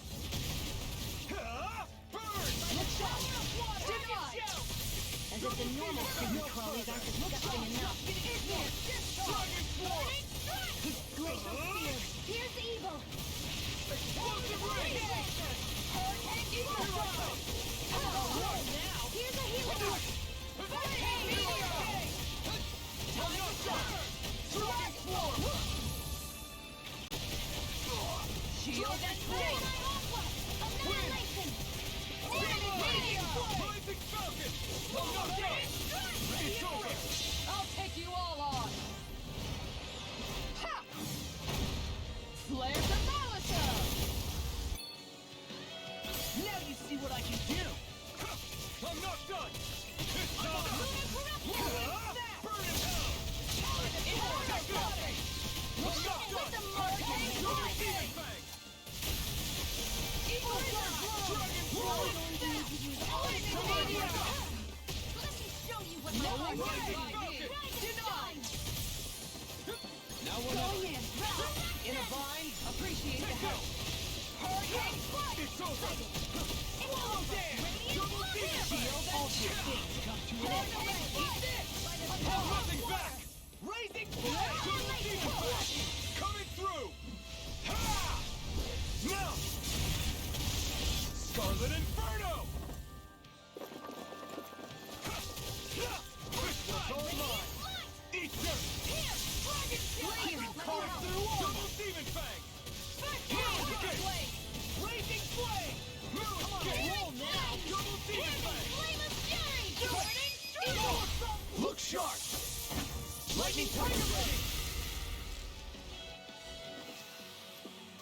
Look sharp! Denied! As if the normal creepy crawlies aren't disgusting enough. Dragon Swarm! Glacial Spear! Here's evil! Explosive Ray! Hurricane Evil Frost! Here's a healing arc! Hurricane Meteor! Time to shine! Dragon Swarm! Shield and Flame! Annihilation! Meteor! Rising Falcon! I'm not done! It's over! I'll take you all on! Ha! Flare Demolisher! Now you see what I can do! I'm not done! It's time! Burn in hell! I'm not done! Double Demon Fang! Dragon Swarm! Rising Falcon! Now we're in a vine. Appreciate the help. It's over! Double Demon Fang! Shield all your things come to an end. I'm nothing back! Raising flame! Coming through! Ha! Now! Scarlet Inferno! This one's all mine! Eat dirt! Here! Dragon Flaming card through Double Demon Fang! Blade! Raising flame! Roll now! Double Demon Fang! Flame of Fury! Burning Strike! Look sharp! Lightning Tiger Blade!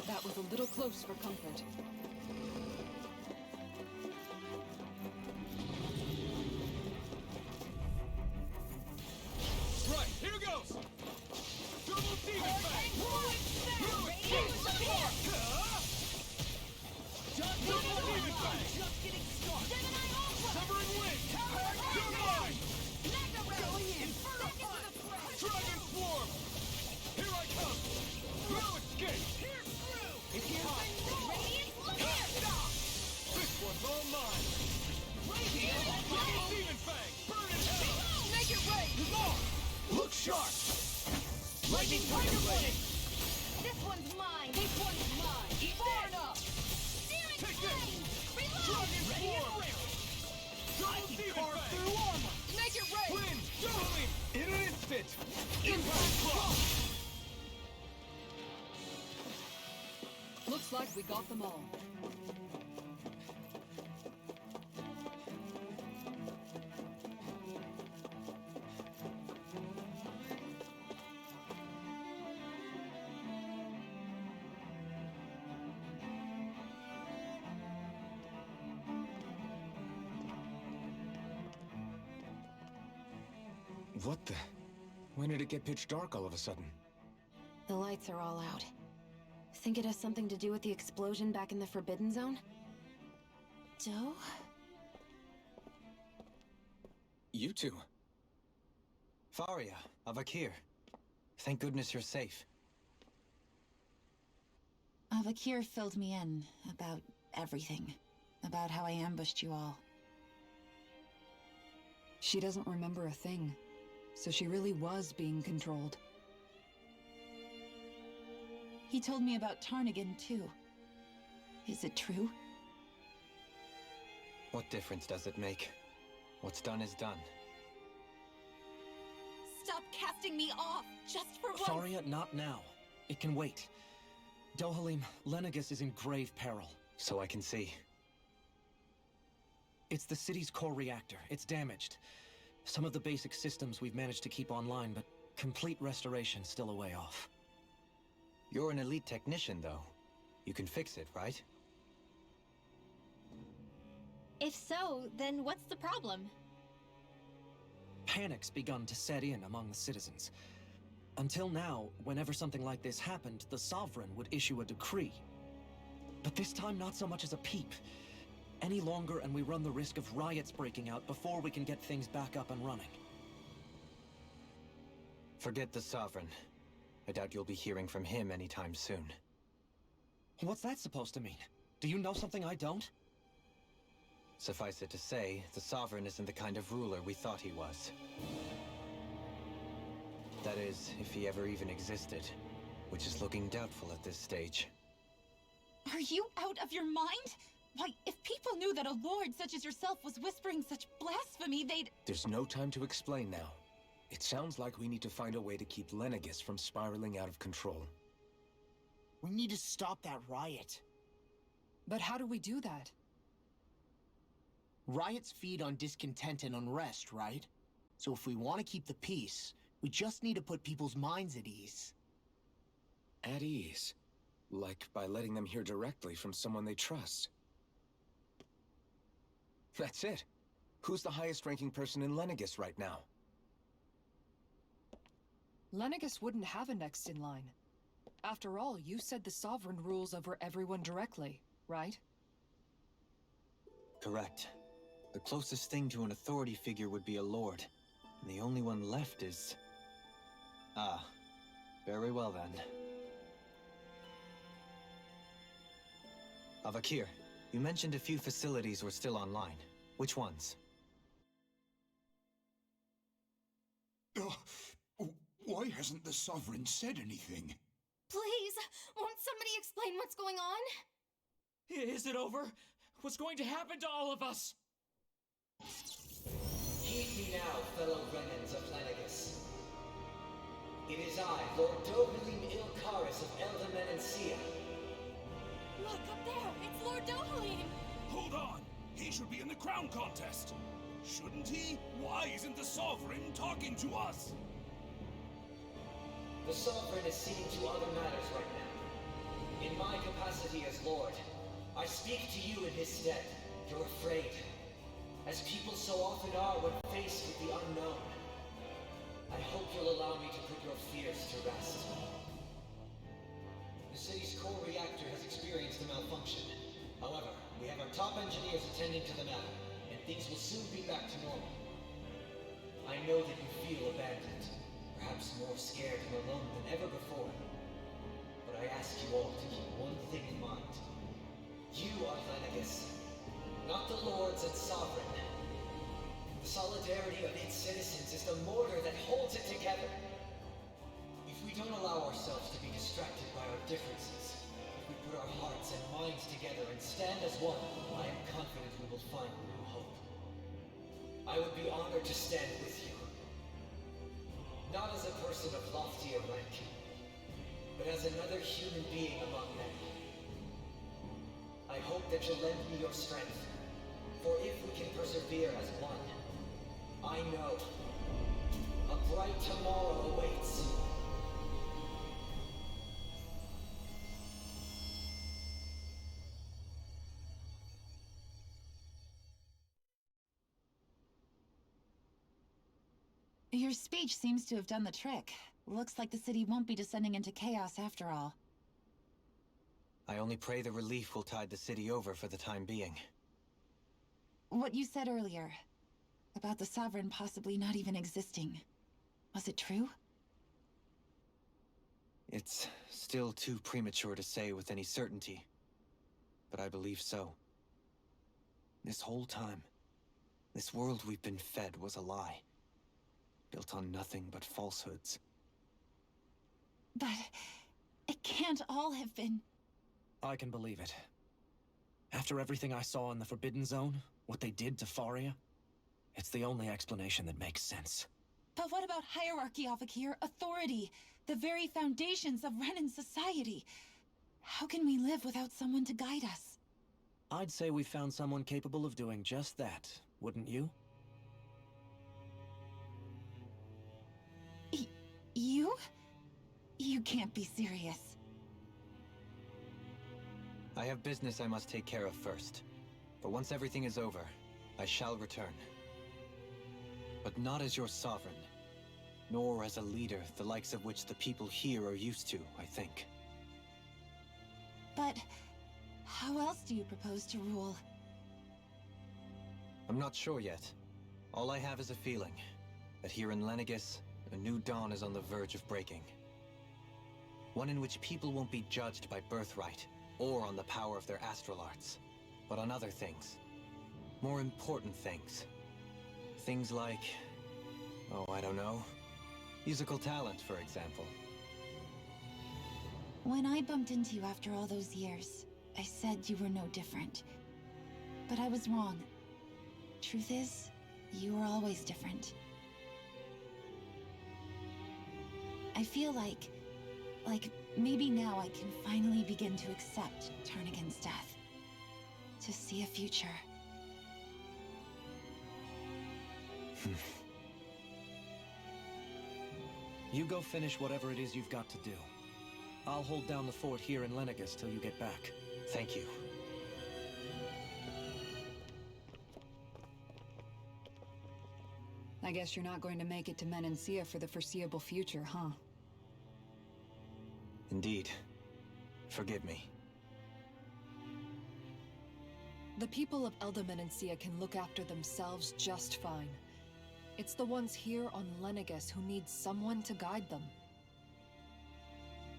That was a little close for comfort. Right, here goes! Double Demon Fang! Double Demon Fang! Just getting started! Gemini Ultra! Severing Wind! Divine! Going in! Inferno Punch! Dragon Swarm! Here I come! No escape! Pierce through! It's time! Radiant Flare! This one's all mine! Double Demon Fang! Burn in hell! Make it rain! Look sharp! Lightning Tiger Blade! This one's mine! This one's mine! Far enough! Searing Take Flame! this! Reload! Dragon Swarm! Double Demon Fang! Through armor! Make it rain! Wind! Flame! In an instant! Impact Block! Looks like we got them all. What the? When did it get pitch dark all of a sudden? The lights are all out. Think it has something to do with the explosion back in the Forbidden Zone? Doe? You two. Faria, Avakir. Thank goodness you're safe. Avakir filled me in about everything. About how I ambushed you all. She doesn't remember a thing, so she really was being controlled. He told me about Tarnigan, too. Is it true? What difference does it make? What's done is done. Stop casting me off, just for once! Faria, not now. It can wait. Dohalim, Lenegis is in grave peril. So I can see. It's the city's core reactor. It's damaged. Some of the basic systems we've managed to keep online, but complete restoration still a way off. You're an elite technician, though. You can fix it, right? If so, then what's the problem? Panic's begun to set in among the citizens. Until now, whenever something like this happened, the Sovereign would issue a decree. But this time, not so much as a peep. Any longer, and we run the risk of riots breaking out before we can get things back up and running. Forget the Sovereign. I doubt you'll be hearing from him anytime soon. What's that supposed to mean? Do you know something I don't? Suffice it to say, the Sovereign isn't the kind of ruler we thought he was. That is, if he ever even existed, which is looking doubtful at this stage. Are you out of your mind? Why, if people knew that a lord such as yourself was whispering such blasphemy, they'd— There's no time to explain now. It sounds like we need to find a way to keep Lenegis from spiraling out of control. We need to stop that riot. But how do we do that? Riots feed on discontent and unrest, right? So if we want to keep the peace, we just need to put people's minds at ease. At ease? Like by letting them hear directly from someone they trust. That's it. Who's the highest-ranking person in Lenegis right now? Lenegis wouldn't have a next in line. After all, you said the Sovereign rules over everyone directly, right? Correct. The closest thing to an authority figure would be a lord. And the only one left is... Ah. Very well then. Avakir, you mentioned a few facilities were still online. Which ones? Why hasn't the Sovereign said anything? Please, won't somebody explain what's going on? Is it over? What's going to happen to all of us? Heed me now, fellow Renans of Lenegus. It is I, Lord Dohalim Ilkaris of Elda Menancia. Look, up there! It's Lord Dohalim! Hold on! He should be in the crown contest! Shouldn't he? Why isn't the Sovereign talking to us? The Sovereign is seeing to other matters right now. In my capacity as Lord, I speak to you in his stead. You're afraid, as people so often are when faced with the unknown. I hope you'll allow me to put your fears to rest. The city's core reactor has experienced a malfunction. However, we have our top engineers attending to the matter, and things will soon be back to normal. I know that you feel abandoned, perhaps more scared and alone than ever before. But I ask you all to keep one thing in mind. You are Lenegus, not the Lords and Sovereign. The solidarity of its citizens is the mortar that holds it together. If we don't allow ourselves to be distracted by our differences, if we put our hearts and minds together and stand as one, I am confident we will find new hope. I would be honored to stand with you. Not as a person of loftier rank, but as another human being among many. I hope that you'll lend me your strength, for if we can persevere as one, I know a bright tomorrow awaits. Your speech seems to have done the trick. Looks like the city won't be descending into chaos after all. I only pray the relief will tide the city over for the time being. What you said earlier, about the Sovereign possibly not even existing, was it true? It's still too premature to say with any certainty, but I believe so. This whole time, this world we've been fed was a lie, built on nothing but falsehoods. But it can't all have been... I can believe it. After everything I saw in the Forbidden Zone, what they did to Faria, it's the only explanation that makes sense. But what about hierarchy, Avakir? Authority? The very foundations of Renan society? How can we live without someone to guide us? I'd say we found someone capable of doing just that, wouldn't you? You? You can't be serious. I have business I must take care of first. But once everything is over, I shall return. But not as your sovereign, nor as a leader the likes of which the people here are used to, I think. But how else do you propose to rule? I'm not sure yet. All I have is a feeling that here in Lenegus, a new dawn is on the verge of breaking. One in which people won't be judged by birthright, or on the power of their astral arts, but on other things. More important things. Things like... oh, I don't know. Musical talent, for example. When I bumped into you after all those years, I said you were no different. But I was wrong. Truth is, you were always different. I feel like maybe now I can finally begin to accept Turnagain's death. To see a future. You go finish whatever it is you've got to do. I'll hold down the fort here in Lenegus till you get back. Thank you. I guess you're not going to make it to Menancia for the foreseeable future, huh? Indeed. Forgive me. The people of Elda Menancia can look after themselves just fine. It's the ones here on Lenegus who need someone to guide them.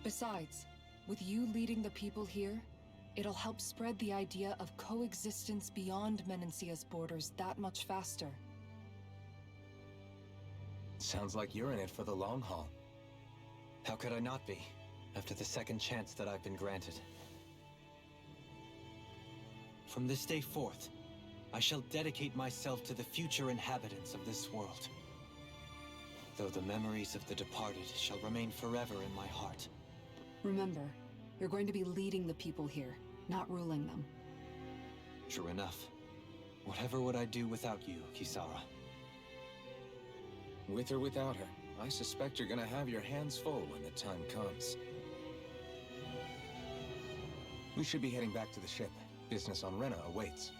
Besides, with you leading the people here, it'll help spread the idea of coexistence beyond Menancia's borders that much faster. Sounds like you're in it for the long haul. How could I not be, after the second chance that I've been granted? From this day forth, I shall dedicate myself to the future inhabitants of this world. Though the memories of the departed shall remain forever in my heart. Remember, you're going to be leading the people here, not ruling them. True enough. Whatever would I do without you, Kisara? With or without her, I suspect you're gonna have your hands full when the time comes. We should be heading back to the ship. Business on Rena awaits.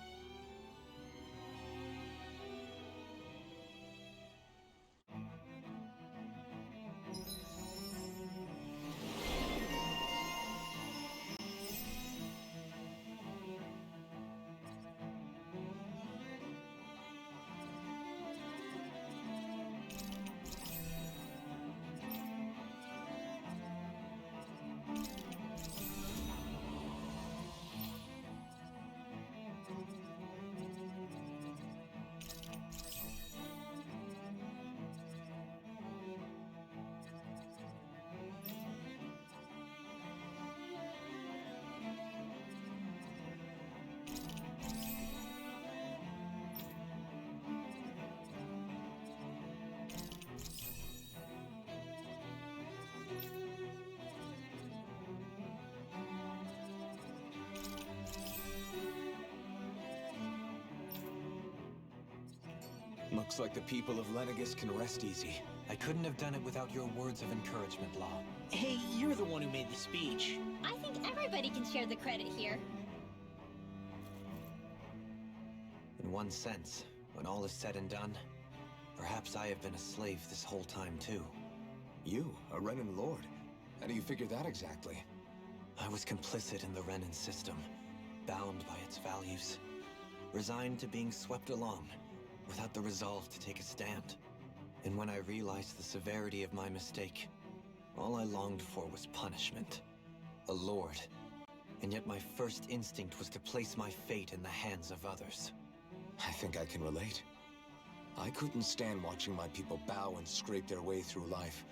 Looks like the people of Lenegis can rest easy. I couldn't have done it without your words of encouragement, Law. Hey, you're the one who made the speech. I think everybody can share the credit here. In one sense, when all is said and done, perhaps I have been a slave this whole time too. You, a Renan Lord? How do you figure that exactly? I was complicit in the Renan system, bound by its values, resigned to being swept along, without the resolve to take a stand. And when I realized the severity of my mistake, all I longed for was punishment. A lord. And yet my first instinct was to place my fate in the hands of others. I think I can relate. I couldn't stand watching my people bow and scrape their way through life,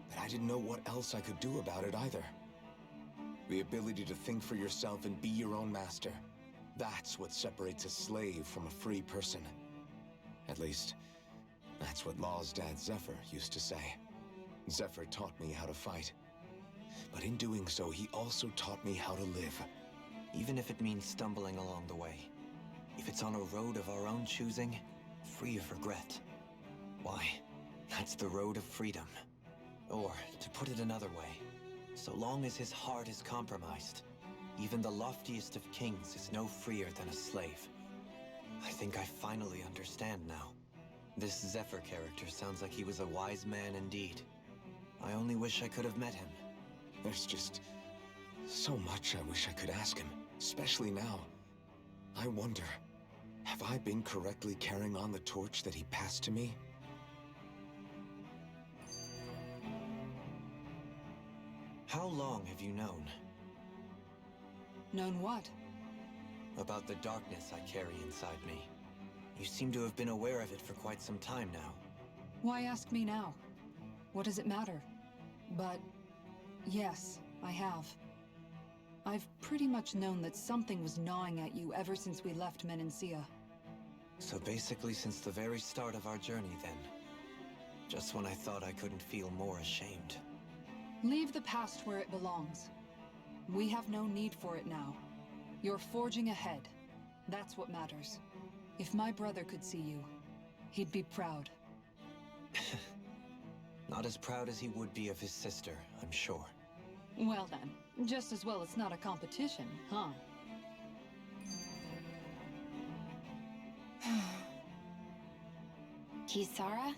but I didn't know what else I could do about it either. The ability to think for yourself and be your own master. That's what separates a slave from a free person. At least, that's what Law's dad Zephyr used to say. Zephyr taught me how to fight. But in doing so, he also taught me how to live. Even if it means stumbling along the way. If it's on a road of our own choosing, free of regret. Why, that's the road of freedom. Or, to put it another way, so long as his heart is compromised, even the loftiest of kings is no freer than a slave. I think I finally understand now. This Zephyr character sounds like he was a wise man indeed. I only wish I could have met him. There's just so much I wish I could ask him, especially now. I wonder, have I been correctly carrying on the torch that he passed to me? How long have you known? Known what? About the darkness I carry inside me. You seem to have been aware of it for quite some time now. Why ask me now? What does it matter? But yes, I have. I've pretty much known that something was gnawing at you ever since we left Menancia. So basically since the very start of our journey then. Just when I thought I couldn't feel more ashamed. Leave the past where it belongs. We have no need for it now. You're forging ahead. That's what matters. If my brother could see you, he'd be proud. Not as proud as he would be of his sister, I'm sure. Well then, just as well it's not a competition, huh? Kisara?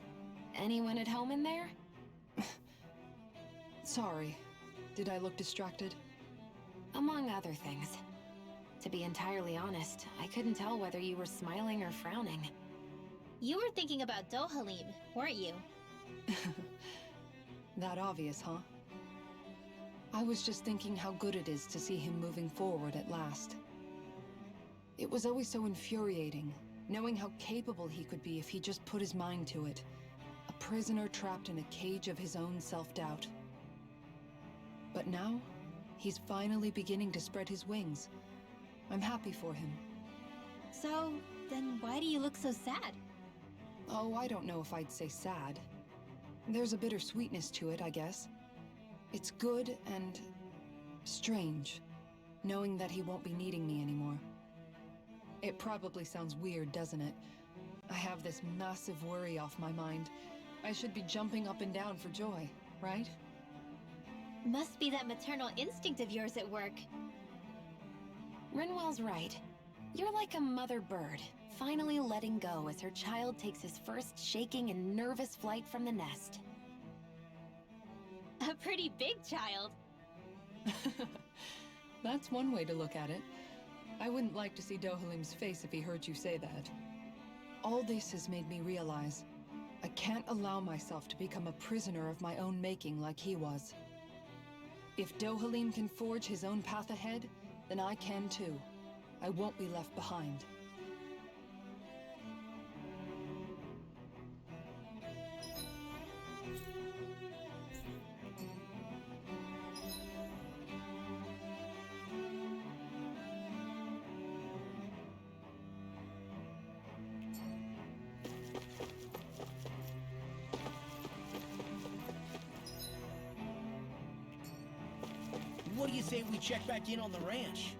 Anyone at home in there? Sorry. Did I look distracted? Among other things. To be entirely honest, I couldn't tell whether you were smiling or frowning. You were thinking about Dohalim, weren't you? That obvious, huh? I was just thinking how good it is to see him moving forward at last. It was always so infuriating, knowing how capable he could be if he just put his mind to it. A prisoner trapped in a cage of his own self-doubt. But now, he's finally beginning to spread his wings. I'm happy for him. So, then why do you look so sad? Oh, I don't know if I'd say sad. There's a bittersweetness to it, I guess. It's good and strange, knowing that he won't be needing me anymore. It probably sounds weird, doesn't it? I have this massive worry off my mind. I should be jumping up and down for joy, right? Must be that maternal instinct of yours at work. Rinwell's right. You're like a mother bird, finally letting go as her child takes his first shaking and nervous flight from the nest. A pretty big child. That's one way to look at it. I wouldn't like to see Dohalim's face if he heard you say that. All this has made me realize I can't allow myself to become a prisoner of my own making like he was. If Dohalim can forge his own path ahead, then I can too. I won't be left behind. What do you say we check back in on the ranch?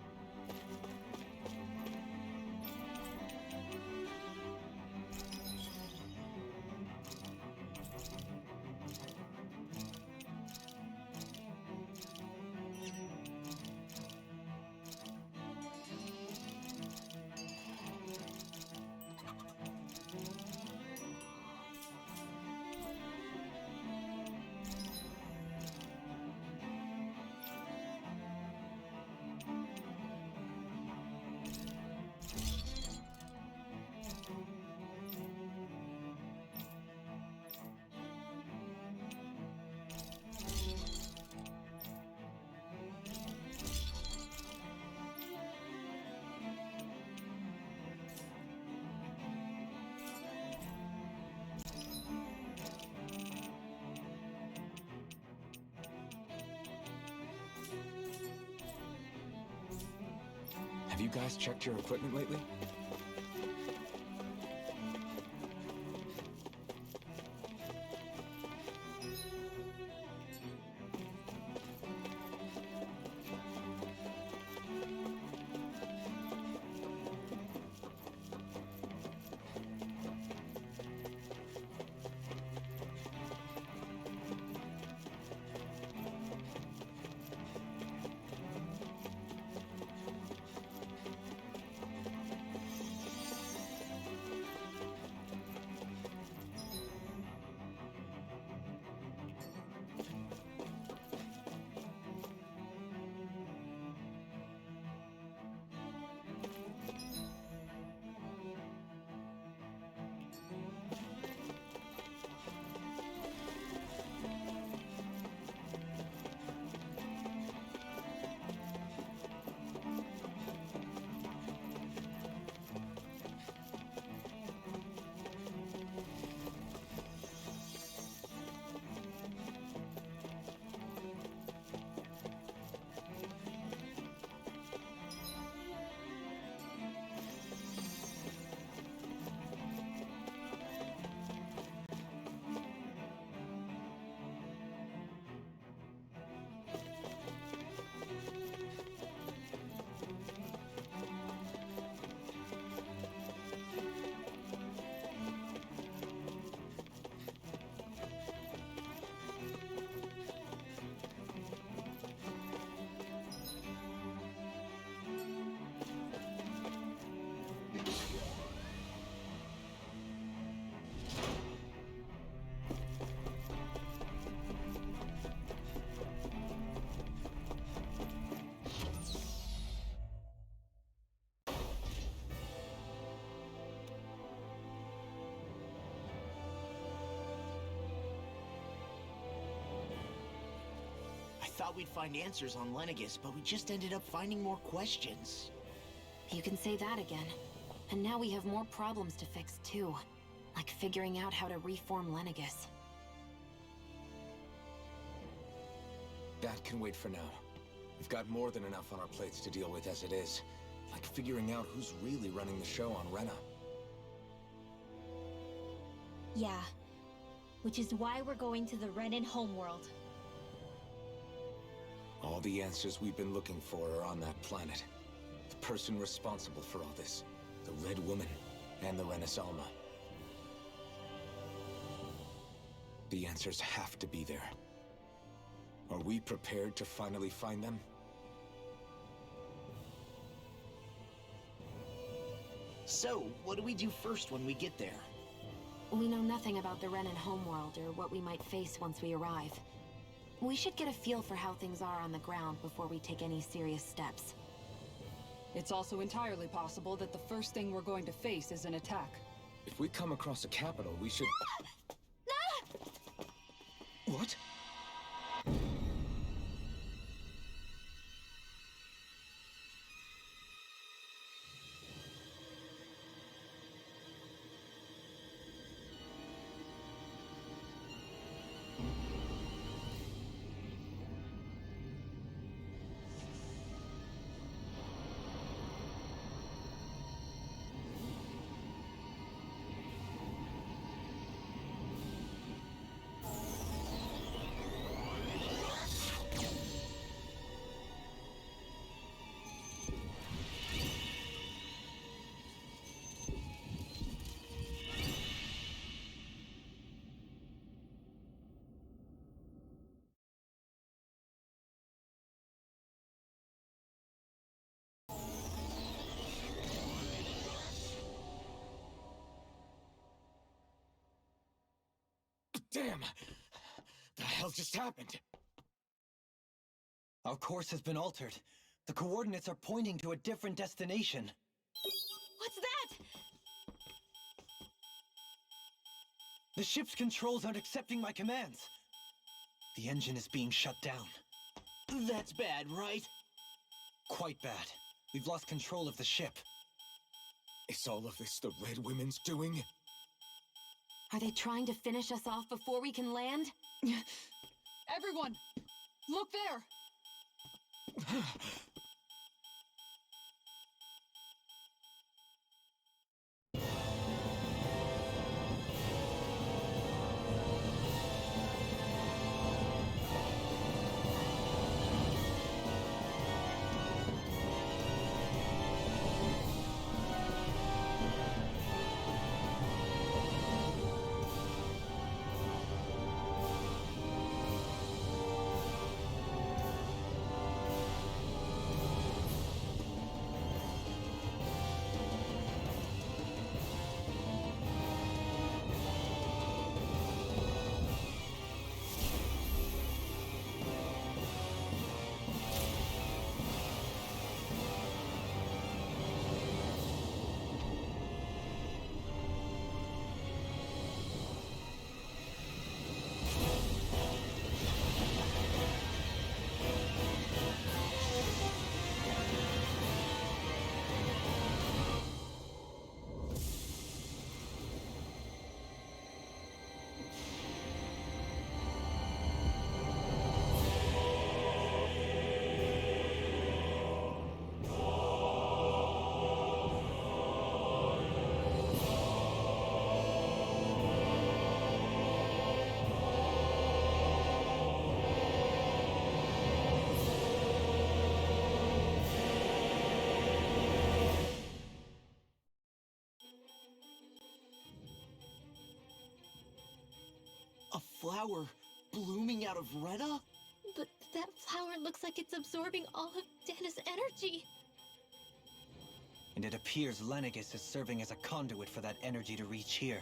Have you guys checked your equipment lately? I thought we'd find answers on Lenegis, but we just ended up finding more questions. You can say that again. And now we have more problems to fix too. Like figuring out how to reform Lenegis. That can wait for now. We've got more than enough on our plates to deal with as it is. Like figuring out who's really running the show on Rena. Yeah. Which is why we're going to the Renan homeworld. All the answers we've been looking for are on that planet. The person responsible for all this. The Red Woman and the Renis Alma. The answers have to be there. Are we prepared to finally find them? So, what do we do first when we get there? We know nothing about the Renan homeworld or what we might face once we arrive. We should get a feel for how things are on the ground before we take any serious steps. It's also entirely possible that the first thing we're going to face is an attack. If we come across a capital, we should... What? Damn! The hell just happened? Our course has been altered. The coordinates are pointing to a different destination. What's that? The ship's controls aren't accepting my commands. The engine is being shut down. That's bad, right? Quite bad. We've lost control of the ship. Is all of this the Red Women's doing? Are they trying to finish us off before we can land? Everyone! Look there! A flower blooming out of Rena? But that flower looks like it's absorbing all of Dana's energy. And it appears Lenegis is serving as a conduit for that energy to reach here.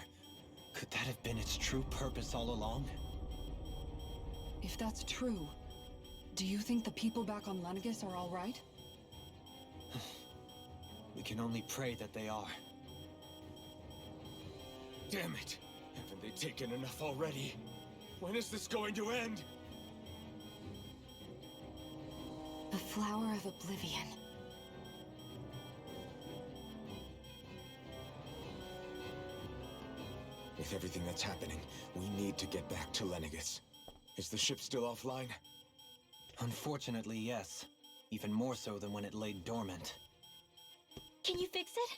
Could that have been its true purpose all along? If that's true, do you think the people back on Lenegis are all right? We can only pray that they are. Damn it! Haven't they taken enough already? When is this going to end? The Flower of Oblivion. With everything that's happening, we need to get back to Lenegis. Is the ship still offline? Unfortunately, yes. Even more so than when it lay dormant. Can you fix it?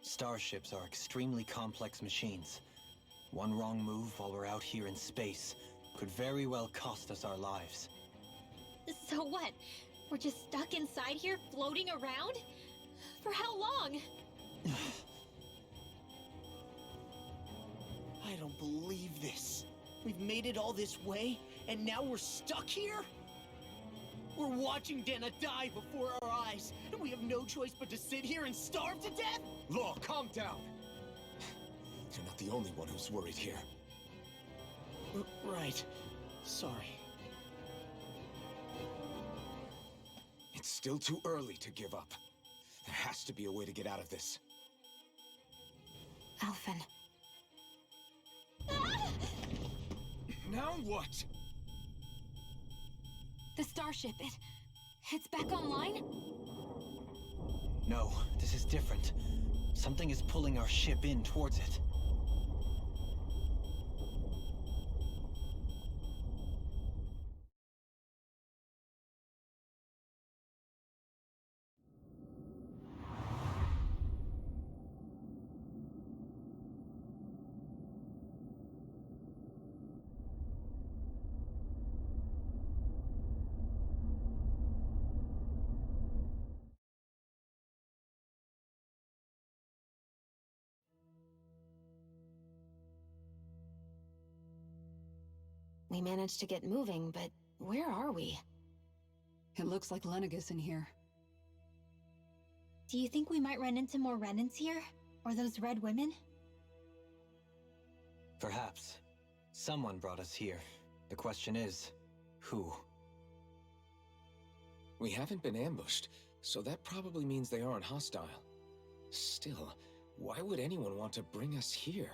Starships are extremely complex machines. One wrong move while we're out here in space could very well cost us our lives. So what? We're just stuck inside here, floating around? For how long? I don't believe this. We've made it all this way, and now we're stuck here? We're watching Dana die before our eyes, and we have no choice but to sit here and starve to death? Law, calm down! You're not the only one who's worried here. Right. Sorry. It's still too early to give up. There has to be a way to get out of this. Alphen. Now what? The starship, it's back online? No, this is different. Something is pulling our ship in towards it. We managed to get moving, but where are we? It looks like Lenegis in here. Do you think we might run into more Renans here? Or those red women? Perhaps. Someone brought us here. The question is, who? We haven't been ambushed, so that probably means they aren't hostile. Still, why would anyone want to bring us here?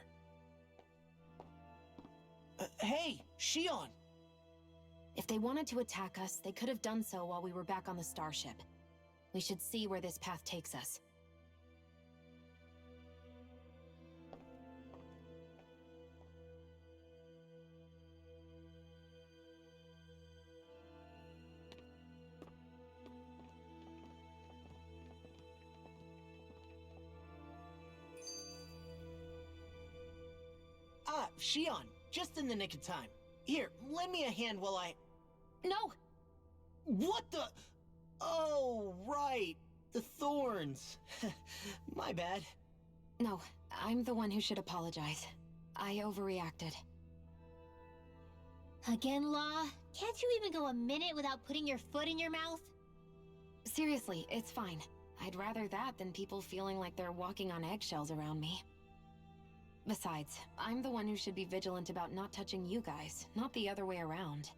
Hey, Shion! If they wanted to attack us, they could have done so while we were back on the starship. We should see where this path takes us. Ah, Shion, just in the nick of time. Here, lend me a hand while I... No! What the... Oh, right. The thorns. My bad. No, I'm the one who should apologize. I overreacted. Again, Law? Can't you even go a minute without putting your foot in your mouth? Seriously, it's fine. I'd rather that than people feeling like they're walking on eggshells around me. Besides, I'm the one who should be vigilant about not touching you guys, not the other way around.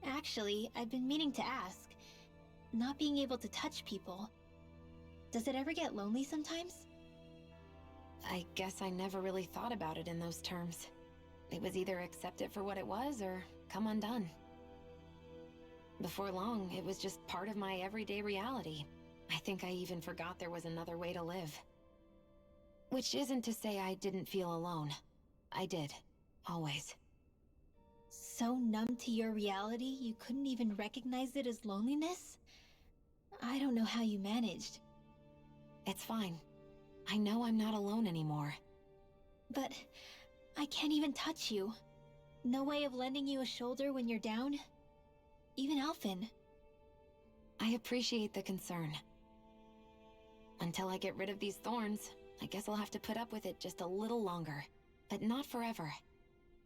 Actually, I've been meaning to ask. Not being able to touch people, does it ever get lonely sometimes? I guess I never really thought about it in those terms. It was either accept it for what it was, or come undone. Before long, it was just part of my everyday reality. I think I even forgot there was another way to live. Which isn't to say I didn't feel alone. I did. Always. So numb to your reality, you couldn't even recognize it as loneliness? I don't know how you managed. It's fine. I know I'm not alone anymore. But I can't even touch you. No way of lending you a shoulder when you're down? Even Alphen. I appreciate the concern. Until I get rid of these thorns, I guess I'll have to put up with it just a little longer. But not forever.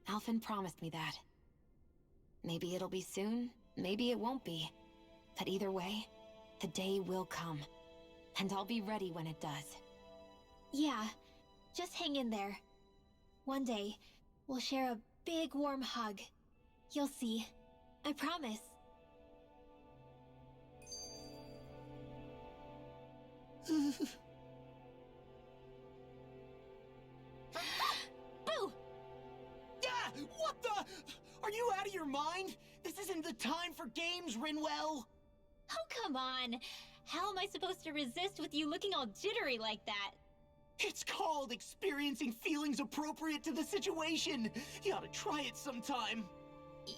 Alphen promised me that. Maybe it'll be soon, maybe it won't be. But either way, the day will come. And I'll be ready when it does. Yeah, just hang in there. One day, we'll share a big warm hug. You'll see. I promise. Boo! Ah! What the? Are you out of your mind? This isn't the time for games, Rinwell! Oh, come on! How am I supposed to resist with you looking all jittery like that? It's called experiencing feelings appropriate to the situation! You ought to try it sometime!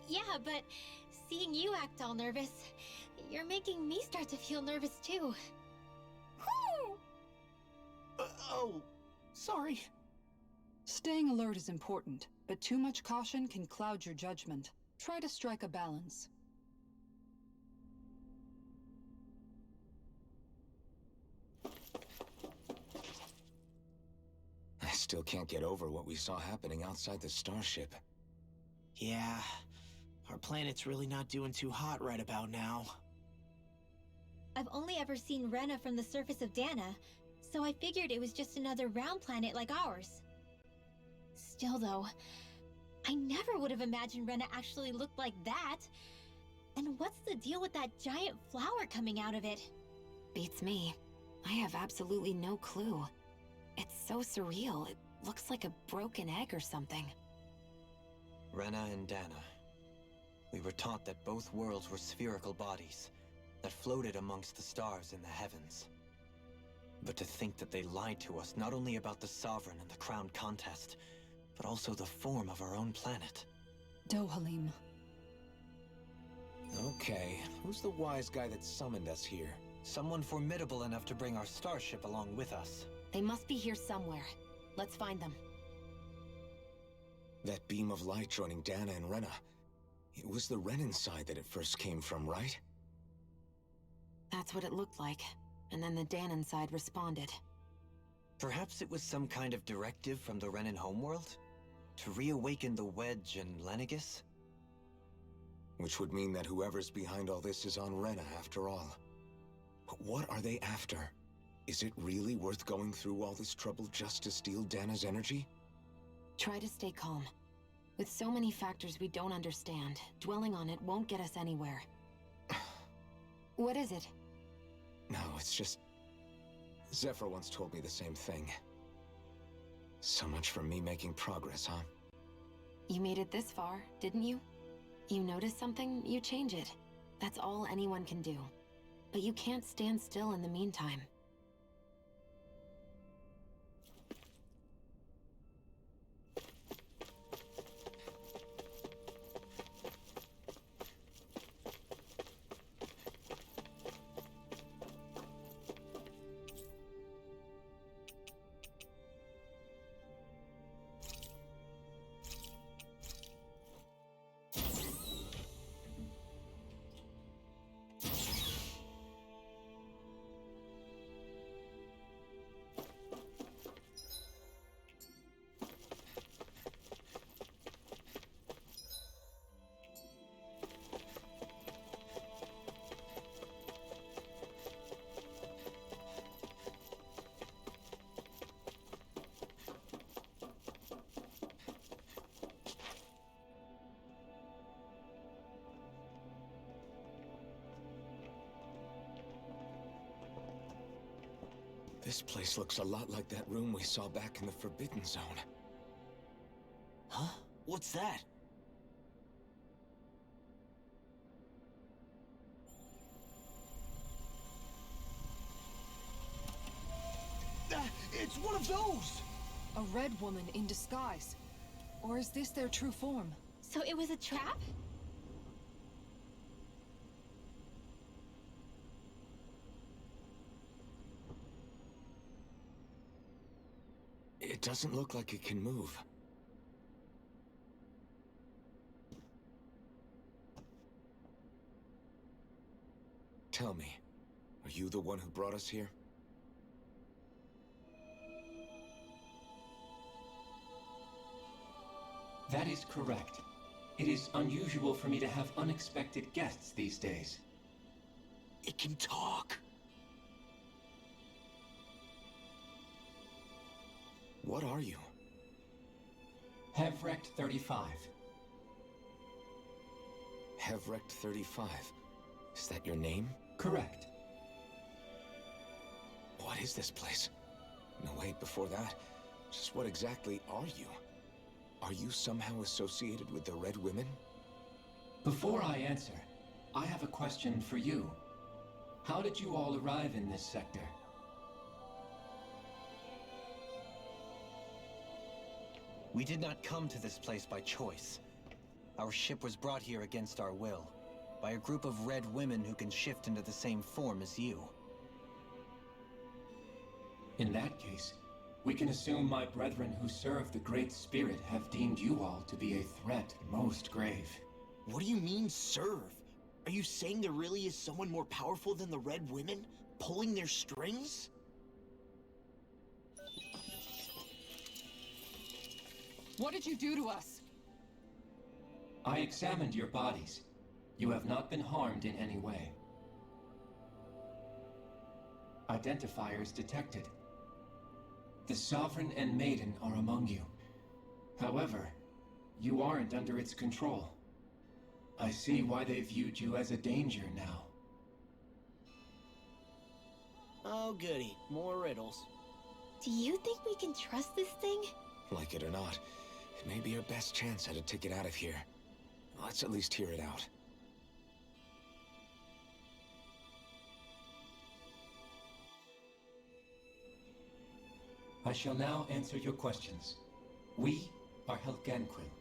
Yeah, but seeing you act all nervous, you're making me start to feel nervous too. Oh, sorry. Staying alert is important, but too much caution can cloud your judgment. Try to strike a balance. I still can't get over what we saw happening outside the starship. Yeah, our planet's really not doing too hot right about now. I've only ever seen Rena from the surface of Dana, so I figured it was just another round planet like ours. Still though, I never would have imagined Rena actually looked like that. And what's the deal with that giant flower coming out of it? Beats me. I have absolutely no clue. It's so surreal. It looks like a broken egg or something. Rena and Dana. We were taught that both worlds were spherical bodies that floated amongst the stars in the heavens. But to think that they lied to us not only about the Sovereign and the Crown contest, but also the form of our own planet. Dohalim. Okay, who's the wise guy that summoned us here? Someone formidable enough to bring our starship along with us. They must be here somewhere. Let's find them. That beam of light joining Dana and Rena. It was the Renan side that it first came from, right? That's what it looked like. And then the Danon side responded. Perhaps it was some kind of directive from the Renan homeworld? To reawaken the Wedge and Lenegis? Which would mean that whoever's behind all this is on Rena after all. But what are they after? Is it really worth going through all this trouble just to steal Dana's energy? Try to stay calm. With so many factors we don't understand, dwelling on it won't get us anywhere. What is it? No, it's just... Zephyr once told me the same thing. So much for me making progress, huh? You made it this far, didn't you? You notice something, you change it. That's all anyone can do. But you can't stand still in the meantime. This place looks a lot like that room we saw back in the Forbidden Zone. Huh? What's that? It's one of those! A red woman in disguise. Or is this their true form? So it was a trap? It doesn't look like it can move. Tell me, are you the one who brought us here? That is correct. It is unusual for me to have unexpected guests these days. It can talk. What are you? Hevrecht 35. Hevrecht 35. Is that your name? Correct. What is this place? No, wait, before that, just what exactly are you? Are you somehow associated with the Red Women? Before I answer, I have a question for you. How did you all arrive in this sector? We did not come to this place by choice. Our ship was brought here against our will. by a group of red women who can shift into the same form as you. In that case, we can assume my brethren who serve the Great Spirit have deemed you all to be a threat most grave. What do you mean, serve? Are you saying there really is someone more powerful than the Red Women, pulling their strings? What did you do to us? I examined your bodies. You have not been harmed in any way. Identifiers detected. The Sovereign and Maiden are among you. However, you aren't under its control. I see why they viewed you as a danger now. Oh goody, more riddles. Do you think we can trust this thing? Like it or not, it may be our best chance at a ticket out of here. Let's at least hear it out. I shall now answer your questions. We are Helganquil.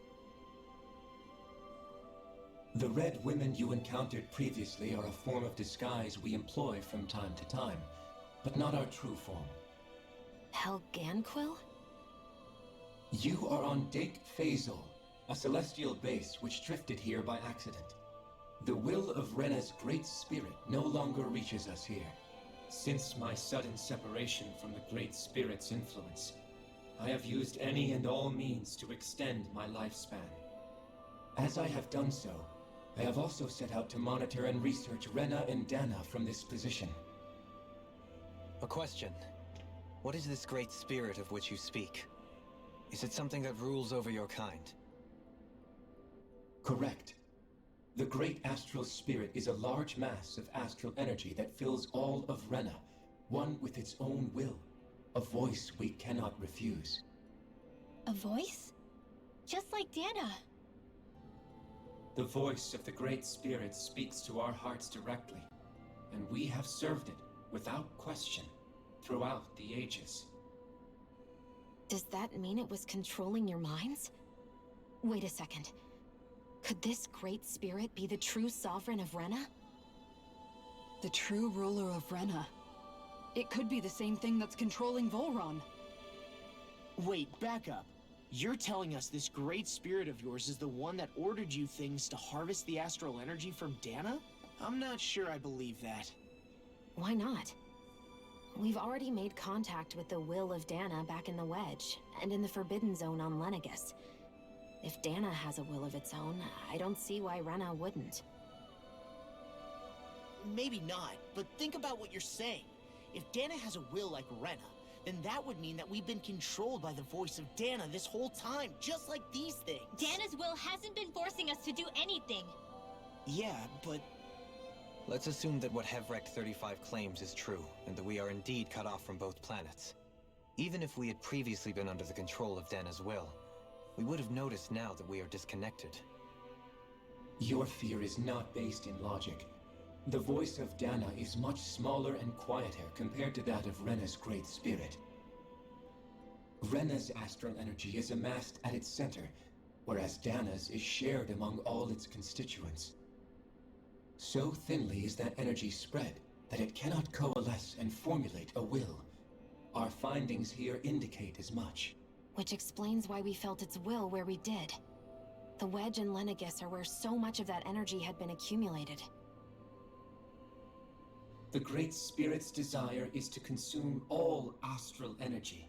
The red women you encountered previously are a form of disguise we employ from time to time, but not our true form. Helganquil? You are on Dake Phasol, a celestial base which drifted here by accident. The will of Rena's great spirit no longer reaches us here. Since my sudden separation from the Great Spirit's influence, I have used any and all means to extend my lifespan. As I have done so, I have also set out to monitor and research Rena and Dana from this position. A question. What is this Great Spirit of which you speak? Is it something that rules over your kind? Correct. The Great Astral Spirit is a large mass of astral energy that fills all of Rena, one with its own will, a voice we cannot refuse. A voice? Just like Dana. The voice of the Great Spirit speaks to our hearts directly, and we have served it, without question, throughout the ages. Does that mean it was controlling your minds? Wait a second. Could this Great Spirit be the true Sovereign of Rena? The true ruler of Rena. It could be the same thing that's controlling Volron. Wait, back up. You're telling us this Great Spirit of yours is the one that ordered you things to harvest the astral energy from Dana? I'm not sure I believe that. Why not? We've already made contact with the will of Dana back in the Wedge, and in the Forbidden Zone on Lenegis. If Dana has a will of its own, I don't see why Rena wouldn't. Maybe not, but think about what you're saying. If Dana has a will like Rena, then that would mean that we've been controlled by the voice of Dana this whole time, just like these things. Dana's will hasn't been forcing us to do anything. Yeah, but... Let's assume that what Hevrect 35 claims is true, and that we are indeed cut off from both planets. Even if we had previously been under the control of Dana's will, we would have noticed now that we are disconnected. Your fear is not based in logic. The voice of Dana is much smaller and quieter compared to that of Rena's Great Spirit. Rena's astral energy is amassed at its center, whereas Dana's is shared among all its constituents. So thinly is that energy spread that it cannot coalesce and formulate a will. Our findings here indicate as much. Which explains why we felt its will where we did. The Wedge and Lenegis are where so much of that energy had been accumulated. The Great Spirit's desire is to consume all astral energy,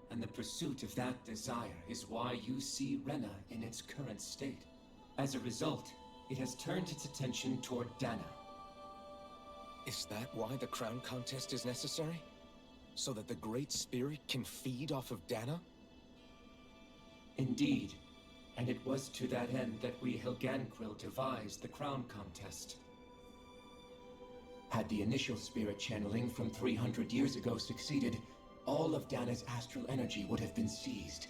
and the pursuit of that desire is why you see Rena in its current state. As a result, it has turned its attention toward Dana. Is that why the crown contest is necessary? So that the Great Spirit can feed off of Dana? Indeed, and it was to that end that we Helganquil devised the crown contest. Had the initial spirit channeling from 300 years ago succeeded, all of Dana's astral energy would have been seized.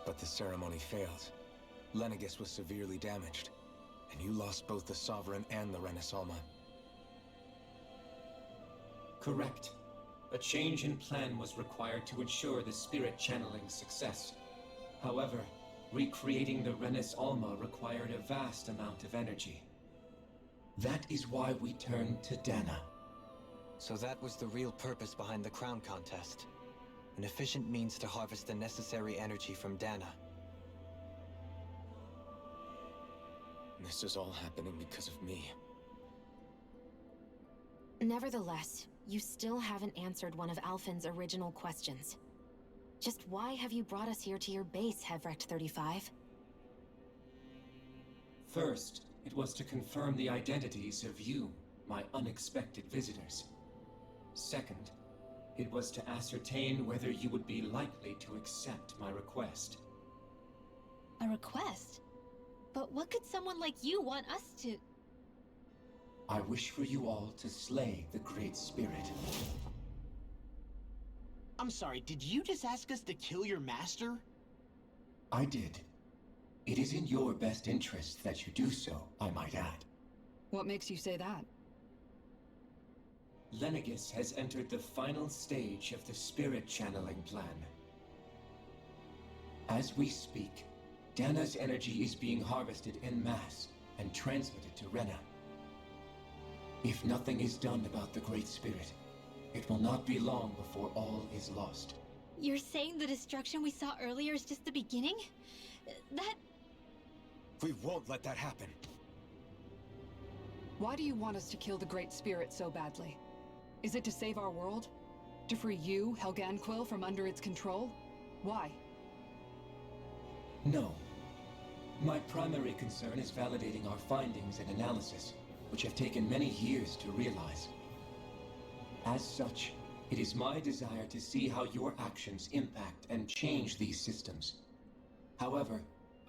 But the ceremony failed. Lenegis was severely damaged, and you lost both the Sovereign and the Renasalma. Correct. A change in plan was required to ensure the spirit channeling's success. However, recreating the Renis Alma required a vast amount of energy. That is why we turned to Dana. So that was the real purpose behind the crown contest. An efficient means to harvest the necessary energy from Dana. This is all happening because of me. Nevertheless, you still haven't answered one of Alphen's original questions. Just why have you brought us here to your base, Hevrecht 35? First, it was to confirm the identities of you, my unexpected visitors. Second, it was to ascertain whether you would be likely to accept my request. A request? But what could someone like you want us to... I wish for you all to slay the Great Spirit. I'm sorry, did you just ask us to kill your master? I did. It is in your best interest that you do so, I might add. What makes you say that? Lenegis has entered the final stage of the spirit channeling plan. As we speak, Dana's energy is being harvested en masse and transmitted to Rena. If nothing is done about the Great Spirit, it will not be long before all is lost. You're saying the destruction we saw earlier is just the beginning? That... We won't let that happen. Why do you want us to kill the Great Spirit so badly? Is it to save our world? To free you, Helganquil, from under its control? Why? No. My primary concern is validating our findings and analysis, which have taken many years to realize. As such, it is my desire to see how your actions impact and change these systems. However,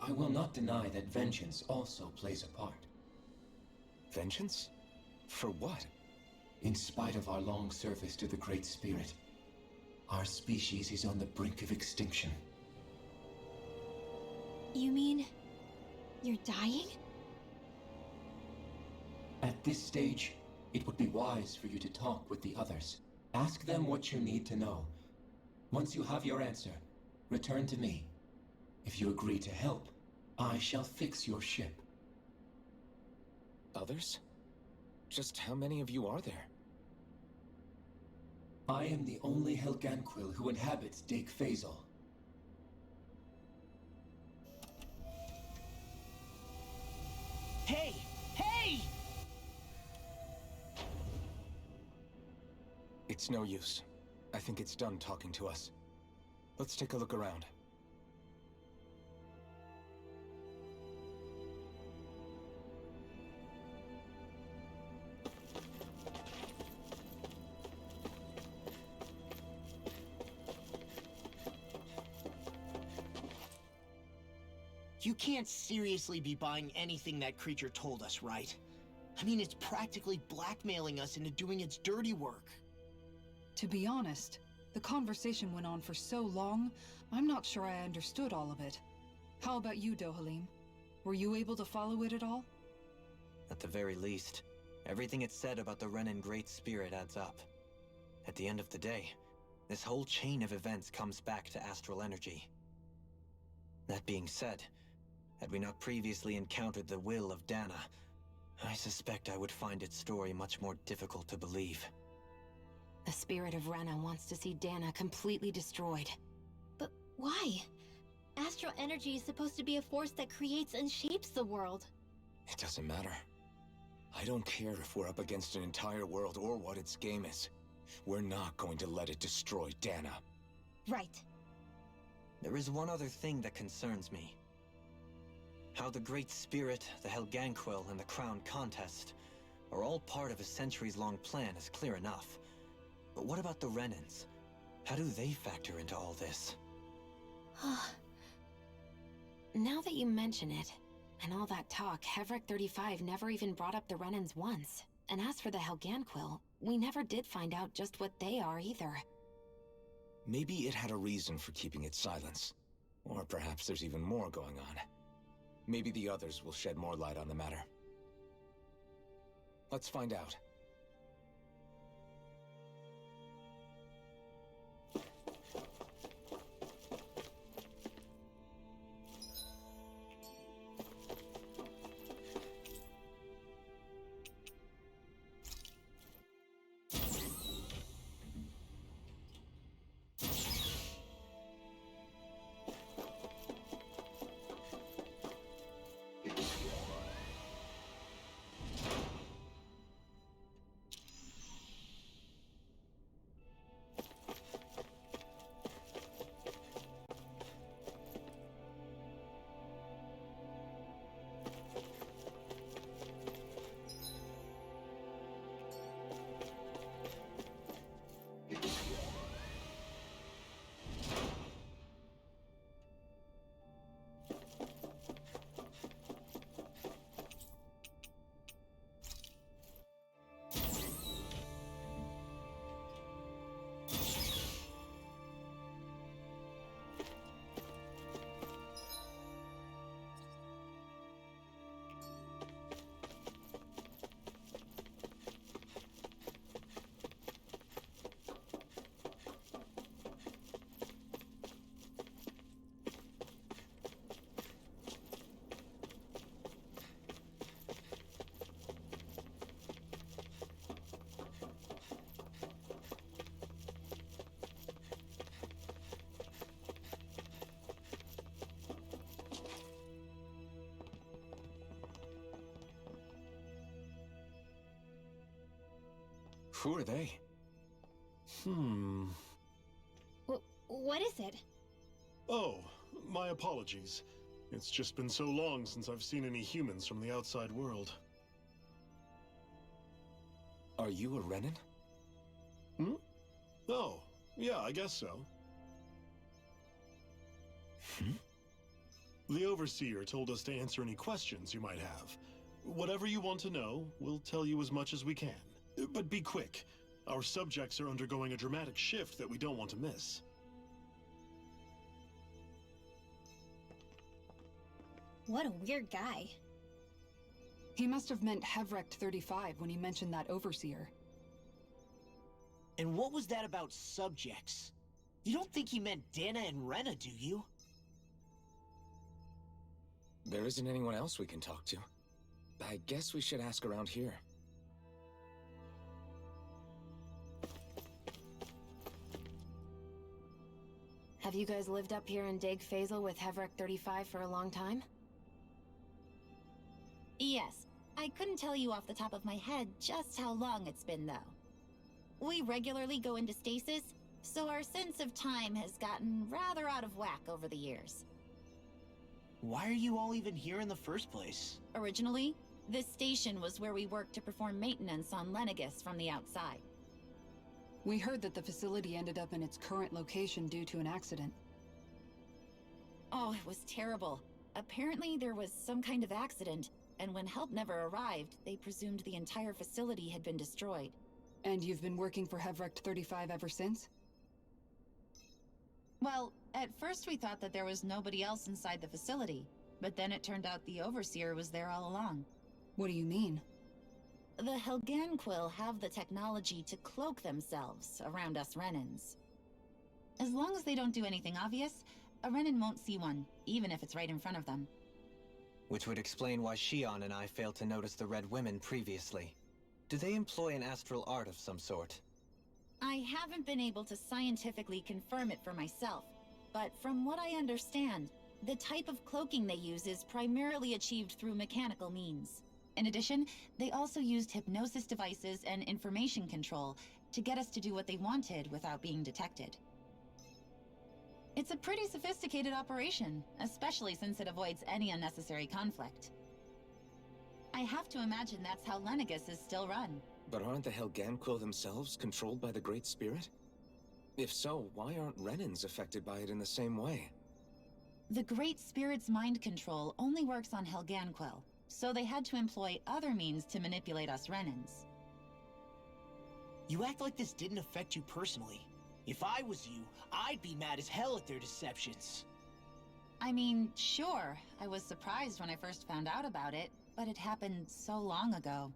I will not deny that vengeance also plays a part. Vengeance? For what? In spite of our long service to the Great Spirit, our species is on the brink of extinction. You mean... you're dying? At this stage, it would be wise for you to talk with the others. Ask them what you need to know. Once you have your answer, return to me. If you agree to help, I shall fix your ship. Others? Just how many of you are there? I am the only Helganquil who inhabits Dake Faisal. Hey! Hey! It's no use. I think it's done talking to us. Let's take a look around. You can't seriously be buying anything that creature told us, right? I mean, it's practically blackmailing us into doing its dirty work. To be honest, the conversation went on for so long, I'm not sure I understood all of it. How about you, Dohalim? Were you able to follow it at all? At the very least, everything it said about the Renin Great Spirit adds up. At the end of the day, this whole chain of events comes back to astral energy. That being said, had we not previously encountered the will of Dana, I suspect I would find its story much more difficult to believe. The spirit of Rena wants to see Dana completely destroyed. But why? Astral energy is supposed to be a force that creates and shapes the world. It doesn't matter. I don't care if we're up against an entire world or what its game is. We're not going to let it destroy Dana. Right. There is one other thing that concerns me. How the Great Spirit, the Helganquil, and the Crown Contest are all part of a centuries-long plan is clear enough. But what about the Renins? How do they factor into all this? Now that you mention it, and all that talk, Hevrecht 35 never even brought up the Renins once. And as for the Helganquil, we never did find out just what they are either. Maybe it had a reason for keeping its silence. Or perhaps there's even more going on. Maybe the others will shed more light on the matter. Let's find out. Who are they? What is it? Oh, my apologies. It's just been so long since I've seen any humans from the outside world. Are you a Renan? Hmm? Oh, yeah, I guess so. The Overseer told us to answer any questions you might have. Whatever you want to know, we'll tell you as much as we can. But be quick. Our subjects are undergoing a dramatic shift that we don't want to miss. What a weird guy. He must have meant Hevrecht 35 when he mentioned that Overseer. And what was that about subjects? You don't think he meant Dana and Rena, do you? There isn't anyone else we can talk to. I guess we should ask around here. Have you guys lived up here in Deg Fazel with Hevrecht 35 for a long time? Yes. I couldn't tell you off the top of my head just how long it's been, though. We regularly go into stasis, so our sense of time has gotten rather out of whack over the years. Why are you all even here in the first place? Originally, this station was where we worked to perform maintenance on Lenegis from the outside. We heard that the facility ended up in its current location due to an accident. Oh, it was terrible. Apparently there was some kind of accident, and when help never arrived, they presumed the entire facility had been destroyed. And you've been working for Hevrecht 35 ever since? Well, at first we thought that there was nobody else inside the facility, but then it turned out the Overseer was there all along. What do you mean? The Helganquil have the technology to cloak themselves around us Renans. As long as they don't do anything obvious, a Renan won't see one, even if it's right in front of them. Which would explain why Shion and I failed to notice the Red Women previously. Do they employ an astral art of some sort? I haven't been able to scientifically confirm it for myself, but from what I understand, the type of cloaking they use is primarily achieved through mechanical means. In addition, they also used hypnosis devices and information control to get us to do what they wanted without being detected. It's a pretty sophisticated operation, especially since it avoids any unnecessary conflict. I have to imagine that's how Lenegis is still run. But aren't the Helganquil themselves controlled by the Great Spirit? If so, why aren't Renans affected by it in the same way? The Great Spirit's mind control only works on Helganquil, so they had to employ other means to manipulate us Renans. You act like this didn't affect you personally. If I was you, I'd be mad as hell at their deceptions. I mean, sure, I was surprised when I first found out about it, but it happened so long ago.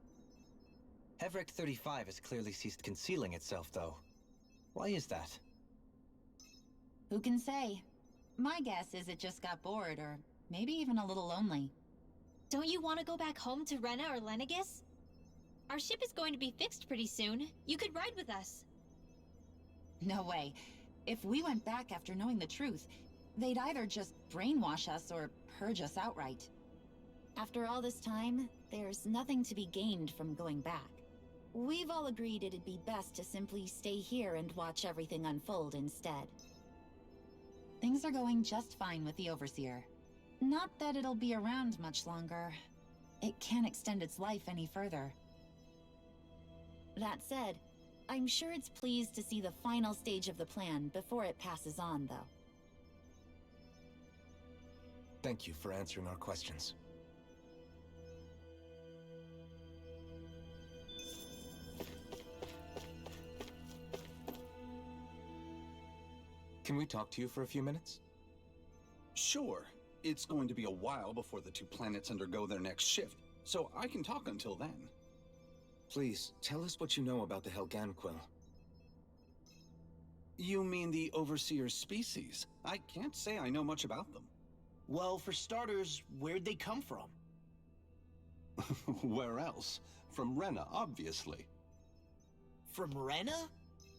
Hevrecht 35 has clearly ceased concealing itself, though. Why is that? Who can say? My guess is it just got bored, or maybe even a little lonely. Don't you want to go back home to Rena or Lenegis? Our ship is going to be fixed pretty soon. You could ride with us. No way. If we went back after knowing the truth, they'd either just brainwash us or purge us outright. After all this time, there's nothing to be gained from going back. We've all agreed it'd be best to simply stay here and watch everything unfold instead. Things are going just fine with the Overseer. Not that it'll be around much longer. It can't extend its life any further. That said, I'm sure it's pleased to see the final stage of the plan before it passes on, though. Thank you for answering our questions. Can we talk to you for a few minutes? Sure. It's going to be a while before the two planets undergo their next shift, so I can talk until then. Please, tell us what you know about the Helganquil. You mean the Overseer's species? I can't say I know much about them. Well, for starters, where'd they come from? Where else? From Rena, obviously. From Rena?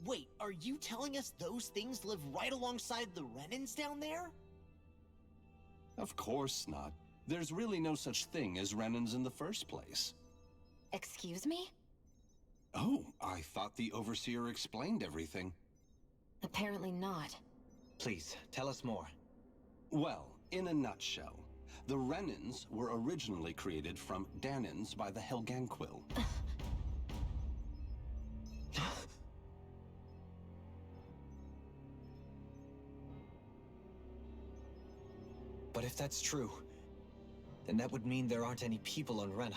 Wait, are you telling us those things live right alongside the Renans down there? Of course not. There's really no such thing as Renans in the first place. Excuse me? Oh, I thought the Overseer explained everything. Apparently not. Please, tell us more. Well, in a nutshell, the Renans were originally created from Danans by the Helganquil. But if that's true, then that would mean there aren't any people on Rena.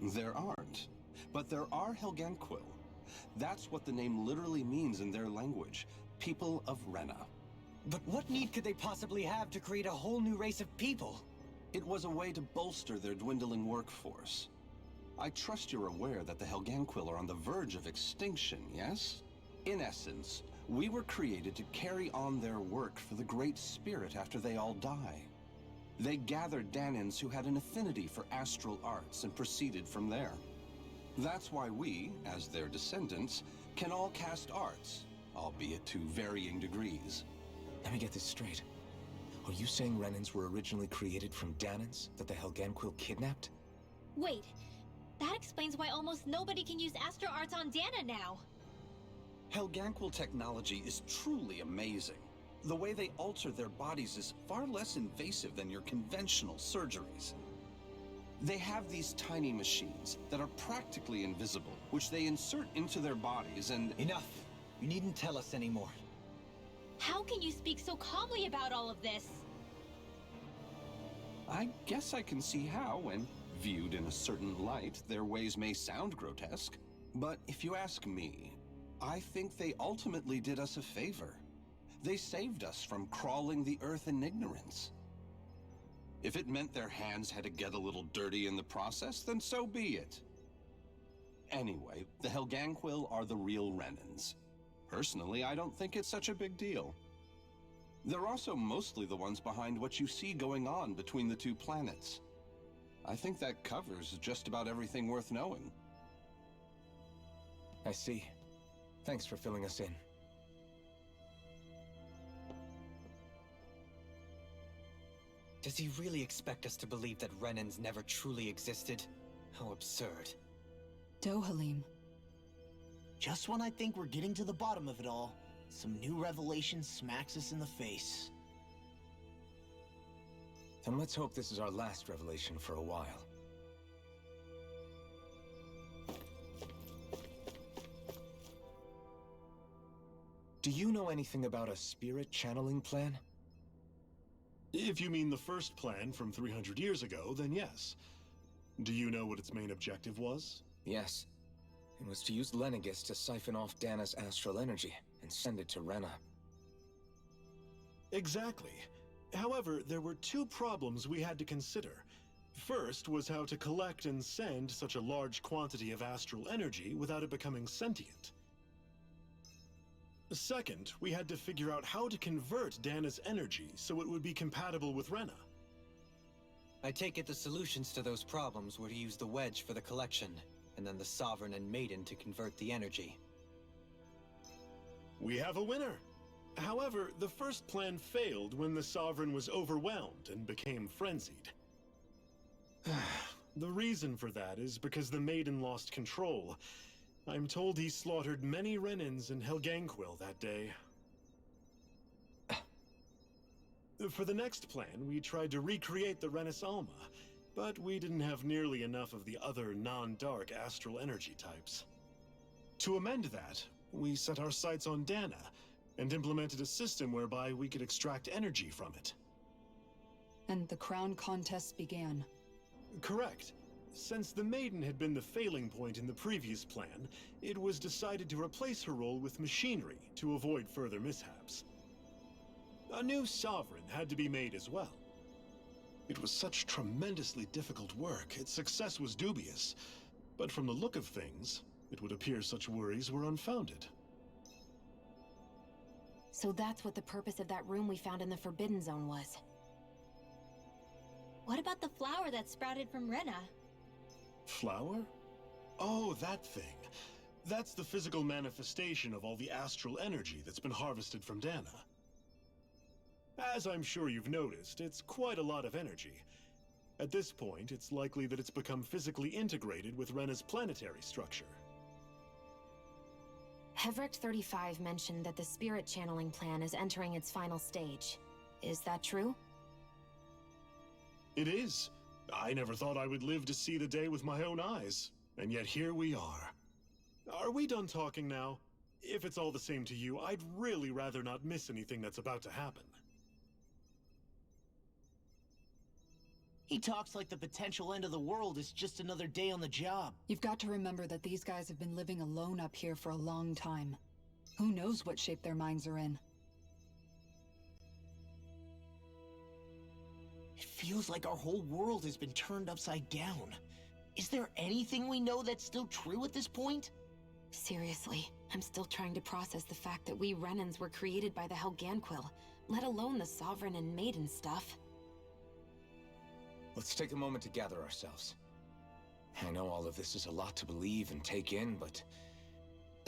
There aren't. But there are Helganquil. That's what the name literally means in their language. People of Rena. But what need could they possibly have to create a whole new race of people? It was a way to bolster their dwindling workforce. I trust you're aware that the Helganquil are on the verge of extinction, yes? In essence, we were created to carry on their work for the Great Spirit after they all die. They gathered Danans who had an affinity for astral arts and proceeded from there. That's why we, as their descendants, can all cast arts, albeit to varying degrees. Let me get this straight. Are you saying Renans were originally created from Danans that the Helganquil kidnapped? Wait, that explains why almost nobody can use astral arts on Dana now. Helganquil technology is truly amazing. The way they alter their bodies is far less invasive than your conventional surgeries. They have these tiny machines that are practically invisible, which they insert into their bodies and— Enough! You needn't tell us anymore. How can you speak so calmly about all of this? I guess I can see how, when viewed in a certain light, their ways may sound grotesque. But if you ask me, I think they ultimately did us a favor. They saved us from crawling the earth in ignorance. If it meant their hands had to get a little dirty in the process, then so be it. Anyway, the Helganquil are the real Renans. Personally, I don't think it's such a big deal. They're also mostly the ones behind what you see going on between the two planets. I think that covers just about everything worth knowing. I see. Thanks for filling us in. Does he really expect us to believe that Renans never truly existed? How absurd. Dohalim. Just when I think we're getting to the bottom of it all, some new revelation smacks us in the face. Then let's hope this is our last revelation for a while. Do you know anything about a spirit channeling plan? If you mean the first plan from 300 years ago, then yes. Do you know what its main objective was? Yes. It was to use Lenegis to siphon off Dana's astral energy and send it to Rena. Exactly. However, there were two problems we had to consider. First was how to collect and send such a large quantity of astral energy without it becoming sentient. Second, we had to figure out how to convert Dana's energy so it would be compatible with Rena. I take it the solutions to those problems were to use the wedge for the collection, and then the Sovereign and Maiden to convert the energy. We have a winner! However, the first plan failed when the Sovereign was overwhelmed and became frenzied. The reason for that is because the Maiden lost control. I'm told he slaughtered many Renans and Helganquil that day. For the next plan, we tried to recreate the Renis Alma, but we didn't have nearly enough of the other non-dark astral energy types. To amend that, we set our sights on Dana, and implemented a system whereby we could extract energy from it. And the crown contest began. Correct. Since the Maiden had been the failing point in the previous plan, it was decided to replace her role with machinery to avoid further mishaps. A new Sovereign had to be made as well. It was such tremendously difficult work, its success was dubious. But from the look of things, it would appear such worries were unfounded. So that's what the purpose of that room we found in the Forbidden Zone was. What about the flower that sprouted from Rena? Flower? Oh, that thing. That's the physical manifestation of all the astral energy that's been harvested from Dana. As I'm sure you've noticed, it's quite a lot of energy. At this point, it's likely that it's become physically integrated with Rena's planetary structure. Hevric 35 mentioned that the spirit channeling plan is entering its final stage. Is that true? It is. I never thought I would live to see the day with my own eyes, and yet here we are. Are we done talking now? If it's all the same to you, I'd really rather not miss anything that's about to happen. He talks like the potential end of the world is just another day on the job. You've got to remember that these guys have been living alone up here for a long time. Who knows what shape their minds are in? It feels like our whole world has been turned upside down. Is there anything we know that's still true at this point? Seriously, I'm still trying to process the fact that we Renans were created by the Helganquil, let alone the Sovereign and Maiden stuff. Let's take a moment to gather ourselves. I know all of this is a lot to believe and take in, but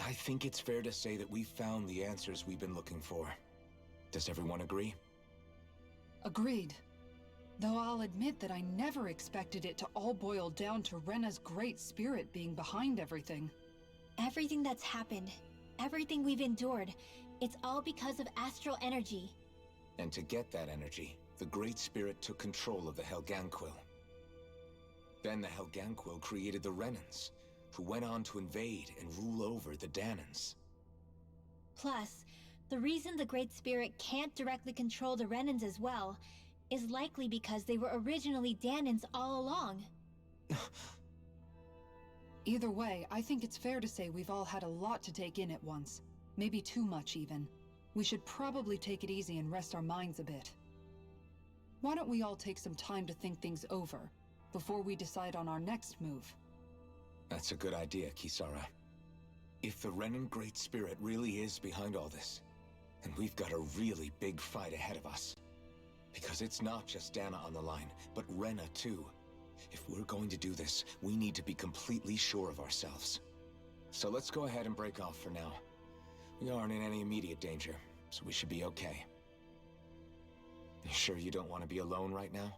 I think it's fair to say that we've found the answers we've been looking for. Does everyone agree? Agreed. Though I'll admit that I never expected it to all boil down to Rena's great spirit being behind everything. Everything that's happened, everything we've endured, it's all because of astral energy. And to get that energy, the Great Spirit took control of the Helganquil. Then the Helganquil created the Renans, who went on to invade and rule over the Dahnans. Plus, the reason the Great Spirit can't directly control the Renans as well is likely because they were originally Dahnans all along. Either way, I think it's fair to say we've all had a lot to take in at once. Maybe too much, even. We should probably take it easy and rest our minds a bit. Why don't we all take some time to think things over, before we decide on our next move? That's a good idea, Kisara. If the Renan Great Spirit really is behind all this, then we've got a really big fight ahead of us. Because it's not just Dana on the line, but Rena too. If we're going to do this, we need to be completely sure of ourselves. So let's go ahead and break off for now. We aren't in any immediate danger, so we should be okay. You sure you don't want to be alone right now?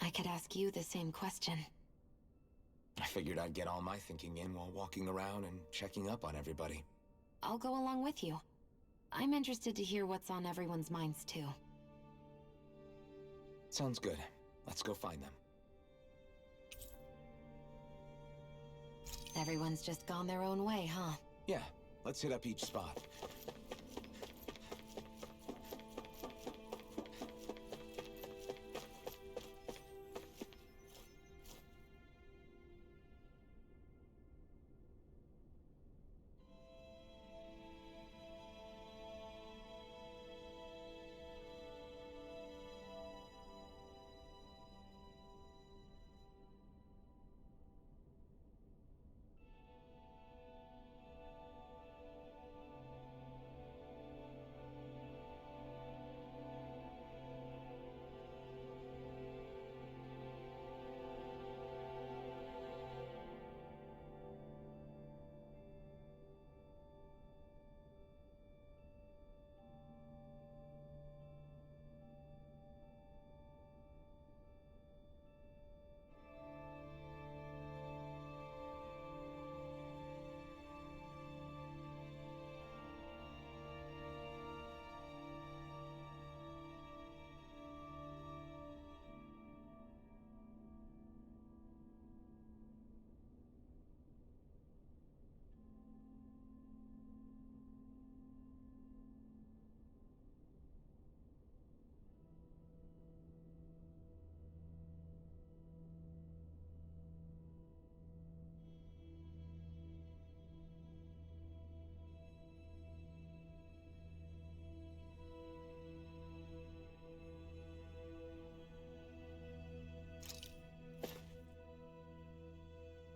I could ask you the same question. I figured I'd get all my thinking in while walking around and checking up on everybody. I'll go along with you. I'm interested to hear what's on everyone's minds too. Sounds good. Let's go find them. Everyone's just gone their own way, huh? Yeah, let's hit up each spot.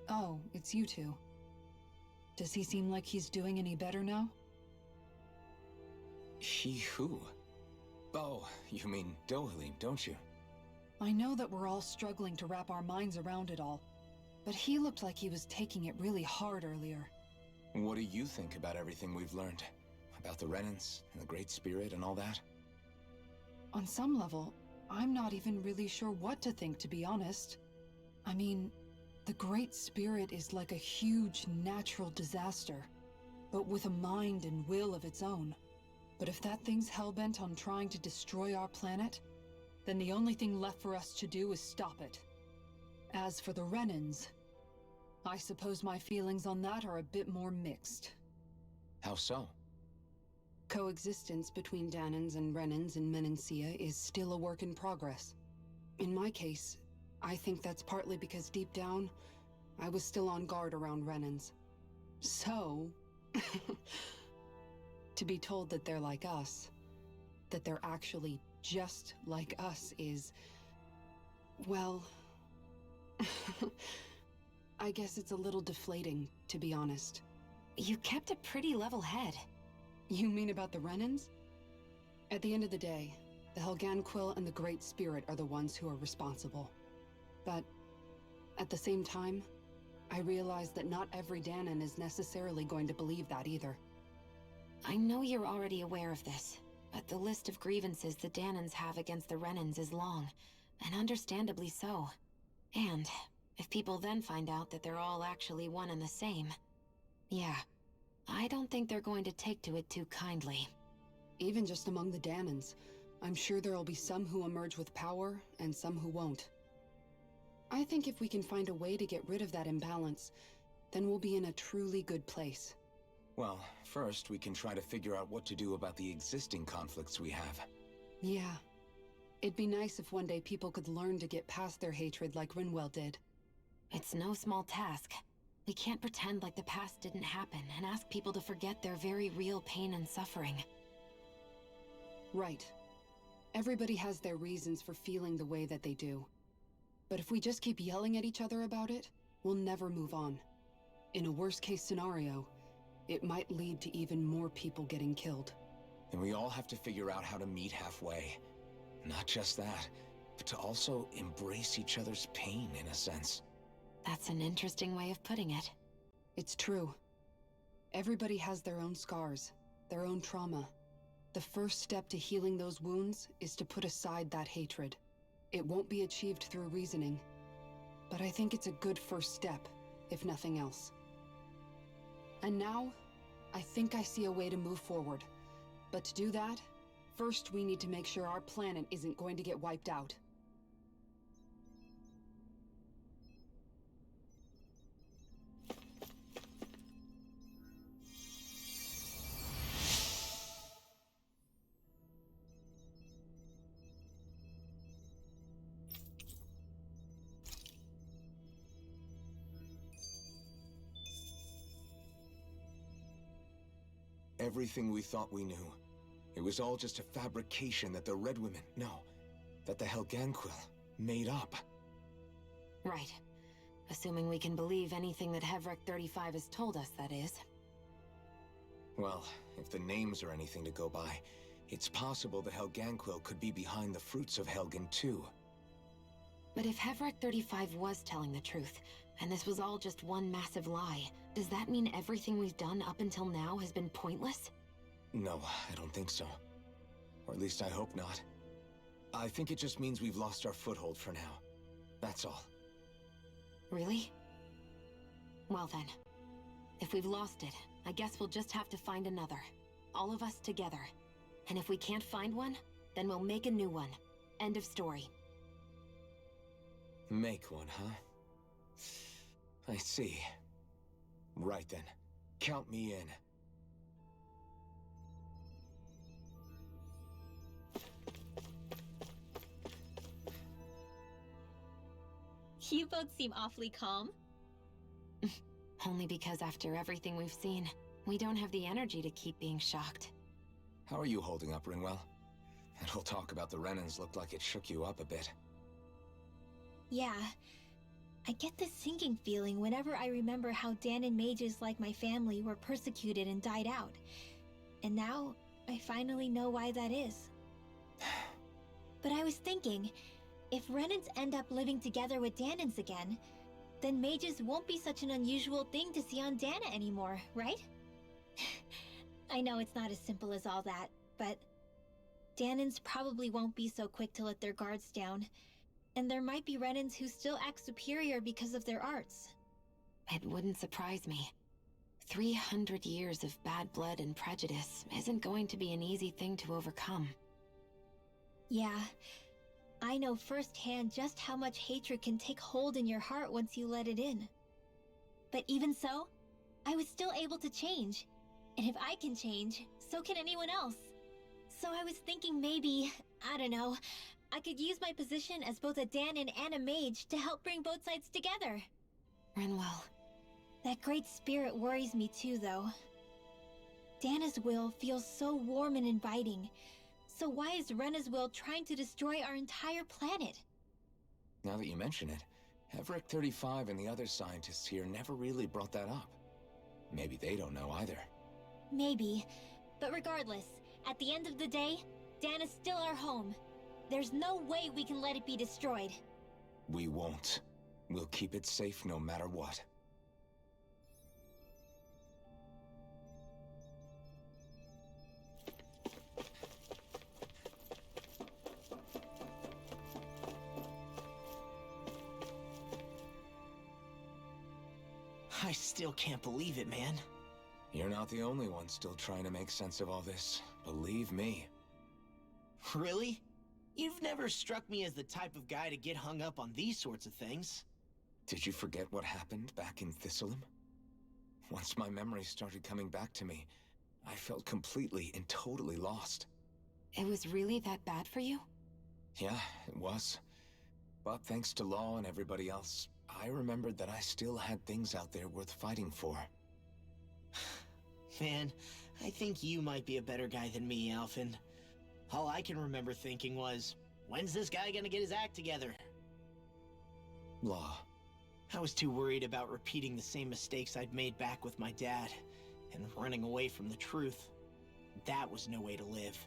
Oh, it's you two. Does he seem like he's doing any better now? He who? Oh, you mean Dohalim, don't you? I know that we're all struggling to wrap our minds around it all, but he looked like he was taking it really hard earlier. What do you think about everything we've learned? About the Renans and the Great Spirit and all that? On some level, I'm not even really sure what to think, to be honest. I mean, the Great Spirit is like a huge natural disaster, but with a mind and will of its own. But if that thing's hellbent on trying to destroy our planet, then the only thing left for us to do is stop it. As for the Renans, I suppose my feelings on that are a bit more mixed. How so? Coexistence between Dahnans and Renans in Menancia is still a work in progress. In my case, I think that's partly because deep down, I was still on guard around Renans. So, to be told that they're like us, that they're actually just like us is, well, I guess it's a little deflating, to be honest. You kept a pretty level head. You mean about the Renans? At the end of the day, the Helganquil and the Great Spirit are the ones who are responsible. But at the same time, I realize that not every Dahnan is necessarily going to believe that either. I know you're already aware of this, but the list of grievances the Dahnans have against the Renans is long, and understandably so. And if people then find out that they're all actually one and the same, yeah, I don't think they're going to take to it too kindly. Even just among the Dahnans, I'm sure there'll be some who emerge with power and some who won't. I think if we can find a way to get rid of that imbalance, then we'll be in a truly good place. Well, first we can try to figure out what to do about the existing conflicts we have. Yeah. It'd be nice if one day people could learn to get past their hatred like Rinwell did. It's no small task. We can't pretend like the past didn't happen and ask people to forget their very real pain and suffering. Right. Everybody has their reasons for feeling the way that they do. But if we just keep yelling at each other about it, we'll never move on. In a worst-case scenario, it might lead to even more people getting killed. And we all have to figure out how to meet halfway. Not just that, but to also embrace each other's pain, in a sense. That's an interesting way of putting it. It's true. Everybody has their own scars, their own trauma. The first step to healing those wounds is to put aside that hatred. It won't be achieved through reasoning, but I think it's a good first step, if nothing else. And now, I think I see a way to move forward. But to do that, first we need to make sure our planet isn't going to get wiped out. Everything we thought we knew. It was all just a fabrication that the Red Women, no, that the Helganquil made up. Right. Assuming we can believe anything that Hevrek 35 has told us, that is. Well, if the names are anything to go by, it's possible the Helganquil could be behind the fruits of Helgen too. But if Hevrek 35 was telling the truth, and this was all just one massive lie, does that mean everything we've done up until now has been pointless? No, I don't think so. Or at least I hope not. I think it just means we've lost our foothold for now. That's all. Really? Well then, if we've lost it, I guess we'll just have to find another. All of us together. And if we can't find one, then we'll make a new one. End of story. Make one, huh? I see. Right then. Count me in. You both seem awfully calm. Only because after everything we've seen, we don't have the energy to keep being shocked. How are you holding up, Rinwell? That whole talk about the Renans looked like it shook you up a bit. Yeah. I get this sinking feeling whenever I remember how Dahnan mages like my family were persecuted and died out. And now, I finally know why that is. But I was thinking, if Renans end up living together with Dahnans again, then mages won't be such an unusual thing to see on Dahna anymore, right? I know it's not as simple as all that, but Danans probably won't be so quick to let their guards down. And there might be Renans who still act superior because of their arts. It wouldn't surprise me. 300 years of bad blood and prejudice isn't going to be an easy thing to overcome. Yeah, I know firsthand just how much hatred can take hold in your heart once you let it in. But even so, I was still able to change. And if I can change, so can anyone else. So I was thinking maybe, I don't know, I could use my position as both a Danan and a mage to help bring both sides together. Rinwell. That great spirit worries me too, though. Dana's will feels so warm and inviting. So why is Rena's will trying to destroy our entire planet? Now that you mention it, Everett 35 and the other scientists here never really brought that up. Maybe they don't know either. Maybe. But regardless, at the end of the day, Dana's still our home. There's no way we can let it be destroyed. We won't. We'll keep it safe no matter what. I still can't believe it, man. You're not the only one still trying to make sense of all this. Believe me. Really? You've never struck me as the type of guy to get hung up on these sorts of things. Did you forget what happened back in Thistleum? Once my memory started coming back to me, I felt completely and totally lost. It was really that bad for you? Yeah, it was. But thanks to Law and everybody else, I remembered that I still had things out there worth fighting for. Man, I think you might be a better guy than me, Alphen. All I can remember thinking was, when's this guy gonna get his act together? Law. I was too worried about repeating the same mistakes I'd made back with my dad, and running away from the truth. That was no way to live,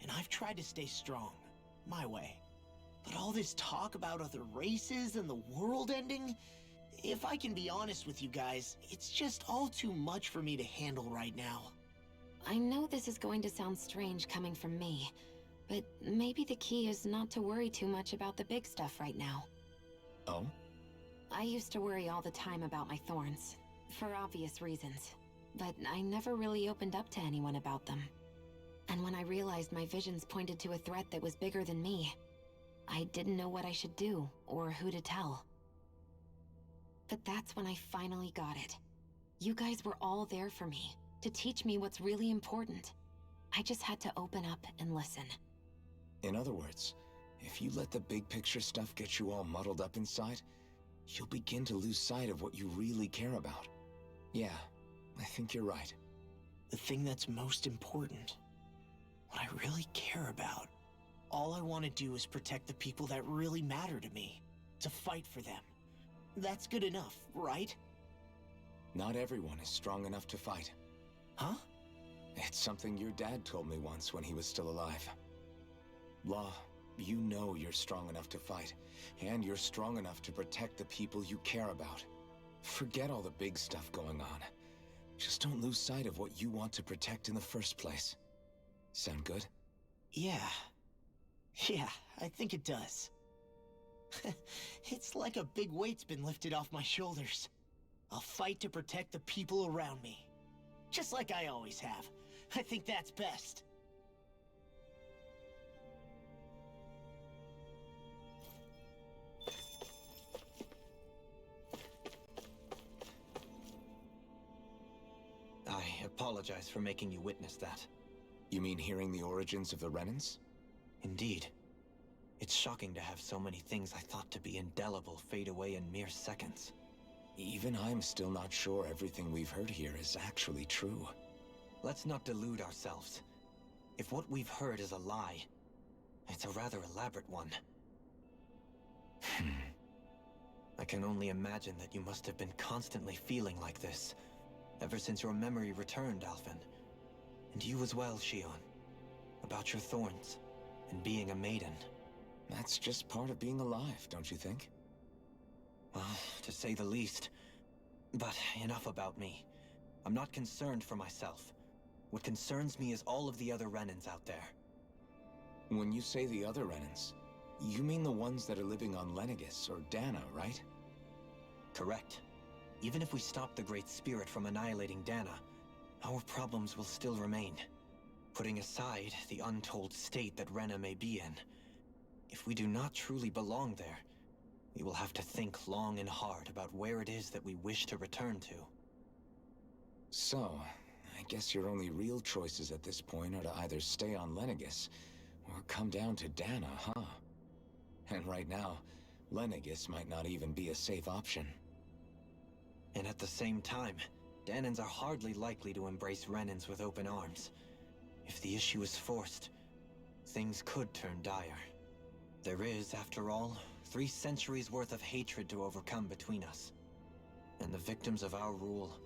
and I've tried to stay strong, my way. But all this talk about other races and the world ending, if I can be honest with you guys, it's just all too much for me to handle right now. I know this is going to sound strange coming from me, but maybe the key is not to worry too much about the big stuff right now. Oh? I used to worry all the time about my thorns, for obvious reasons, but I never really opened up to anyone about them. And when I realized my visions pointed to a threat that was bigger than me, I didn't know what I should do, or who to tell. But that's when I finally got it. You guys were all there for me, to teach me what's really important. I just had to open up and listen. In other words, if you let the big picture stuff get you all muddled up inside, you'll begin to lose sight of what you really care about. Yeah, I think you're right. The thing that's most important, what I really care about, all I want to do is protect the people that really matter to me, to fight for them. That's good enough, right? Not everyone is strong enough to fight. Huh? It's something your dad told me once when he was still alive. Law, you know you're strong enough to fight, and you're strong enough to protect the people you care about. Forget all the big stuff going on. Just don't lose sight of what you want to protect in the first place. Sound good? Yeah, I think it does. It's like a big weight's been lifted off my shoulders. I'll fight to protect the people around me. Just like I always have. I think that's best. I apologize for making you witness that. You mean hearing the origins of the Renans? Indeed. It's shocking to have so many things I thought to be indelible fade away in mere seconds. Even I'm still not sure everything we've heard here is actually true. Let's not delude ourselves. If what we've heard is a lie, it's a rather elaborate one. I can only imagine that you must have been constantly feeling like this, ever since your memory returned, Alphen. And you as well, Shionne. About your thorns, and being a maiden. That's just part of being alive, don't you think? Well, to say the least. But enough about me. I'm not concerned for myself. What concerns me is all of the other Renans out there. When you say the other Renans, you mean the ones that are living on Lenegis or Dana, right? Correct. Even if we stop the Great Spirit from annihilating Dana, our problems will still remain. Putting aside the untold state that Rena may be in, if we do not truly belong there, we will have to think long and hard about where it is that we wish to return to. So, I guess your only real choices at this point are to either stay on Lenegis, or come down to Dana, huh? And right now, Lenegis might not even be a safe option. And at the same time, Danans are hardly likely to embrace Renans with open arms. If the issue is forced, things could turn dire. There is, after all, 3 centuries worth of hatred to overcome between us. And the victims of our rule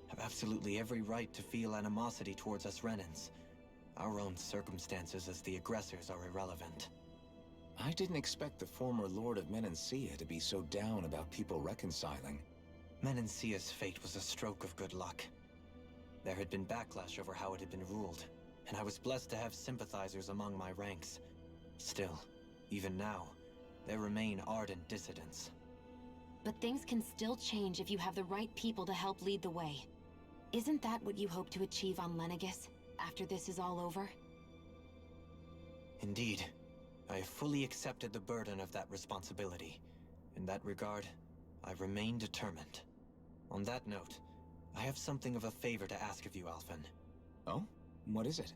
have absolutely every right to feel animosity towards us Renans. Our own circumstances as the aggressors are irrelevant. I didn't expect the former Lord of Menancia to be so down about people reconciling. Menancia's fate was a stroke of good luck. There had been backlash over how it had been ruled, and I was blessed to have sympathizers among my ranks. Still, even now, there remain ardent dissidents. But things can still change if you have the right people to help lead the way. Isn't that what you hope to achieve on Lenegis, after this is all over? Indeed. I have fully accepted the burden of that responsibility. In that regard, I remain determined. On that note, I have something of a favor to ask of you, Alphen. Oh? What is it?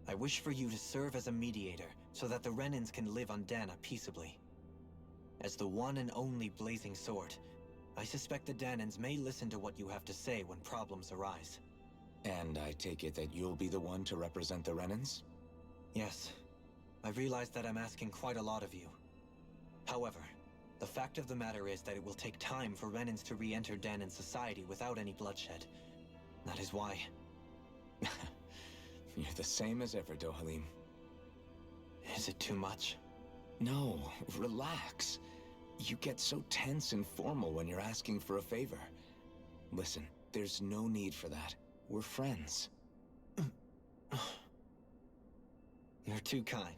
I wish for you to serve as a mediator, so that the Renans can live on Dana peaceably. As the one and only Blazing Sword, I suspect the Danans may listen to what you have to say when problems arise. And I take it that you'll be the one to represent the Renans? Yes. I realize that I'm asking quite a lot of you. However, the fact of the matter is that it will take time for Renans to re-enter Danan society without any bloodshed. That is why... You're the same as ever, Dohalim. Is it too much? No, relax. You get so tense and formal when you're asking for a favor. Listen, there's no need for that. We're friends. You're too kind.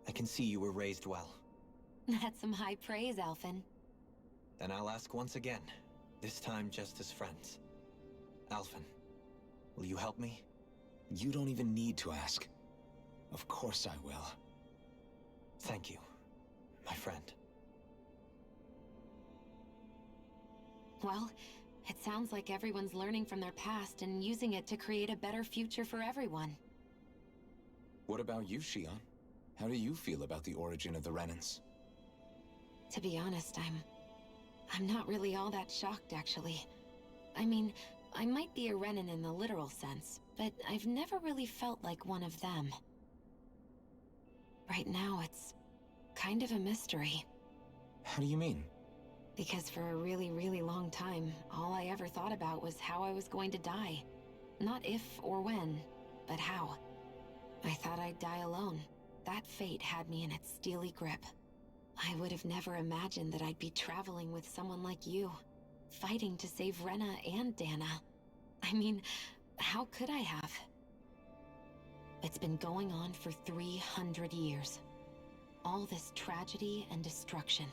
I can see you were raised well. That's some high praise, Alphen. Then I'll ask once again, this time just as friends. Alphen, will you help me? You don't even need to ask. Of course I will. Thank you, my friend. Well, it sounds like everyone's learning from their past and using it to create a better future for everyone. What about you, Shion? How do you feel about the origin of the Renans? To be honest, I'm not really all that shocked, actually. I mean, I might be a Renan in the literal sense, but I've never really felt like one of them. Right now, it's kind of a mystery. How do you mean? Because for a really, really long time, all I ever thought about was how I was going to die. Not if or when, but how. I thought I'd die alone. That fate had me in its steely grip. I would have never imagined that I'd be traveling with someone like you, fighting to save Rena and Dana. I mean, how could I have? It's been going on for 300 years. All this tragedy and destruction.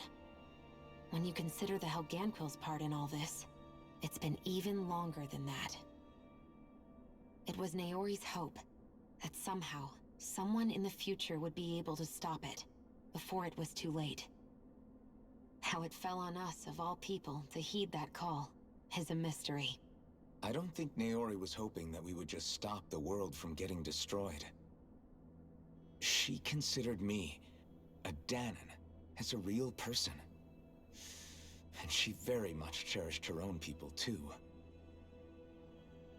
When you consider the Helganquil's part in all this, it's been even longer than that. It was Naori's hope that somehow, someone in the future would be able to stop it, before it was too late. How it fell on us, of all people, to heed that call, is a mystery. I don't think Naori was hoping that we would just stop the world from getting destroyed. She considered me, a Danan, as a real person. And she very much cherished her own people, too.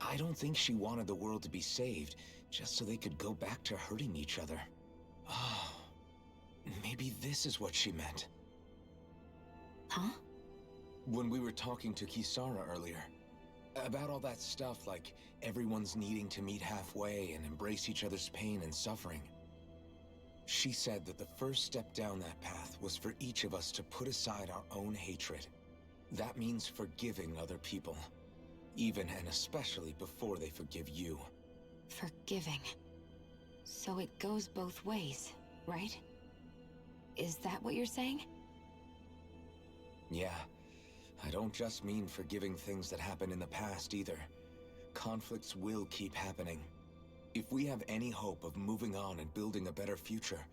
I don't think she wanted the world to be saved, just so they could go back to hurting each other. Oh, maybe this is what she meant. Huh? When we were talking to Kisara earlier, about all that stuff like everyone's needing to meet halfway and embrace each other's pain and suffering. She said that the first step down that path was for each of us to put aside our own hatred. That means forgiving other people, even and especially before they forgive you. Forgiving. So it goes both ways, right? Is that what you're saying? Yeah. I don't just mean forgiving things that happened in the past either. Conflicts will keep happening. If we have any hope of moving on and building a better future,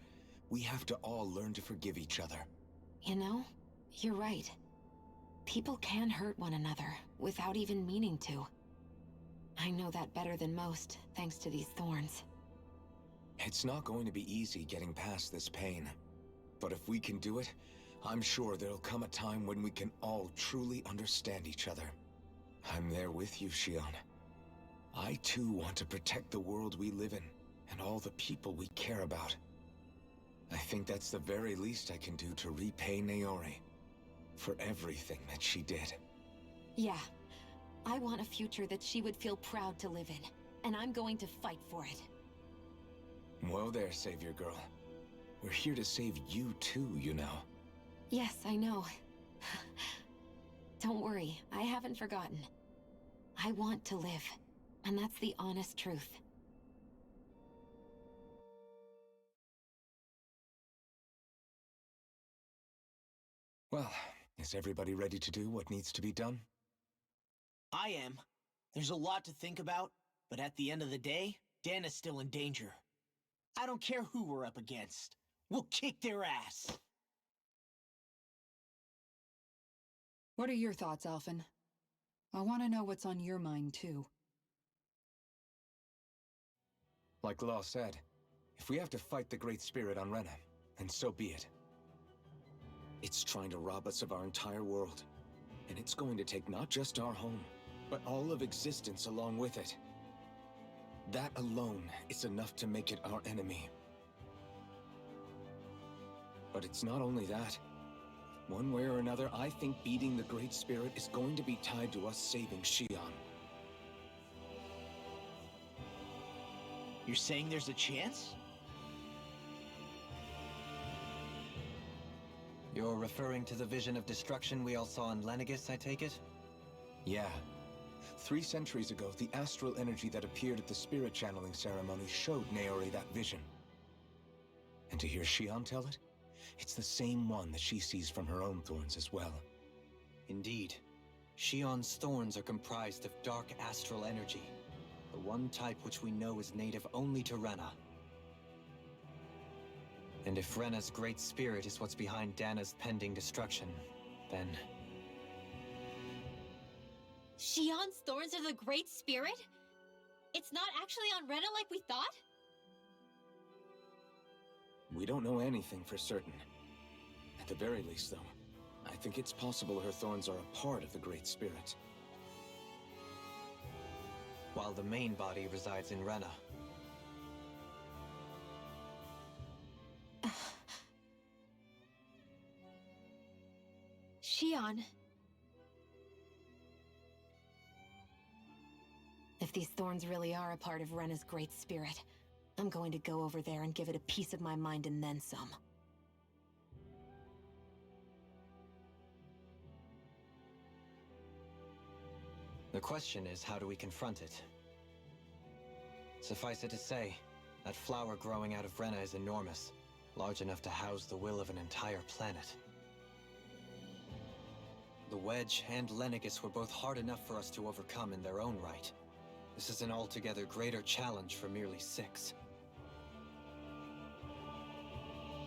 we have to all learn to forgive each other. You know, you're right. People can hurt one another without even meaning to. I know that better than most, thanks to these thorns. It's not going to be easy getting past this pain. But if we can do it, I'm sure there'll come a time when we can all truly understand each other. I'm there with you, Shion. I too want to protect the world we live in, and all the people we care about. I think that's the very least I can do to repay Naori for everything that she did. Yeah. I want a future that she would feel proud to live in, and I'm going to fight for it. Well there, Savior Girl. We're here to save you too, you know. Yes, I know. Don't worry, I haven't forgotten. I want to live, and that's the honest truth. Well, is everybody ready to do what needs to be done? I am. There's a lot to think about, but at the end of the day, Dana's still in danger. I don't care who we're up against. We'll kick their ass. What are your thoughts, Alphen? I want to know what's on your mind, too. Like Law said, if we have to fight the Great Spirit on Rena, then so be it. It's trying to rob us of our entire world, and it's going to take not just our home, but all of existence along with it. That alone is enough to make it our enemy. But it's not only that. One way or another, I think beating the Great Spirit is going to be tied to us saving Shion. You're saying there's a chance? You're referring to the vision of destruction we all saw in Lenegis, I take it? Yeah. 3 centuries ago, the astral energy that appeared at the spirit channeling ceremony showed Naori that vision. And to hear Shion tell it, it's the same one that she sees from her own thorns as well. Indeed. Shion's thorns are comprised of dark astral energy, the one type which we know is native only to Rena. And if Rena's great spirit is what's behind Dana's pending destruction, then... Shion's thorns are the Great Spirit? It's not actually on Rena like we thought? We don't know anything for certain. At the very least, though, I think it's possible her thorns are a part of the Great Spirit. While the main body resides in Rena. Shion. If these thorns really are a part of Rena's great spirit, I'm going to go over there and give it a piece of my mind and then some. The question is, how do we confront it? Suffice it to say, that flower growing out of Rena is enormous, large enough to house the will of an entire planet. The Wedge and Lenegis were both hard enough for us to overcome in their own right. This is an altogether greater challenge for merely 6.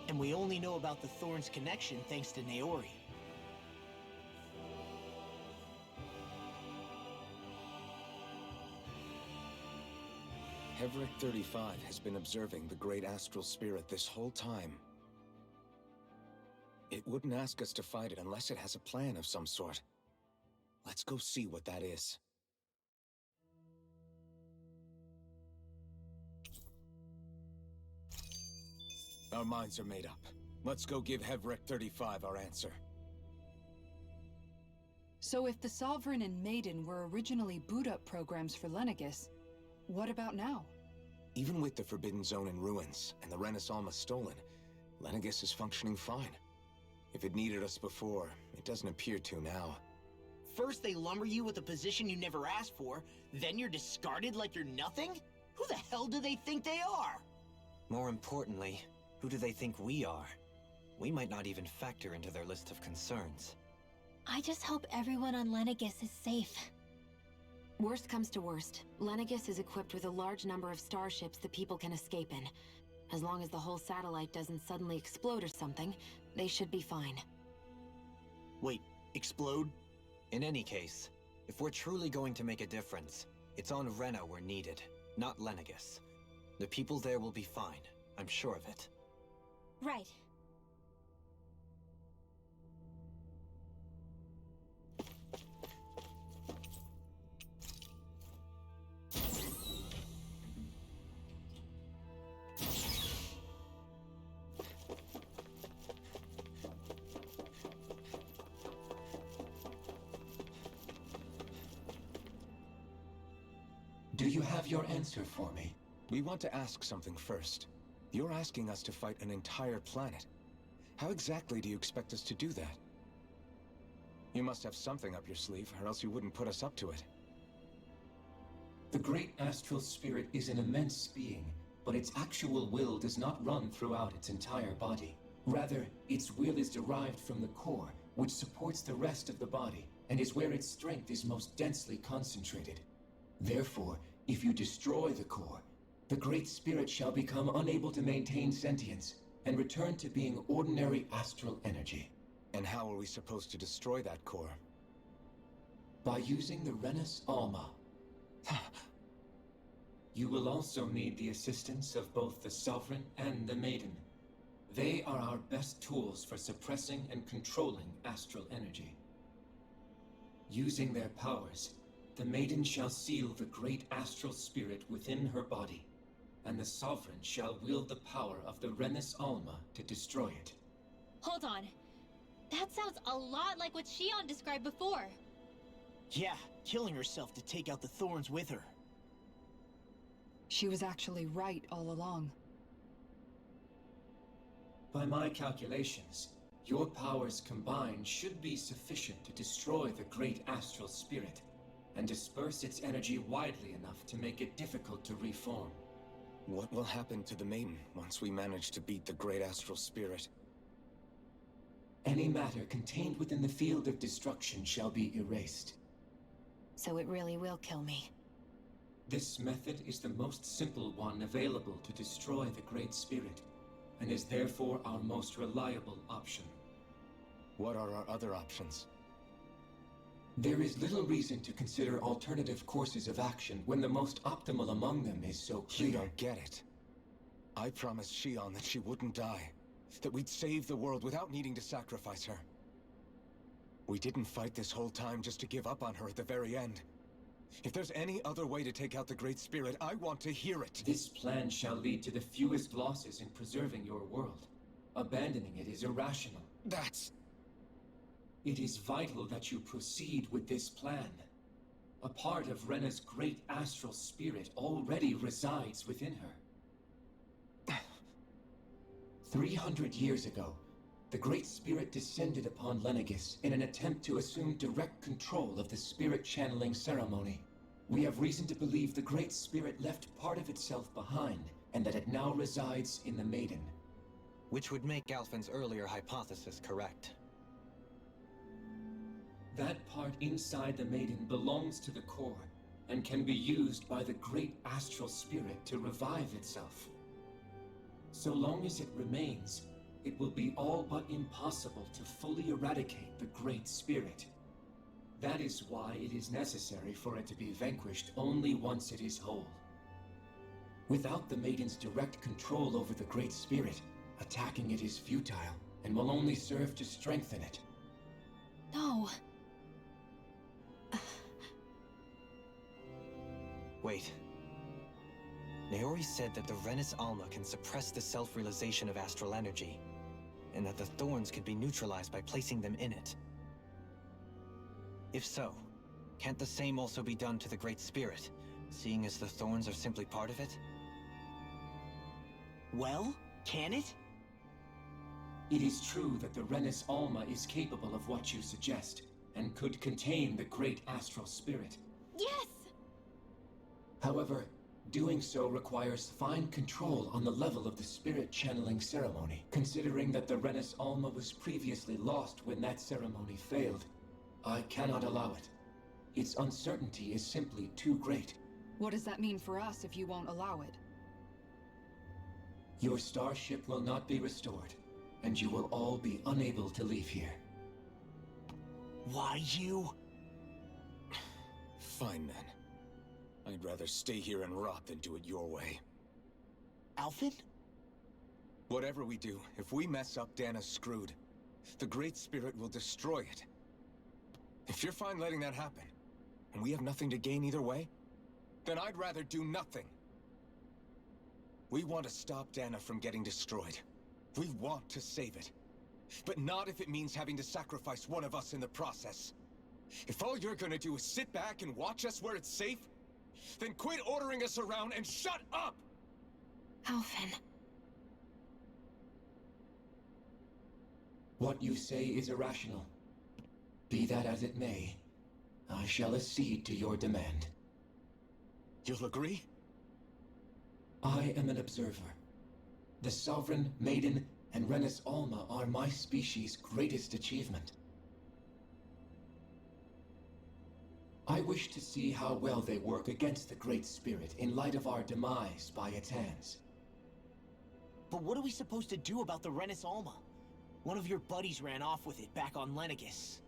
And we only know about the Thorns' connection thanks to Naori. Heverick 35 has been observing the Great Astral Spirit this whole time. It wouldn't ask us to fight it unless it has a plan of some sort. Let's go see what that is. Our minds are made up. Let's go give Heverick 35 our answer. So if the Sovereign and Maiden were originally boot-up programs for Lenegis, what about now? Even with the Forbidden Zone in ruins and the Renis Alma stolen, Lenegis is functioning fine. If it needed us before, it doesn't appear to now. First they lumber you with a position you never asked for, then you're discarded like you're nothing? Who the hell do they think they are? More importantly, who do they think we are? We might not even factor into their list of concerns. I just hope everyone on Lenegis is safe. Worst comes to worst, Lenegis is equipped with a large number of starships that people can escape in. As long as the whole satellite doesn't suddenly explode or something, they should be fine. Wait, explode? In any case, if we're truly going to make a difference, it's on Rena we're needed, not Lenegis. The people there will be fine, I'm sure of it. Right. Do you have your answer for me? We want to ask something first. You're asking us to fight an entire planet. How exactly do you expect us to do that? You must have something up your sleeve, or else you wouldn't put us up to it. The great astral spirit is an immense being, but its actual will does not run throughout its entire body. Rather, its will is derived from the core, which supports the rest of the body, and is where its strength is most densely concentrated. Therefore, if you destroy the core, the Great Spirit shall become unable to maintain sentience, and return to being ordinary astral energy. And how are we supposed to destroy that core? By using the Renus Alma. You will also need the assistance of both the Sovereign and the Maiden. They are our best tools for suppressing and controlling astral energy. Using their powers, the Maiden shall seal the great astral spirit within her body, and the Sovereign shall wield the power of the Renus Alma to destroy it. Hold on. That sounds a lot like what Shion described before. Yeah, killing herself to take out the thorns with her. She was actually right all along. By my calculations, your powers combined should be sufficient to destroy the great astral spirit, and disperse its energy widely enough to make it difficult to reform. What will happen to the Maiden once we manage to beat the great astral spirit? Any matter contained within the field of destruction shall be erased. So it really will kill me. This method is the most simple one available to destroy the Great Spirit, and is therefore our most reliable option. What are our other options? There is little reason to consider alternative courses of action when the most optimal among them is so clear. You don't get it. I promised Shion that she wouldn't die, that we'd save the world without needing to sacrifice her. We didn't fight this whole time just to give up on her at the very end. If there's any other way to take out the Great Spirit, I want to hear it. This plan shall lead to the fewest losses in preserving your world. Abandoning it is irrational. It is vital that you proceed with this plan. A part of Rena's great astral spirit already resides within her. 300 years ago, the Great Spirit descended upon Lenegis in an attempt to assume direct control of the spirit channeling ceremony. We have reason to believe the Great Spirit left part of itself behind, and that it now resides in the Maiden. Which would make Alphen's earlier hypothesis correct. That part inside the Maiden belongs to the core, and can be used by the great astral spirit to revive itself. So long as it remains, it will be all but impossible to fully eradicate the Great Spirit. That is why it is necessary for it to be vanquished only once it is whole. Without the Maiden's direct control over the Great Spirit, attacking it is futile, and will only serve to strengthen it. No. Wait. Naori said that the Renus Alma can suppress the self-realization of astral energy, and that the thorns could be neutralized by placing them in it. If so, can't the same also be done to the Great Spirit, seeing as the thorns are simply part of it? Well, can it? It is true that the Renus Alma is capable of what you suggest, and could contain the great astral spirit. Yes! However, Doing so requires fine control on the level of the spirit channeling ceremony. Considering that the Renis Alma was previously lost when that ceremony failed, I cannot allow it. Its uncertainty is simply too great. What does that mean for us if you won't allow it? Your starship will not be restored, and you will all be unable to leave here. Why you? Fine then. I'd rather stay here and rot than do it your way. Alphen? Whatever we do, if we mess up, Dana's screwed. The Great Spirit will destroy it. If you're fine letting that happen, and we have nothing to gain either way, then I'd rather do nothing. We want to stop Dana from getting destroyed. We want to save it. But not if it means having to sacrifice one of us in the process. If all you're gonna do is sit back and watch us where it's safe, then quit ordering us around and shut up! Alphen. What you say is irrational. Be that as it may, I shall accede to your demand. You'll agree? I am an observer. The Sovereign, Maiden, and Renis Alma are my species' greatest achievement. I wish to see how well they work against the Great Spirit in light of our demise by its hands. But what are we supposed to do about the Renis Alma? One of your buddies ran off with it back on Lenegis.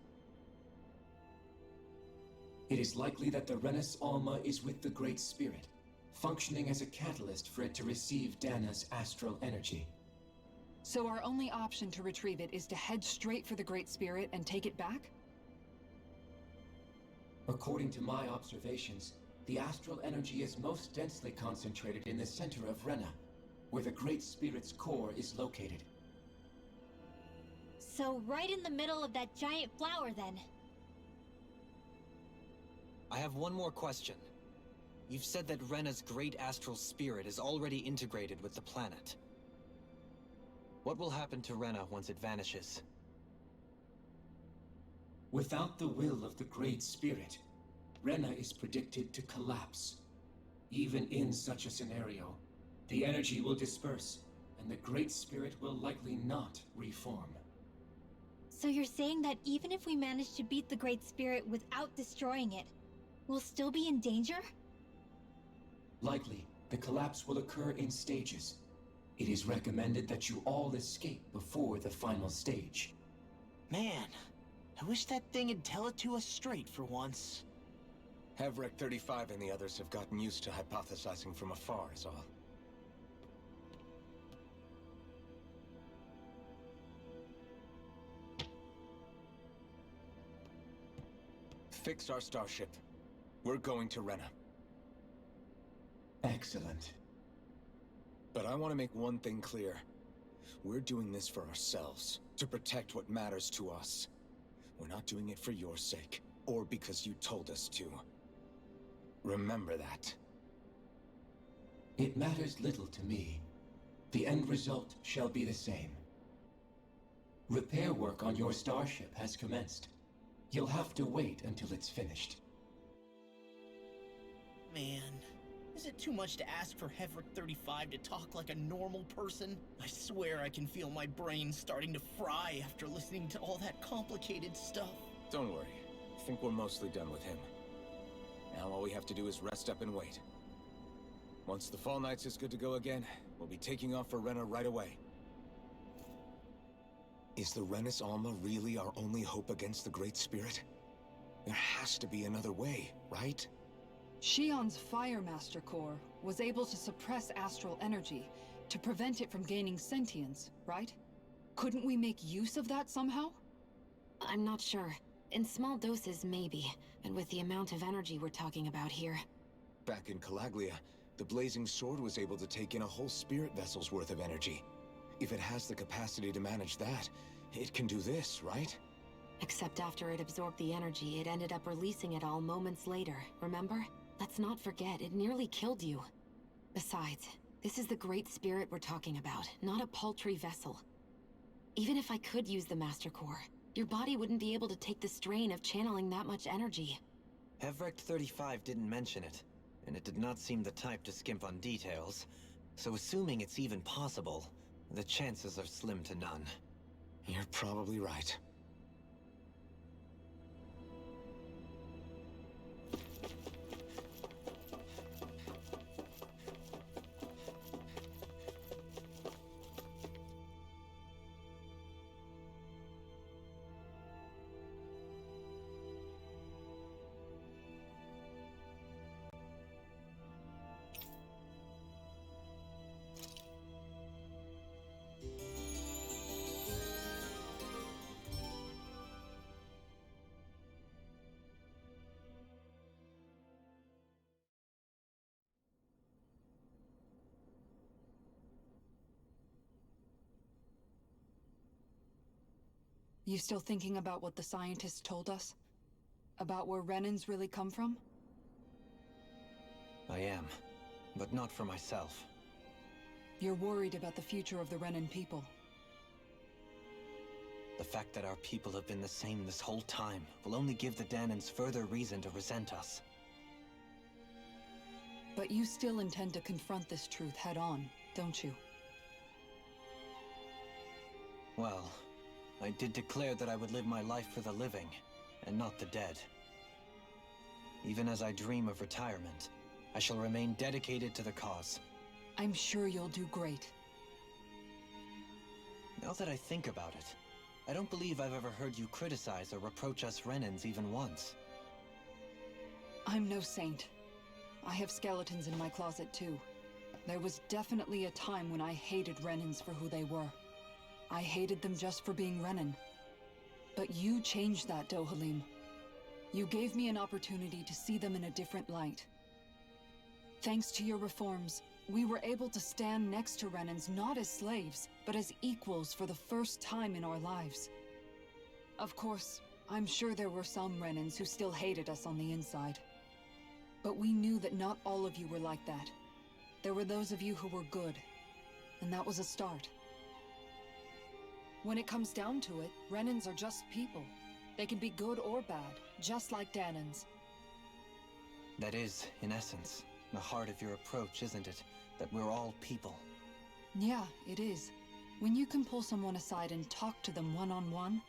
It is likely that the Renis Alma is with the Great Spirit, functioning as a catalyst for it to receive Dana's astral energy. So our only option to retrieve it is to head straight for the Great Spirit and take it back? According to my observations, the astral energy is most densely concentrated in the center of Rena, where the Great Spirit's core is located. So right in the middle of that giant flower, then. I have one more question. You've said that Rena's great astral spirit is already integrated with the planet. What will happen to Rena once it vanishes? Without the will of the Great Spirit, Rena is predicted to collapse. Even in such a scenario, the energy will disperse, and the Great Spirit will likely not reform. So you're saying that even if we manage to beat the Great Spirit without destroying it, we'll still be in danger? Likely, the collapse will occur in stages. It is recommended that you all escape before the final stage. Man, I wish that thing would tell it to us straight for once. Hevrek 35 and the others have gotten used to hypothesizing from afar, is all. Fix our starship. We're going to Rena. Excellent. But I want to make one thing clear. We're doing this for ourselves, to protect what matters to us. We're not doing it for your sake, or because you told us to. Remember that. It matters little to me. The end result shall be the same. Repair work on your starship has commenced. You'll have to wait until it's finished. Man, is it too much to ask for Hevrek 35 to talk like a normal person? I swear I can feel my brain starting to fry after listening to all that complicated stuff. Don't worry. I think we're mostly done with him. Now all we have to do is rest up and wait. Once the Fall Knights is good to go again, we'll be taking off for Rena right away. Is the Renis Alma really our only hope against the Great Spirit? There has to be another way, right? Shion's Fire Master Core was able to suppress astral energy to prevent it from gaining sentience, right? Couldn't we make use of that somehow? I'm not sure. In small doses, maybe. And with the amount of energy we're talking about here. Back in Calaglia, the Blazing Sword was able to take in a whole spirit vessel's worth of energy. If it has the capacity to manage that, it can do this, right? Except after it absorbed the energy, it ended up releasing it all moments later, remember? Let's not forget, it nearly killed you. Besides, this is the Great Spirit we're talking about, not a paltry vessel. Even if I could use the Master Core, your body wouldn't be able to take the strain of channeling that much energy. Hevrek 35 didn't mention it. and it did not seem the type to skimp on details. So assuming it's even possible, the chances are slim to none. You're probably right. You still thinking about what the scientists told us? About where Renans really come from? I am, but not for myself. You're worried about the future of the Renan people. The fact that our people have been the same this whole time will only give the Dahnans further reason to resent us. But you still intend to confront this truth head-on, don't you? Well, I did declare that I would live my life for the living, and not the dead. Even as I dream of retirement, I shall remain dedicated to the cause. I'm sure you'll do great. Now that I think about it, I don't believe I've ever heard you criticize or reproach us Renans even once. I'm no saint. I have skeletons in my closet too. There was definitely a time when I hated Renans for who they were. I hated them just for being Renan. But you changed that, Dohalim. You gave me an opportunity to see them in a different light. Thanks to your reforms, we were able to stand next to Renans not as slaves, but as equals for the first time in our lives. Of course, I'm sure there were some Renans who still hated us on the inside. But we knew that not all of you were like that. There were those of you who were good, and that was a start. When it comes down to it, Renans are just people. They can be good or bad, just like Dahnans. That is, in essence, the heart of your approach, isn't it? That we're all people. Yeah, it is. When you can pull someone aside and talk to them one-on-one,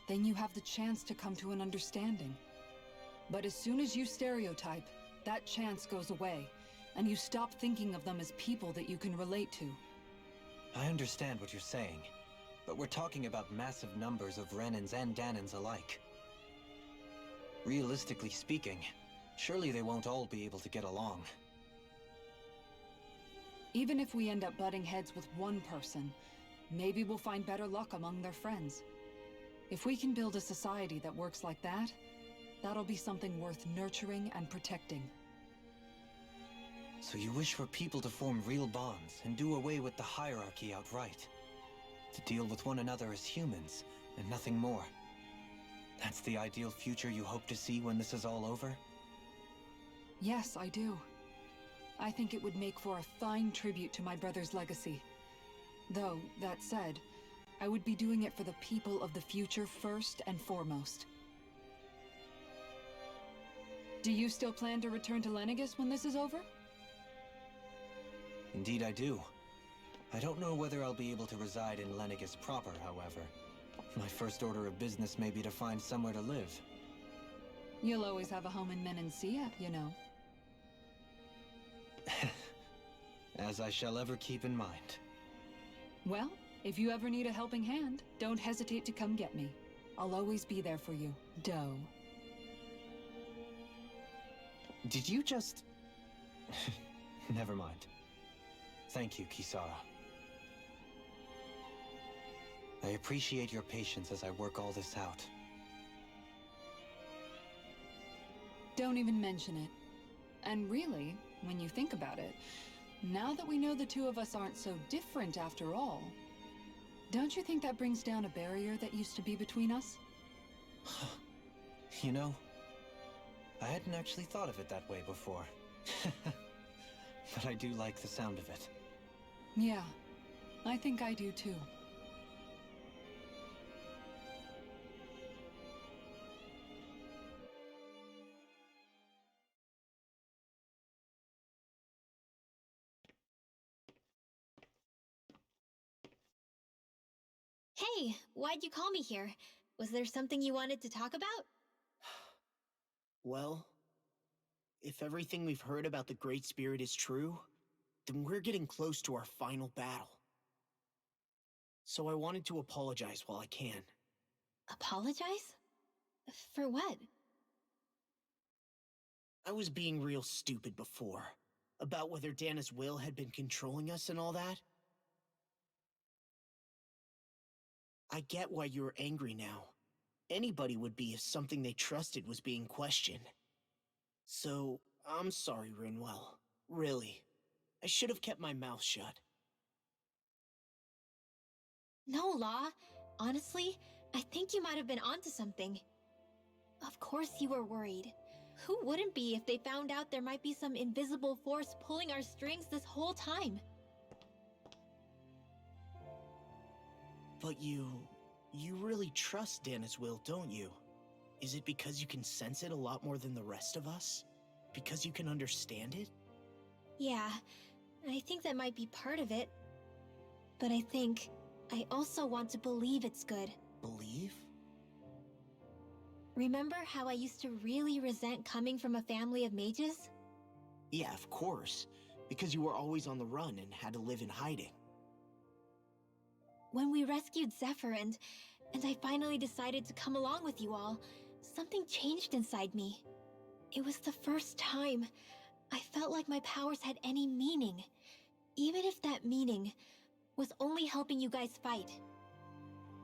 then you have the chance to come to an understanding. But as soon as you stereotype, that chance goes away, and you stop thinking of them as people that you can relate to. I understand what you're saying, but we're talking about massive numbers of Renans and Dahnans alike. Realistically speaking, surely they won't all be able to get along. Even if we end up butting heads with one person, maybe we'll find better luck among their friends. If we can build a society that works like that, that'll be something worth nurturing and protecting. So you wish for people to form real bonds and do away with the hierarchy outright? To deal with one another as humans, and nothing more? That's the ideal future you hope to see when this is all over? Yes, I do. I think it would make for a fine tribute to my brother's legacy. Though, that said, I would be doing it for the people of the future first and foremost. Do you still plan to return to Lenegis when this is over? Indeed I do. I don't know whether I'll be able to reside in Lenegis proper, however. My first order of business may be to find somewhere to live. You'll always have a home in Menancia, you know. As I shall ever keep in mind. Well, if you ever need a helping hand, don't hesitate to come get me. I'll always be there for you, Doe. Did you just... Never mind. Thank you, Kisara. I appreciate your patience as I work all this out. Don't even mention it. And really, when you think about it, now that we know the two of us aren't so different after all, don't you think that brings down a barrier that used to be between us? You know, I hadn't actually thought of it that way before. But I do like the sound of it. Yeah, I think I do too. Hey, why'd you call me here? Was there something you wanted to talk about? Well, if everything we've heard about the Great Spirit is true, then we're getting close to our final battle. So I wanted to apologize while I can. Apologize? For what? I was being real stupid before, about whether Dana's will had been controlling us and all that. I get why you're angry now. Anybody would be if something they trusted was being questioned. So, I'm sorry, Rinwell. Really. I should have kept my mouth shut. No, Law. Honestly, I think you might have been onto something. Of course you were worried. Who wouldn't be if they found out there might be some invisible force pulling our strings this whole time? But you really trust Dana's will, don't you? Is it because you can sense it a lot more than the rest of us? Because you can understand it? Yeah, I think that might be part of it. But I think I also want to believe it's good. Believe? Remember how I used to really resent coming from a family of mages? Yeah, of course. Because you were always on the run and had to live in hiding. When we rescued Zephyr and I finally decided to come along with you all, something changed inside me. It was the first time I felt like my powers had any meaning, even if that meaning was only helping you guys fight.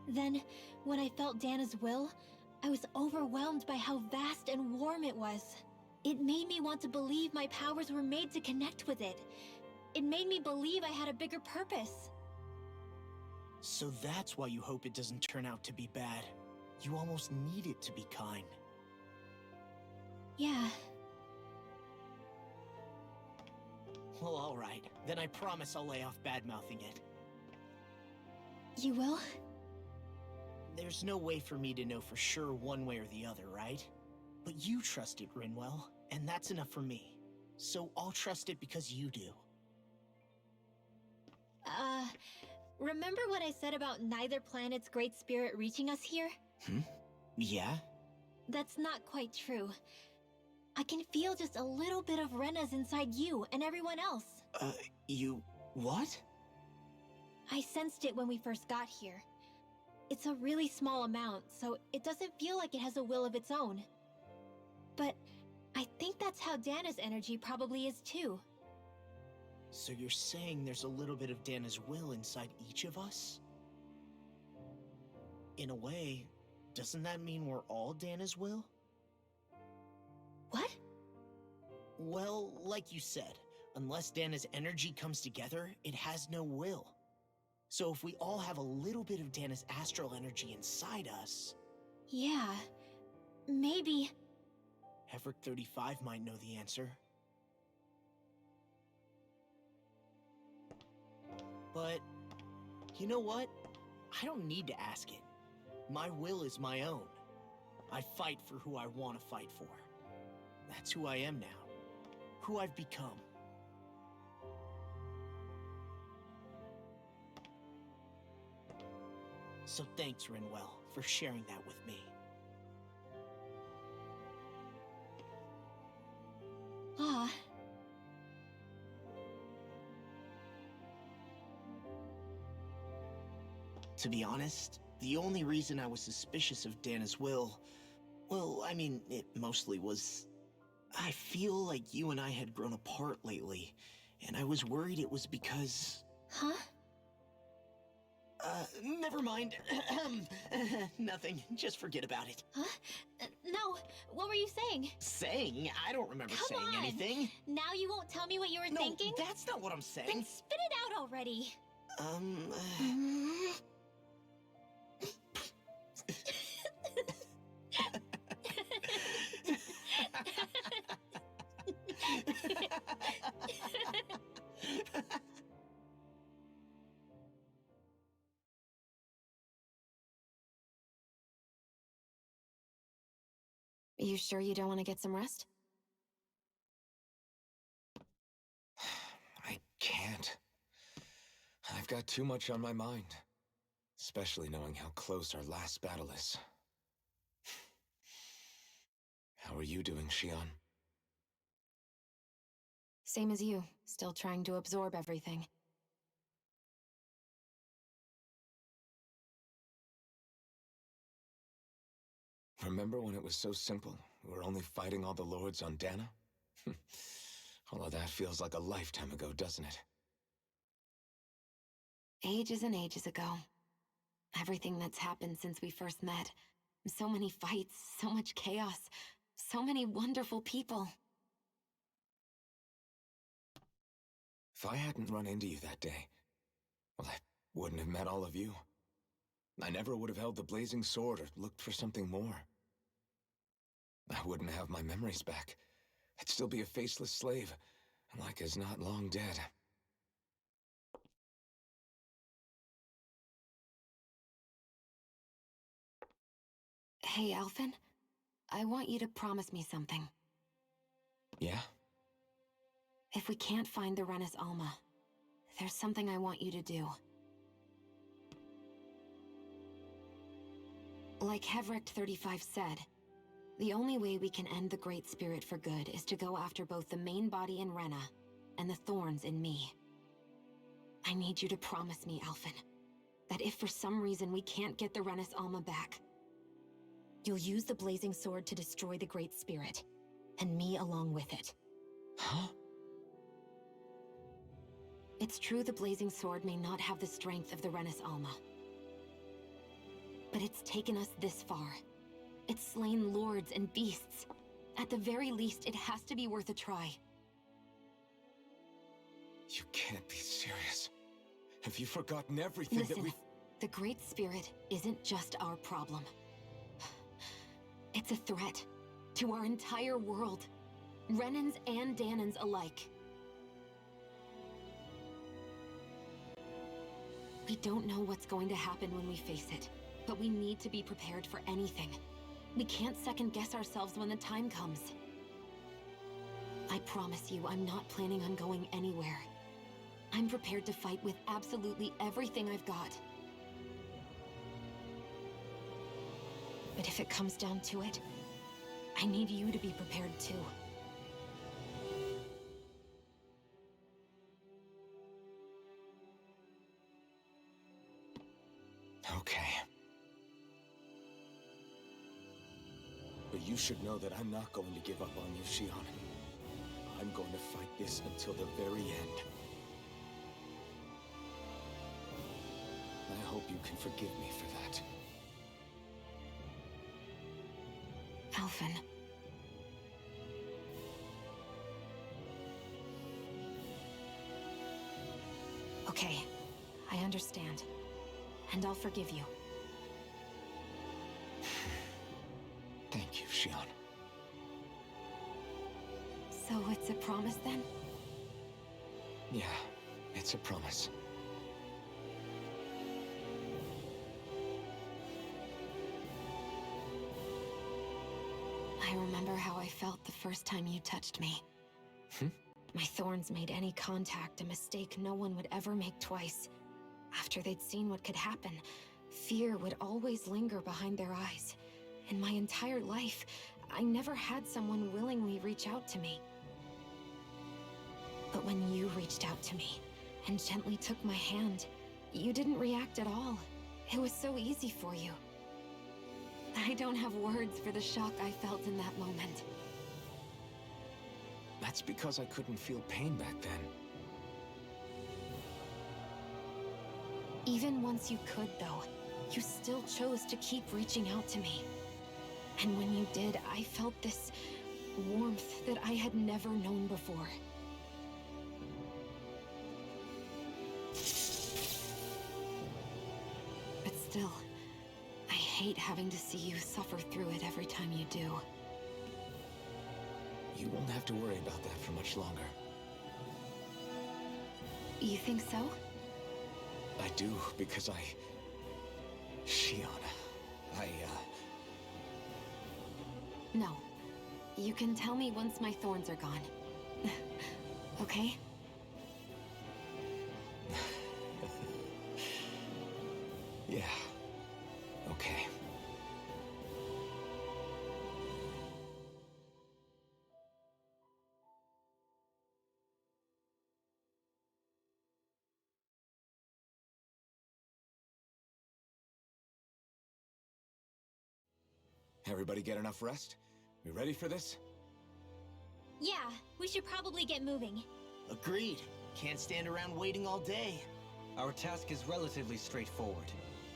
Then, when I felt Dana's will, I was overwhelmed by how vast and warm it was. It made me want to believe my powers were made to connect with it. It made me believe I had a bigger purpose. So that's why you hope it doesn't turn out to be bad. You almost need it to be kind. Yeah. Well, alright. Then I promise I'll lay off bad-mouthing it. You will? There's no way for me to know for sure one way or the other, right? But you trust it, Rinwell, and that's enough for me. So I'll trust it because you do. Remember what I said about neither planet's great spirit reaching us here? Yeah? That's not quite true. I can feel just a little bit of Rena's inside you and everyone else. You... what? I sensed it when we first got here. It's a really small amount, so it doesn't feel like it has a will of its own. But I think that's how Dana's energy probably is too. So you're saying there's a little bit of Dana's will inside each of us? In a way, doesn't that mean we're all Dana's will? What? Well, like you said, unless Dana's energy comes together, it has no will. So if we all have a little bit of Dana's astral energy inside us... Yeah, maybe... Heverick 35 might know the answer. But, you know what? I don't need to ask it. My will is my own. I fight for who I want to fight for. That's who I am now. Who I've become. So thanks, Rinwell, for sharing that with me. To be honest, the only reason I was suspicious of Dana's will... well, I mean, it mostly was... I feel like you and I had grown apart lately, and I was worried it was because... Huh? Never mind. Nothing. Just forget about it. Huh? No, what were you saying? Saying? I don't remember Come saying on. anything. Now you won't tell me what you were thinking? No, that's not what I'm saying. Then spit it out already. You sure you don't want to get some rest? I can't. I've got too much on my mind. Especially knowing how close our last battle is. How are you doing, Shion? Same as you, still trying to absorb everything. Remember when it was so simple? We were only fighting all the lords on Dana? All of that feels like a lifetime ago, doesn't it? Ages and ages ago. Everything that's happened since we first met. So many fights, so much chaos, so many wonderful people. If I hadn't run into you that day, well, I wouldn't have met all of you. I never would have held the blazing sword or looked for something more. I wouldn't have my memories back. I'd still be a faceless slave, like as not long dead. Hey, Alphen. I want you to promise me something. Yeah? If we can't find the Renis Alma, there's something I want you to do. Like Hevricht 35 said, the only way we can end the Great Spirit for good is to go after both the main body in Rena and the thorns in me. I need you to promise me, Alphen, that if for some reason we can't get the Renis Alma back, you'll use the Blazing Sword to destroy the Great Spirit, and me along with it. Huh? It's true the Blazing Sword may not have the strength of the Renis Alma. But it's taken us this far. It's slain lords and beasts. At the very least, it has to be worth a try. You can't be serious. Have you forgotten everything Listen, that we... the Great Spirit isn't just our problem. It's a threat to our entire world. Renans and Danans alike. We don't know what's going to happen when we face it, but we need to be prepared for anything. We can't second-guess ourselves when the time comes. I promise you, I'm not planning on going anywhere. I'm prepared to fight with absolutely everything I've got. But if it comes down to it, I need you to be prepared too. Okay. But you should know that I'm not going to give up on you, Shion. I'm going to fight this until the very end. I hope you can forgive me for that. Alphen. Okay, I understand. And I'll forgive you. Thank you, Shion. So it's a promise then? Yeah, it's a promise. I remember how I felt the first time you touched me. My thorns made any contact a mistake no one would ever make twice. After they'd seen what could happen, fear would always linger behind their eyes. In my entire life, I never had someone willingly reach out to me. But when you reached out to me and gently took my hand, you didn't react at all. It was so easy for you. I don't have words for the shock I felt in that moment. That's because I couldn't feel pain back then. Even once you could, though, you still chose to keep reaching out to me. And when you did, I felt this warmth that I had never known before. But still, I hate having to see you suffer through it every time you do. You won't have to worry about that for much longer. You think so? I do, because Shion, No. You can tell me once my thorns are gone. Okay? Yeah. Everybody get enough rest? We ready for this? Yeah, we should probably get moving. Agreed. Can't stand around waiting all day. Our task is relatively straightforward.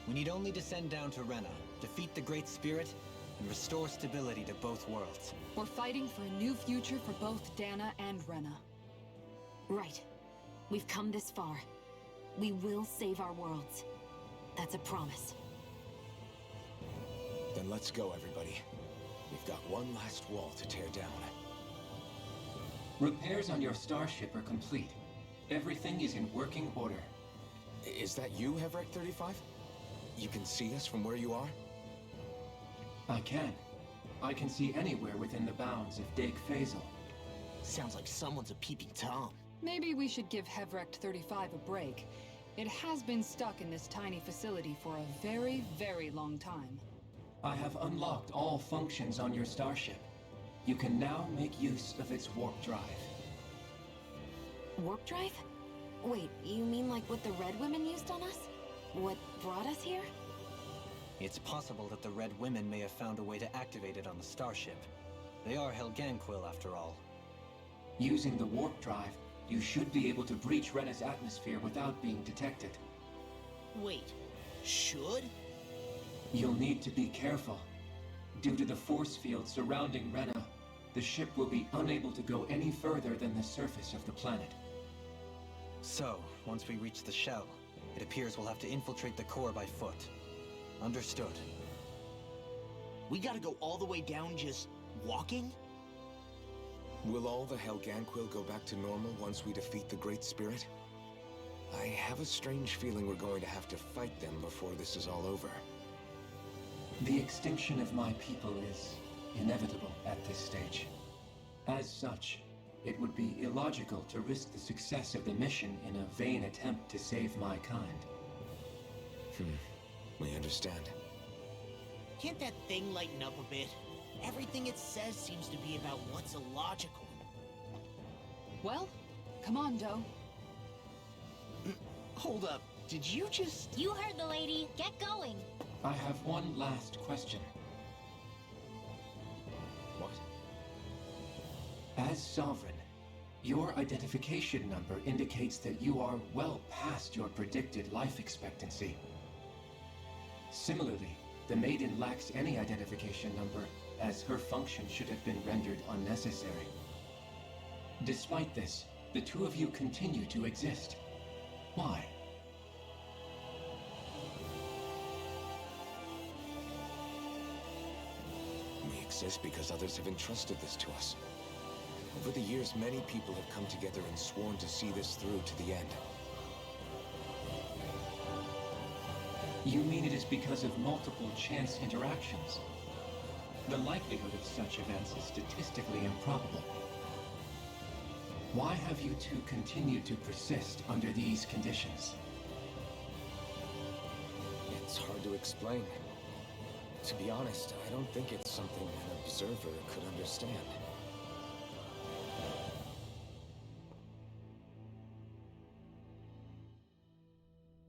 We need only descend down to Rena, defeat the Great Spirit, and restore stability to both worlds. We're fighting for a new future for both Dana and Rena. Right. We've come this far. We will save our worlds. That's a promise. Then let's go, everybody. We've got one last wall to tear down. Repairs on your starship are complete. Everything is in working order. Is that you, Hevrek 35? You can see us from where you are? I can. I can see anywhere within the bounds of Dake Faisal. Sounds like someone's a peeping Tom. Maybe we should give Hevrect 35 a break. It has been stuck in this tiny facility for a very, very long time. I have unlocked all functions on your starship. You can now make use of its warp drive. Warp drive? Wait, you mean like what the Red Women used on us? What brought us here? It's possible that the Red Women may have found a way to activate it on the starship. They are Helganquil, after all. Using the warp drive, you should be able to breach Rena's atmosphere without being detected. Wait, should? You'll need to be careful. Due to the force field surrounding Rena, the ship will be unable to go any further than the surface of the planet. So, once we reach the shell, it appears we'll have to infiltrate the core by foot. Understood. We gotta go all the way down just walking? Will all the Helganquil go back to normal once we defeat the Great Spirit? I have a strange feeling we're going to have to fight them before this is all over. The extinction of my people is inevitable at this stage. As such, it would be illogical to risk the success of the mission in a vain attempt to save my kind. We understand. Can't that thing lighten up a bit? Everything it says seems to be about what's illogical. Well, come on, Doe. Hold up, did you just... You heard the lady. Get going. I have one last question. What? As Sovereign, your identification number indicates that you are well past your predicted life expectancy. Similarly, the Maiden lacks any identification number, as her function should have been rendered unnecessary. Despite this, the two of you continue to exist. Why? We exist because others have entrusted this to us. Over the years, many people have come together and sworn to see this through to the end. You mean it is because of multiple chance interactions? The likelihood of such events is statistically improbable. Why have you two continued to persist under these conditions? It's hard to explain. To be honest, I don't think it's something an observer could understand.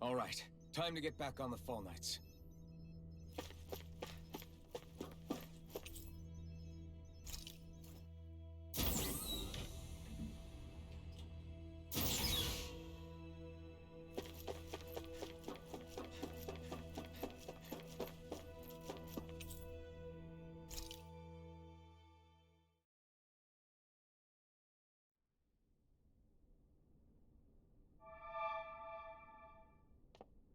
All right, time to get back on the Fall Knights.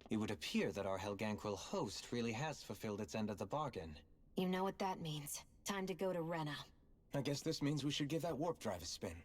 It would appear that our Helganquil host really has fulfilled its end of the bargain. You know what that means. Time to go to Rena. I guess this means we should give that warp drive a spin.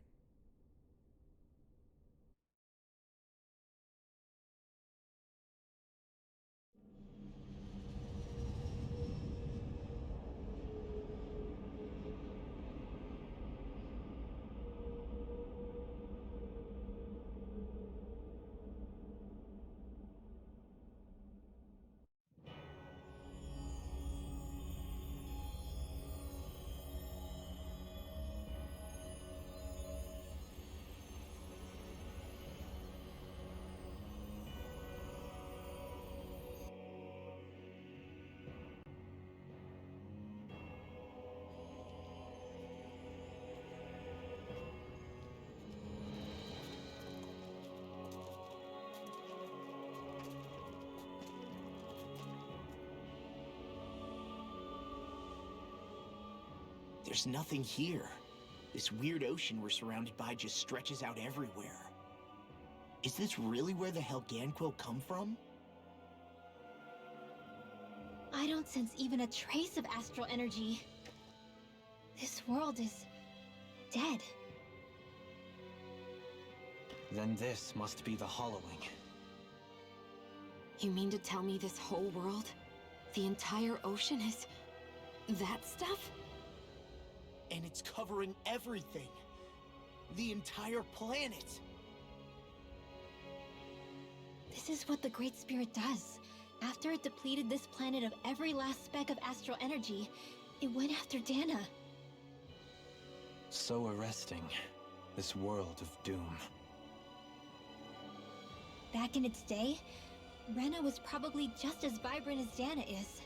There's nothing here. This weird ocean we're surrounded by just stretches out everywhere. Is this really where the Helganquil come from? I don't sense even a trace of astral energy. This world is dead. Then this must be the Hollowing. You mean to tell me this whole world, the entire ocean is that stuff? And it's covering everything. The entire planet. This is what the Great Spirit does. After it depleted this planet of every last speck of astral energy, it went after Dana. So arresting. This world of doom. Back in its day, Rena was probably just as vibrant as Dana is.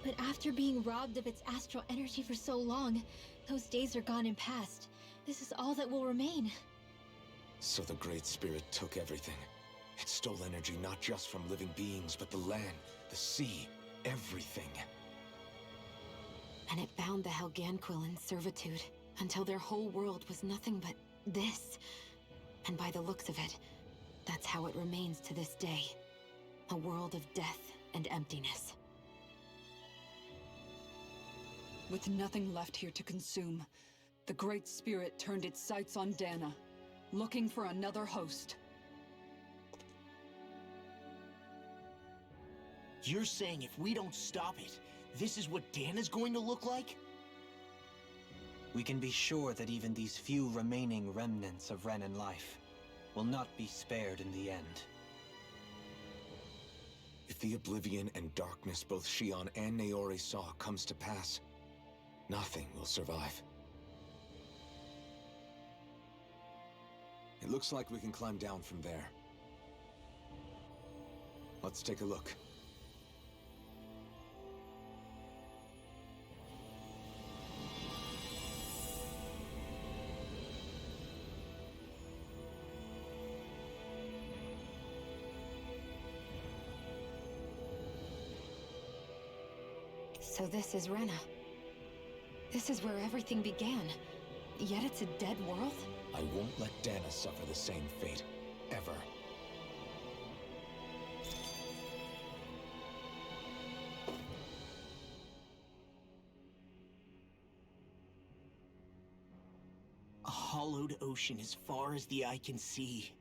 But after being robbed of its astral energy for so long, those days are gone and past. This is all that will remain. So the Great Spirit took everything. It stole energy not just from living beings, but the land, the sea, everything. And it bound the Helganquil in servitude until their whole world was nothing but this. And by the looks of it, that's how it remains to this day. A world of death and emptiness. With nothing left here to consume, the Great Spirit turned its sights on Dana, looking for another host. You're saying if we don't stop it, this is what Dana's going to look like? We can be sure that even these few remaining remnants of Renan life will not be spared in the end. If the oblivion and darkness both Shion and Naori saw comes to pass, nothing will survive. It looks like we can climb down from there. Let's take a look. So this is Rena. This is where everything began. Yet it's a dead world? I won't let Dana suffer the same fate. Ever. A hollowed ocean as far as the eye can see.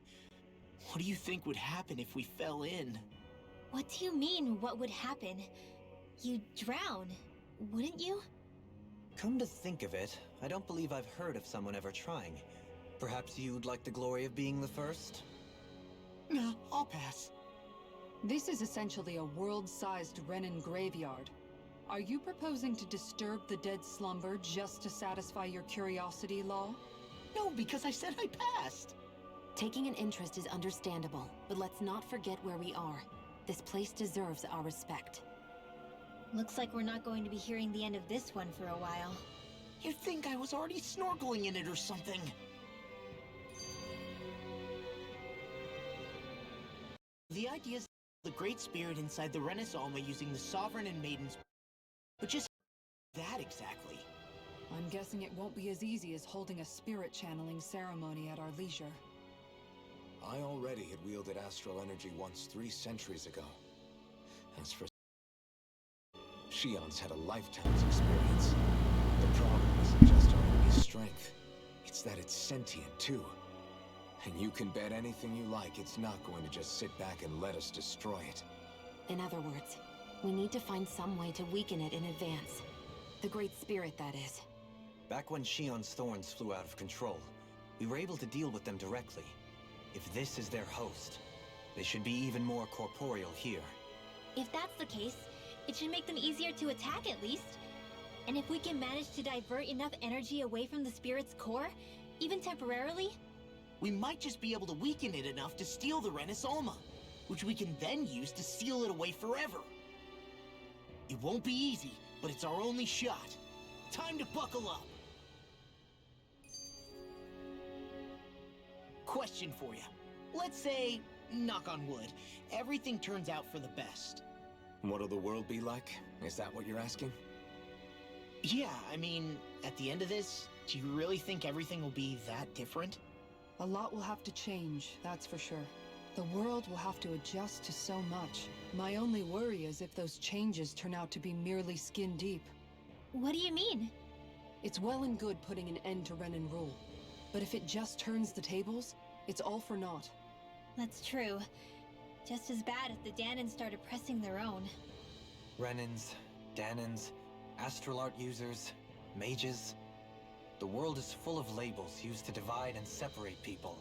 What do you think would happen if we fell in? What do you mean, what would happen? You'd drown, wouldn't you? Come to think of it, I don't believe I've heard of someone ever trying. Perhaps you'd like the glory of being the first? No, I'll pass. This is essentially a world-sized Renan graveyard. Are you proposing to disturb the dead slumber just to satisfy your curiosity, Law? No, because I said I passed. Taking an interest is understandable, but let's not forget where we are. This place deserves our respect. Looks like we're not going to be hearing the end of this one for a while. You'd think I was already snorkeling in it or something. The idea is the Great Spirit inside the Renaissance using the Sovereign and Maiden's... But just that exactly. I'm guessing it won't be as easy as holding a spirit channeling ceremony at our leisure. I already had wielded astral energy once 3 centuries ago. As for Shion's had a lifetime's experience. The problem isn't just our enemy's strength. It's that it's sentient, too. And you can bet anything you like it's not going to just sit back and let us destroy it. In other words, we need to find some way to weaken it in advance. The Great Spirit, that is. Back when Shion's thorns flew out of control, we were able to deal with them directly. If this is their host, they should be even more corporeal here. If that's the case, it should make them easier to attack at least. And if we can manage to divert enough energy away from the spirit's core, even temporarily, we might just be able to weaken it enough to steal the Renaissance, which we can then use to seal it away forever. It won't be easy, but it's our only shot. Time to buckle up. Question for you. Let's say, knock on wood, everything turns out for the best. What'll the world be like? Is that what you're asking? Yeah, I mean, at the end of this, do you really think everything will be that different? A lot will have to change, that's for sure. The world will have to adjust to so much. My only worry is if those changes turn out to be merely skin deep. What do you mean? It's well and good putting an end to Renan rule. But if it just turns the tables, it's all for naught. That's true. Just as bad if the Dahnans started pressing their own. Renans, Dahnans, astral art users, mages. The world is full of labels used to divide and separate people.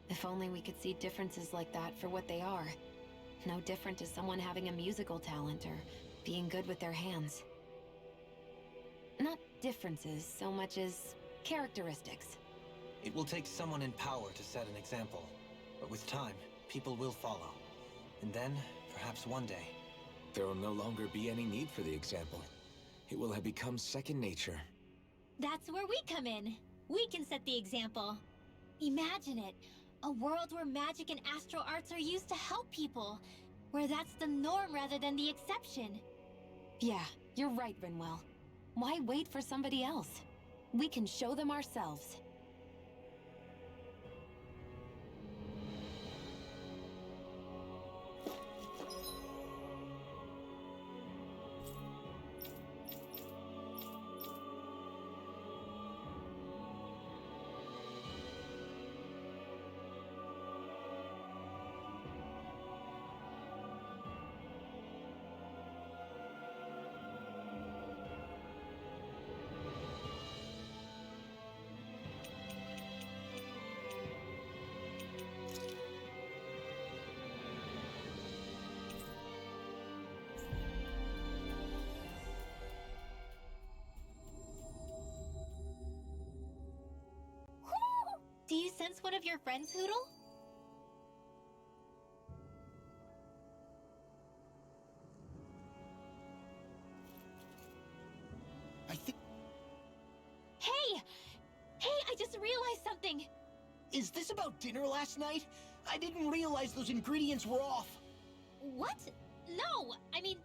If only we could see differences like that for what they are. No different to someone having a musical talent or being good with their hands. Not differences so much as characteristics. It will take someone in power to set an example. But with time, people will follow. And then, perhaps one day... There will no longer be any need for the example. It will have become second nature. That's where we come in. We can set the example. Imagine it. A world where magic and astral arts are used to help people. Where that's the norm rather than the exception. Yeah, you're right, Rinwell. Why wait for somebody else? We can show them ourselves. Do you sense one of your friends, Hootle? I think... Hey! Hey, I just realized something! Is this about dinner last night? I didn't realize those ingredients were off. What? No! I mean...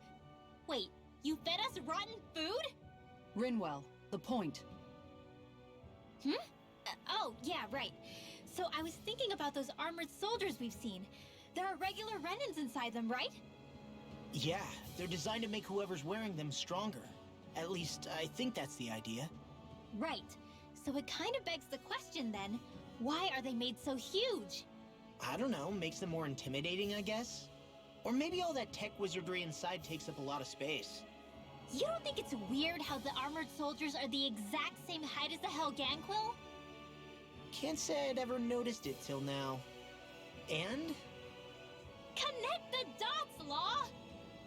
Wait, you fed us rotten food? Rinwell, the point. Oh, yeah, right. So I was thinking about those armored soldiers we've seen. There are regular Renans inside them, right? Yeah, they're designed to make whoever's wearing them stronger. At least, I think that's the idea. Right. So it kind of begs the question then, why are they made so huge? I don't know, makes them more intimidating, I guess? Or maybe all that tech wizardry inside takes up a lot of space. You don't think it's weird how the armored soldiers are the exact same height as the Helganquil? Can't say I'd ever noticed it till now. And? Connect the dots, Law!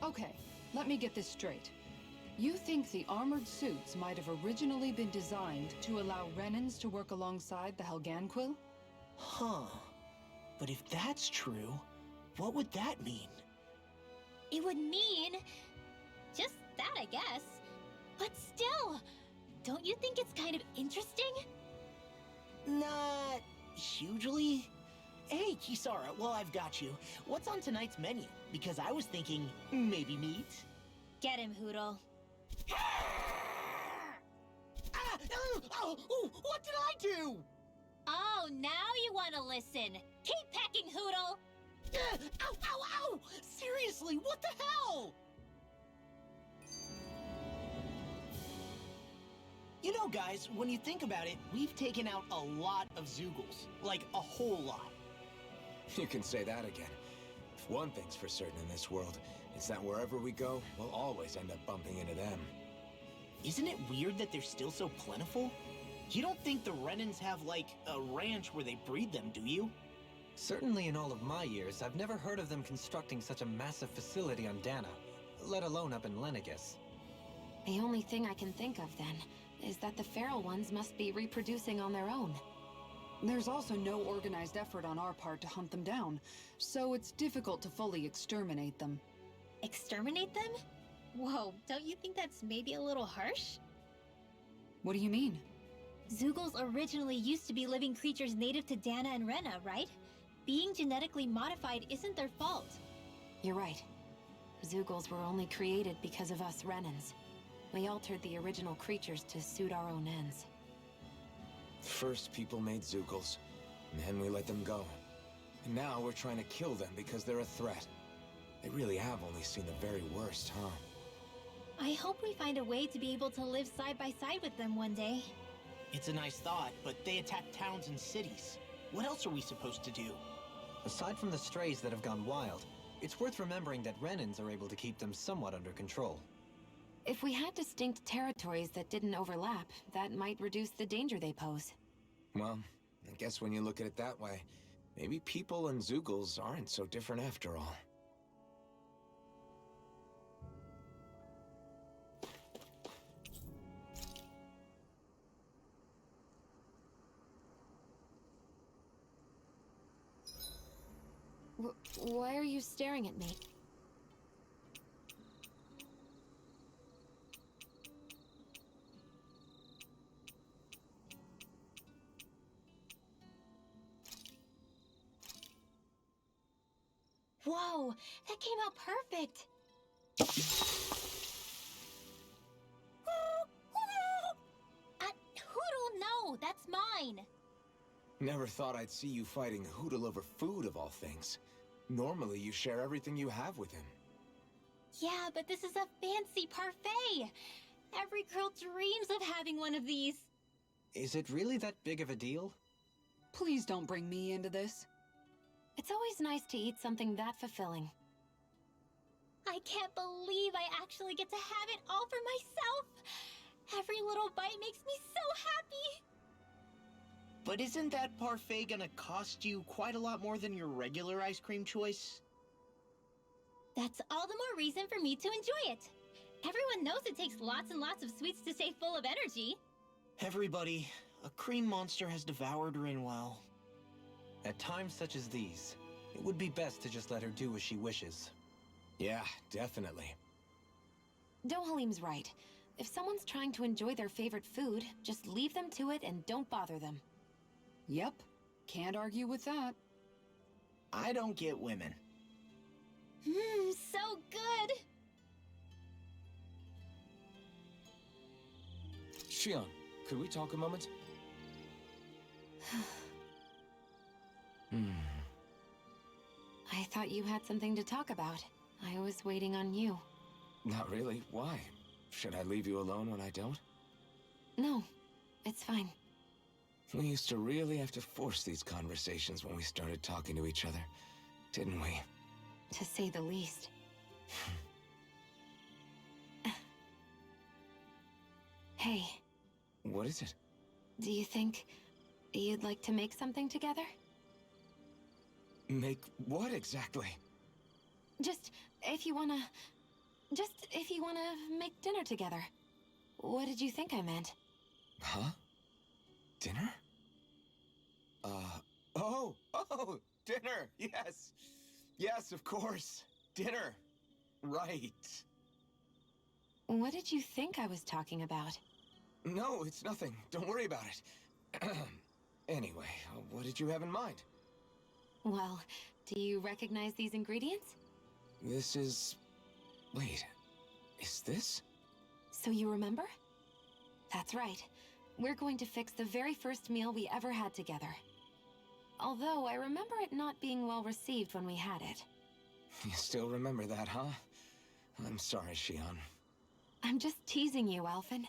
Okay, let me get this straight. You think the armored suits might have originally been designed to allow Renans to work alongside the Helganquil? Huh. But if that's true, what would that mean? It would mean... just that, I guess. But still, don't you think it's kind of interesting? Not hugely. Hey, Kisara, while I've got you, what's on tonight's menu? Because I was thinking maybe meat. Get him, Hootle. What did I do? Oh, now you want to listen. Keep pecking, Hootle. Ow, ow, ow! Seriously, what the hell? You know, guys, when you think about it, we've taken out a lot of Zeugles. Like, a whole lot. You can say that again. If one thing's for certain in this world, it's that wherever we go, we'll always end up bumping into them. Isn't it weird that they're still so plentiful? You don't think the Renans have, like, a ranch where they breed them, do you? Certainly in all of my years, I've never heard of them constructing such a massive facility on Dana, let alone up in Lenegis. The only thing I can think of, then, is that the feral ones must be reproducing on their own. There's also no organized effort on our part to hunt them down, so it's difficult to fully exterminate them. Exterminate them? Whoa, don't you think that's maybe a little harsh? What do you mean? Zeugles originally used to be living creatures native to Dana and Rena, right? Being genetically modified isn't their fault. You're right. Zeugles were only created because of us Renans. We altered the original creatures to suit our own ends. First, people made Zeugles, and then we let them go. And now we're trying to kill them because they're a threat. They really have only seen the very worst, huh? I hope we find a way to be able to live side by side with them one day. It's a nice thought, but they attack towns and cities. What else are we supposed to do? Aside from the strays that have gone wild, it's worth remembering that Renans are able to keep them somewhat under control. If we had distinct territories that didn't overlap, that might reduce the danger they pose. Well, I guess when you look at it that way, maybe people and Zeugles aren't so different after all. Why are you staring at me? Whoa, that came out perfect. Hootle, no, that's mine. Never thought I'd see you fighting Hootle over food of all things. Normally, you share everything you have with him. Yeah, but this is a fancy parfait. Every girl dreams of having one of these. Is it really that big of a deal? Please don't bring me into this. It's always nice to eat something that fulfilling. I can't believe I actually get to have it all for myself. Every little bite makes me so happy. But isn't that parfait gonna cost you quite a lot more than your regular ice cream choice? That's all the more reason for me to enjoy it. Everyone knows it takes lots and lots of sweets to stay full of energy. Everybody, a cream monster has devoured Rinwell. At times such as these, it would be best to just let her do as she wishes. Yeah, definitely. Dohalim's right. If someone's trying to enjoy their favorite food, just leave them to it and don't bother them. Yep, can't argue with that. I don't get women. So good. Shion, could we talk a moment? I thought you had something to talk about. I was waiting on you. Not really. Why? Should I leave you alone when I don't? No, it's fine. We used to really have to force these conversations when we started talking to each other, didn't we? To say the least. Hey. What is it? Do you think you'd like to make something together? Make what exactly? Just if you wanna make dinner together. What did you think I meant? Huh? Dinner? Oh, dinner! Yes! Yes, of course! Dinner! Right. What did you think I was talking about? No, it's nothing. Don't worry about it. Anyway, what did you have in mind? Well, do you recognize these ingredients? This is... Wait, is this? So you remember? That's right. We're going to fix the very first meal we ever had together. Although I remember it not being well received when we had it. You still remember that, huh? I'm sorry, Shion. I'm just teasing you, Alphen.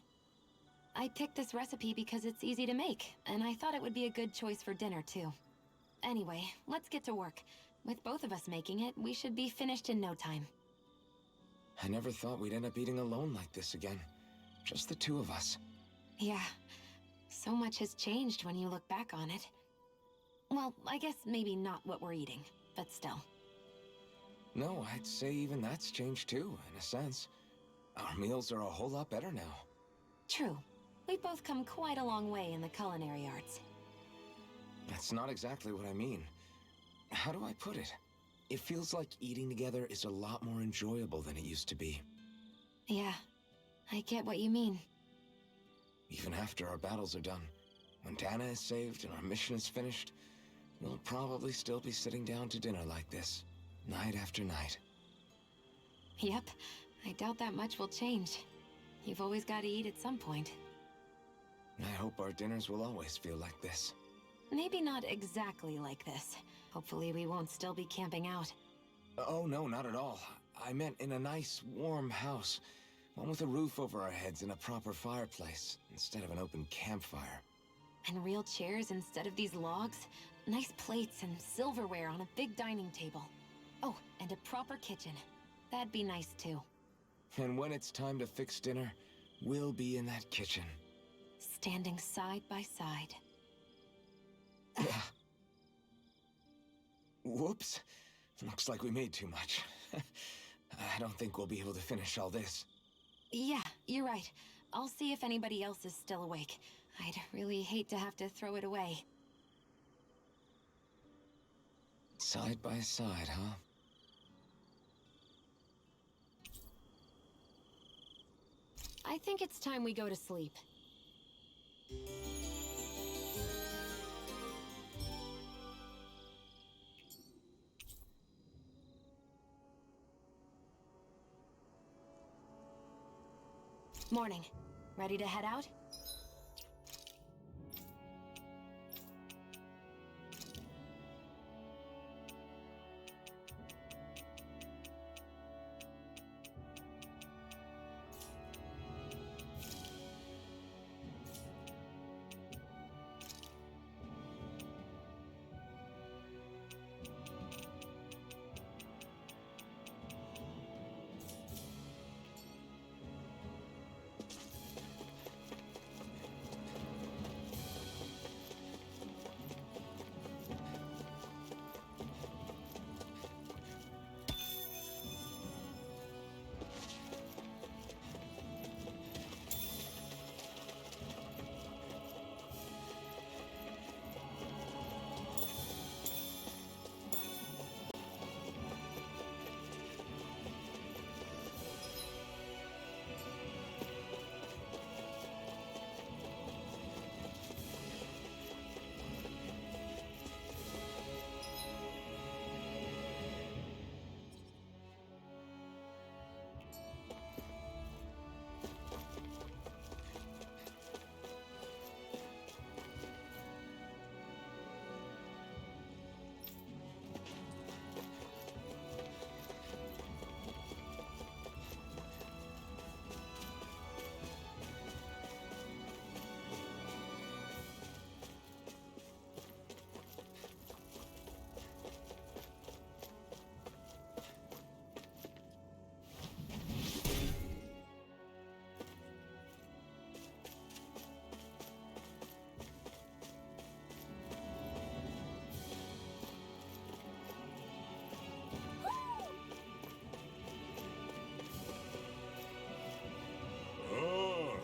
I picked this recipe because it's easy to make, and I thought it would be a good choice for dinner, too. Anyway, let's get to work. With both of us making it, we should be finished in no time. I never thought we'd end up eating alone like this again. Just the two of us. Yeah. So much has changed when you look back on it. Well, I guess maybe not what we're eating, but still. No, I'd say even that's changed too, in a sense. Our meals are a whole lot better now. True. We've both come quite a long way in the culinary arts. That's not exactly what I mean. How do I put it? It feels like eating together is a lot more enjoyable than it used to be. Yeah, I get what you mean. Even after our battles are done, when Dana is saved and our mission is finished, we'll probably still be sitting down to dinner like this, night after night. Yep, I doubt that much will change. You've always got to eat at some point. I hope our dinners will always feel like this. Maybe not exactly like this. Hopefully we won't still be camping out. Oh, no, not at all. I meant in a nice, warm house. One with a roof over our heads and a proper fireplace, instead of an open campfire. And real chairs instead of these logs. Nice plates and silverware on a big dining table. Oh, and a proper kitchen. That'd be nice too. And when it's time to fix dinner, we'll be in that kitchen. Standing side by side. Whoops. Looks like we made too much. I don't think we'll be able to finish all this. Yeah, you're right. I'll see if anybody else is still awake. I'd really hate to have to throw it away. Side by side, huh? I think it's time we go to sleep. Morning. Ready to head out?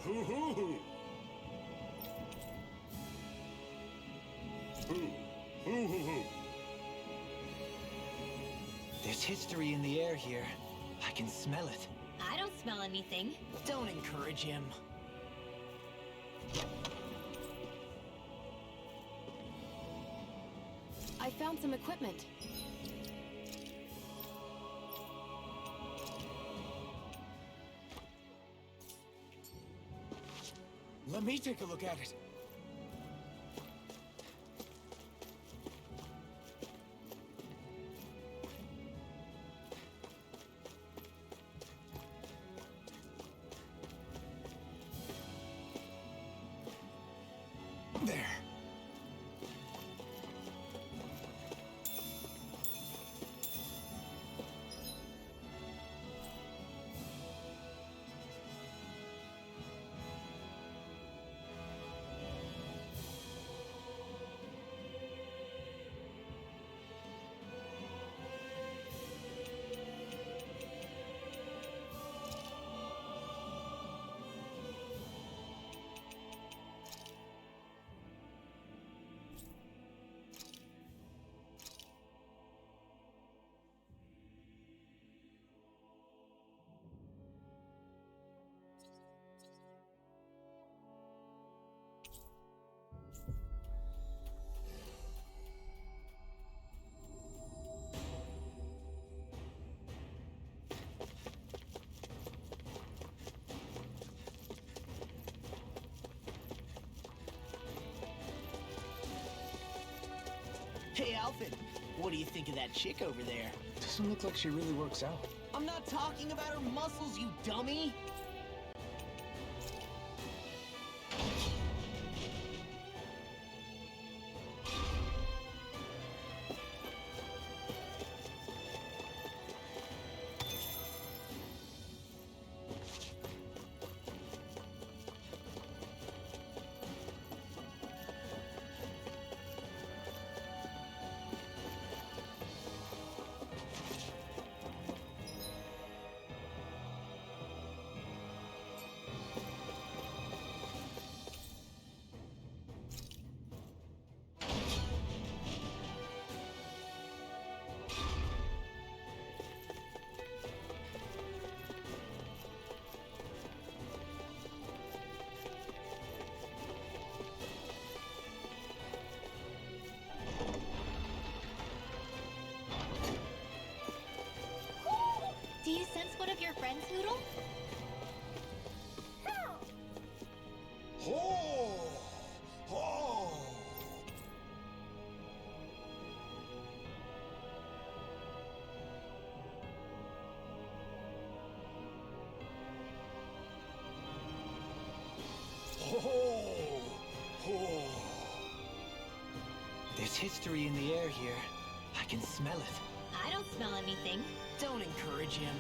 Hoo-hoo-hoo! Hoo-hoo-hoo! There's history in the air here. I can smell it. I don't smell anything. Don't encourage him. I found some equipment. Let me take a look at it. There. Alfin, what do you think of that chick over there? Doesn't look like she really works out. I'm not talking about her muscles, you dummy! Do you sense one of your friends, Hoodle? Oh! Oh! Oh! Oh! There's history in the air here. I can smell it. I don't smell anything. Don't encourage him.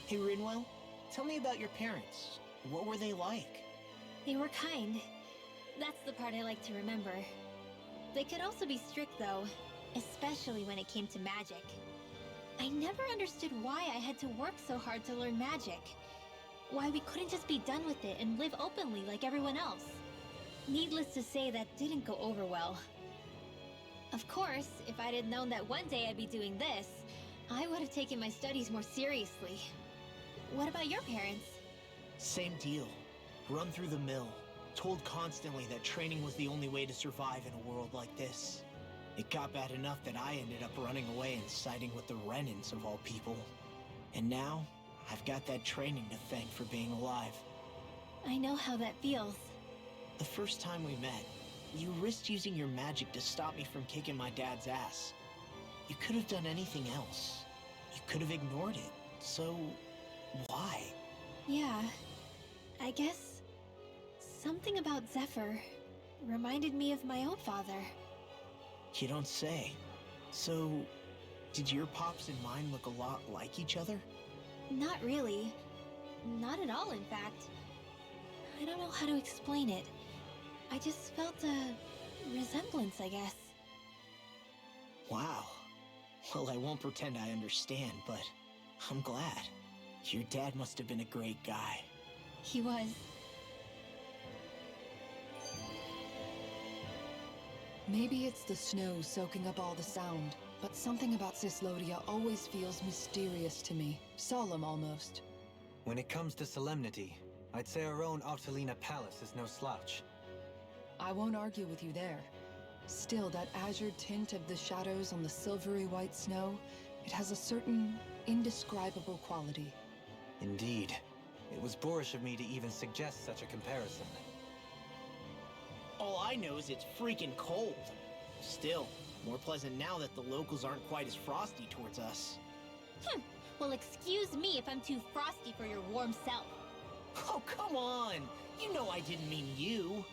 Hey, Rinwell, tell me about your parents. What were they like? They were kind. That's the part I like to remember. They could also be strict, though, especially when it came to magic. I never understood why I had to work so hard to learn magic. Why we couldn't just be done with it and live openly like everyone else. Needless to say, that didn't go over well. Of course, if I'd have known that one day I'd be doing this, I would have taken my studies more seriously. What about your parents? Same deal. Run through the mill. Told constantly that training was the only way to survive in a world like this. It got bad enough that I ended up running away and siding with the Renans of all people. And now, I've got that training to thank for being alive. I know how that feels. The first time we met, you risked using your magic to stop me from kicking my dad's ass. You could have done anything else. You could have ignored it. So, why? Yeah, I guess something about Zephyr reminded me of my own father. You don't say. So, did your pops and mine look a lot like each other? Not really. Not at all, in fact. I don't know how to explain it. I just felt a resemblance, I guess. Wow. Well, I won't pretend I understand, but I'm glad. Your dad must have been a great guy. He was. Maybe it's the snow soaking up all the sound, but something about Cyslodia always feels mysterious to me. Solemn, almost. When it comes to solemnity, I'd say our own Autelina Palace is no slouch. I won't argue with you there. Still, that azure tint of the shadows on the silvery white snow, it has a certain indescribable quality. Indeed. It was boorish of me to even suggest such a comparison. All I know is it's freaking cold. Still, more pleasant now that the locals aren't quite as frosty towards us. Well, excuse me if I'm too frosty for your warm self. Oh, come on! You know I didn't mean you.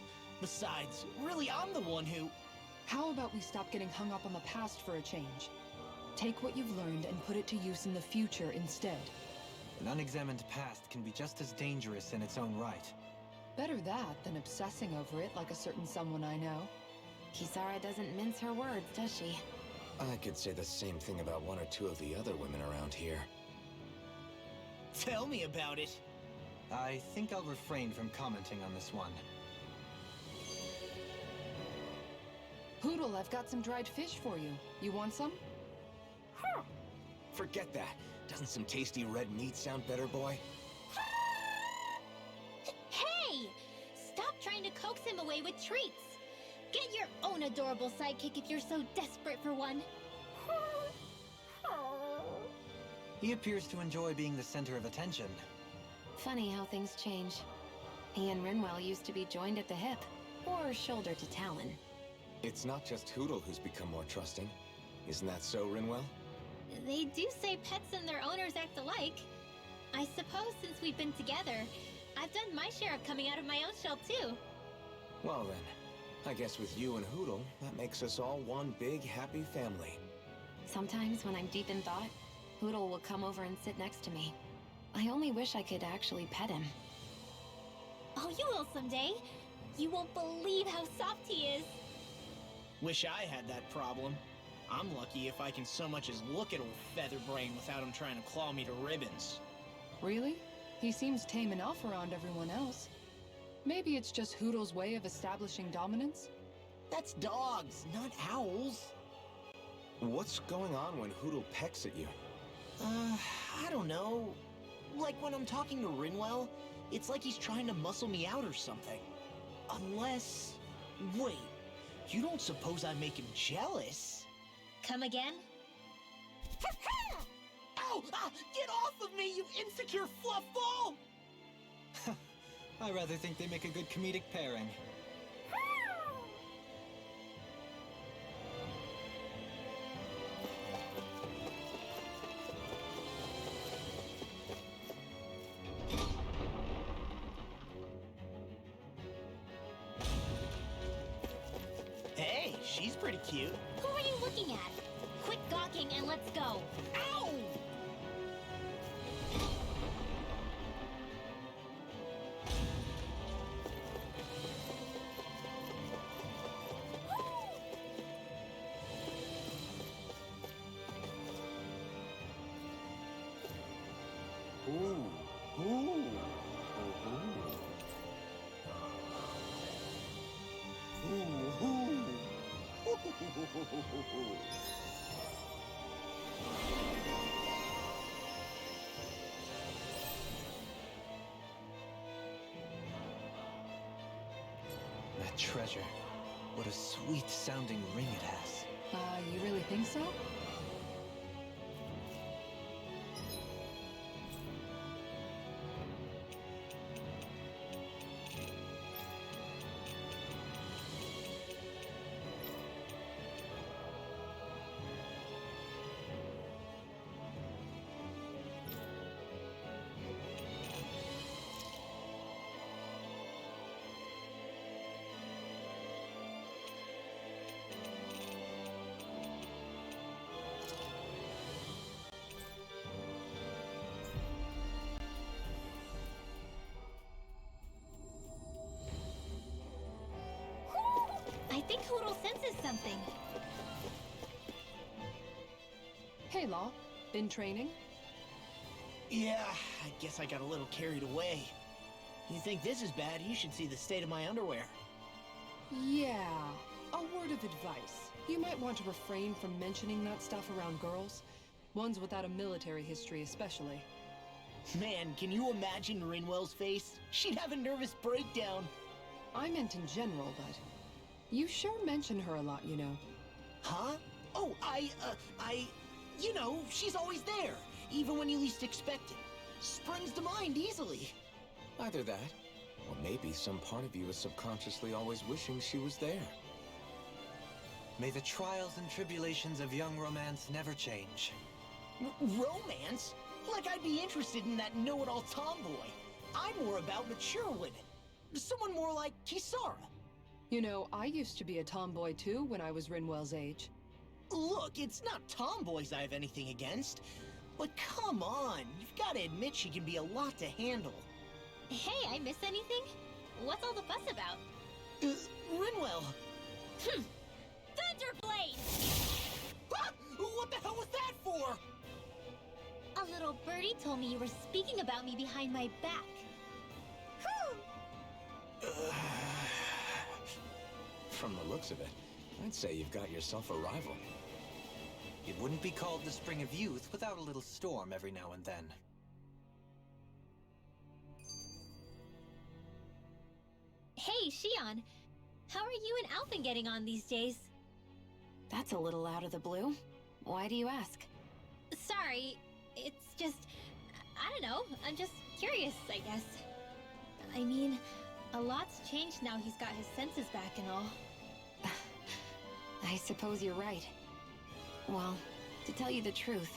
Besides, really, I'm the one who... How about we stop getting hung up on the past for a change? Take what you've learned and put it to use in the future instead. An unexamined past can be just as dangerous in its own right. Better that than obsessing over it like a certain someone I know. Kisara doesn't mince her words, does she? I could say the same thing about one or two of the other women around here. Tell me about it. I think I'll refrain from commenting on this one. Hootle, I've got some dried fish for you. You want some? Forget that. Doesn't some tasty red meat sound better, boy? Hey! Stop trying to coax him away with treats. Get your own adorable sidekick if you're so desperate for one. He appears to enjoy being the center of attention. Funny how things change. He and Rinwell used to be joined at the hip, or shoulder to talon. It's not just Hootle who's become more trusting. Isn't that so, Rinwell? They do say pets and their owners act alike. I suppose since we've been together, I've done my share of coming out of my own shell too. Well then, I guess with you and Hootle, that makes us all one big happy family. Sometimes when I'm deep in thought, Hootle will come over and sit next to me. I only wish I could actually pet him. Oh, you will someday. You won't believe how soft he is. Wish I had that problem. I'm lucky if I can so much as look at old Featherbrain without him trying to claw me to ribbons. Really? He seems tame enough around everyone else. Maybe it's just Hootle's way of establishing dominance? That's dogs, not owls. What's going on when Hootle pecks at you? I don't know. Like when I'm talking to Rinwell, it's like he's trying to muscle me out or something. Unless... Wait, you don't suppose I make him jealous? Come again? Ow! Get off of me, you insecure fluffball! I rather think they make a good comedic pairing. Hey, she's pretty cute. Who are you looking at? Quit gawking and let's go. Ow! That treasure. What a sweet-sounding ring it has. You really think so? I think Hootle senses something. Hey, Law. Been training? Yeah, I guess I got a little carried away. You think this is bad, you should see the state of my underwear. Yeah. A word of advice. You might want to refrain from mentioning that stuff around girls. Ones without a military history especially. Man, can you imagine Rinwell's face? She'd have a nervous breakdown. I meant in general, but... You sure mention her a lot, you know. Huh? Oh, you know, she's always there, even when you least expect it. Springs to mind easily. Either that, or maybe some part of you is subconsciously always wishing she was there. May the trials and tribulations of young romance never change. Romance? Like I'd be interested in that know-it-all tomboy. I'm more about mature women. Someone more like Kisara. You know, I used to be a tomboy too when I was Rinwell's age. Look, it's not tomboys I have anything against. But come on, you've got to admit she can be a lot to handle. Hey, I missed anything? What's all the fuss about? Rinwell! Thunderblade! Ah! What the hell was that for? A little birdie told me you were speaking about me behind my back. From the looks of it, I'd say you've got yourself a rival. It wouldn't be called the Spring of Youth without a little storm every now and then. Hey, Shion. How are you and Alphen getting on these days? That's a little out of the blue. Why do you ask? Sorry, it's just... I don't know, I'm just curious, I guess. I mean, a lot's changed now he's got his senses back and all. I suppose you're right. Well, to tell you the truth,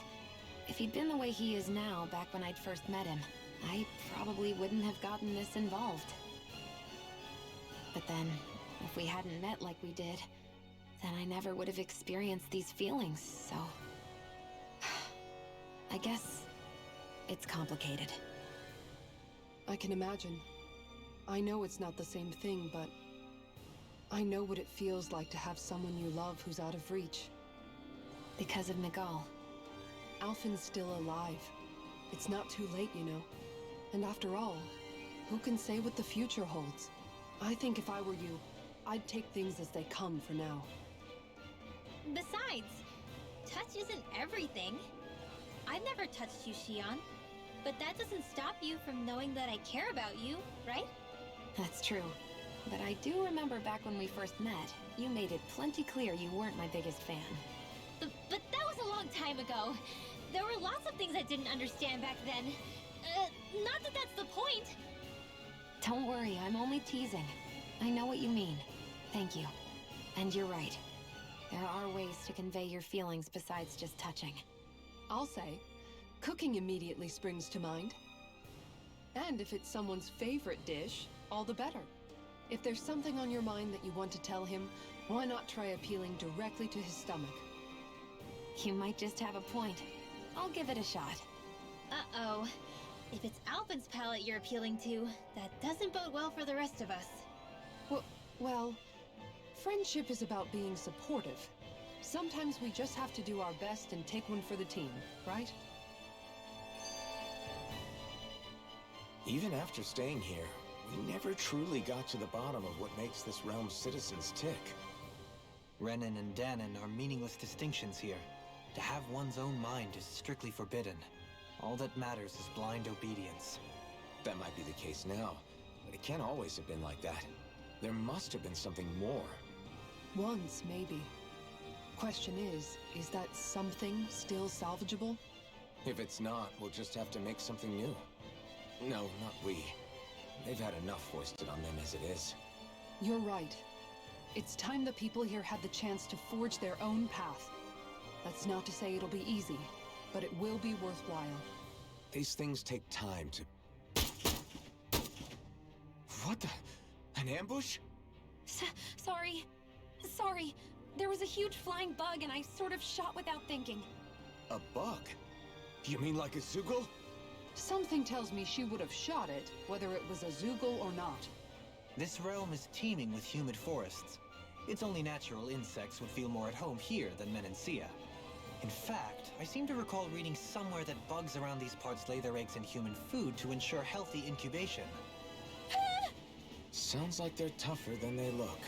if he'd been the way he is now back when I'd first met him, I probably wouldn't have gotten this involved. But then, if we hadn't met like we did, then I never would have experienced these feelings, so... I guess it's complicated. I can imagine. I know it's not the same thing, but I know what it feels like to have someone you love who's out of reach. Because of Miguel. Alphen's still alive. It's not too late, you know. And after all, who can say what the future holds? I think if I were you, I'd take things as they come for now. Besides, touch isn't everything. I've never touched you, Shion. But that doesn't stop you from knowing that I care about you, right? That's true. But I do remember back when we first met, you made it plenty clear you weren't my biggest fan. But that was a long time ago. There were lots of things I didn't understand back then. Not that that's the point. Don't worry, I'm only teasing. I know what you mean. Thank you. And you're right. There are ways to convey your feelings besides just touching. I'll say, cooking immediately springs to mind. And if it's someone's favorite dish, all the better. If there's something on your mind that you want to tell him, why not try appealing directly to his stomach? You might just have a point. I'll give it a shot. Uh-oh. If it's Alphen's palate you're appealing to, that doesn't bode well for the rest of us. Well, friendship is about being supportive. Sometimes we just have to do our best and take one for the team, right? Even after staying here, we never truly got to the bottom of what makes this realm's citizens tick. Renan and Danon are meaningless distinctions here. To have one's own mind is strictly forbidden. All that matters is blind obedience. That might be the case now, but it can't always have been like that. There must have been something more. Once, maybe. Question is that something still salvageable? If it's not, we'll just have to make something new. No, not we. They've had enough foisted on them as it is. You're right. It's time the people here had the chance to forge their own path. That's not to say it'll be easy, but it will be worthwhile. These things take time to... What the... An ambush? Sorry. Sorry. There was a huge flying bug and I sort of shot without thinking. A bug? You mean like a Zeugl? Something tells me she would have shot it, whether it was a Zeugl or not. This realm is teeming with humid forests. It's only natural insects would feel more at home here than Menancia. In fact, I seem to recall reading somewhere that bugs around these parts lay their eggs in human food to ensure healthy incubation. Sounds like they're tougher than they look.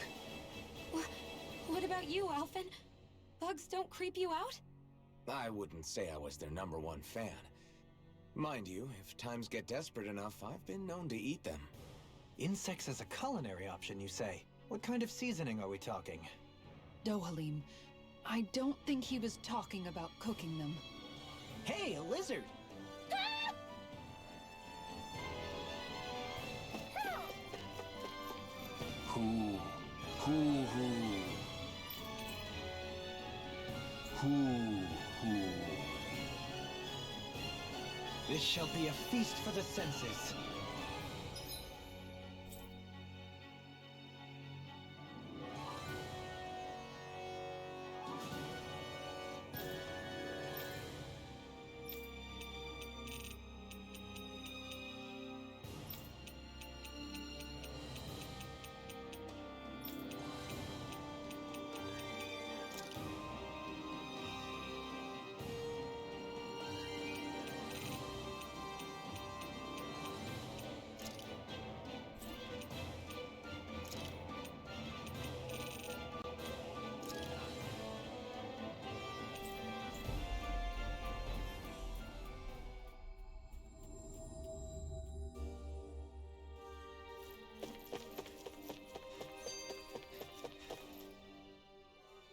What about you, Alphen? Bugs don't creep you out? I wouldn't say I was their #1 fan. Mind you, if times get desperate enough, I've been known to eat them. Insects as a culinary option, you say? What kind of seasoning are we talking? Dohalim, I don't think he was talking about cooking them. Hey, a lizard! Who? This shall be a feast for the senses.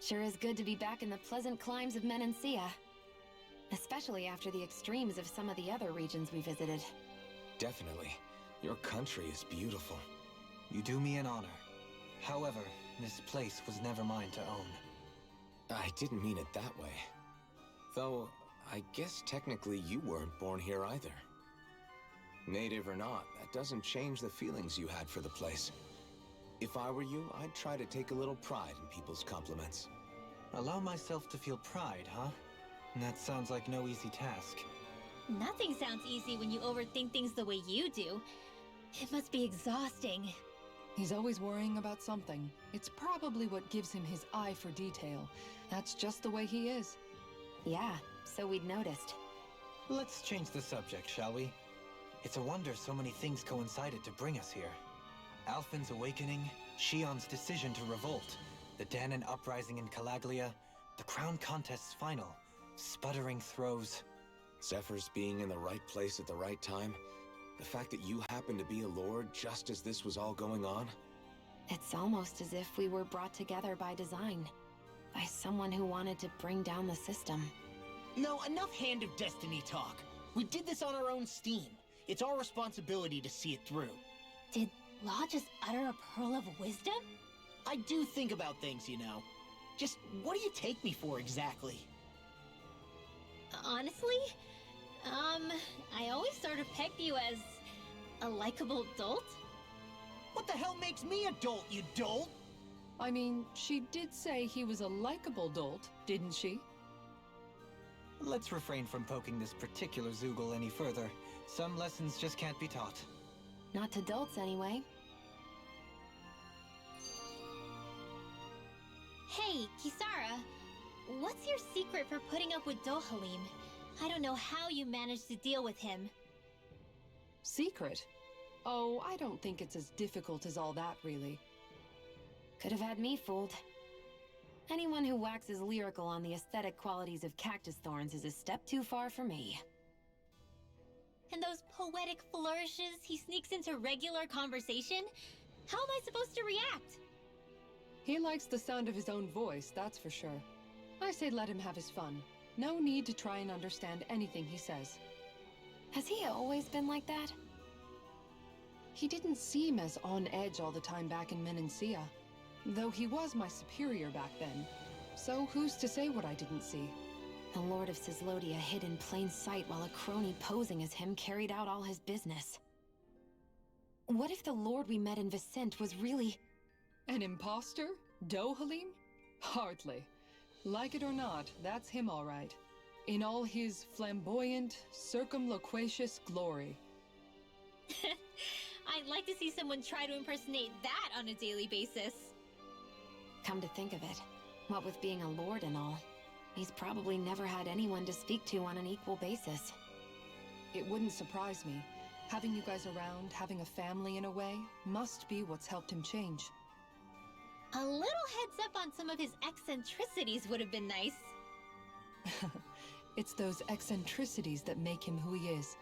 Sure is good to be back in the pleasant climes of Menancia. Especially after the extremes of some of the other regions we visited. Definitely. Your country is beautiful. You do me an honor. However, this place was never mine to own. I didn't mean it that way. Though, I guess technically you weren't born here either. Native or not, that doesn't change the feelings you had for the place. If I were you, I'd try to take a little pride in people's compliments. Allow myself to feel pride, huh? That sounds like no easy task. Nothing sounds easy when you overthink things the way you do. It must be exhausting. He's always worrying about something. It's probably what gives him his eye for detail. That's just the way he is. Yeah, so we'd noticed. Let's change the subject, shall we? It's a wonder so many things coincided to bring us here. Alphen's awakening, Shion's decision to revolt, the Dahnan uprising in Calaglia, the Crown Contest's final, sputtering throws. Zephyr's being in the right place at the right time, the fact that you happened to be a lord just as this was all going on. It's almost as if we were brought together by design. By someone who wanted to bring down the system. No, enough Hand of Destiny talk. We did this on our own steam. It's our responsibility to see it through. Did Law just utter a pearl of wisdom? I do think about things, you know. Just what do you take me for exactly? Honestly, I always sort of pegged you as a likable dolt. What the hell makes me a dolt, you dolt? I mean, she did say he was a likable dolt, didn't she? Let's refrain from poking this particular Zoogle any further. Some lessons just can't be taught. Not to dolts, anyway. Hey, Kisara, what's your secret for putting up with Dohalim? I don't know how you managed to deal with him. Secret? Oh, I don't think it's as difficult as all that, really. Could have had me fooled. Anyone who waxes lyrical on the aesthetic qualities of cactus thorns is a step too far for me. And those poetic flourishes he sneaks into regular conversation? How am I supposed to react? He likes the sound of his own voice, that's for sure. I say let him have his fun. No need to try and understand anything he says. Has he always been like that? He didn't seem as on edge all the time back in Menancia. Though he was my superior back then. So who's to say what I didn't see? The Lord of Cislodia hid in plain sight while a crony posing as him carried out all his business. What if the Lord we met in Vicente was really... An imposter? Dohalim? Hardly. Like it or not, that's him all right. In all his flamboyant, circumloquacious glory. I'd like to see someone try to impersonate that on a daily basis. Come to think of it, what with being a lord and all, he's probably never had anyone to speak to on an equal basis. It wouldn't surprise me. Having you guys around, having a family in a way, must be what's helped him change. A little heads up on some of his eccentricities would have been nice. It's those eccentricities that make him who he is.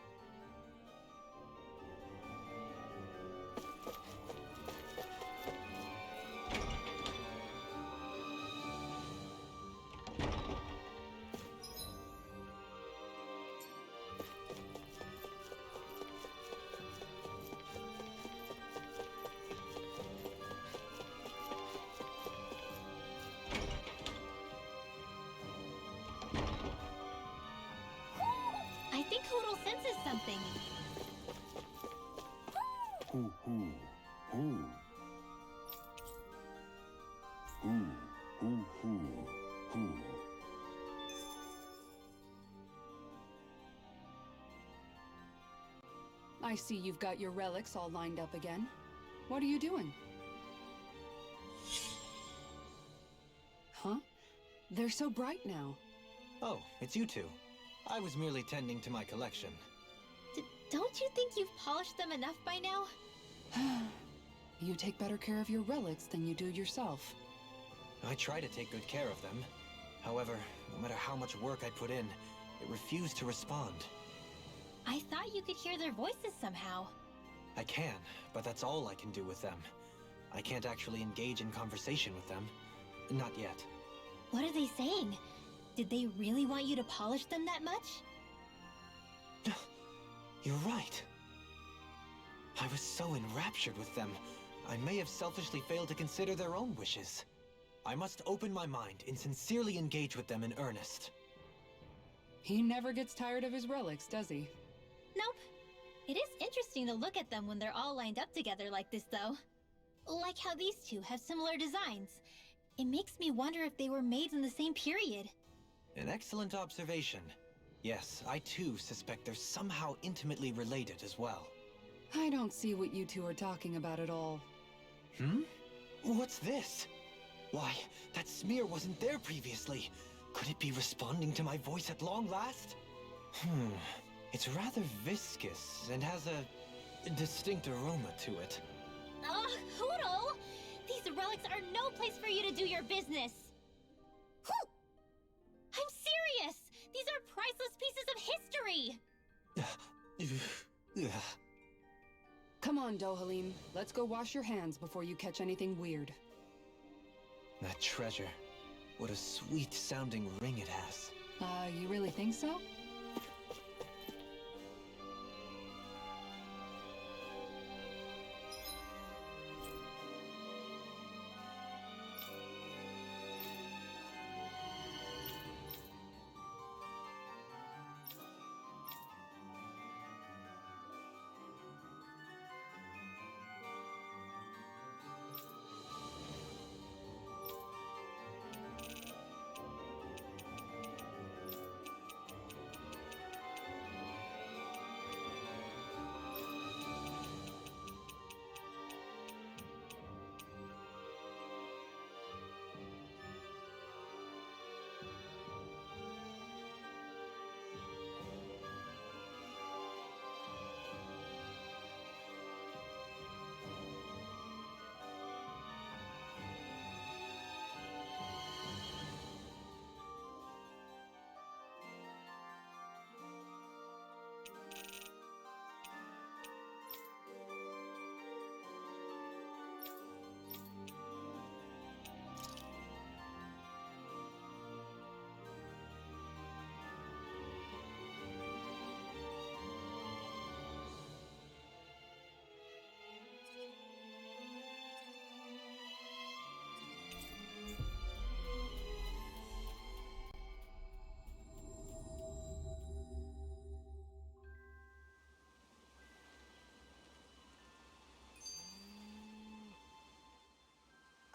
I think Hoodle senses something. Hoo hoo hoo. Hoo hoo hoo hoo. I see you've got your relics all lined up again. What are you doing? Huh? They're so bright now. Oh, it's you two. I was merely tending to my collection. Don't you think you've polished them enough by now? You take better care of your relics than you do yourself. I try to take good care of them. However, no matter how much work I put in, it refused to respond. I thought you could hear their voices somehow. I can, but that's all I can do with them. I can't actually engage in conversation with them. Not yet. What are they saying? Did they really want you to polish them that much? You're right. I was so enraptured with them, I may have selfishly failed to consider their own wishes. I must open my mind and sincerely engage with them in earnest. He never gets tired of his relics, does he? Nope. It is interesting to look at them when they're all lined up together like this, though. Like how these two have similar designs. It makes me wonder if they were made in the same period. An excellent observation. Yes, I too suspect they're somehow intimately related as well. I don't see what you two are talking about at all. Hmm? What's this? Why, that smear wasn't there previously. Could it be responding to my voice at long last? It's rather viscous and has a distinct aroma to it. Ugh, Hootle! These relics are no place for you to do your business! Whew! I'm serious! These are priceless pieces of history! Come on, Dohalim. Let's go wash your hands before you catch anything weird. That treasure. What a sweet-sounding ring it has. You really think so?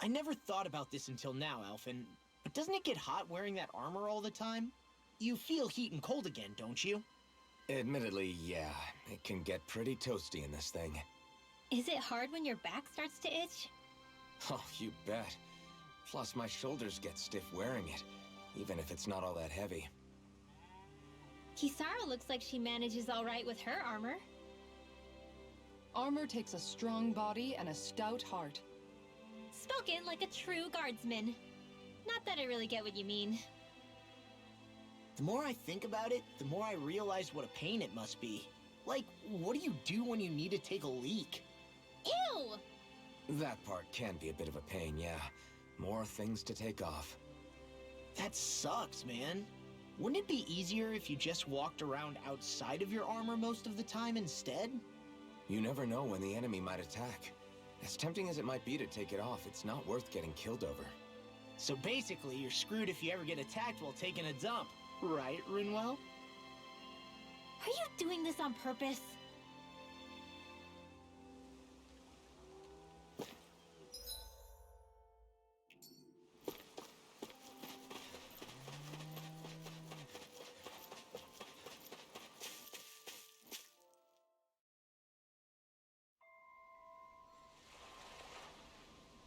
I never thought about this until now, Alphen, but doesn't it get hot wearing that armor all the time? You feel heat and cold again, don't you? Admittedly, yeah. It can get pretty toasty in this thing. Is it hard when your back starts to itch? Oh, you bet. Plus, my shoulders get stiff wearing it, even if it's not all that heavy. Kisara looks like she manages all right with her armor. Armor takes a strong body and a stout heart. Spoken like a true guardsman. Not that I really get what you mean. The more I think about it, the more I realize what a pain it must be. Like, what do you do when you need to take a leak? Ew! That part can be a bit of a pain, yeah. More things to take off. That sucks, man. Wouldn't it be easier if you just walked around outside of your armor most of the time instead? You never know when the enemy might attack. As tempting as it might be to take it off, it's not worth getting killed over. So basically, you're screwed if you ever get attacked while taking a dump. Right, Rinwell? Are you doing this on purpose?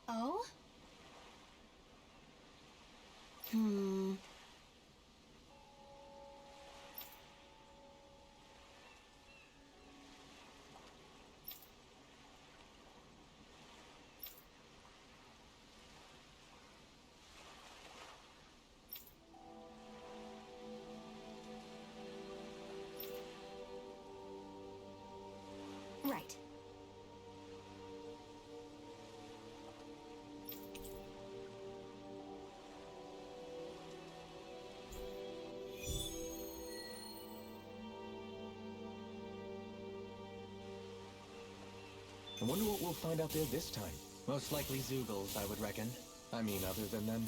Oh? Right. I wonder what we'll find out there this time. Most likely Zeugles, I would reckon. I mean, other than them.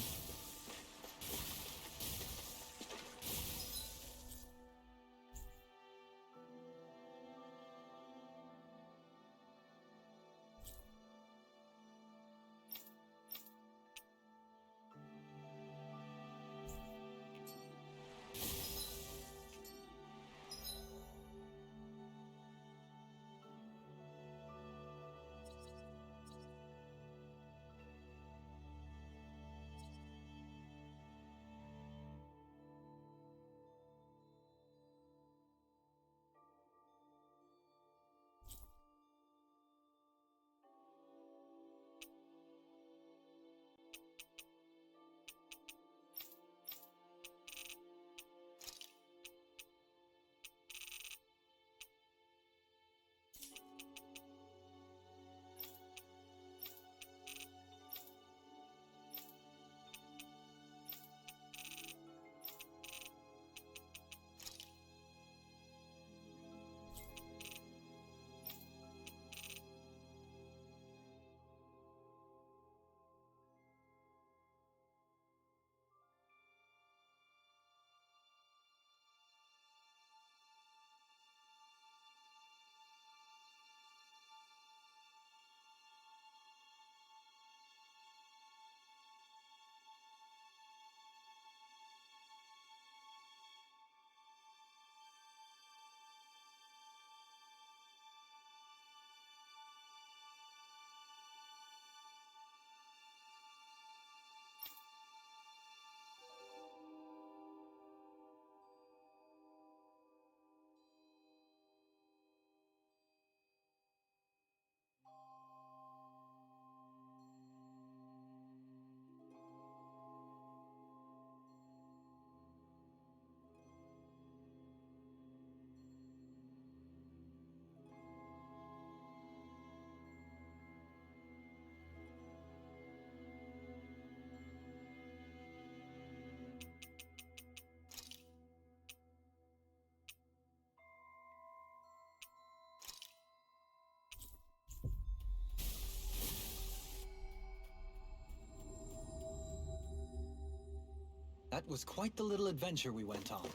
That was quite the little adventure we went on.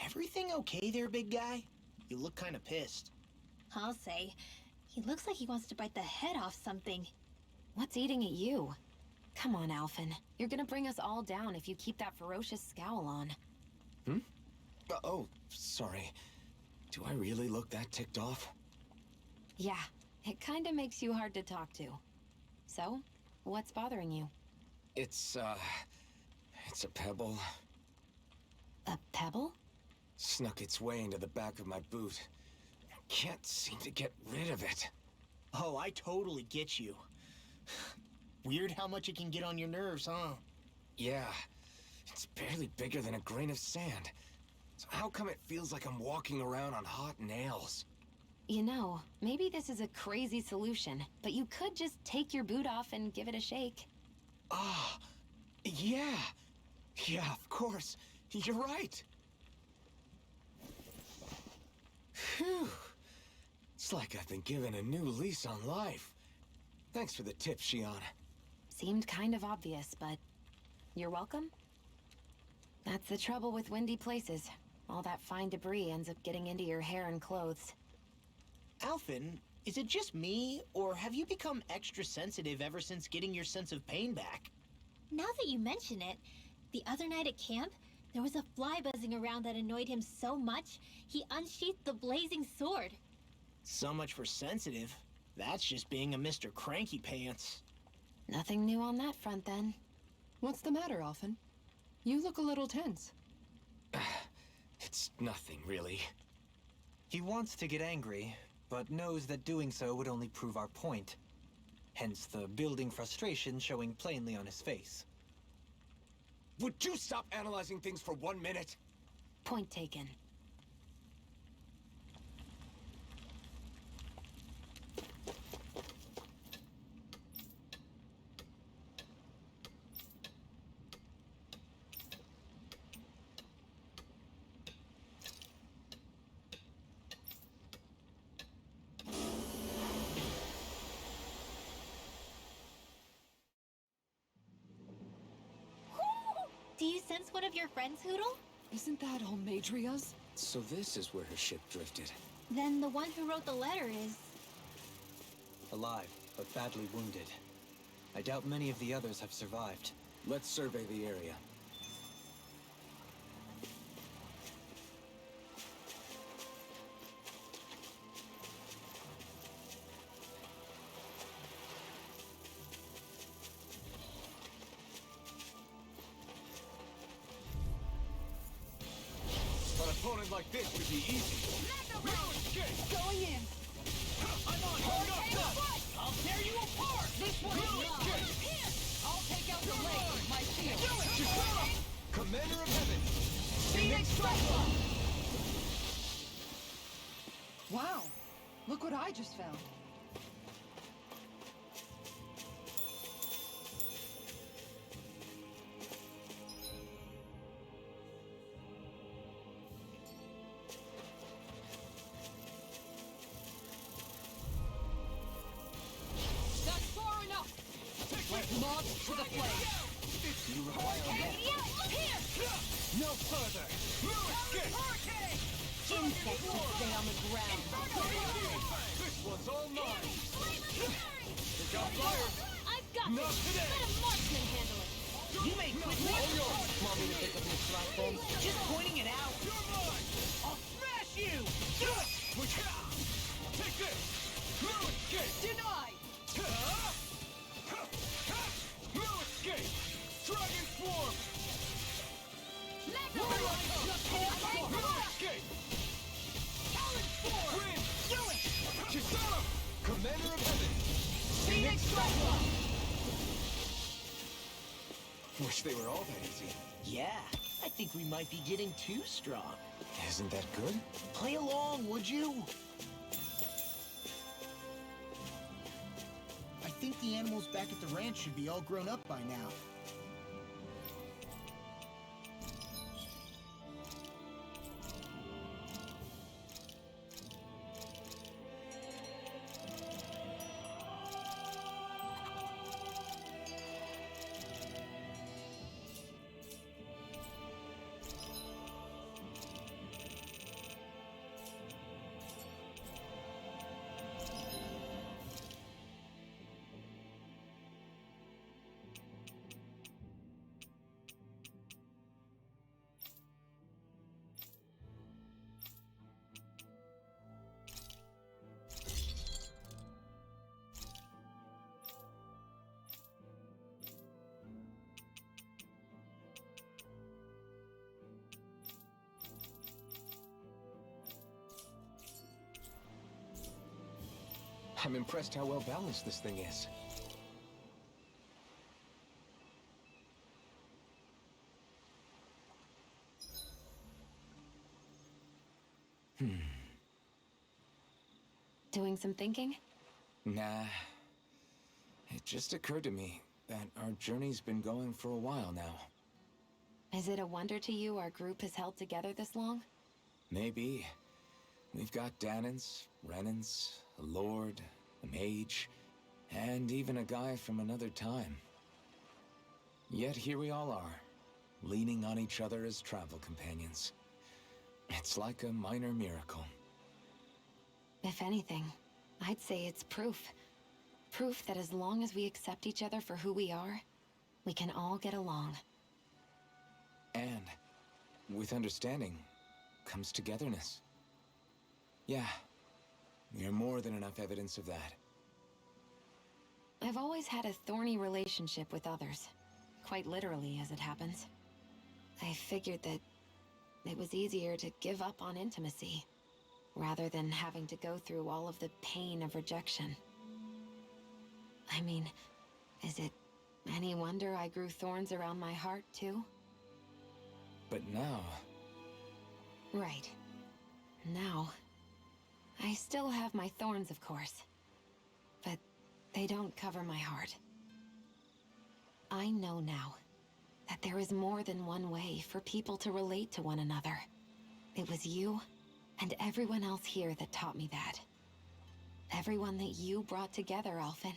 Everything okay there, big guy? You look kind of pissed. I'll say. He looks like he wants to bite the head off something. What's eating at you? Come on, Alphen. You're gonna bring us all down if you keep that ferocious scowl on. Oh, sorry. Do I really look that ticked off? Yeah, it kinda makes you hard to talk to. So, what's bothering you? It's a pebble. A pebble? Snuck its way into the back of my boot. Can't seem to get rid of it. Oh, I totally get you. Weird how much it can get on your nerves, huh? Yeah, it's barely bigger than a grain of sand. So how come it feels like I'm walking around on hot nails? You know, maybe this is a crazy solution, but you could just take your boot off and give it a shake. Ah, yeah. Yeah, of course. You're right. Phew. It's like I've been given a new lease on life. Thanks for the tip, Shion. Seemed kind of obvious, but you're welcome. That's the trouble with windy places. All that fine debris ends up getting into your hair and clothes. Alphen, is it just me, or have you become extra sensitive ever since getting your sense of pain back? Now that you mention it, the other night at camp, there was a fly buzzing around that annoyed him so much, he unsheathed the blazing sword. So much for sensitive. That's just being a Mr. Cranky Pants. Nothing new on that front, then. What's the matter, Alphen? You look a little tense. It's nothing, really. He wants to get angry, but knows that doing so would only prove our point. Hence the building frustration showing plainly on his face. Would you stop analyzing things for 1 minute? Point taken. Dan's one of your friends, Hootle? Isn't that Almadria's? So this is where her ship drifted. Then the one who wrote the letter is... Alive, but badly wounded. I doubt many of the others have survived. Let's survey the area. An opponent like this should be easy. No escape! Going in. I'm on Hurricane! I'll tear you apart! This one is mine! I'll take out the leg with my shield! Commander of Heaven! Phoenix Strike! Wow! Look what I just found. That's far enough! Like moths to the flame! You require no further! Hurricane! Insects will stay on the ground! This one's all mine! It got fired! I've got Not this! today! Let a marksman handle it! You may quit me. All yours! Want me to pick up your slap then? Just pointing it out. You're mine! I'll smash you! Take this! No escape! Denied! No escape! Dragon Swarm! No escape! Talon Swarm! Win! Do it! Chisara! Commander of Heaven! Phoenix Strike! Wish they were all that easy. Yeah, I think we might be getting too strong. Isn't that good? Play along, would you? I think the animals back at the ranch should be all grown up by now. I'm impressed how well balanced this thing is. Doing some thinking? Nah. It just occurred to me that our journey's been going for a while now. Is it a wonder to you our group has held together this long? Maybe. We've got Danans, Renans, a lord, a mage, and even a guy from another time. Yet here we all are, leaning on each other as travel companions. It's like a minor miracle. If anything, I'd say it's proof. Proof that as long as we accept each other for who we are, we can all get along. And with understanding comes togetherness. Yeah, we are more than enough evidence of that. I've always had a thorny relationship with others. Quite literally, as it happens. I figured that it was easier to give up on intimacy, rather than having to go through all of the pain of rejection. I mean, is it any wonder I grew thorns around my heart, too? But now... Right. Now... I still have my thorns, of course. But they don't cover my heart. I know now that there is more than one way for people to relate to one another. It was you and everyone else here that taught me that. Everyone that you brought together, Alphen.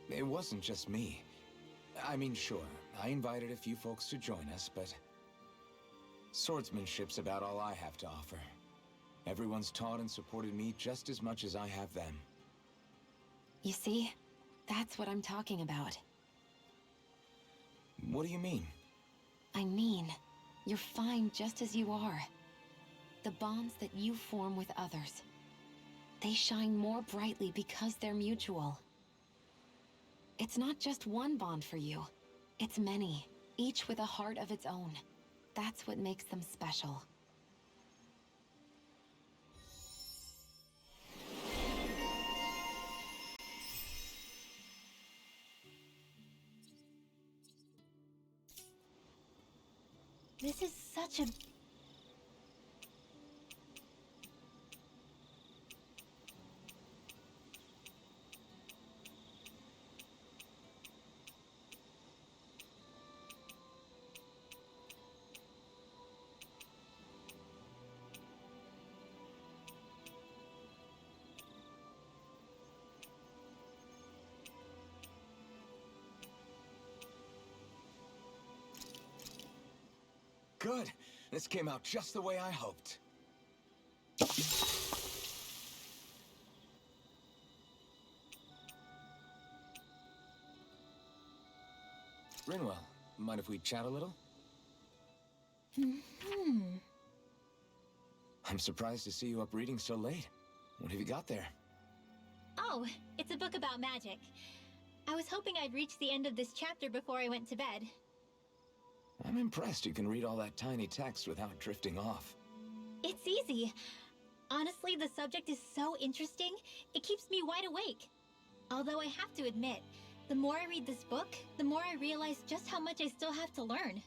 It wasn't just me. I mean, sure, I invited a few folks to join us, but swordsmanship's about all I have to offer. Everyone's taught and supported me just as much as I have them. You see? That's what I'm talking about. What do you mean? I mean, you're fine just as you are. The bonds that you form with others, they shine more brightly because they're mutual. It's not just one bond for you. It's many, each with a heart of its own. That's what makes them special. This is such a... Good. This came out just the way I hoped. Rinwell, mind if we chat a little? I'm surprised to see you up reading so late. What have you got there? Oh, it's a book about magic. I was hoping I'd reach the end of this chapter before I went to bed. I'm impressed you can read all that tiny text without drifting off. It's easy. Honestly, the subject is so interesting, it keeps me wide awake. Although I have to admit, the more I read this book, the more I realize just how much I still have to learn.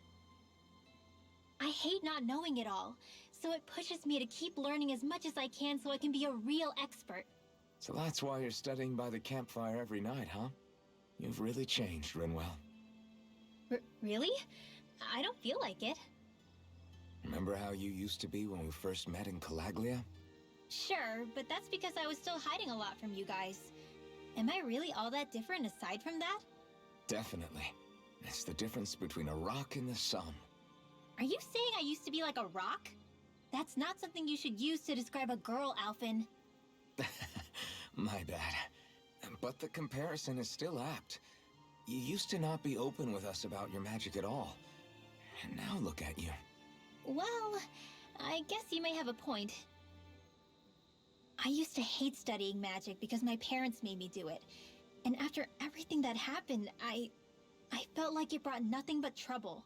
I hate not knowing it all, so it pushes me to keep learning as much as I can so I can be a real expert. So that's why you're studying by the campfire every night, huh? You've really changed, Rinwell. Really? I don't feel like it. Remember how you used to be when we first met in Calaglia? Sure, but that's because I was still hiding a lot from you guys. Am I really all that different aside from that? Definitely. It's the difference between a rock and the sun. Are you saying I used to be like a rock? That's not something you should use to describe a girl, Alphen. My bad. But the comparison is still apt. You used to not be open with us about your magic at all. And now look at you. Well, I guess you may have a point. I used to hate studying magic because my parents made me do it. And after everything that happened, I felt like it brought nothing but trouble.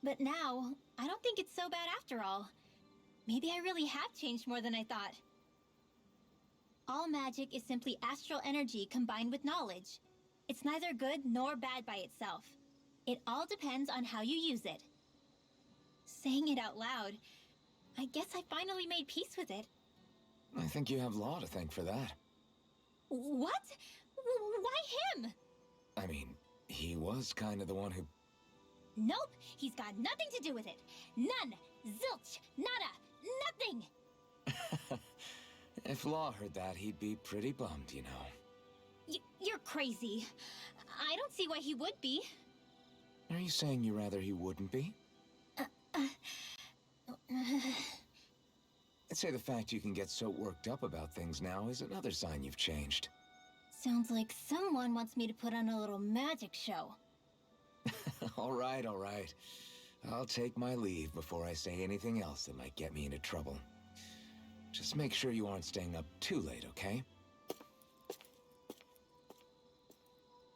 But now, I don't think it's so bad after all. Maybe I really have changed more than I thought. All magic is simply astral energy combined with knowledge. It's neither good nor bad by itself. It all depends on how you use it. Saying it out loud, I guess I finally made peace with it. I think you have Law to thank for that. What? Why him? I mean, he was kind of the one who... Nope, he's got nothing to do with it. None. Zilch. Nada. Nothing. If Law heard that, he'd be pretty bummed, you know. You're crazy. I don't see why he would be. Are you saying you rather he wouldn't be? I'd say the fact you can get so worked up about things now is another sign you've changed. Sounds like someone wants me to put on a little magic show. All right, all right. I'll take my leave before I say anything else that might get me into trouble. Just make sure you aren't staying up too late, okay?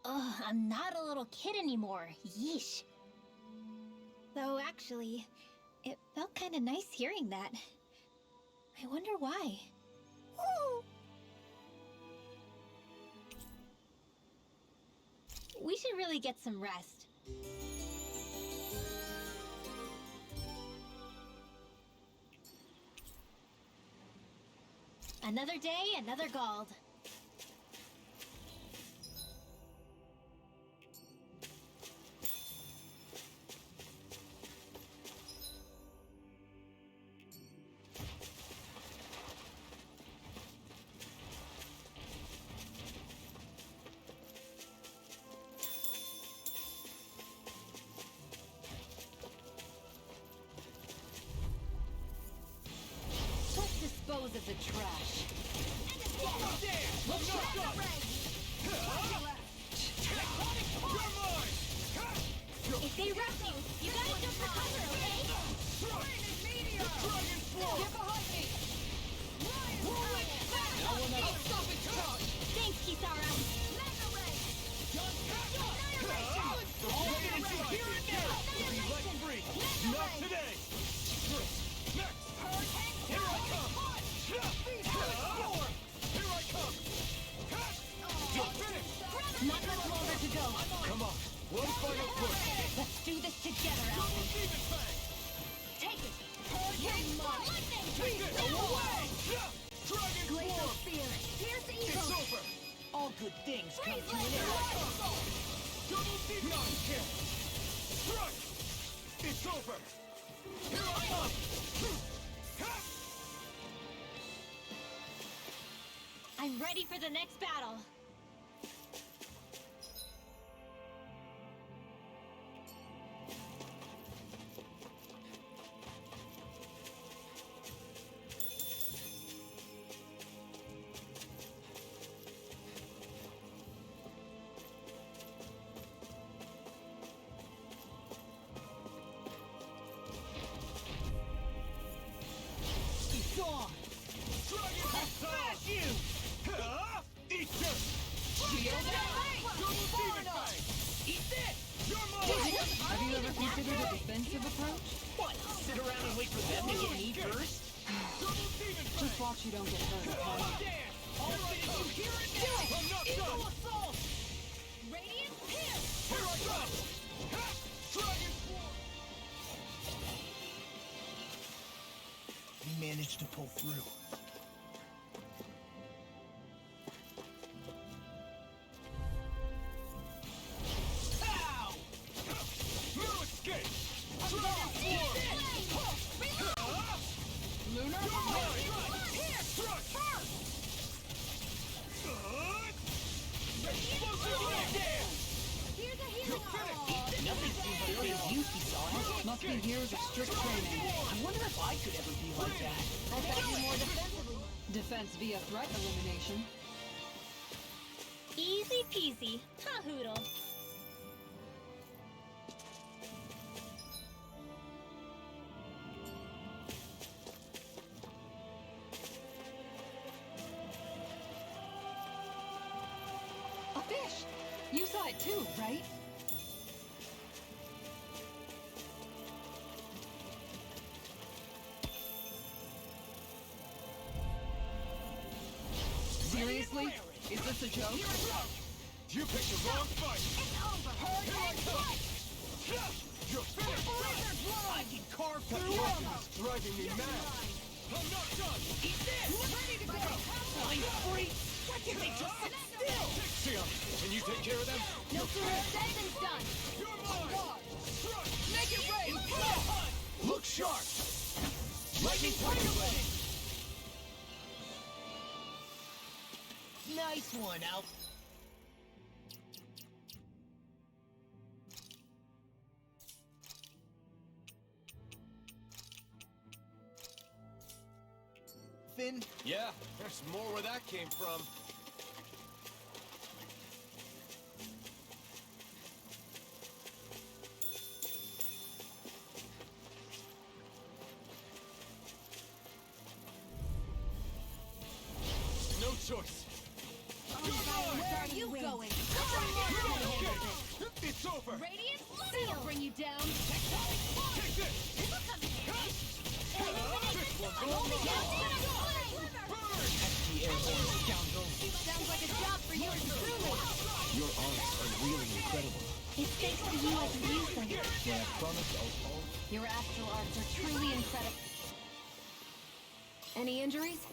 Ugh, I'm not a little kid anymore. Yeesh. Though, actually, it felt kind of nice hearing that. I wonder why. Woo! We should really get some rest. Another day, another Gald. piece of trash. I'm not done! You're mine! If they rush you, you gotta jump for cover, okay? Dragon Force! Get behind me! Now we're not stopping count! Thanks, Kisara. All units in here and now! Will be let free! Not today! Next! Here I come! Here I come! You're finished! Not much longer to go. Come on, one final push! Let's do this together, Double Alvin. Demon Fang! Take it! Hurricane Slash! Take this! Away! Dragon Glacial Form! Spear! Pierce It's Eagle! over! All good things come Freeze to an Here end. I come! Double Demon Kill! Strike! It's over! Here I come! I'm ready for the next battle. Gone! Dragon Smash you! Eat this! Shield Double Demon Fang! Eat this! You're mine! Have you ever considered a defensive approach? What? Sit around and wait for them to get me first? Double Demon Fang! Just watch you don't get hurt, okay? Stand! All units in here and now! I'm not Eagle done! Assault! Radiant Pierce! Here I come! Dragon Form! We managed to pull through. Pow! No escape! Dragon Form! Lunar You're Blade! mine! Strike! Explosive Leg! Here's a You're healing finished! Nothing seems to phase you, Kisara. Must be years of strict training. I wonder if I could ever be like that. I thought you were more defensively. Defense via threat elimination. Easy peasy. Ha hoodle. A fish! You saw it too, right? Seriously? Is this a joke? You picked the wrong fight! It's over. Here I come! You're finished! I can carve That through weapon armor! is driving me mad! I'm not done! Eat this! Ready to go! I'm free! Why can't they just sit still? Sion, can you take care of them? No sooner said than done. You're mine! Strike! Make it rain! Look sharp! Lightning Tiger Blade! Nice one, Alf. Finn? Yeah, there's more where that came from. No choice. Where are you going? It's over! Radiant Seal! Bring you down. Take this! This'll come in handy. This one's I'm all only mine! counting on a Burn! The airborne scoundrel. Sounds like a job for yours truly. Your arts are really incredible. It's thanks to you I can use them. When I promised I'll Your astral arts are truly incredible. Any injuries?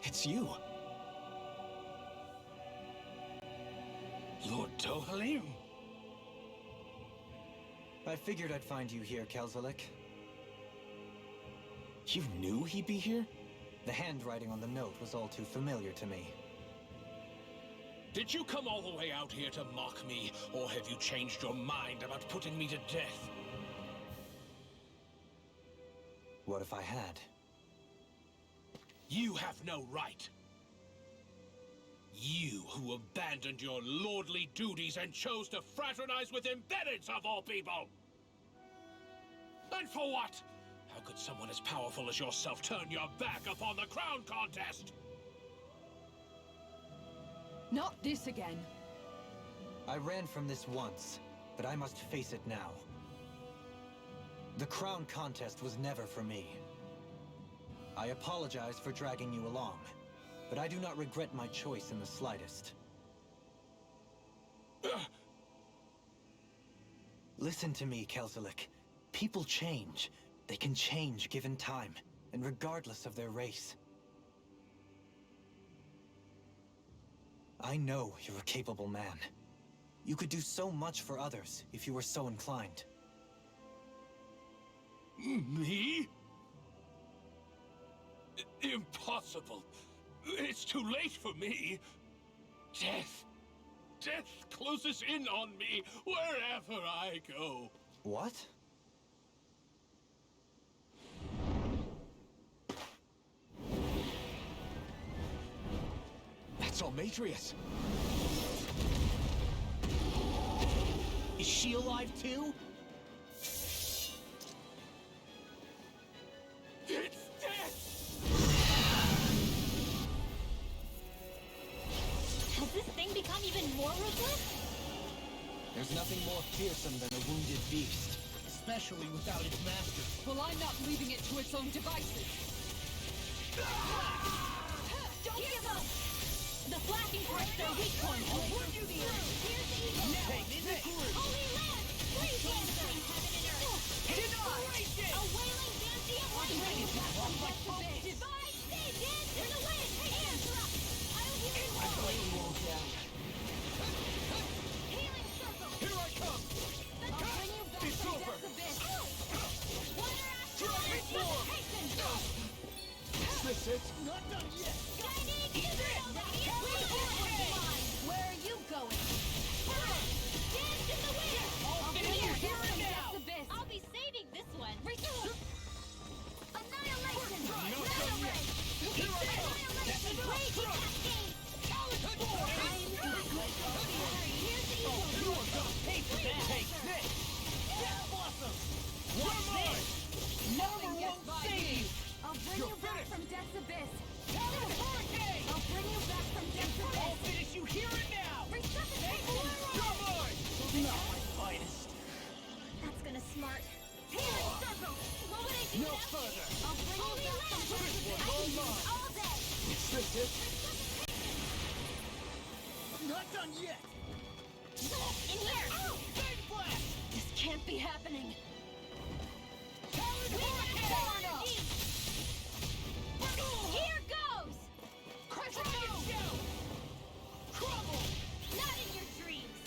It's you. Lord Dohalim? I figured I'd find you here, Kelzelik. You knew he'd be here? The handwriting on the note was all too familiar to me. Did you come all the way out here to mock me, or have you changed your mind about putting me to death? What if I had? You have no right. You who abandoned your lordly duties and chose to fraternize with embeddeds of all people! And for what? How could someone as powerful as yourself turn your back upon the crown contest? Not this again. I ran from this once, but I must face it now. The crown contest was never for me. I apologize for dragging you along, but I do not regret my choice in the slightest. Listen to me, Kelzelik. People change. They can change given time, and regardless of their race. I know you're a capable man. You could do so much for others if you were so inclined. Me? Impossible. It's too late for me. Death. Death closes in on me wherever I go. What? That's Almetrius. Is she alive too? It's death! Has this thing become even more ruthless? There's nothing more fearsome than a wounded beast. Especially without its master. Well, I'm not leaving it to its own devices. Don't give up! The flashing parts are weak points. I'll work you through. Here's the evil. Holy land! Free cancer! Heaven and earth! Deny! A wailing fancy of lightning! Divide! Stay dead! Turn away! Hands up! I'll heal you all! Healing circle! Here I come! I'll bring you back It's from over. death's abyss! Water Transform! Is this it? Not done yet! Guiding Israel! Where are you going? Dance in the wind! I'll bring you here back and from now. death's abyss! I'll be saving this one! Annihilation! Not done yet! Here I come! Annihilation! Raging cascade! Here's the evil! You are done! Take that! Take this! Death Blossom! Where am I? Nothing won't save you! I'll bring You're you back finished. from death's abyss! Hurricane! I'll bring you back from death's I'll abyss! finish you here and now! Resuscitation! You're mine! Not my finest. That's gonna smart. Healing circle! What would I do No now? further. I'll bring you back from death's abyss! I all can do mine. it all day! Is this it? Not done yet! In here! Big blast! This can't be happening! Talon We Hurricane! got energy! Here goes! Crescent Shout! Crumble! Not in your dreams!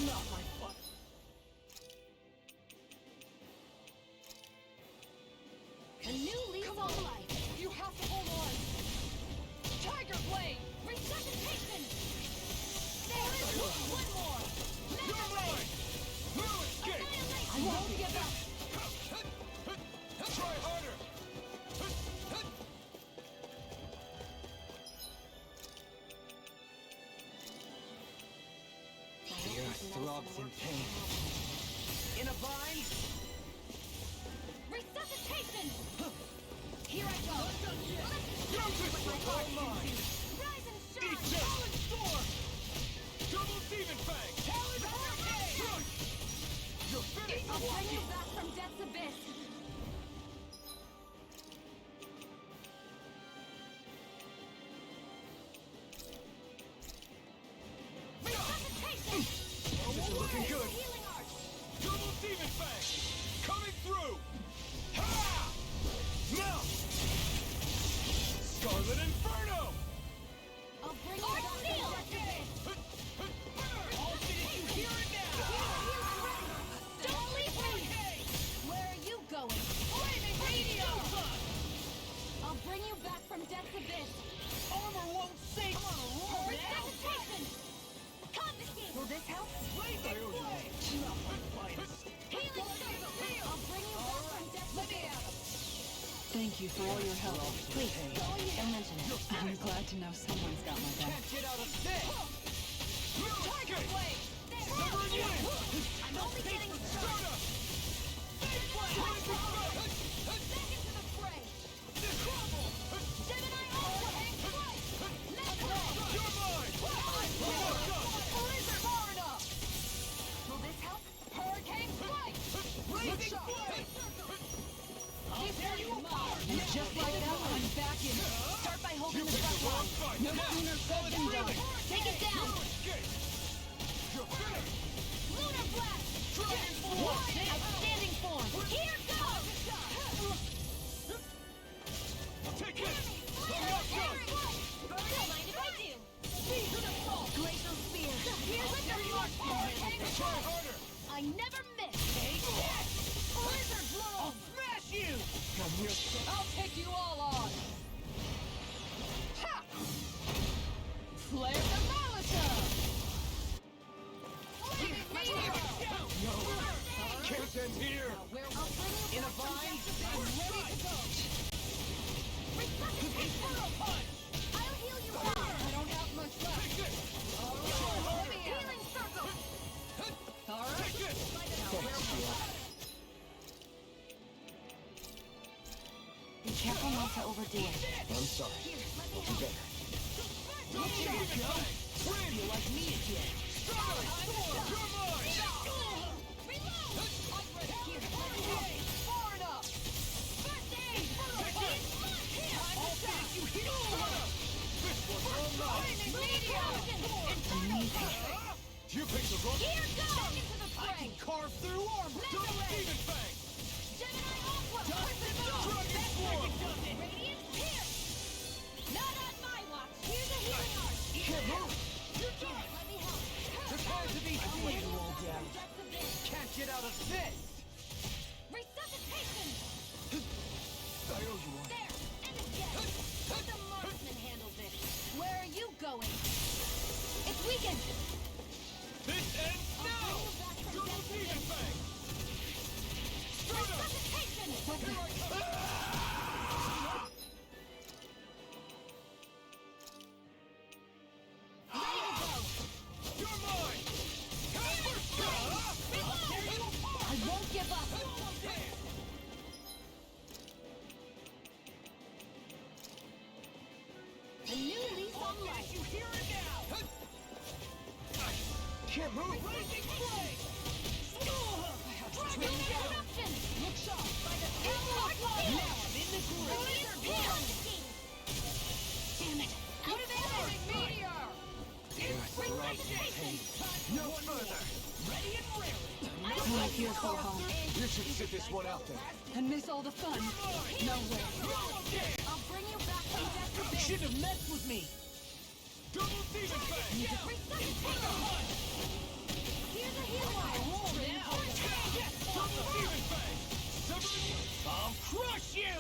Not my fun. A new lease on life! You have to hold on. Tiger Blade! Resuscitation! There is one more! You're mine! No escape! Annihilation! I won't give up. Try harder! The earth throbs in pain. In a bind? Resuscitation! Here I go! This was all mine! Rise and Eat shine! this! Talon Storm! Double Demon Fang! Talon Hurricane! You're finished! I'll bring you back from death's abyss! Resuscitation! This is looking good! Healing arch! Double Demon Fang! Coming through! Ha! Now! Scarlet Inferno! I'll bring you back from death. All cities, you hear it now! Don't leave me! Where are you going? Flaming meteor! I'll bring you back from Death's Abyss. Armor won't save you! Resuscitation! Confiscate! Will this help? Blazing flame! Healing circle! I'll bring you back from Death's Abyss. Thank you for all your help. Please, don't mention it. I'm glad to know someone's got my back. Can't get out of this! Tiger Blade! Never again! I'm only getting started. Back into the fray! Crumble! Gemini Ultra! You're mine! Blizzard! Far enough! Will this help? Hurricane Flight! Blazing flame! I'll tear you apart! And just like that, I'm back in. Start by holding the front line. No sooner said than done. Take it down! You're finished! Lunar Blast! Dragon Force! Outstanding form! Here goes! Take it! Don't mind if I do! Speed to the fall! Glacial Spear! Here's a Try harder! I never miss! Take this! Blizzard Blow! I'll smash you! Come here, son. I'll take you all on! Ha! Flare the Molotov! No! Can't end here! In a vine, I'm ready to go! Inferno punch! I'll heal you all! I don't have much left. Take this! Healing circle! All right. Take this! Be careful not to overdo it. I'm sorry. We'll do better. Feel like me again! Scarlet Sword! You're mine! Far enough. All things you hear! This one's all mine! You picked the wrong... Here goes! Into the I fray! can carve through armor! Double Demon Fang! Gemini Aqua! Dragon Sword! Radiant Pierce! Not on my watch! Here's a healing art! Can't move! You're done! Let me help! Prepare to be Wait, roll down! Can't get out of this! Resuscitation! I owe you one. There! And again! Let the marksman handle this! Where are you going? It's weakened! This ends now! Double Demon Fang! Resuscitation! Here I come! Ready to go! You're mine! I won't give up! A new lease on life! You hear it now! Can't move! Blazing Flame! Dragon Disruption! Look sharp! By the power of love! Now I'm in the groove! Blizzard Blow! Damn it! Out of ammo! Meteor! Resuscitation! No further! Ready and raring! I feel so hot. You should sit this one out then. And miss all the fun. No way. I'll bring you back from Death's You Abyss! shouldn't have messed with me! Double Demon Fang! Resuscitation! Here's a healing art! Double Demon Fang! I'll crush you!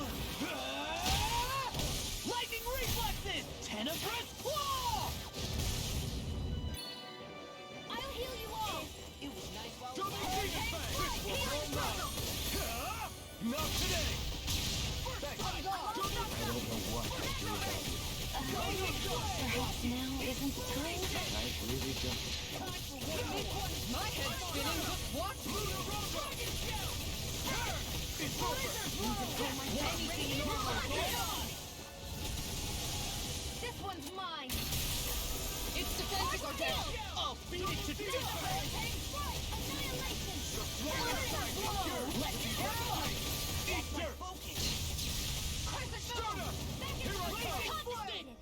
Lightning reflexes! Tenebrous Claw! I'll heal you all! It was nice while Double Demon Fang! This one's all mine! Not today! I'm gone! I don't know what to do about it. Perhaps now isn't the time? I really don't. My head's spinning. Just watch me. It's over! This one's mine! Its defenses are down. I'll beat it to death! Hurricane Strike! Annihilation! Let's go! Easter! Stardust! Here I come! Confiscated!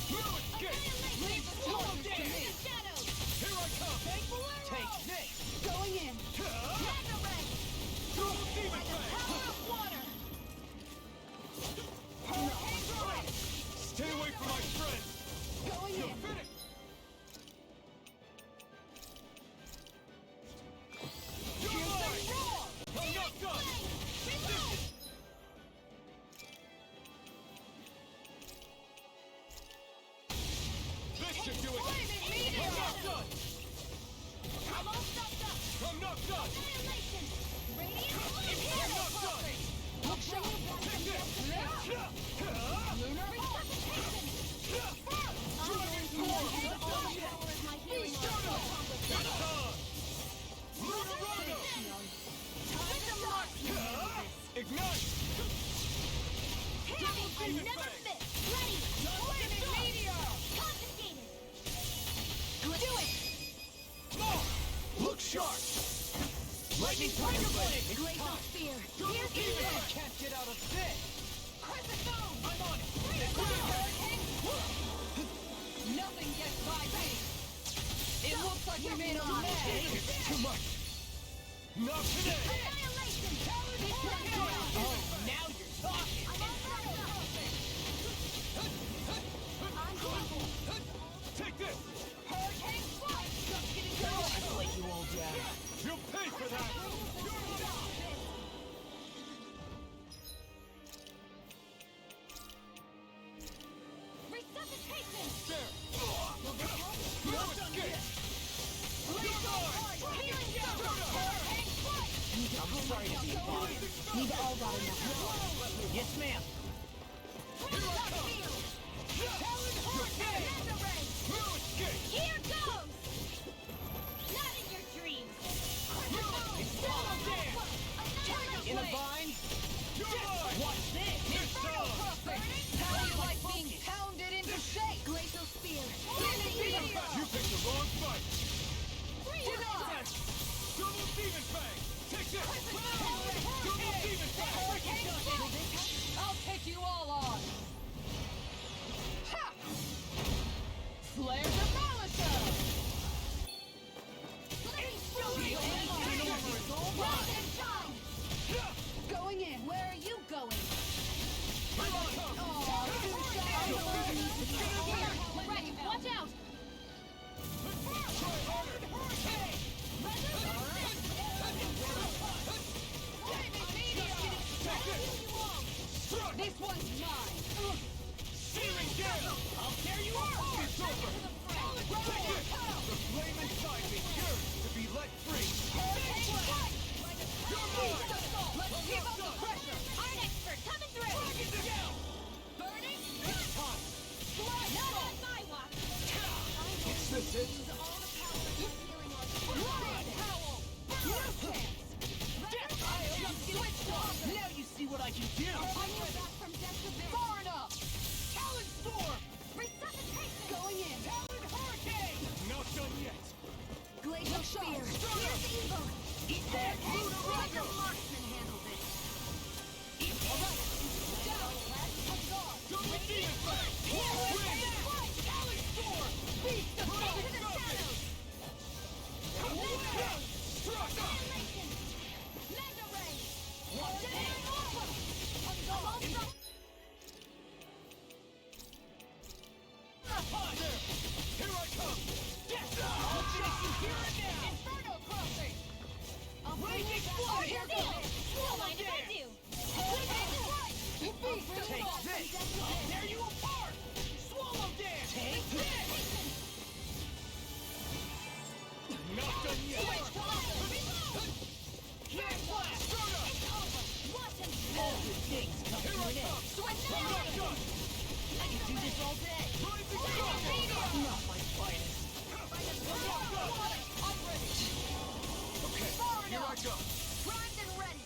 No escape! Leave the Total to damage! the shadows! Here I come! Bolero! Take this! Going in. Mega Ray! Double Demon Fang! Power of water! Stay not done! Annihilation! Radiant I'm not done! Look shot! Take this! Lunar resuscitation! I'm going to use all the power of my healing arts to accomplish this. Lunar Rondo! Time to mark! Ignite! Hit me! I never miss! Ready! Lightning Meteor! Confiscated! Do it! Look sharp! Lightning Tiger Blade! Glacial Spear! Double Here's the Demon! evil! Can't get out of this! Crescent I'm on it! Nothing gets by me! It looks like we made a mess! It's too much! Not today! Annihilation! Oh, now you're talking! Take this! Hurricane Strike! Just getting I'll going! let you all down. You'll pay for that! Resuscitation! There! Will this help? No escape! Healing Zone! Hurricane Strike! I'm sorry to be a bother. We've all got enough. Yes, ma'am. Crescent Field! Talon Hurricane! Manta Ray! No escape! Here goes! Not in your dreams! Swallow Dance! In a vine? You're mine! Watch this! Inferno Crossing! How do you like being pounded into shape? Glacial Spear! You picked the wrong fight! Denied! Double Demon Fang! Take this! Double Demon Fang! I'll take you all on! Ha! Flare Demolisher! Rise and shine! Going in! Where are you going? Right, watch out! Try harder! This one's mine! Searing Gale! I'll tear you up! It's over! Take it! The flame inside me yearns to be let free! You're mine! Let's keep up the pressure! Art expert coming through! Dragon Scale! Burning? It's time! Not on my watch! Is this it? Use all the power of your healing arts. Blood Howl! No chance! Switch off! Now you see what I can do! Bring you back from death to bed. Far enough! Talon Storm! Resuscitation! Going in! Talon Hurricane! Not done yet! Glacial Spear! Here's evil! Eat that! Lunar Let the Rondo! marksman handle this! Alright! Down! I'm gone! Double Demon Fang! Win! Talon Storm! Beast of Burning to the shadows! Struck up! Annihilation! Manta Ray! Generic Alpha! I'm gone! There! Here I come! I'll chase you here and now! Inferno Crossing! I'll bring Raging you back Flood! from Here death to goes! bed. Don't mind if I do! Take this! I'll tear you apart! Swallow Dance! Take this! Not done yet! Flame Blast! Start up! Watch and All good things come Here to I an end. come! Switch I'm not done! I can do this all day. Rising Storm! Not my finest. I'm not done! I'm ready! Okay, here I go! Primed and ready!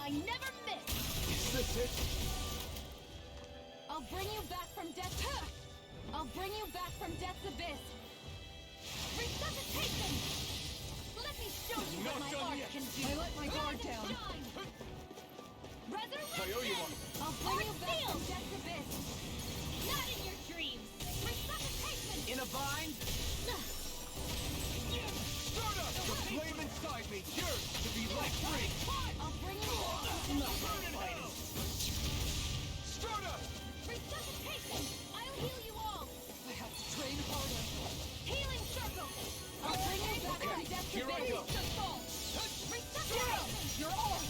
I never miss! Is this it? I'll bring you back from death. I'll bring you back from death's abyss. Resuscitation! Let me show you Not what my done art yet. can do. I let my guard Rise and down. shine. Resurrection! I owe you one. I'll bring you back from death's abyss. Not in your dreams. Resuscitation! In a vine? Start up! The flame inside me yearns to be let free! I'll bring you back from Burn in hell! Start up! Resuscitation! I'll heal you all! I have to train harder. Healing circle! I'll bring you back from death to here I base. go. Resuscitation! You're on!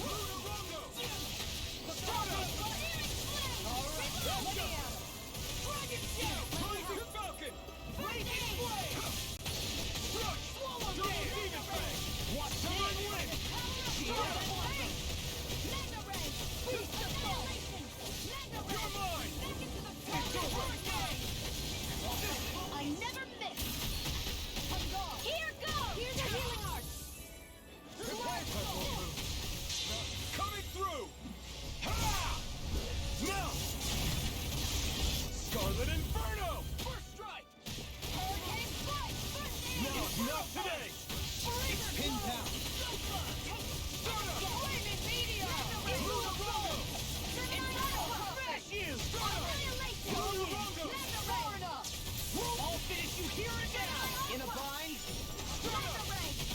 Lunar Rondo! Start up! Alright, Dragon Scale! Rising Falcon! Raging Flame! Crush! Swallow Dance! Demon Fang! I never miss! Here goes! Here's a healing art! Coming through! Ha! Now! Scarlet Inferno! First strike! Hurricane Strike! No, not today! It's pinned down! Flaming Meteor! Lunarogo! Inferno! Smash you! Annihilation! Lunarogo! Far enough! I'll finish you here and now! In a bind?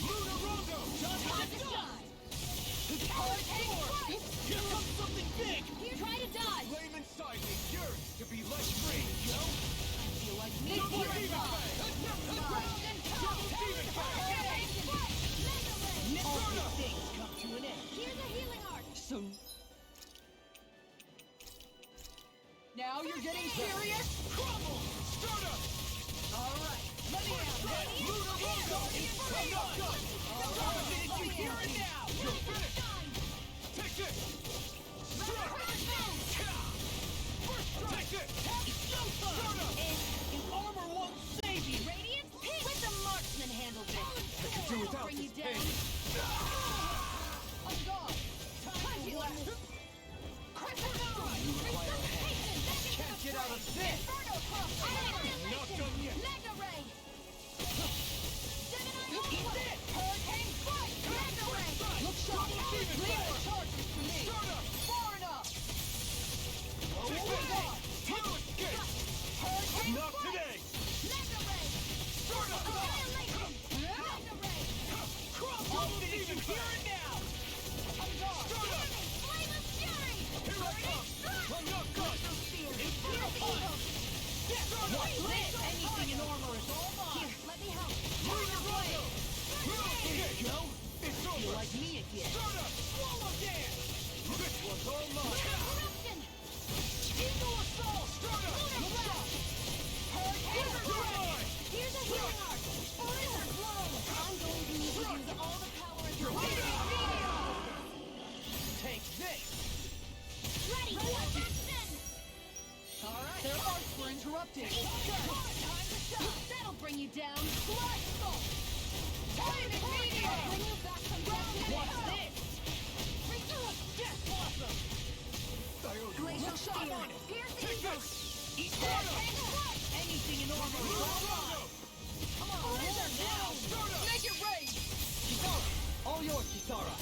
Lunarogo! Time to shine! Hurricane Strike! Here comes something big! Try to dodge! Flame inside me yearns to be let free, yo! Feel like me Double here Demon and Fang! Ground and Double Demon Fang! All these things come to an end. Here's a healing art! So... Now you're getting serious? Crumble! Stardust! Alright, let me have that! Lunarogo! Inferno! I'll finish you here and now! You're finished! Take this! Strike! First strike! Take this! Stardust! Your armor won't save you! Radiant Pit! Let the marksman handle this! I could do without Bring this you down! pain. On guard! Time to one! Crescent Moon! Can't get out of this! Inferno Cluster! Not done yet! Mega Ray! Eat it! Hurricane Strike! Mega Ray! Look sharp! Demon Leave Fang! the charges for me! Stardust! Far enough! Take this! You escape! Hurricane Not Strike! today! Mega Ray! Stardust! Annihilation! Mega Ray! Double Demon Fang! now! On guard! Stardust! Flame of Fury! Here I come! I'm not done! Inferno Punch! What's this? Anything in armor is all mine! Here, let me help! Lunarogo! Here you go! It's Feel over! like me again! Stardust! Swallow dance! This one's all mine! Eruption! Eagle assault! Stardust! Hurricane You're Strike! mine! Here's a healing art! Blizzard Blow! I'm going to need to use all the power of your Take this! Ready! Eruption! Alright! Their arts were interrupted! Time to shine! That'll bring you down! Blood Salt! Flaming Meteor! Bring you back from death! What's this? Death Blossom! Glacial Spear! Pierce the Eagle! Eat Hurricane Strike! Anything in armor is all mine! Come on, Blizzard now! Blow! Make it rain! Kisara! All yours, Kisara!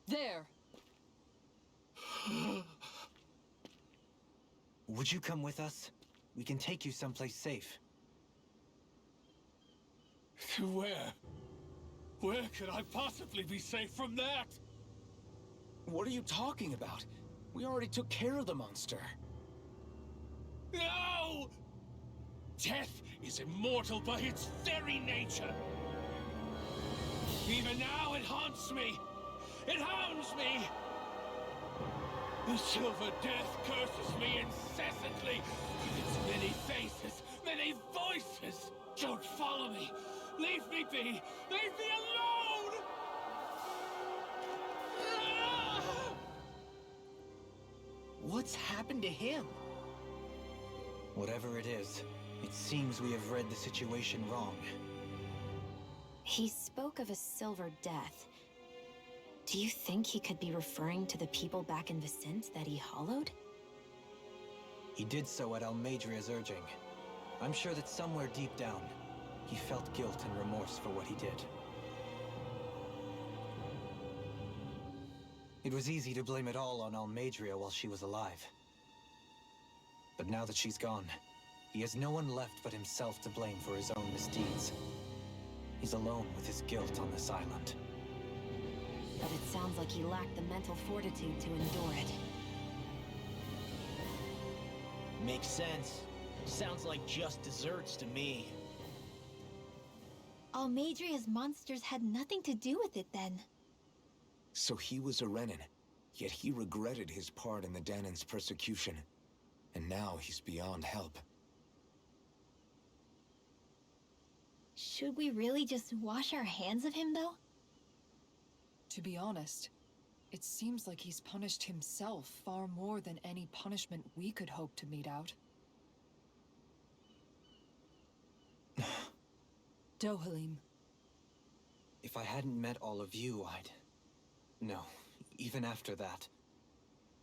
There! Would you come with us? We can take you someplace safe. To where? Where could I possibly be safe from that? What are you talking about? We already took care of the monster. No! Death is immortal by its very nature. Even now it haunts me. It hounds me. The Silver Death curses me incessantly with its many faces, many voices. Don't follow me. Leave me be. Leave me alone! Ah! What's happened to him? Whatever it is, it seems we have read the situation wrong. He spoke of a silver death. Do you think he could be referring to the people back in Vicente that he hollowed? He did so at Almeidria's urging. I'm sure that somewhere deep down, he felt guilt and remorse for what he did. It was easy to blame it all on Almeidria while she was alive. But now that she's gone, he has no one left but himself to blame for his own misdeeds. He's alone with his guilt on this island. But it sounds like he lacked the mental fortitude to endure it. Makes sense. Sounds like just desserts to me. Almeidria's monsters had nothing to do with it then. So he was a Renan, yet he regretted his part in the Danan's persecution. And now he's beyond help. Should we really just wash our hands of him, though? To be honest, it seems like he's punished himself far more than any punishment we could hope to mete out. Dohalim. If I hadn't met all of you, No, even after that.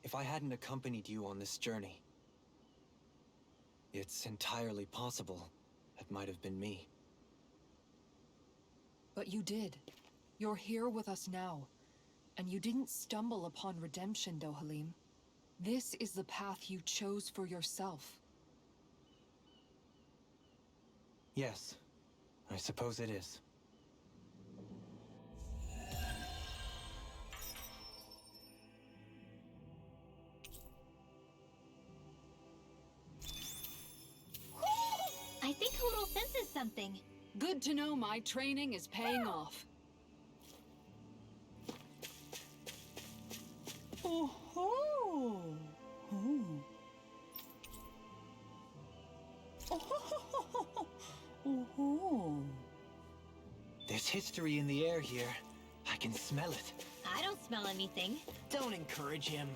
If I hadn't accompanied you on this journey, it's entirely possible it might have been me. But you did. You're here with us now. And you didn't stumble upon redemption, Dohalim. This is the path you chose for yourself. Yes, I suppose it is. I think Hootle senses something. Good to know my training is paying off. Oh ho! Oh. Oh ho! Oh ho! There's history in the air here. I can smell it. I don't smell anything. Don't encourage him.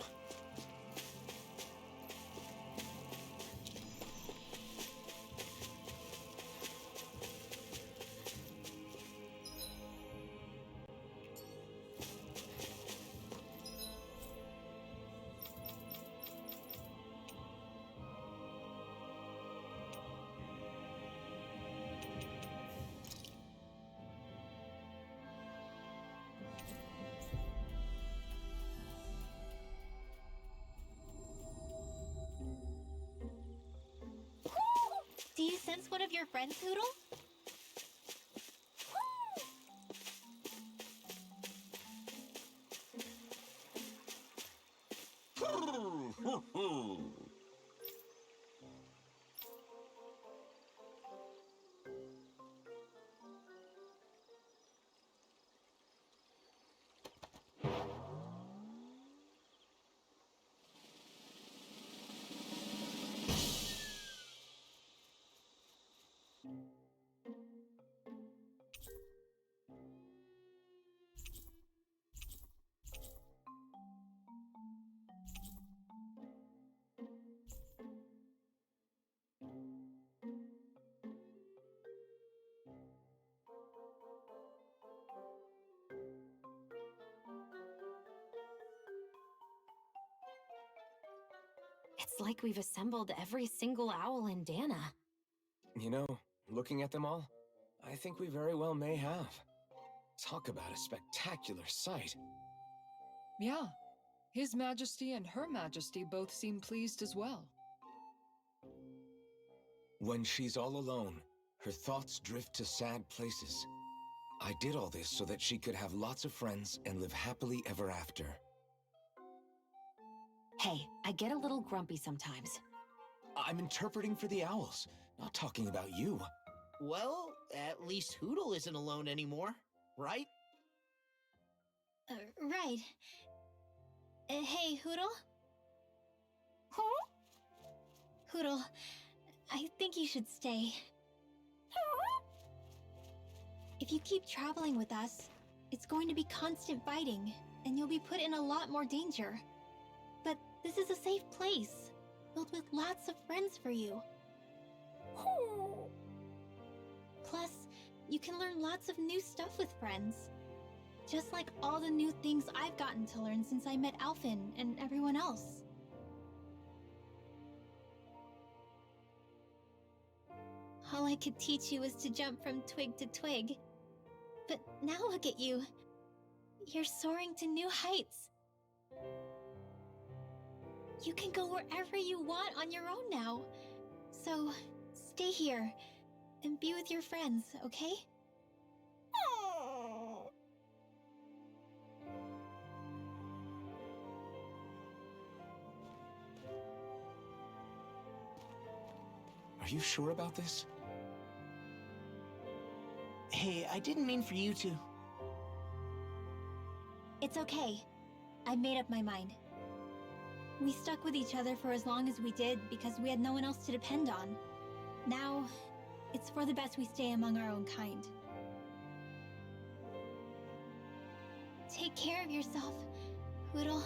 Do you sense one of your friends, Hootle? It's like we've assembled every single owl in Dana. You know, looking at them all, I think we very well may have. Talk about a spectacular sight. Yeah. His Majesty and Her Majesty both seem pleased as well. When she's all alone, her thoughts drift to sad places. I did all this so that she could have lots of friends and live happily ever after. Hey, I get a little grumpy sometimes. I'm interpreting for the owls, not talking about you. Well, at least Hootle isn't alone anymore, right? Right. Hey, Hootle? Huh? Hootle, I think you should stay. If you keep traveling with us, it's going to be constant fighting, and you'll be put in a lot more danger. But this is a safe place, filled with lots of friends for you. Plus, you can learn lots of new stuff with friends. Just like all the new things I've gotten to learn since I met Alphen and everyone else. All I could teach you was to jump from twig to twig. But now look at you. You're soaring to new heights. You can go wherever you want on your own now. So, stay here and be with your friends, okay? Are you sure about this? Hey, I didn't mean for you to... It's okay. I made up my mind. We stuck with each other for as long as we did because we had no one else to depend on. Now, It's for the best we stay among our own kind. Take care of yourself, Hootle.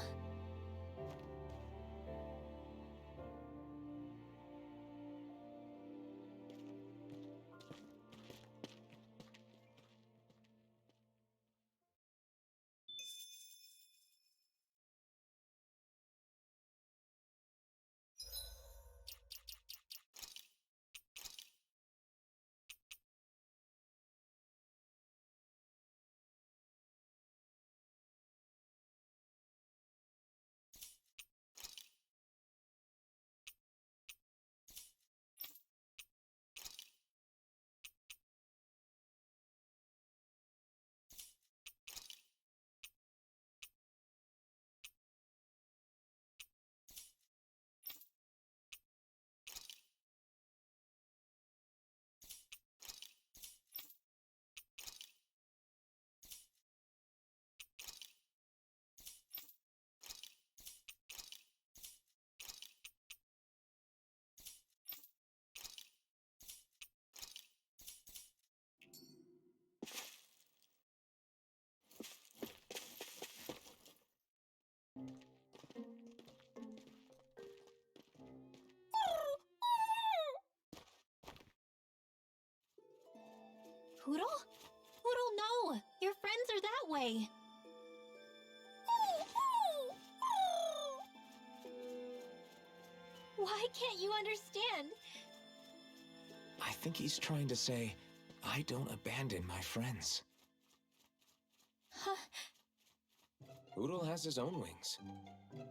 Hootle? Hootle, no! Your friends are that way! Why can't you understand? I think he's trying to say, I don't abandon my friends. Huh? Hootle has his own wings.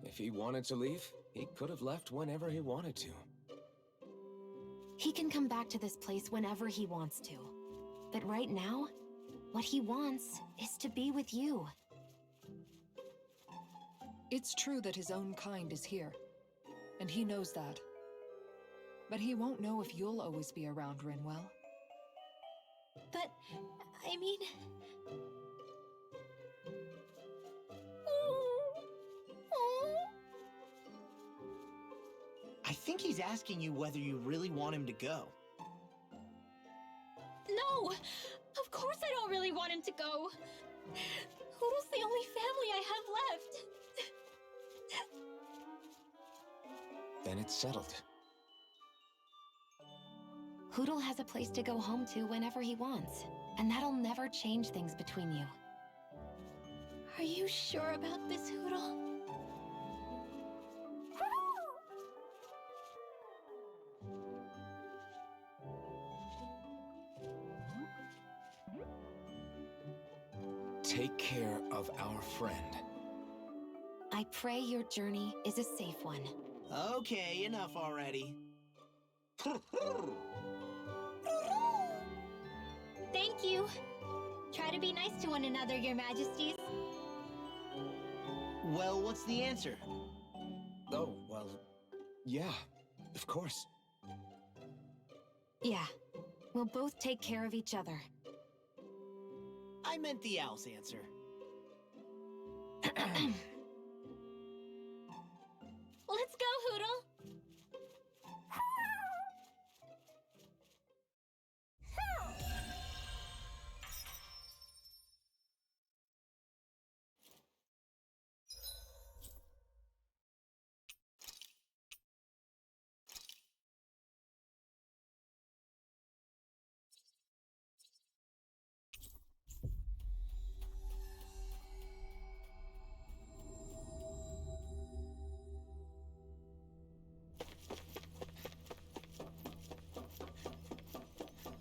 If he wanted to leave, he could have left whenever he wanted to. He can come back to this place whenever he wants to. But right now, what he wants is to be with you. It's true that his own kind is here, and he knows that. But he won't know if you'll always be around, Rinwell. But, I mean... I think he's asking you whether you really want him to go. No! Of course I don't really want him to go! Hootle's the only family I have left! Then it's settled. Hootle has a place to go home to whenever he wants, and that'll never change things between you. Are you sure about this, Hootle? Take care of our friend. I pray your journey is a safe one. Okay, enough already. Thank you. Try to be nice to one another, Your Majesties. Well, what's the answer? Oh, well, yeah, of course. Yeah, we'll both take care of each other. I meant the owl's answer. Let's go, Hootle!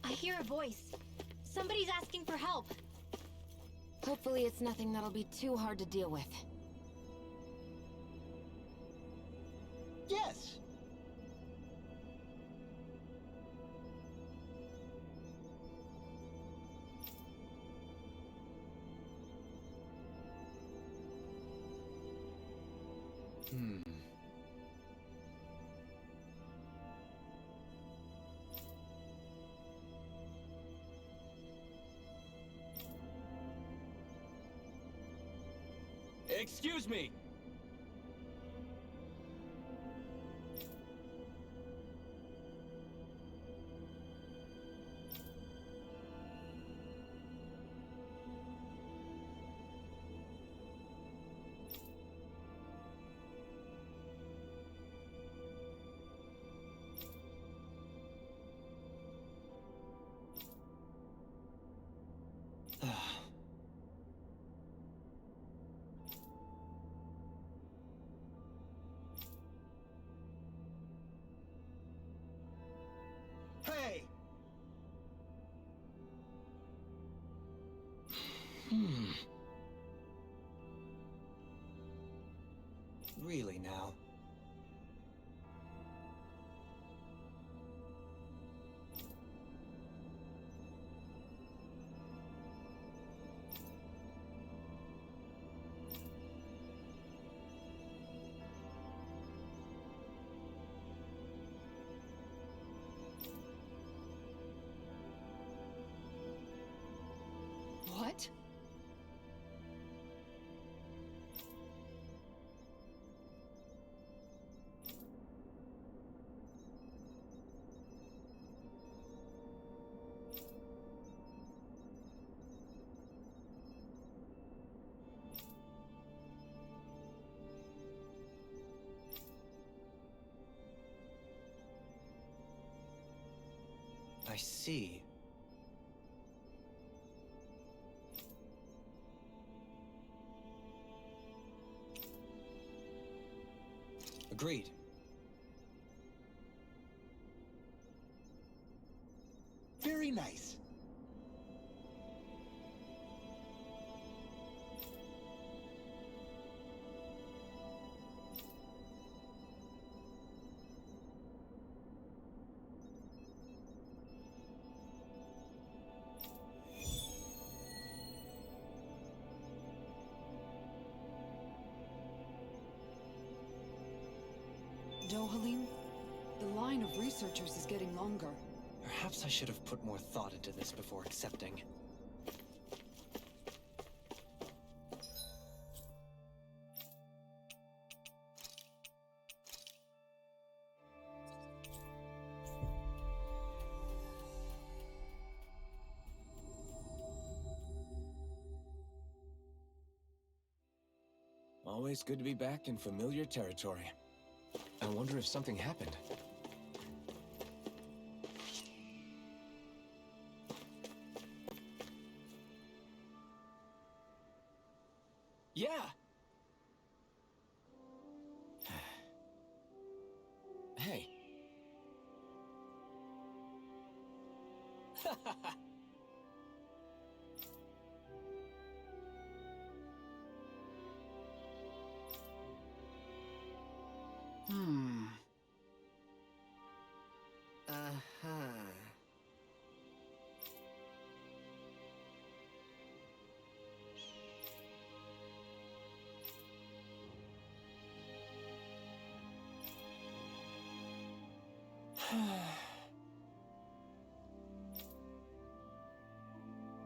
I hear a voice. Somebody's asking for help. Hopefully it's nothing that'll be too hard to deal with. Yes. Excuse me! Really now. What? I see. Agreed. Very nice. Dohalim, the line of researchers is getting longer. Perhaps I should have put more thought into this before accepting. Always good to be back in familiar territory. I wonder if something happened. Yeah! Hey.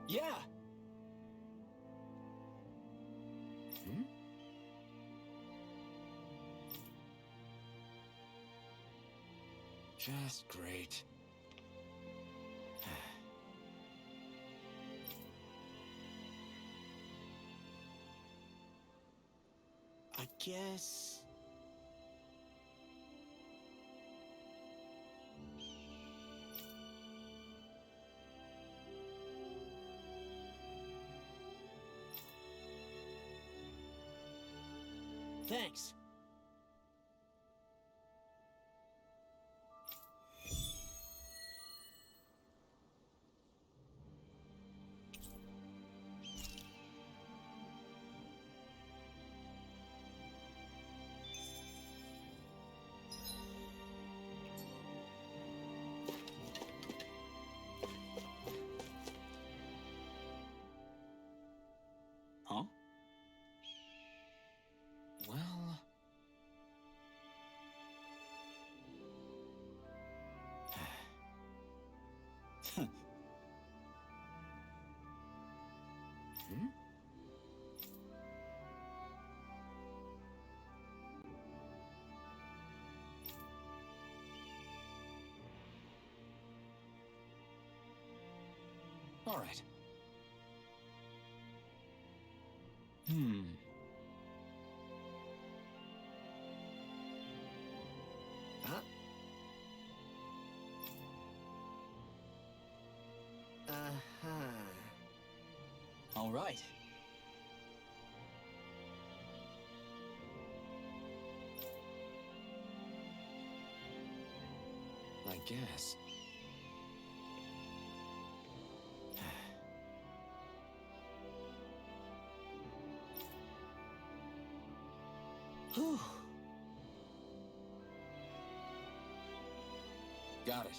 Yeah! Just great. I guess... Thanks. Huh? Well... Hmm? All right. Huh? All right. I guess. Whew. Got it.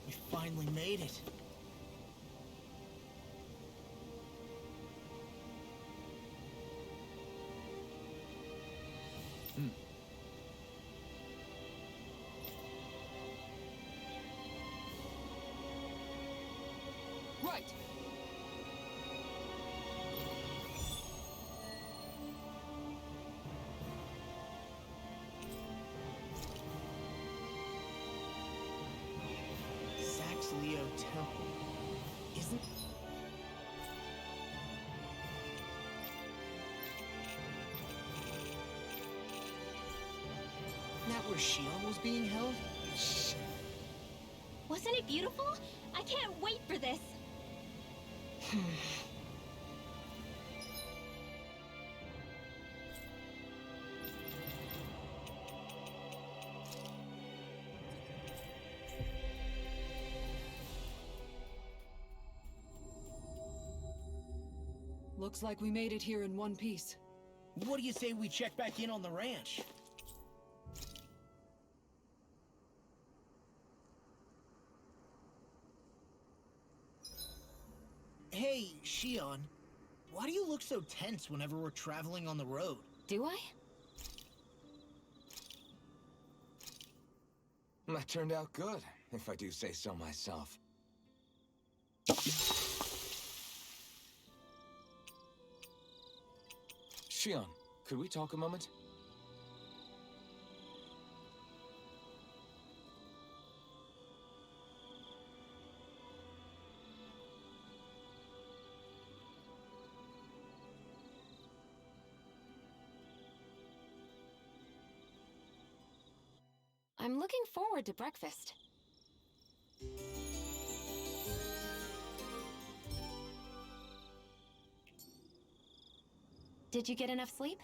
We finally made it. Right! Saxleo Temple. Isn't... that where Shion was being held? Wasn't it beautiful? I can't wait for this. Looks like we made it here in one piece. What do you say we check back in on the ranch? Hey, Shion. Why do you look so tense whenever we're traveling on the road? Do I? That turned out good, if I do say so myself. Shion, could we talk a moment? I'm looking forward to breakfast. Did you get enough sleep?